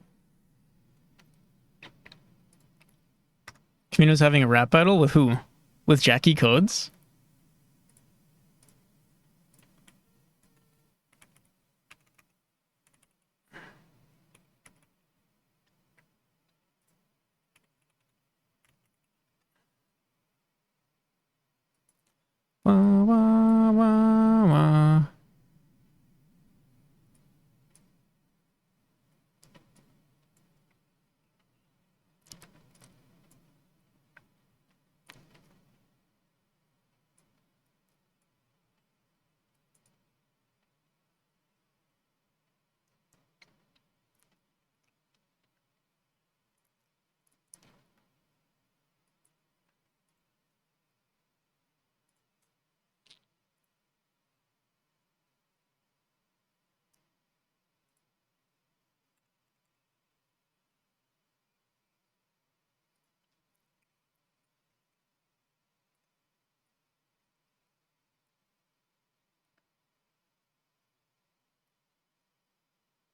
A: Camino's having a rap battle with who? With Jackie Codes? Wah, wah, wah, wah.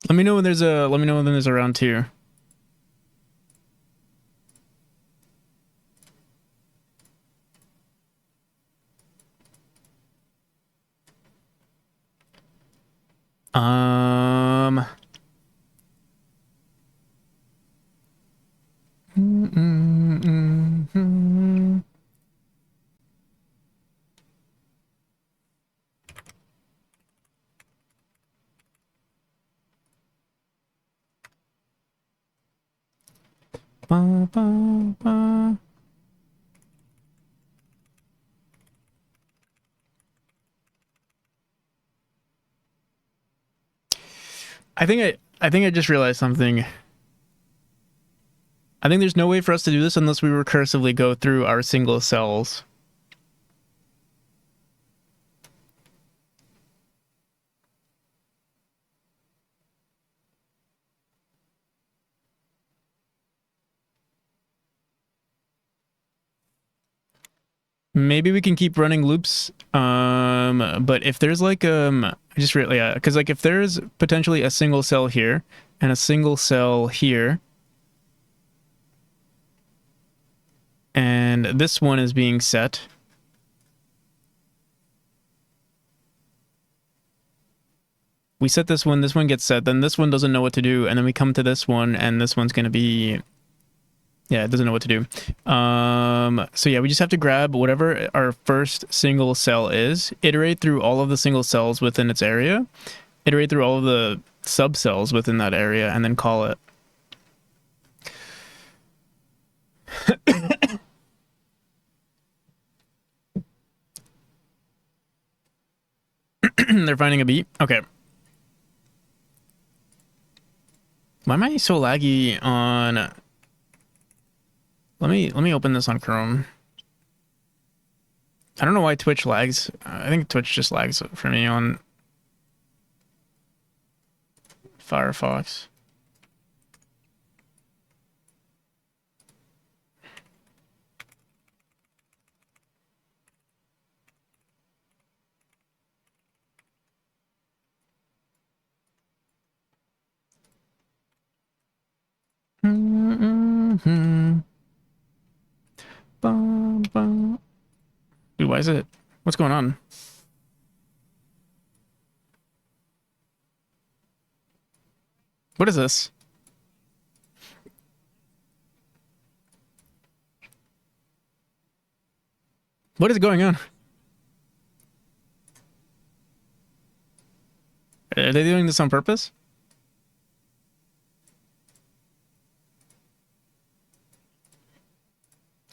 A: Let me know when there's a round two. Ba, ba, ba. I think I just realized something. I think there's no way for us to do this unless we recursively go through our single cells. Maybe we can keep running loops. But if there's like I just really yeah, because like if there's potentially a single cell here and a single cell here, and this one is being set. We set this one gets set, then this one doesn't know what to do, and then we come to this one, and this one's gonna be yeah, it doesn't know what to do. So yeah, we just have to grab whatever our first single cell is, iterate through all of the single cells within its area, iterate through all of the subcells within that area, and then call it. They're finding a beat. Okay. Why am I so laggy on? Let me open this on Chrome. I don't know why Twitch lags. I think Twitch just lags for me on Firefox. Mm-hmm. Bum, bum. Dude, why is it? What's going on? What is this? What is going on? Are they doing this on purpose?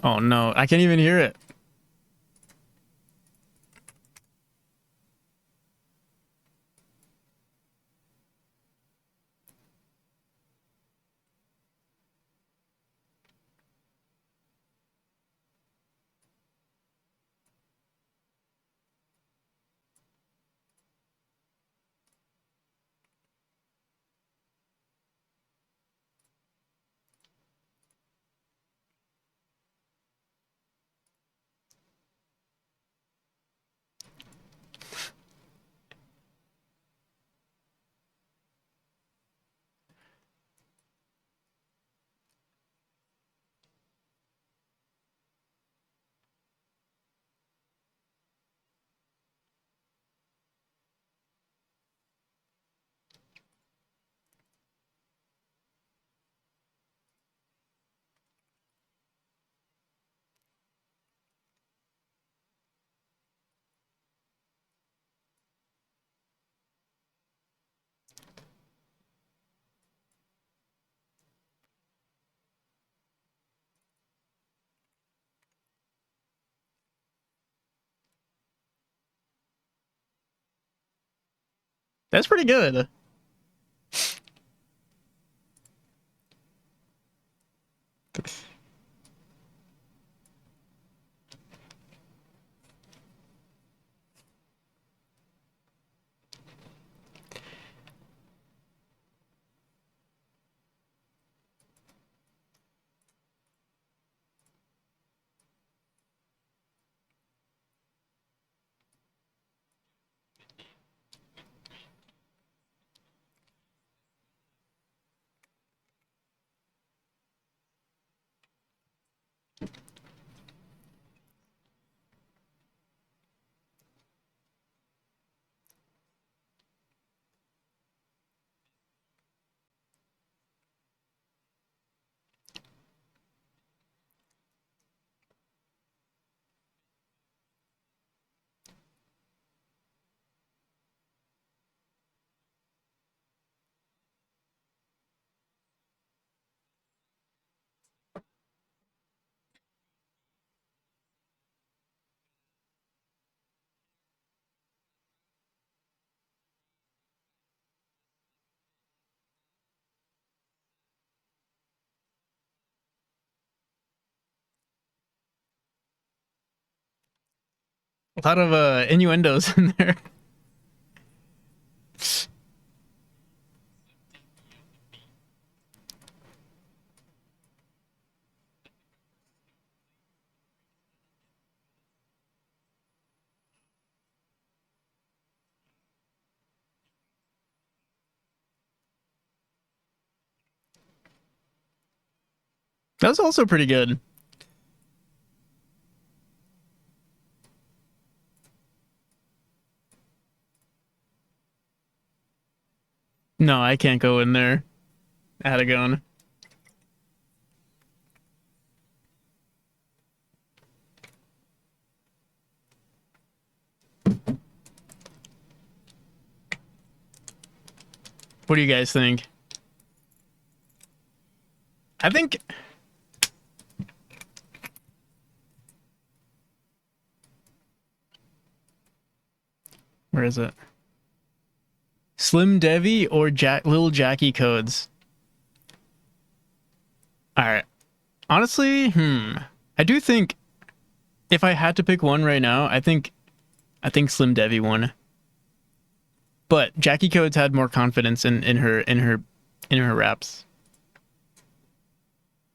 A: Oh no, I can't even hear it. That's pretty good. A lot of innuendos in there. That was also pretty good. No, I can't go in there. Atagon. What do you guys think? I think where is it? Slim Devi or Little Jackie codes? All right. Honestly, I do think if I had to pick one right now, I think Slim Devi won. But Jackie Codes had more confidence in her raps,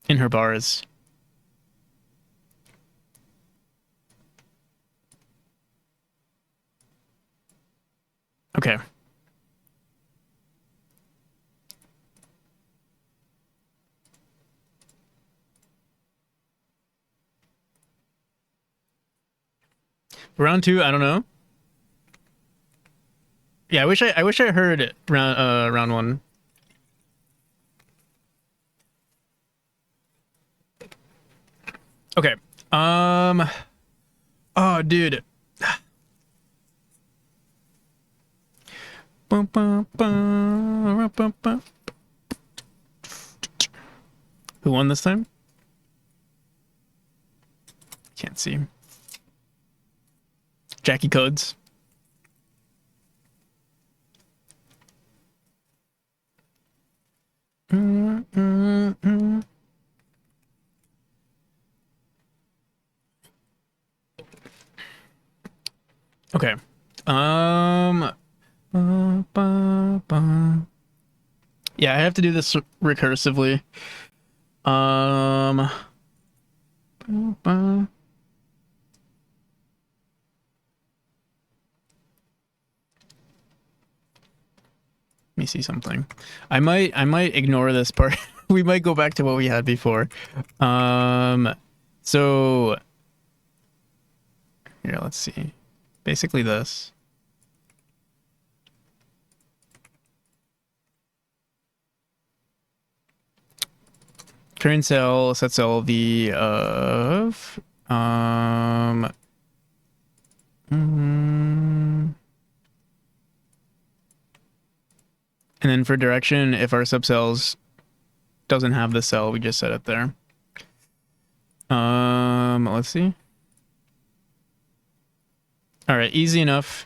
A: in her bars. Okay. Round two, I don't know. Yeah, I wish I heard round one. Okay. Oh, dude. Bum, bum, bum, bum, bum. Who won this time? Can't see. Jackie Codes. Mm, mm, mm. Okay. Um. Yeah, I have to do this recursively. Um. Let me see something. I might ignore this part. We might go back to what we had before. So here, let's see. Basically this. Current cell sets LV of and then for direction, if our subcells doesn't have the cell, we just set it there. Let's see. All right, easy enough.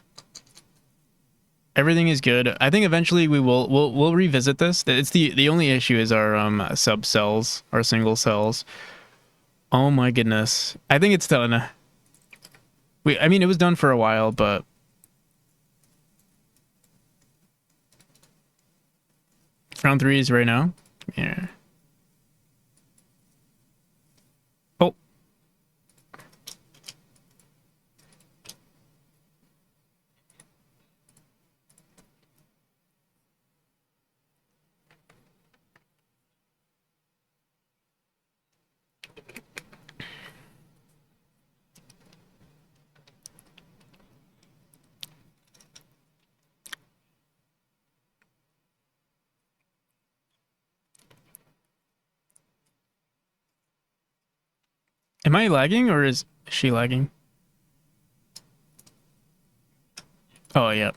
A: Everything is good. I think eventually we'll revisit this. It's the only issue is our subcells, our single cells. Oh my goodness. I think it's done. I mean it was done for a while, but round three is right now. Yeah. Oh. Am I lagging or is she lagging? Oh yeah.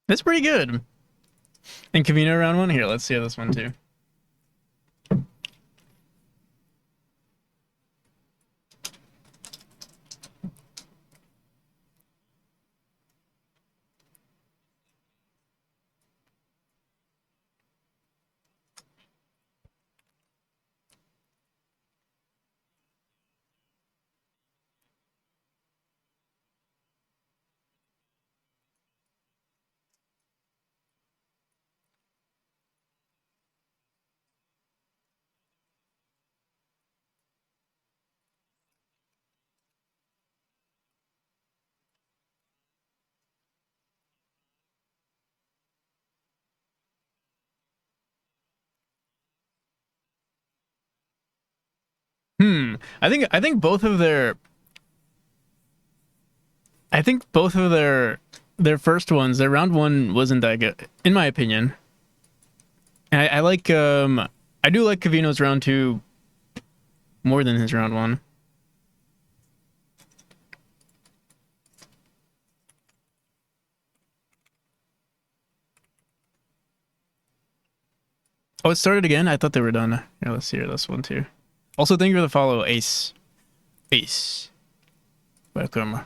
A: That's pretty good. And Camino round one? Here, let's see this one too. I think both of their their first ones, their round one wasn't that good, in my opinion. And I like I do like Cavino's round two more than his round one. Oh, it started again? I thought they were done. Yeah, let's hear this one too. Also, thank you for the follow, Ace. Ace. Welcome.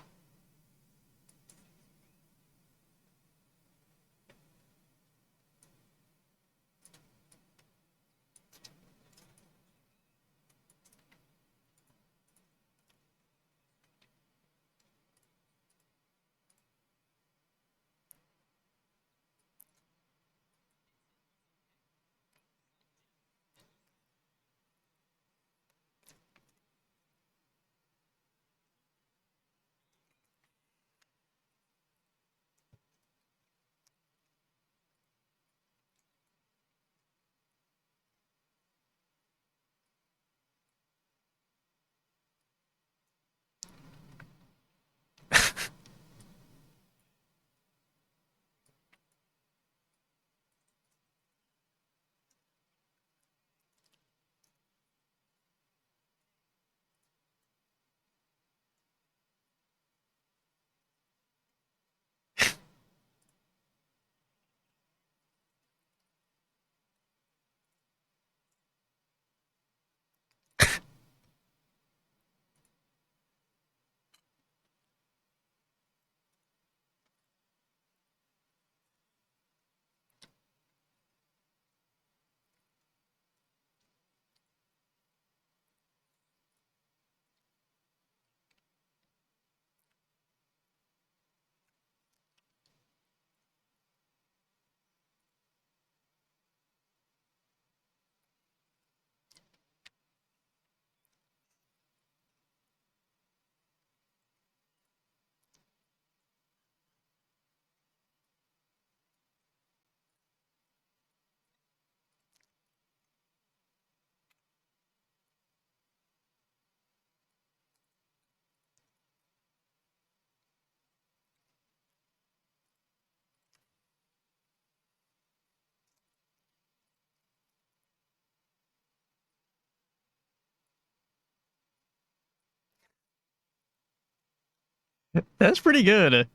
A: That's pretty good.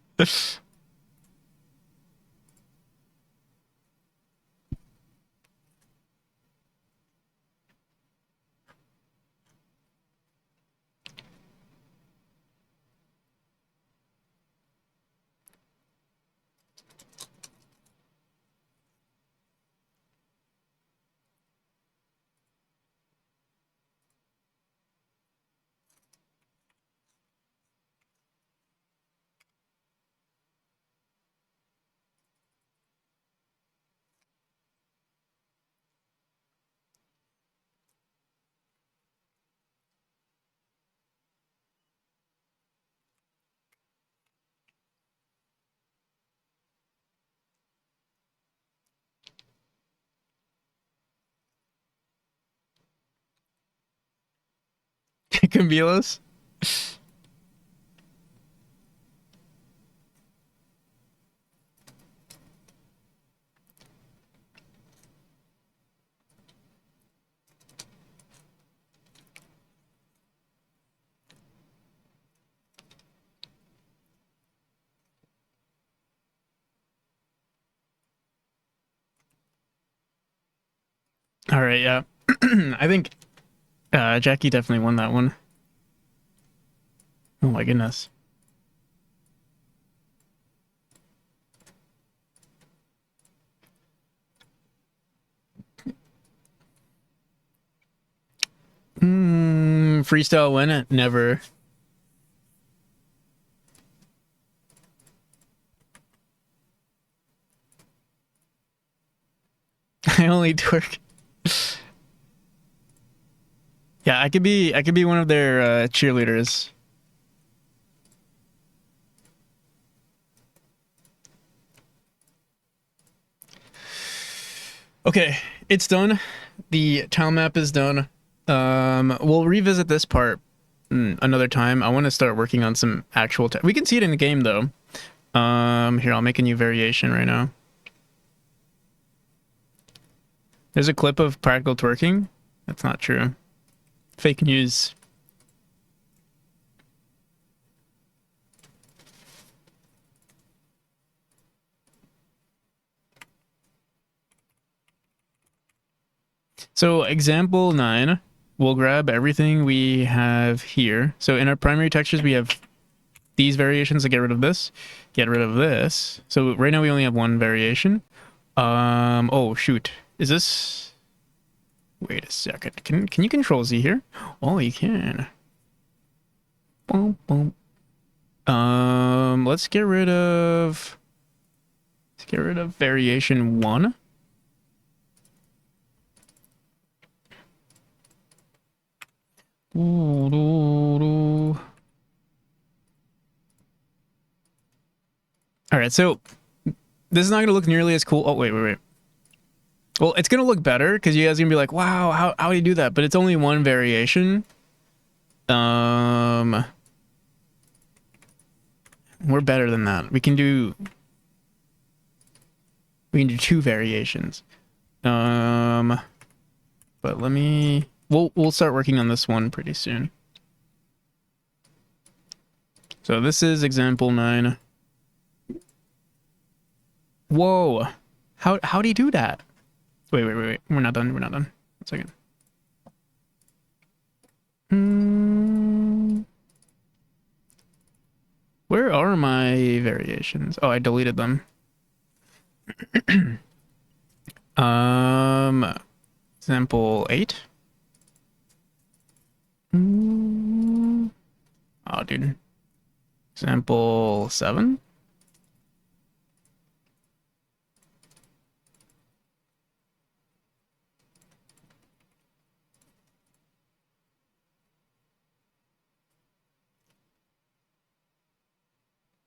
A: Cambilos. All right, yeah. I think Jackie definitely won that one. Oh my goodness. Freestyle win it? Never. I only twerk. Yeah, I could be one of their cheerleaders. Okay, it's done. The tile map is done. We'll revisit this part another time. I want to start working on some actual. We can see it in the game though. Here I'll make a new variation right now. There's a clip of practical twerking. That's not true. Fake news. So example 9, we'll grab everything we have here. So in our primary textures, we have these variations to get rid of this, get rid of this. So right now we only have one variation. Oh shoot. Is this, wait a second. Can you control Z here? Oh, you can. Boom, boom. Let's get rid of variation 1. All right, so this is not going to look nearly as cool. Oh, wait. Well, it's going to look better because you guys are going to be like, wow, how do you do that? But it's only one variation. We're better than that. We can do 2 variations. But we'll start working on this one pretty soon. So this is example 9. Whoa. How do you do that? Wait. We're not done. 1 second. Where are my variations? Oh, I deleted them. Example 8. Oh, dude. Example 7.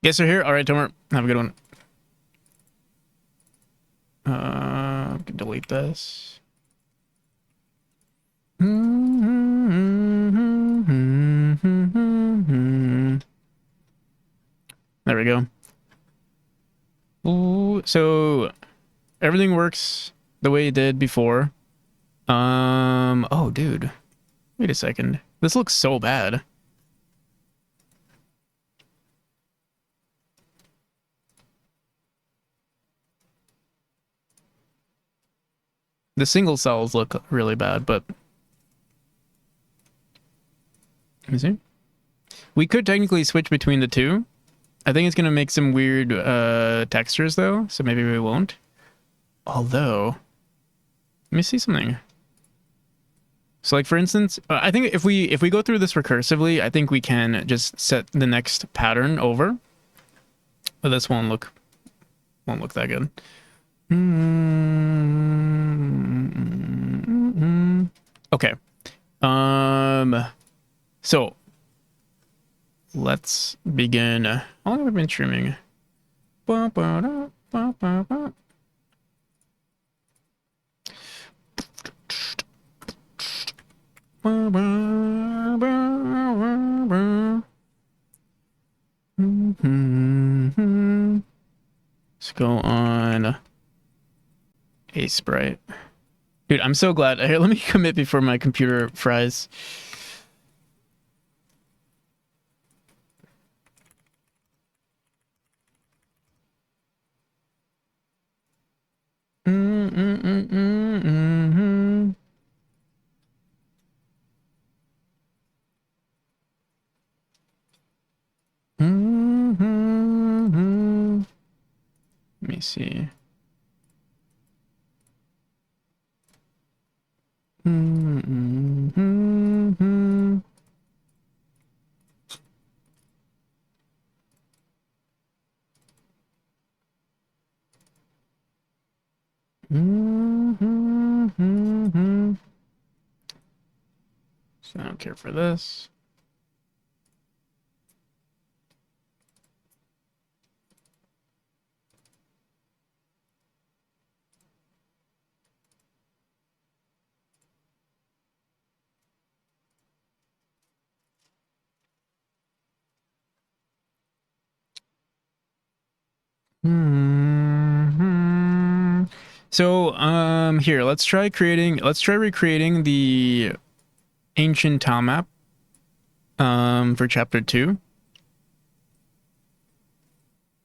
A: Yes, you're here. All right, Tomer. Have a good one. I can delete this. There we go. Ooh, so everything works the way it did before. Oh, dude. Wait a second. This looks so bad. The single cells look really bad, but let me see. We could technically switch between the two. I think it's gonna make some weird textures though, so maybe we won't. Although, let me see something. So like for instance, I think if we go through this recursively, I think we can just set the next pattern over. But this won't look that good. Okay. So let's begin. How long have I been streaming? Let's go on a sprite. Dude, I'm so glad. Here, let me commit before my computer fries. me see. Mm-hmm. Mm-hmm. So I don't care for this. Hmm. So, here, let's try recreating the ancient tile map, for chapter 2.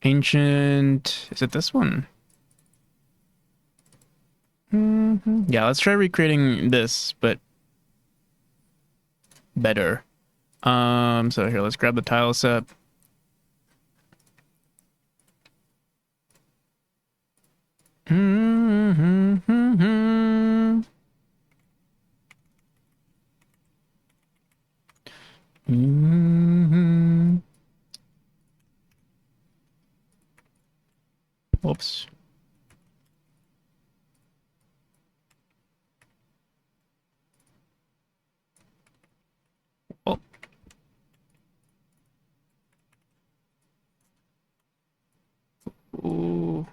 A: Ancient, is it this one? Yeah, let's try recreating this, but better. So here, let's grab the tile set. Whoops. Oh. Ooh.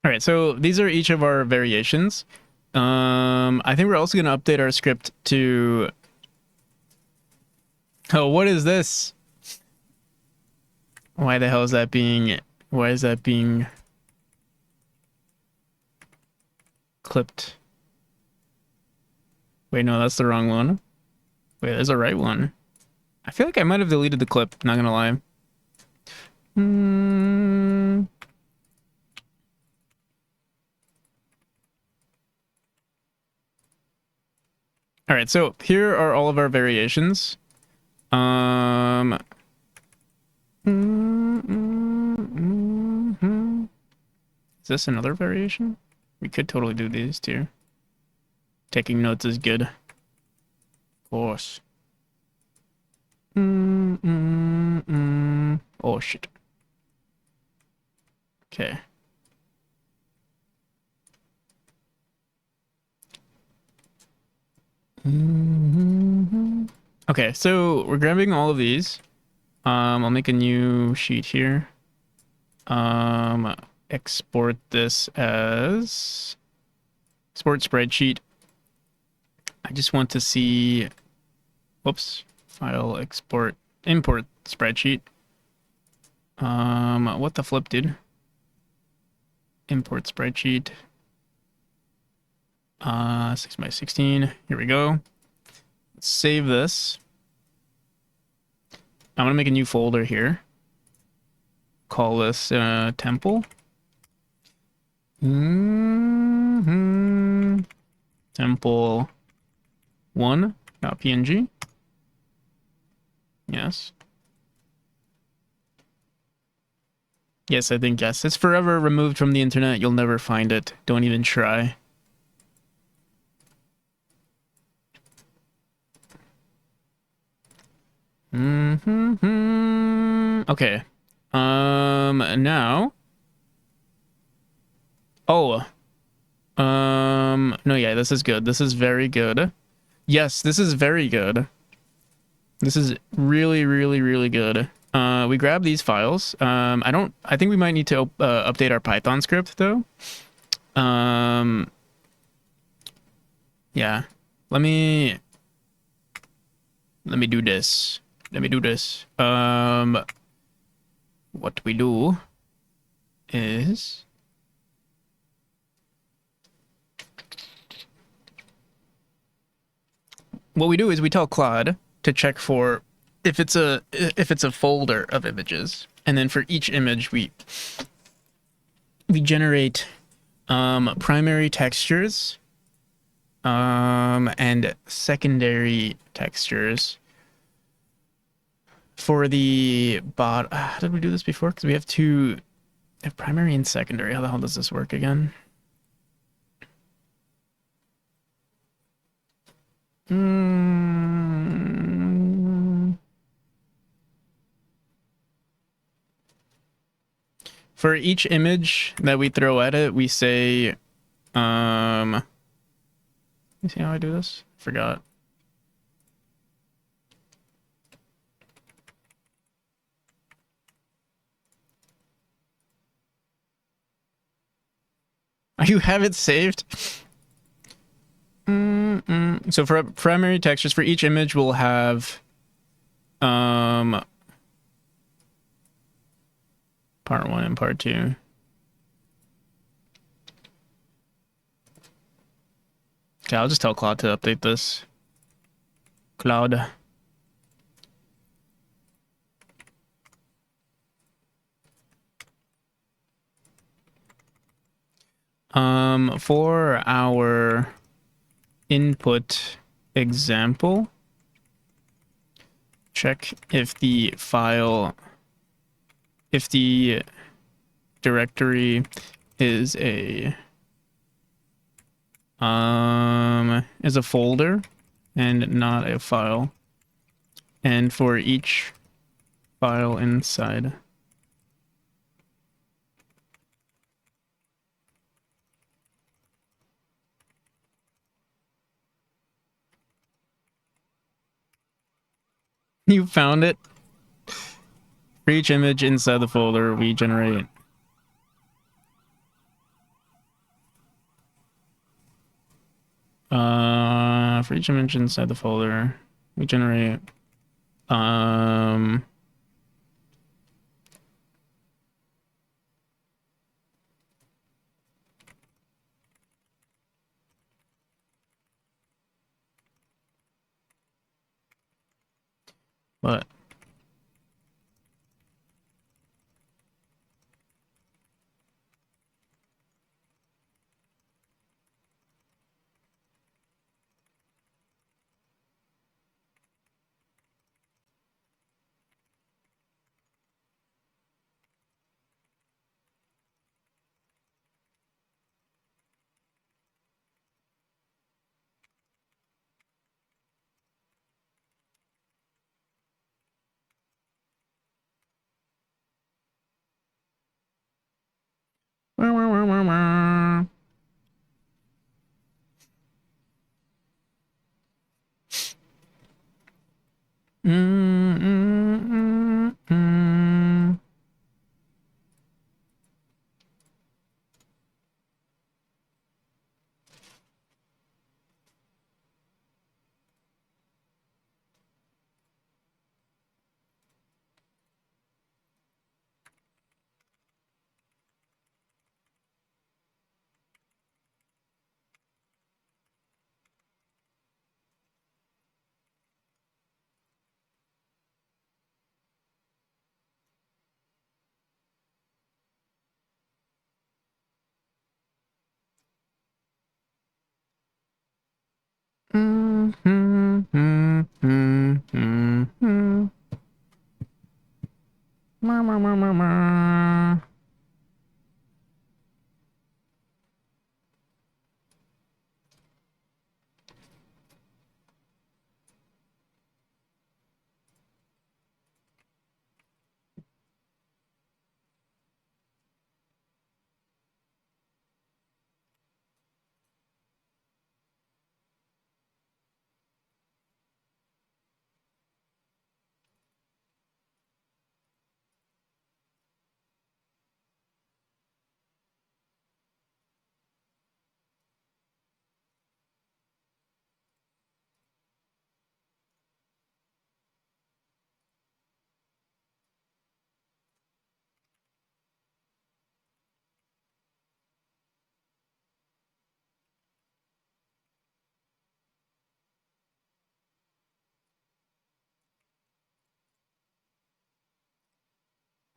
A: All right, so these are each of our variations. I think we're also going to update our script to... Oh, what is this? Why the hell is that being... Why is that being... clipped? Wait, no, that's the wrong one. Wait, there's a right one. I feel like I might have deleted the clip, not gonna lie. All right, so here are all of our variations. Is this another variation? We could totally do these too. Taking notes is good. Of course. Oh, shit. Okay. Okay, so we're grabbing all of these. I'll make a new sheet here. Export this as export spreadsheet. I just want to see, whoops, file export, import spreadsheet. What the flip, dude? Import spreadsheet. 6x16. Here we go. Let's save this. I'm gonna make a new folder here. Call this temple. Temple 1.png. Yes. Yes, I think yes. It's forever removed from the internet. You'll never find it. Don't even try. Okay. Now. Oh. No, yeah, this is good. This is very good. Yes, this is very good. This is really, really, really good. We grab these files. I think we might need to update our Python script though. Yeah. Let me do this. Let me do this. What we do is we tell Claude to check for if it's a folder of images, and then for each image we generate primary textures and secondary textures for the bot. How did we do this before? Because we have primary and secondary. How the hell does this work again? For each image that we throw at it, we say, let me see how I do this. Forgot. You have it saved? So for primary textures, for each image, we'll have part 1 and part 2. Okay, I'll just tell Claude to update this. Claude. For our input example, check if the directory is a folder and not a file. And for each file inside. You found it? For each image inside the folder, we generate for each image inside the folder, we generate what?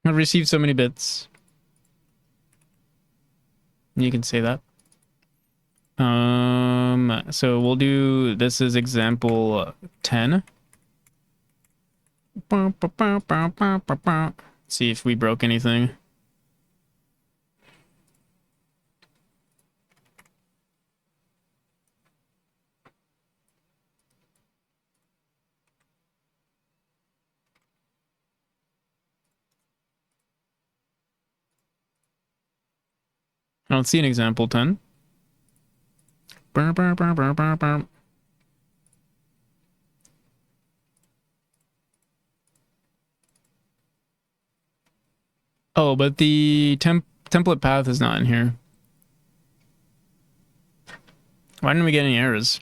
A: I've received so many bits. You can say that. So we'll do, this is example 10. See if we broke anything. I don't see an example 10. Oh, but the template path is not in here. Why didn't we get any errors?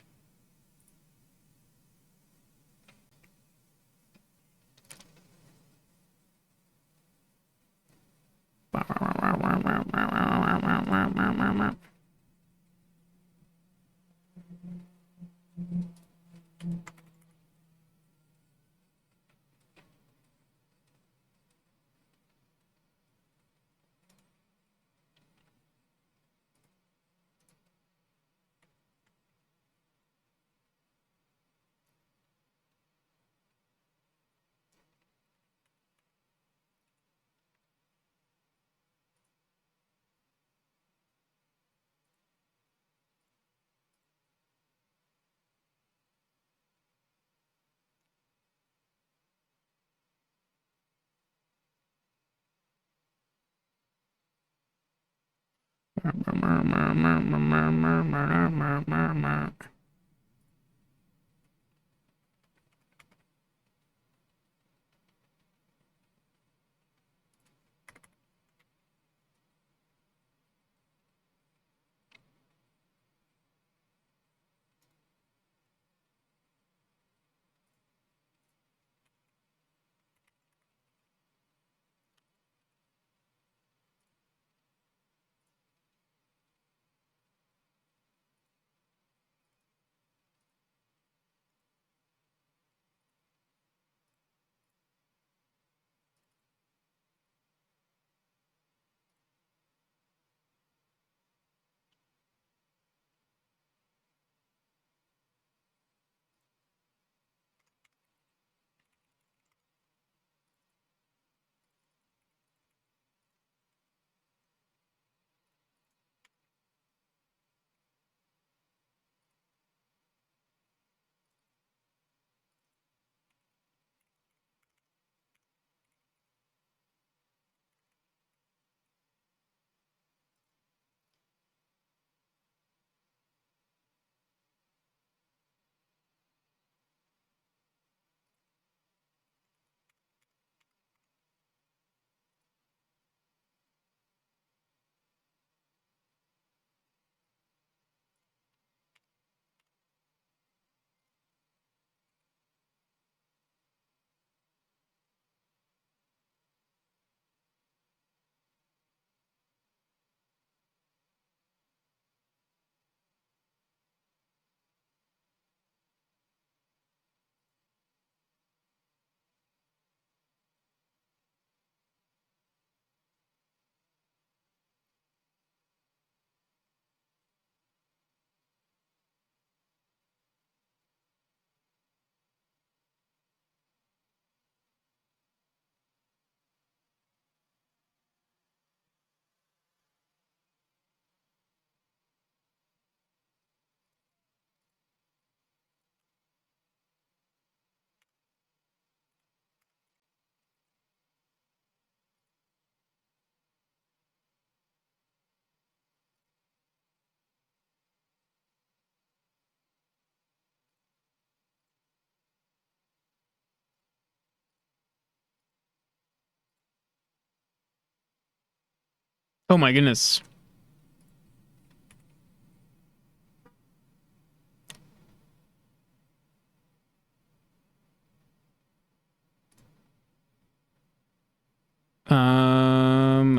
A: Oh my goodness.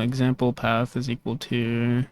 A: Example path is equal to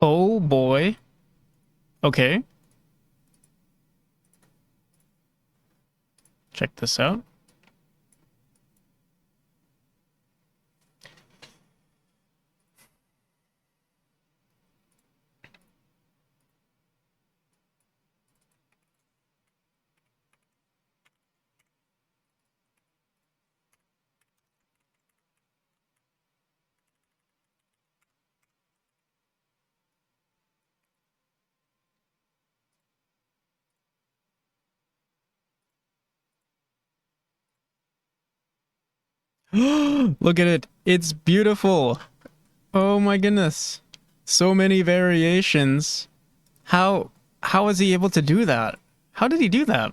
A: Oh boy. Okay. Check this out. Look at it. It's beautiful. Oh my goodness. So many variations. How how was he able to do that? How did he do that?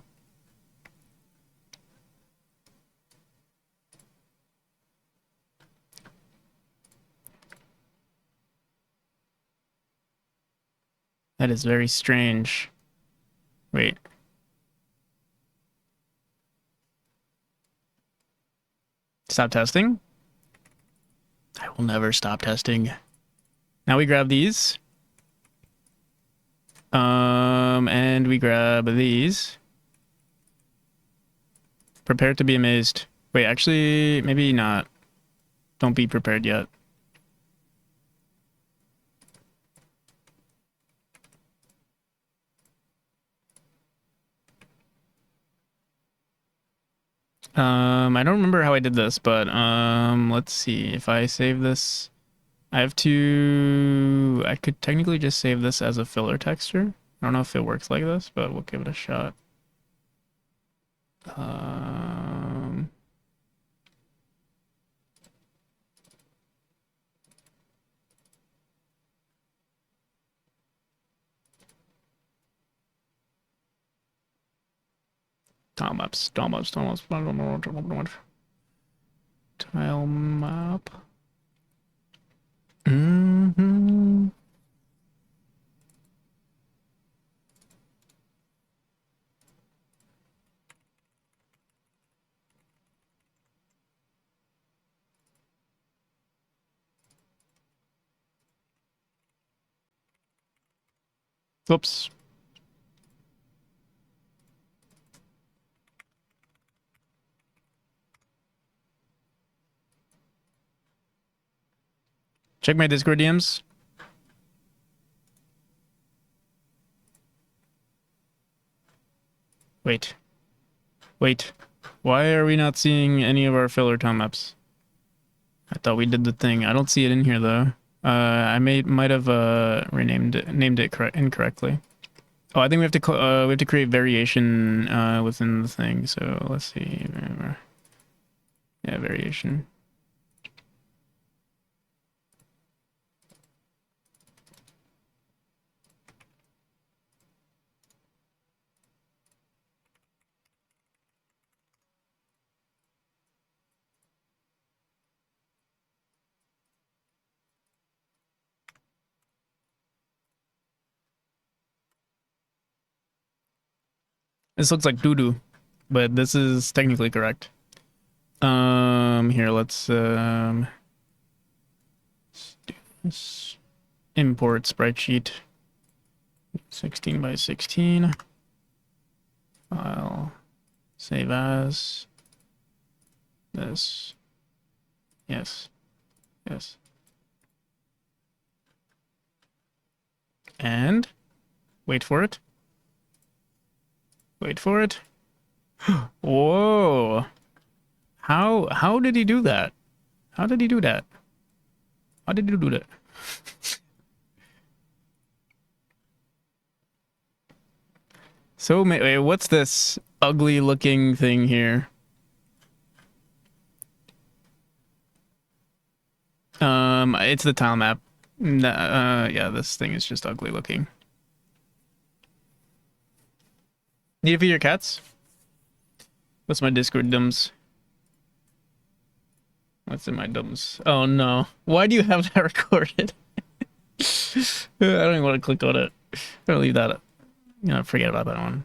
A: That is very strange. Wait. Stop testing? I will never stop testing. Now we grab these. And we grab these. Prepare to be amazed. Wait, actually, maybe not. Don't be prepared yet. I don't remember how I did this, but let's see. If I save this, I have to. I could technically just save this as a filler texture. I don't know if it works like this, but we'll give it a shot. Um, Tilemap's, tile map. Mm-hmm. Whoops. Check my Discord DMs. Wait. Wait. Why are we not seeing any of our filler time maps? I thought we did the thing. I don't see it in here though. I might have named it incorrectly. Oh, I think we have to create variation within the thing. So let's see. Yeah, variation. This looks like doo-doo, but this is technically correct. Here, let's do this. Import sprite sheet. 16 by 16. File. Save as. This. Yes. Yes. And wait for it. Wait for it. Whoa. How did he do that? How did he do that? How did he do that? So, wait, what's this ugly looking thing here? It's the tile map. Yeah, this thing is just ugly looking. Need to feed your cats? What's my Discord dums? What's in my dums? Oh no. Why do you have that recorded? I don't even want to click on it. I'm gonna leave that. Forget about that one.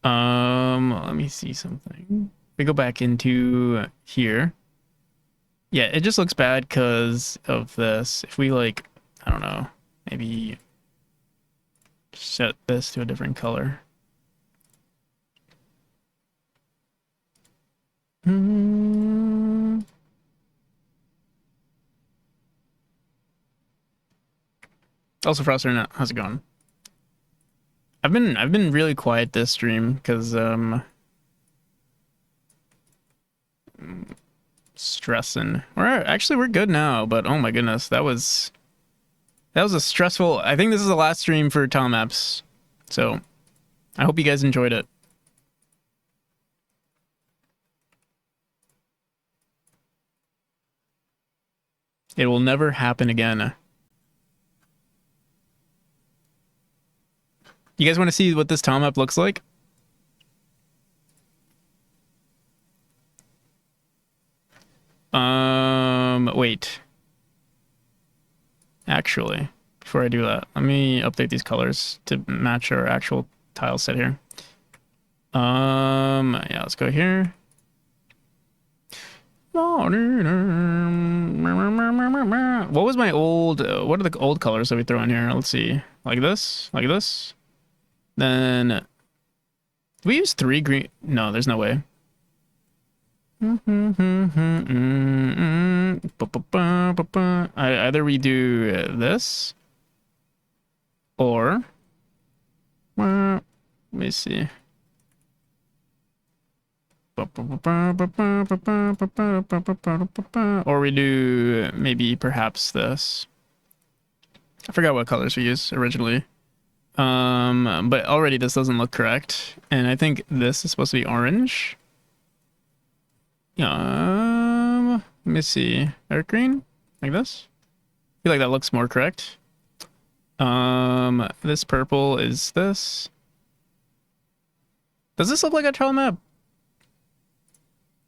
A: Let me see something. We go back into here. Yeah, it just looks bad because of this. If we like, I don't know. Maybe set this to a different color. Also, Froster, how's it going? I've been really quiet this stream because stressing. We're good now, but oh my goodness, that was a stressful. I think this is the last stream for Telemaps, so I hope you guys enjoyed it. It will never happen again. You guys want to see what this Telemap looks like? Wait. Actually, before I do that, let me update these colors to match our actual tile set here. Yeah, let's go here. What was my old, what are the old colors that we throw in here? Let's see. Like this? Like this? Then, we use 3 green? No, there's no way. Either we do this, or, let me see. Or we do maybe perhaps this. I forgot what colors we used originally. But already this doesn't look correct. And I think this is supposed to be orange. Let me see. Dark green? Like this? I feel like that looks more correct. This purple is this. Does this look like a tile map?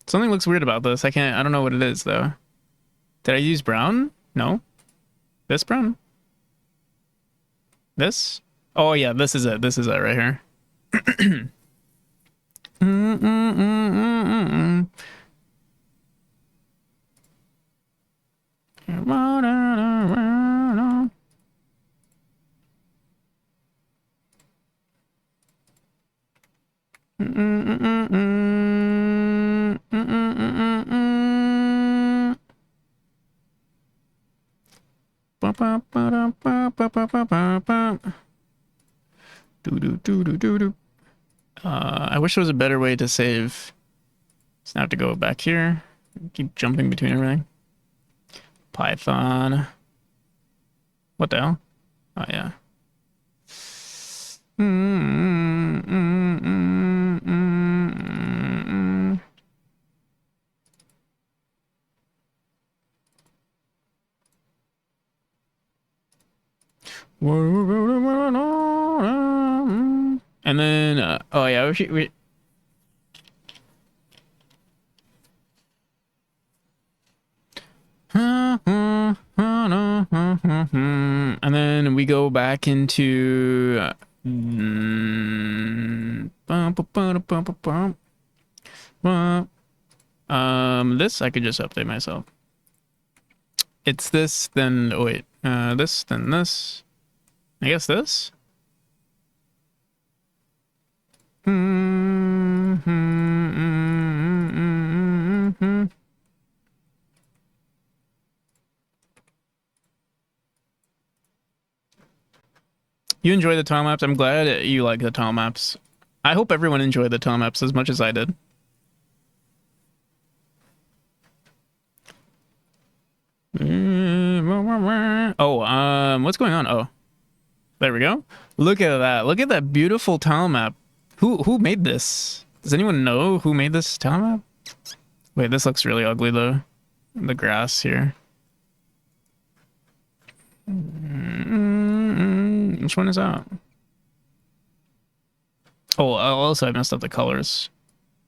A: Something looks weird about this. I don't know what it is though. Did I use brown? No. This brown? This? Oh yeah, this is it. This is it right here. I wish there was a better way to save. So now I have to go back here. Keep jumping between everything. Python. What the hell? Oh yeah. And then, oh yeah, and then we go back into this I could just update myself. It's this, then oh wait, this, then this. I guess this. You enjoy the tile maps. I'm glad you like the tile maps. I hope everyone enjoyed the tile maps as much as I did. Oh, what's going on? Oh, there we go. Look at that. Look at that beautiful tile map. Who made this? Does anyone know who made this tile map? Wait, this looks really ugly though. The grass here. Which one is that? Oh, also I messed up the colors.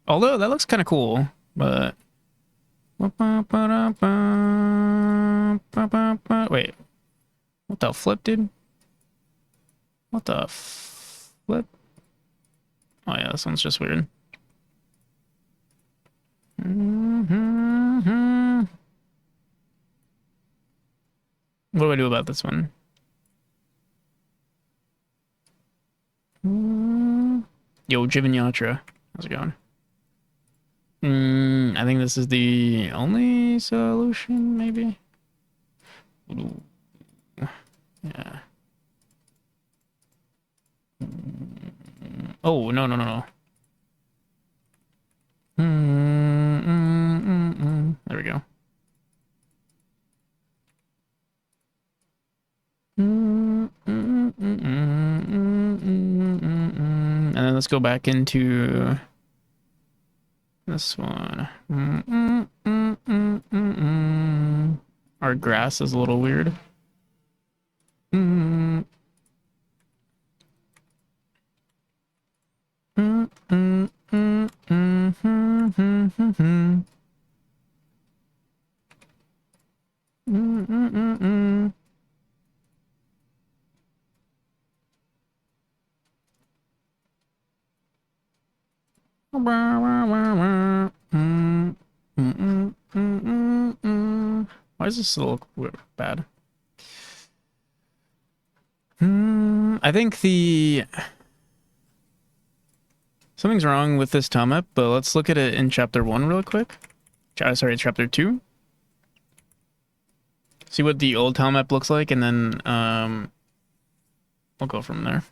A: Although that looks kind of cool, but wait, what the flip, dude? What the flip? Oh yeah, this one's just weird. What do I do about this one? Yo, Jivanyatra. How's it going? I think this is the only solution, maybe? Ooh, yeah. Oh, no, no, no, no. There we go. And then let's go back into this one. Our grass is a little weird. Why does this look bad? I think something's wrong with this tilemap, but let's look at it in chapter 1 real quick. Sorry, chapter 2. See what the old tilemap looks like, and then we'll go from there.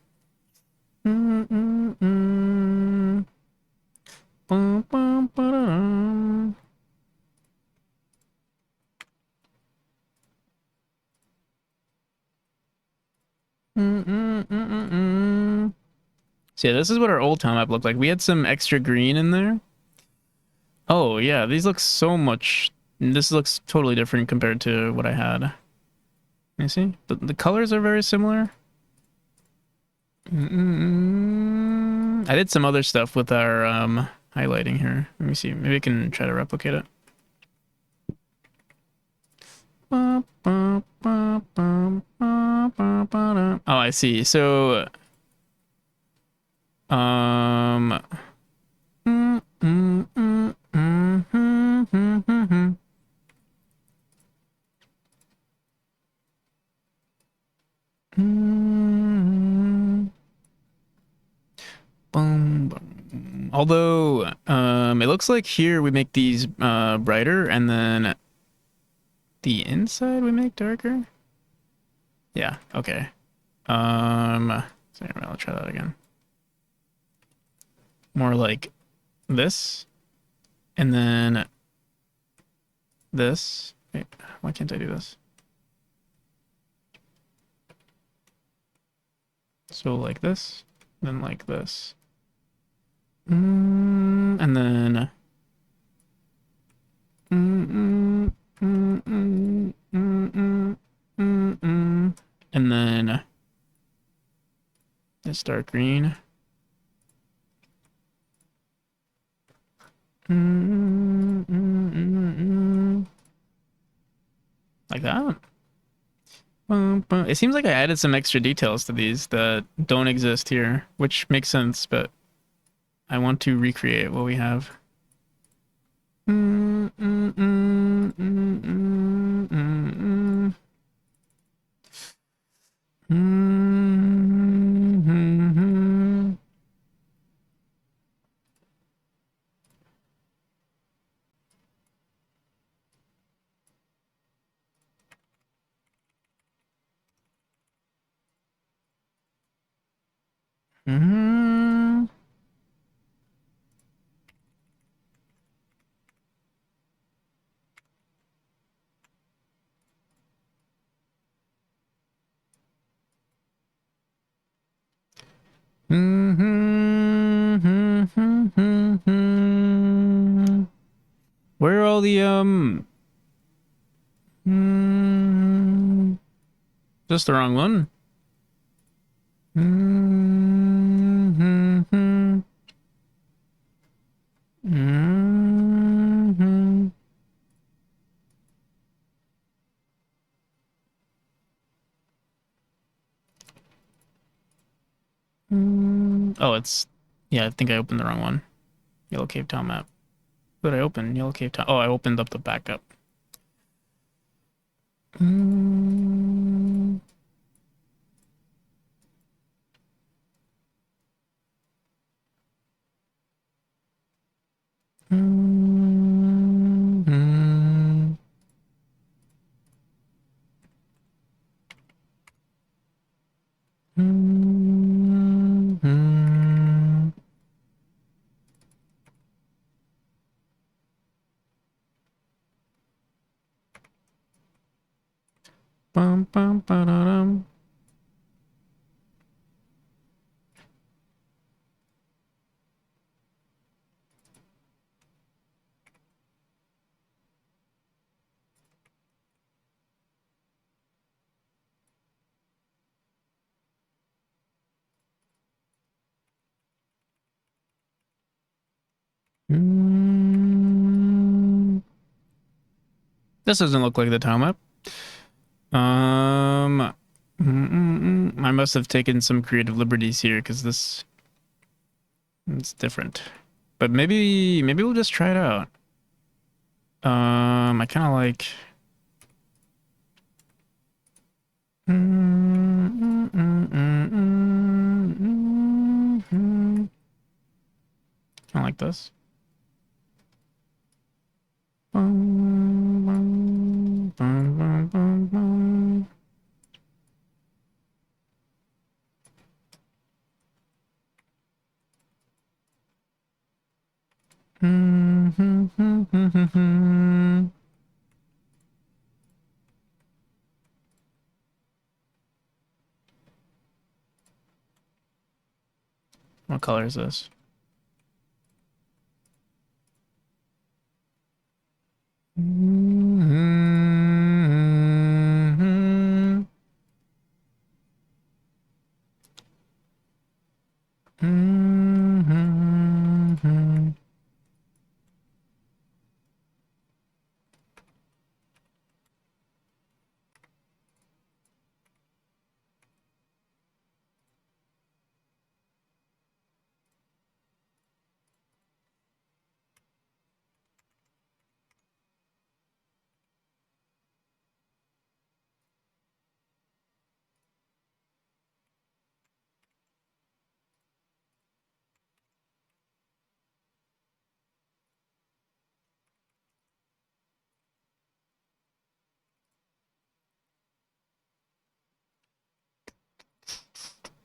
A: So yeah, this is what our old tilemap looked like. We had some extra green in there. Oh yeah, these look so much. This looks totally different compared to what I had. You see, the colors are very similar. I did some other stuff with our highlighting here. Let me see. Maybe I can try to replicate it. Oh, I see. So, um, boom, boom. Although, it looks like here we make these brighter, and then the inside we make darker. Yeah. Okay. Sorry, I'll try that again. More like this, and then this. Wait, why can't I do this? So like this, then like this. And then and then this dark green. Like that. It seems like I added some extra details to these that don't exist here, which makes sense, but I want to recreate what we have. Where are all the just the wrong one. Oh, it's yeah, I think I opened the wrong one. Yellow Cave Town map. What did I open? Yellow Cave Town. Oh, I opened up the backup. Mm. Mm-hmm. Mm-hmm. Bum, bum, ba-da-dum. Mm. This doesn't look like the time map. I must have taken some creative liberties here because this it's different. But maybe we'll just try it out. I kind of like. I like this. What color is this?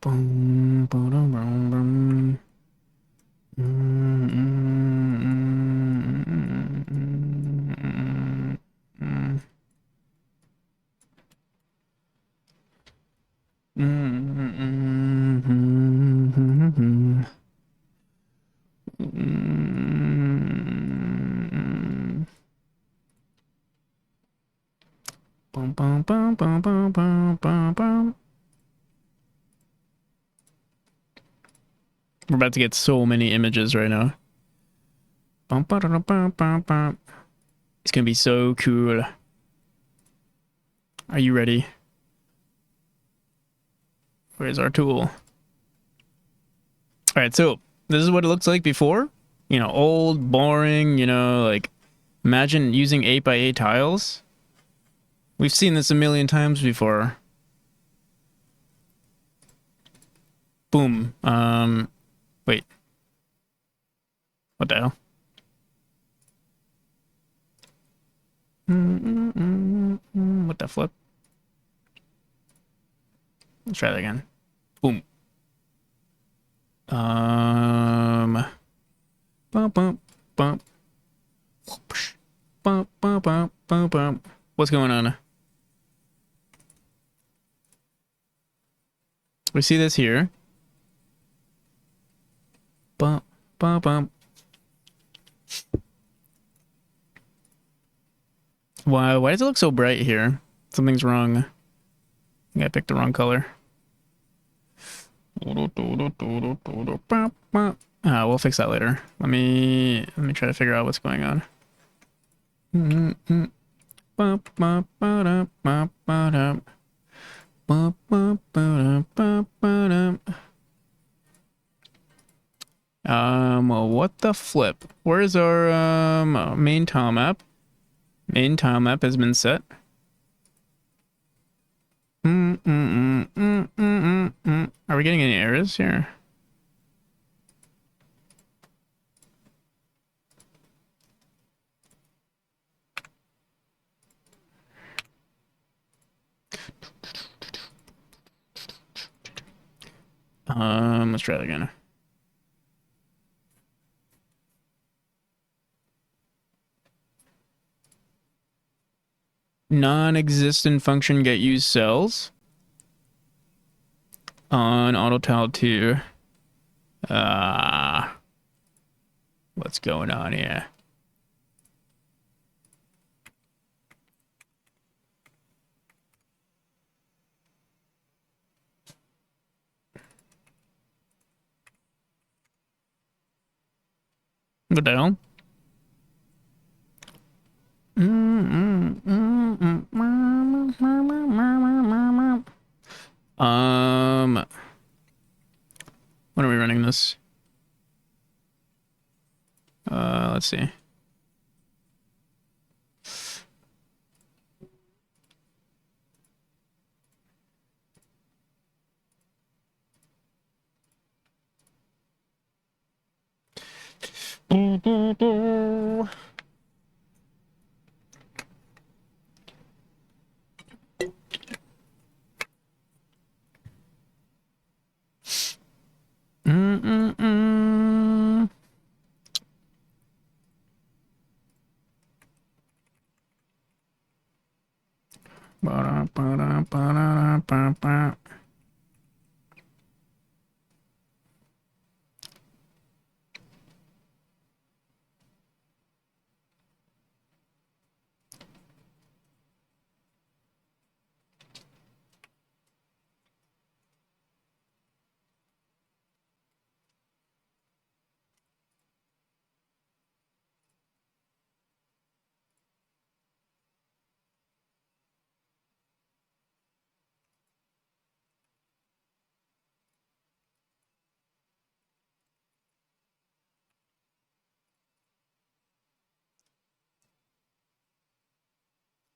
A: Boom, boom, boom, boom. Bum, bum, bum, bum, bum, bum, bum, bum. We're about to get so many images right now. Bum, ba, da, da, bum, bum, bum. It's gonna be so cool. Are you ready? Where's our tool? All right, so this is what it looks like before. You know, old, boring, you know, like imagine using 8x8 tiles. We've seen this a million times before. Boom. Wait. What the hell? What the flip? Let's try that again. Boom. Bump, bump, bump. Bump, bump, bump, bump, bump. What's going on? We see this here. Bump, bump, bump. Why does it look so bright here? Something's wrong. I think I picked the wrong color. We'll fix that later. Let me try to figure out what's going on. What the flip? Where's our main tile map? Main tile map has been set. Are we getting any errors here? Let's try that again. Non-existent function get used cells on auto tile 2. What's going on here? What the hell? When are we running this? Let's see.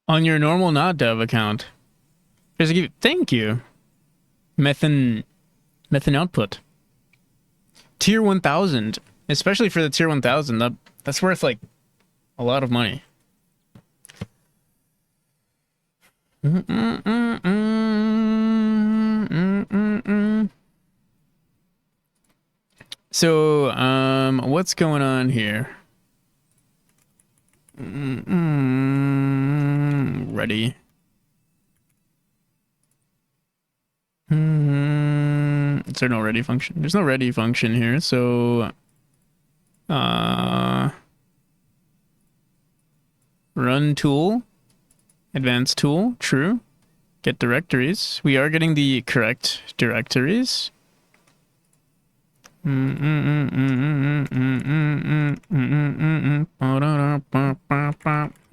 A: On your normal not dev account. Here's a give. Thank you. Methan output. Tier 1000. Especially for the tier 1000. That's worth like a lot of money. So, what's going on here? Ready. Is there no ready function? There's no ready function here, so run tool, advanced tool, true. Get directories. We are getting the correct directories.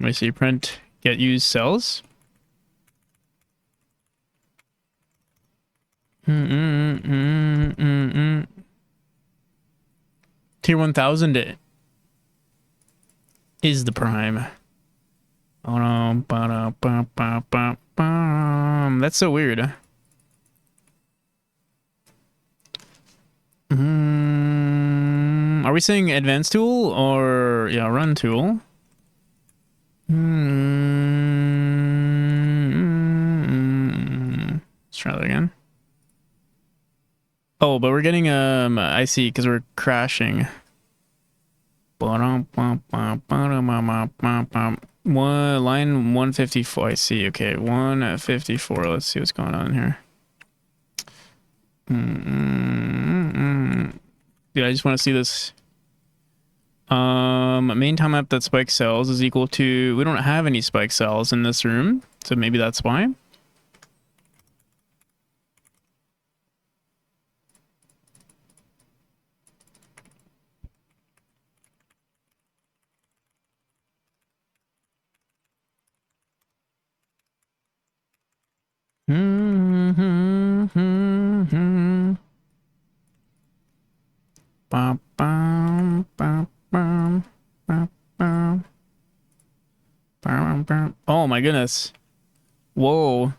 A: I see print get used cells. Tier 1000 is the prime. Oh no. That's so weird. Are we saying advanced tool or yeah, run tool? Let's try that again. Oh, but we're getting I see, because we're crashing. Line 154. I see. Okay, 154. Let's see what's going on here. Dude, I just want to see this. Main tilemap that spike cells is equal to. We don't have any spike cells in this room, so maybe that's why. Oh my goodness. Whoa.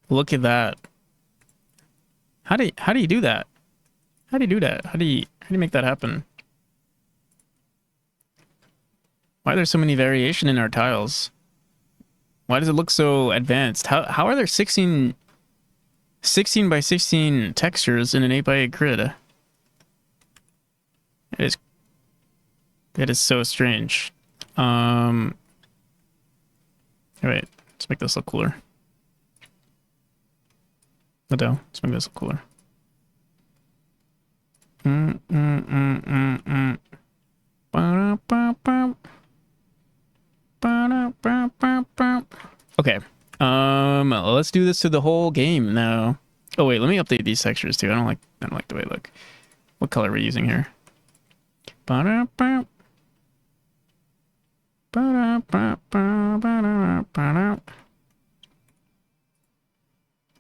A: Look at that. How do you do that? How do you do that? How do you make that happen? Why are there so many variation in our tiles? Why does it look so advanced? How are there 16 16 by 16 textures in an 8 by 8 grid. It is so strange. Wait, let's make this look cooler. Let's make this look cooler. Okay. Let's do this to the whole game now. Oh wait, let me update these textures too. I don't like the way they look. What color are we using here?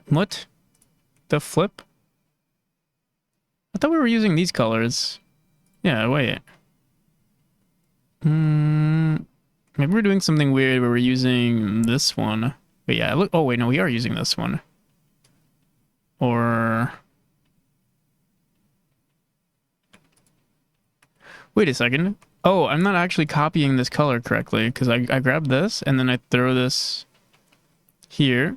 A: What? The flip? I thought we were using these colors. Yeah, wait. Maybe we're doing something weird where we're using this one. But yeah, look. Oh wait, no, we are using this one. Or wait a second. Oh, I'm not actually copying this color correctly because I grab this and then I throw this here.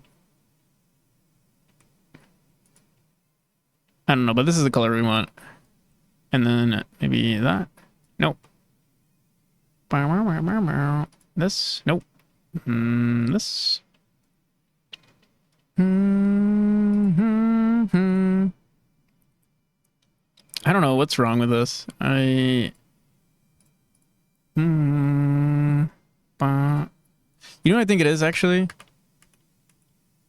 A: I don't know, but this is the color we want. And then maybe that. Nope. This. Nope. This. I don't know what's wrong with this. You know what I think it is actually?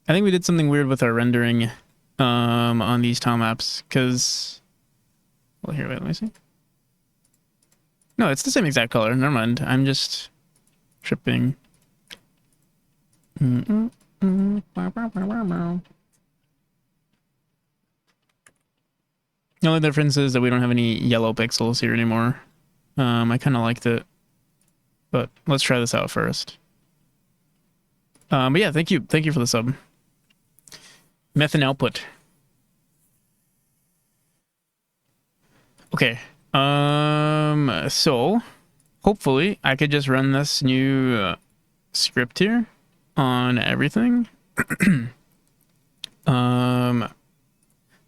A: I think we did something weird with our rendering on these tile maps because well here, wait, let me see. No, it's the same exact color. Never mind. I'm just tripping. The only difference is that we don't have any yellow pixels here anymore. I kind of liked it, but let's try this out first. But yeah, thank you for the sub. Method output. Okay. So hopefully I could just run this new script here on everything.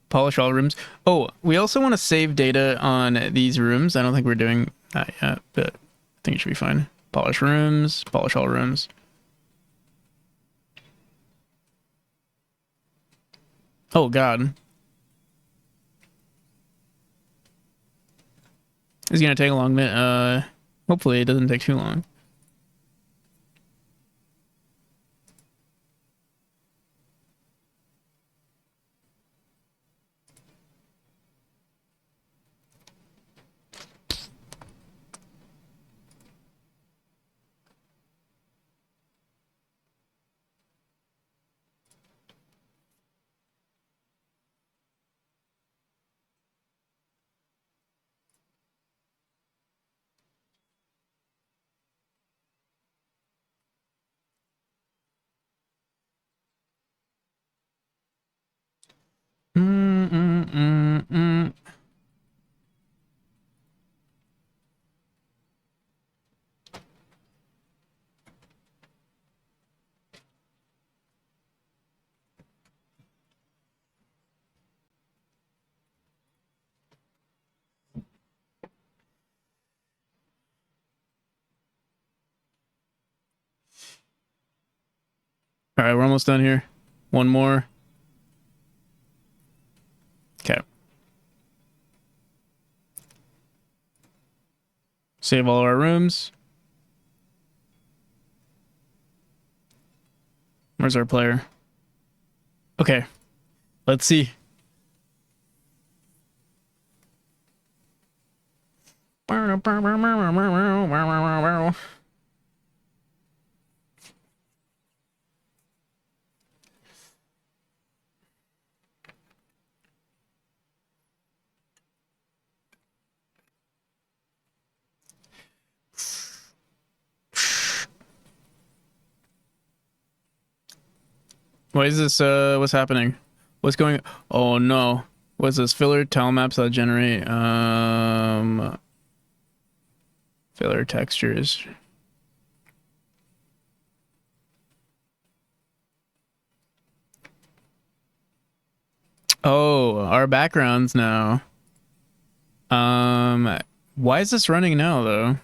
A: Polish all rooms. Oh, we also want to save data on these rooms. I don't think we're doing that yet, but I think it should be fine. Polish rooms, polish all rooms. Oh god. It's gonna take a long minute. Hopefully it doesn't take too long. All right, we're almost done here. One more. Okay. Save all our rooms. Where's our player? Okay. Let's see. What is this? What's happening? What's going? Oh no! What's this? Filler tile maps that generate filler textures. Oh, our backgrounds now. Why is this running now though?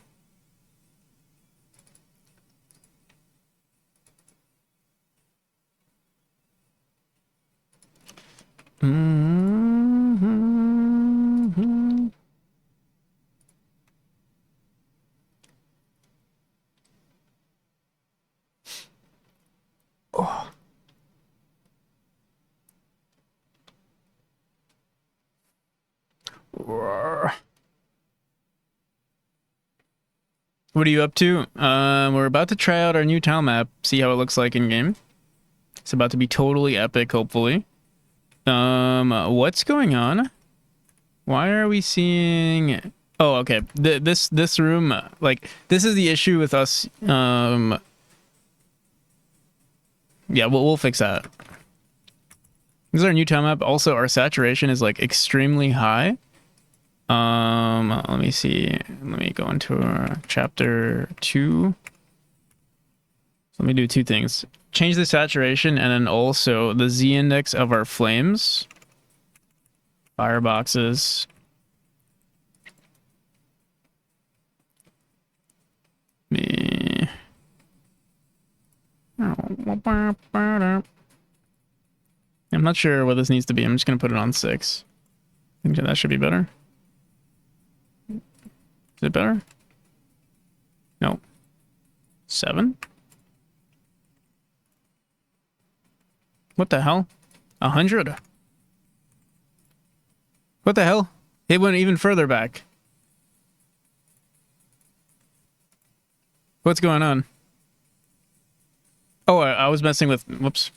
A: Mm-hmm. Oh. What are you up to? We're about to try out our new tile map, see how it looks like in game. It's about to be totally epic, hopefully. What's going on? Why are we seeing? Oh, okay. This room, like this is the issue with us. Yeah, we'll fix that. This is our new tile map. Also, our saturation is like extremely high. Let me see. Let me go into chapter 2. Let me do two things. Change the saturation and then also the Z index of our flames. Fireboxes. Me. I'm not sure what this needs to be. I'm just gonna put it on 6. I think that should be better. Is it better? No. 7? What the hell? 100? What the hell? It went even further back. What's going on? Oh, I was messing with... Whoops.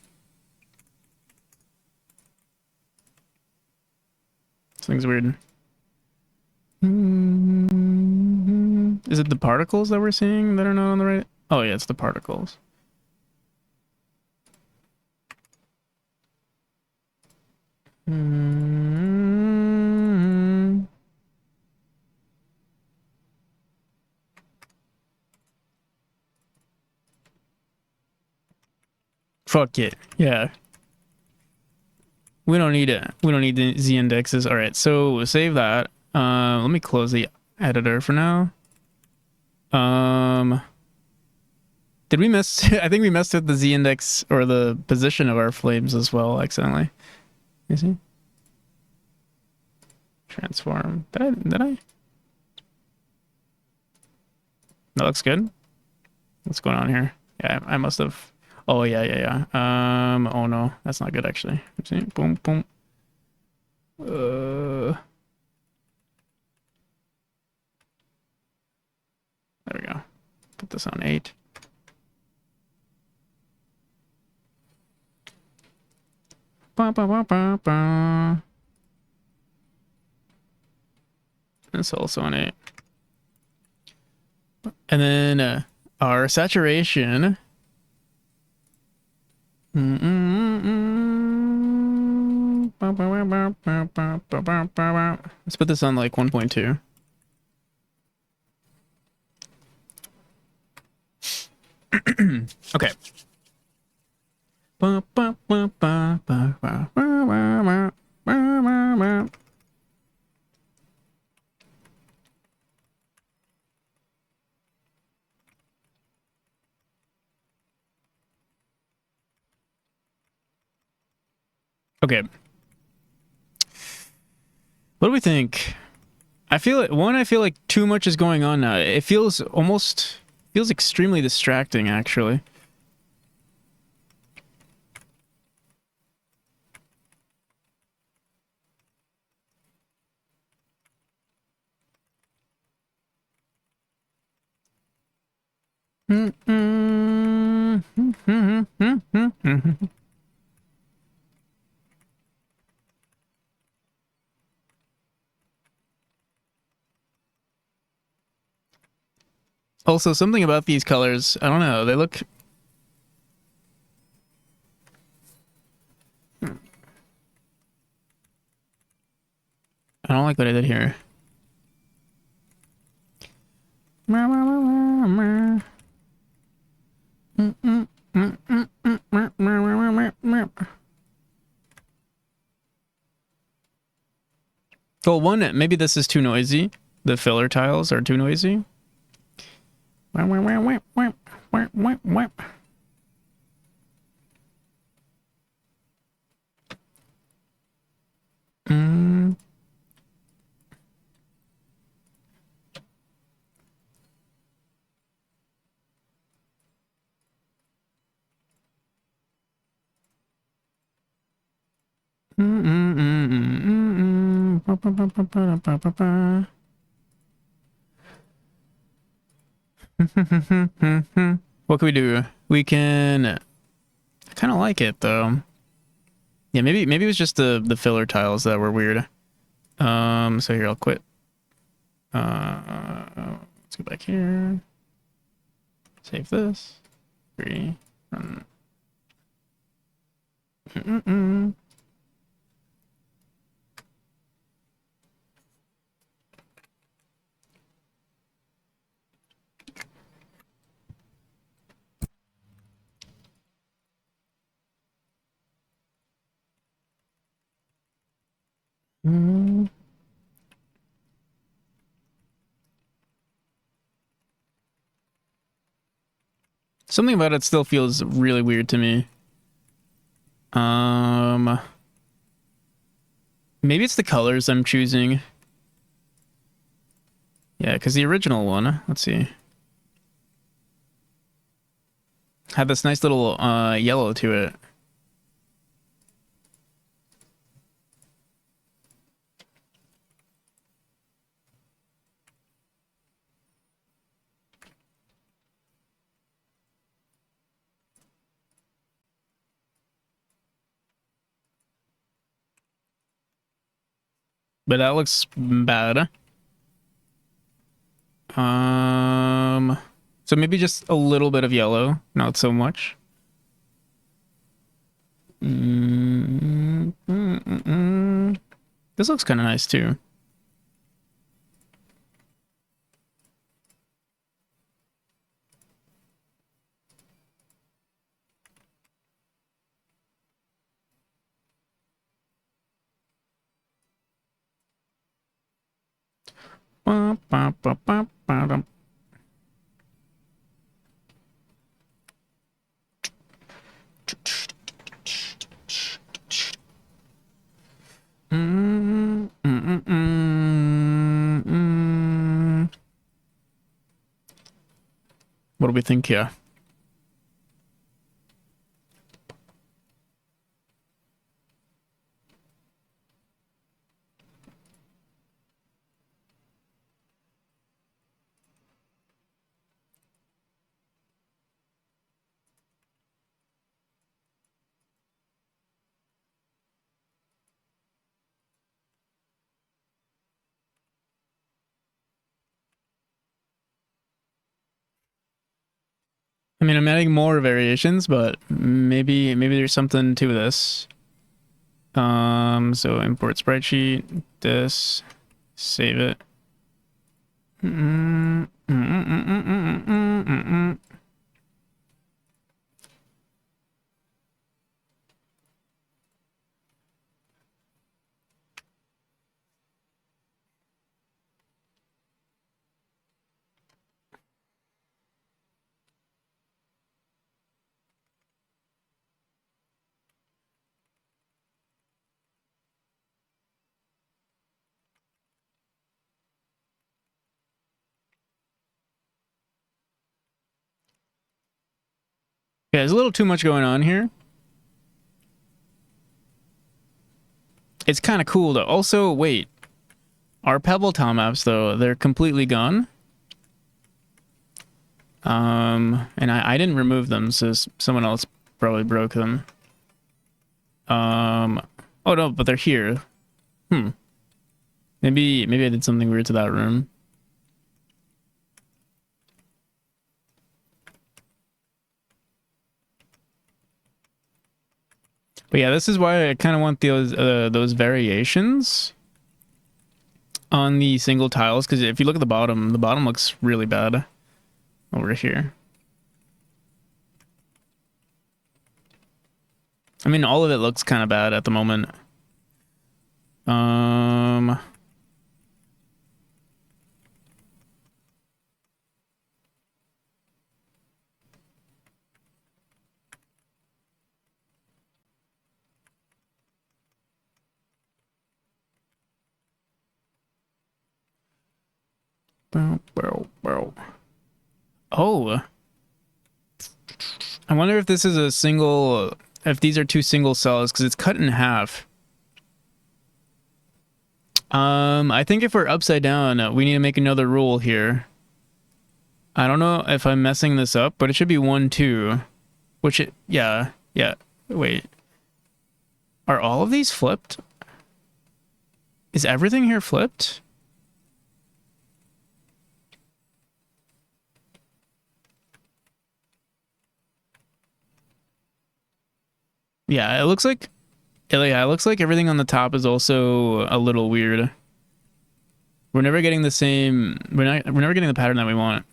A: This thing's weird. Is it the particles that we're seeing that are not on the right? Oh yeah, it's the particles. Fuck it. Yeah. We don't need it. We don't need the Z indexes. All right, so save that. Let me close the editor for now. Did we miss? I think we messed with the Z index or the position of our flames as well accidentally. You see? Transform. Did I? That looks good. What's going on here? Yeah, I must have. Oh yeah. Oh no, that's not good actually. See? Boom, boom. There we go. Put this on 8. Ba, ba, ba, ba, ba. It's also on 8. And then our saturation. Let's put this on like 1.2. Okay. Okay. What do we think? I feel like too much is going on now. It feels extremely distracting actually. Also, something about these colors, I don't know, they look... I don't like what I did here. Well, one, maybe this is too noisy. The filler tiles are too noisy. Mm. What can we do? We can. I kind of like it though. Yeah, maybe it was just the filler tiles that were weird. So here I'll quit. Let's go back here. Save this. 3. Run. Something about it still feels really weird to me. Maybe it's the colors I'm choosing. Yeah, because the original one, let's see, had this nice little yellow to it. But that looks bad. So maybe just a little bit of yellow, not so much. This looks kind of nice too. What do we think here? I mean, I'm adding more variations, but maybe there's something to this. So import sprite sheet, this, save it. Yeah, there's a little too much going on here. It's kind of cool though. Also, wait. Our Pebble tile maps though, they're completely gone. And I didn't remove them, so someone else probably broke them. Oh no, but they're here. Maybe I did something weird to that room. But yeah, this is why I kind of want those variations on the single tiles, because if you look at the bottom looks really bad over here. I mean, all of it looks kind of bad at the moment. Oh. I wonder if this is a single... If these are two single cells, because it's cut in half. I think if we're upside down, we need to make another rule here. I don't know if I'm messing this up, but it should be 1, 2. Which it... Yeah. Yeah. Wait. Are all of these flipped? Is everything here flipped? Yeah, it looks like... Yeah, it looks like everything on the top is also a little weird. We're never getting the same... We're never getting the pattern that we want.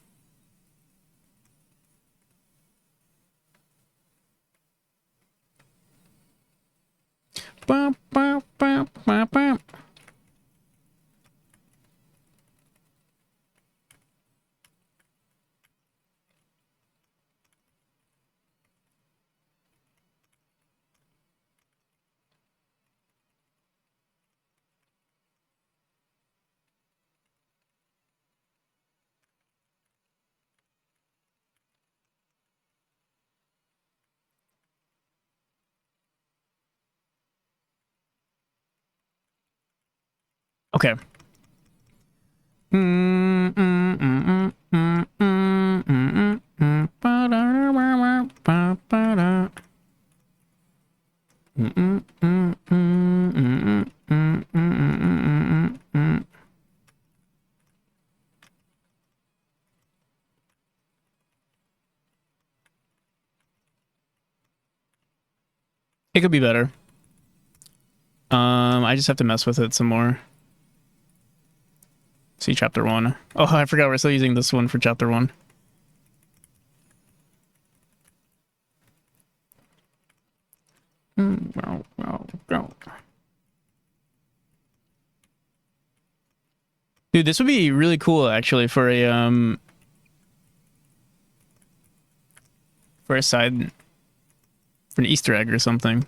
A: Okay. It could be better. I just have to mess with it some more. See chapter 1. Oh, I forgot we're still using this one for chapter 1. Dude, this would be really cool actually for a side, for an Easter egg or something.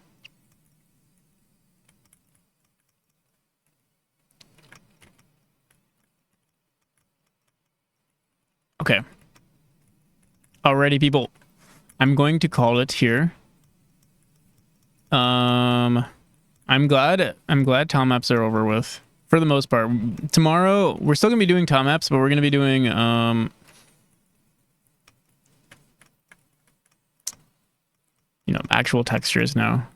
A: Okay. Alrighty, people. I'm going to call it here. I'm glad telemaps are over with for the most part. Tomorrow we're still gonna be doing telemaps, but we're gonna be doing you know, actual textures now.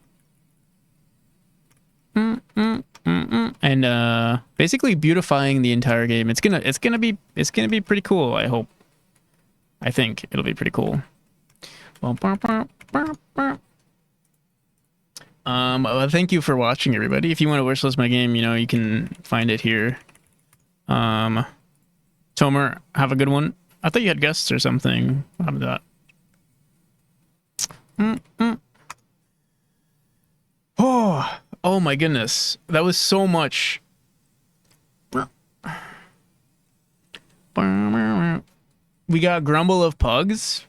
A: And basically beautifying the entire game. It's gonna be pretty cool, I hope. I think it'll be pretty cool. Thank you for watching, everybody. If you want to wishlist my game, you know, you can find it here. Tomer, have a good one. I thought you had guests or something. What happened to that? Oh my goodness. That was so much. We got Grumble of Pugs.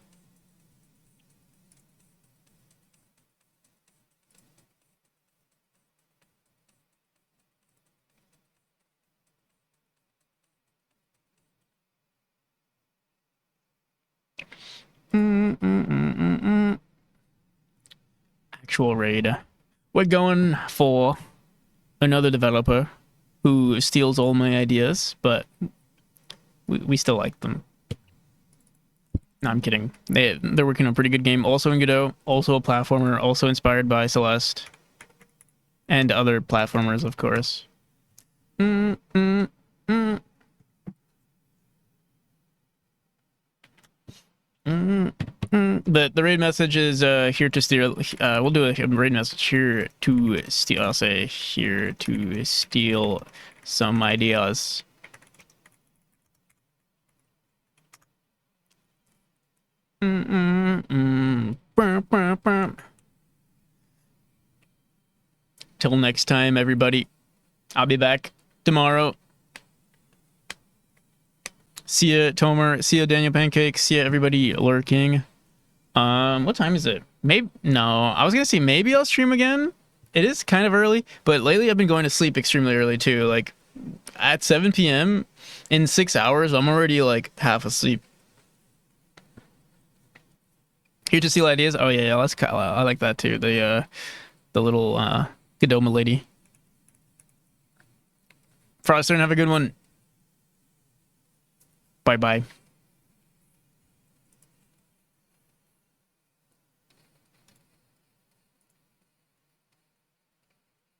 A: Actual raid. We're going for another developer who steals all my ideas, but we still like them. No, I'm kidding. They're working on a pretty good game. Also in Godot, also a platformer, also inspired by Celeste. And other platformers, of course. The raid message is here to steal. We'll do a raid message here to steal. I'll say here to steal some ideas. Till next time, everybody. I'll be back tomorrow. See ya, Tomer. See ya, Daniel Pancake. See ya, everybody lurking. What time is it? Maybe no. I was gonna say maybe I'll stream again. It is kind of early, but lately I've been going to sleep extremely early too. Like at 7 p.m. in 6 hours, I'm already like half asleep. Here to steal ideas. Oh yeah, that's kind of, I like that too. The little Godoma lady. Froster, have a good one. Bye bye.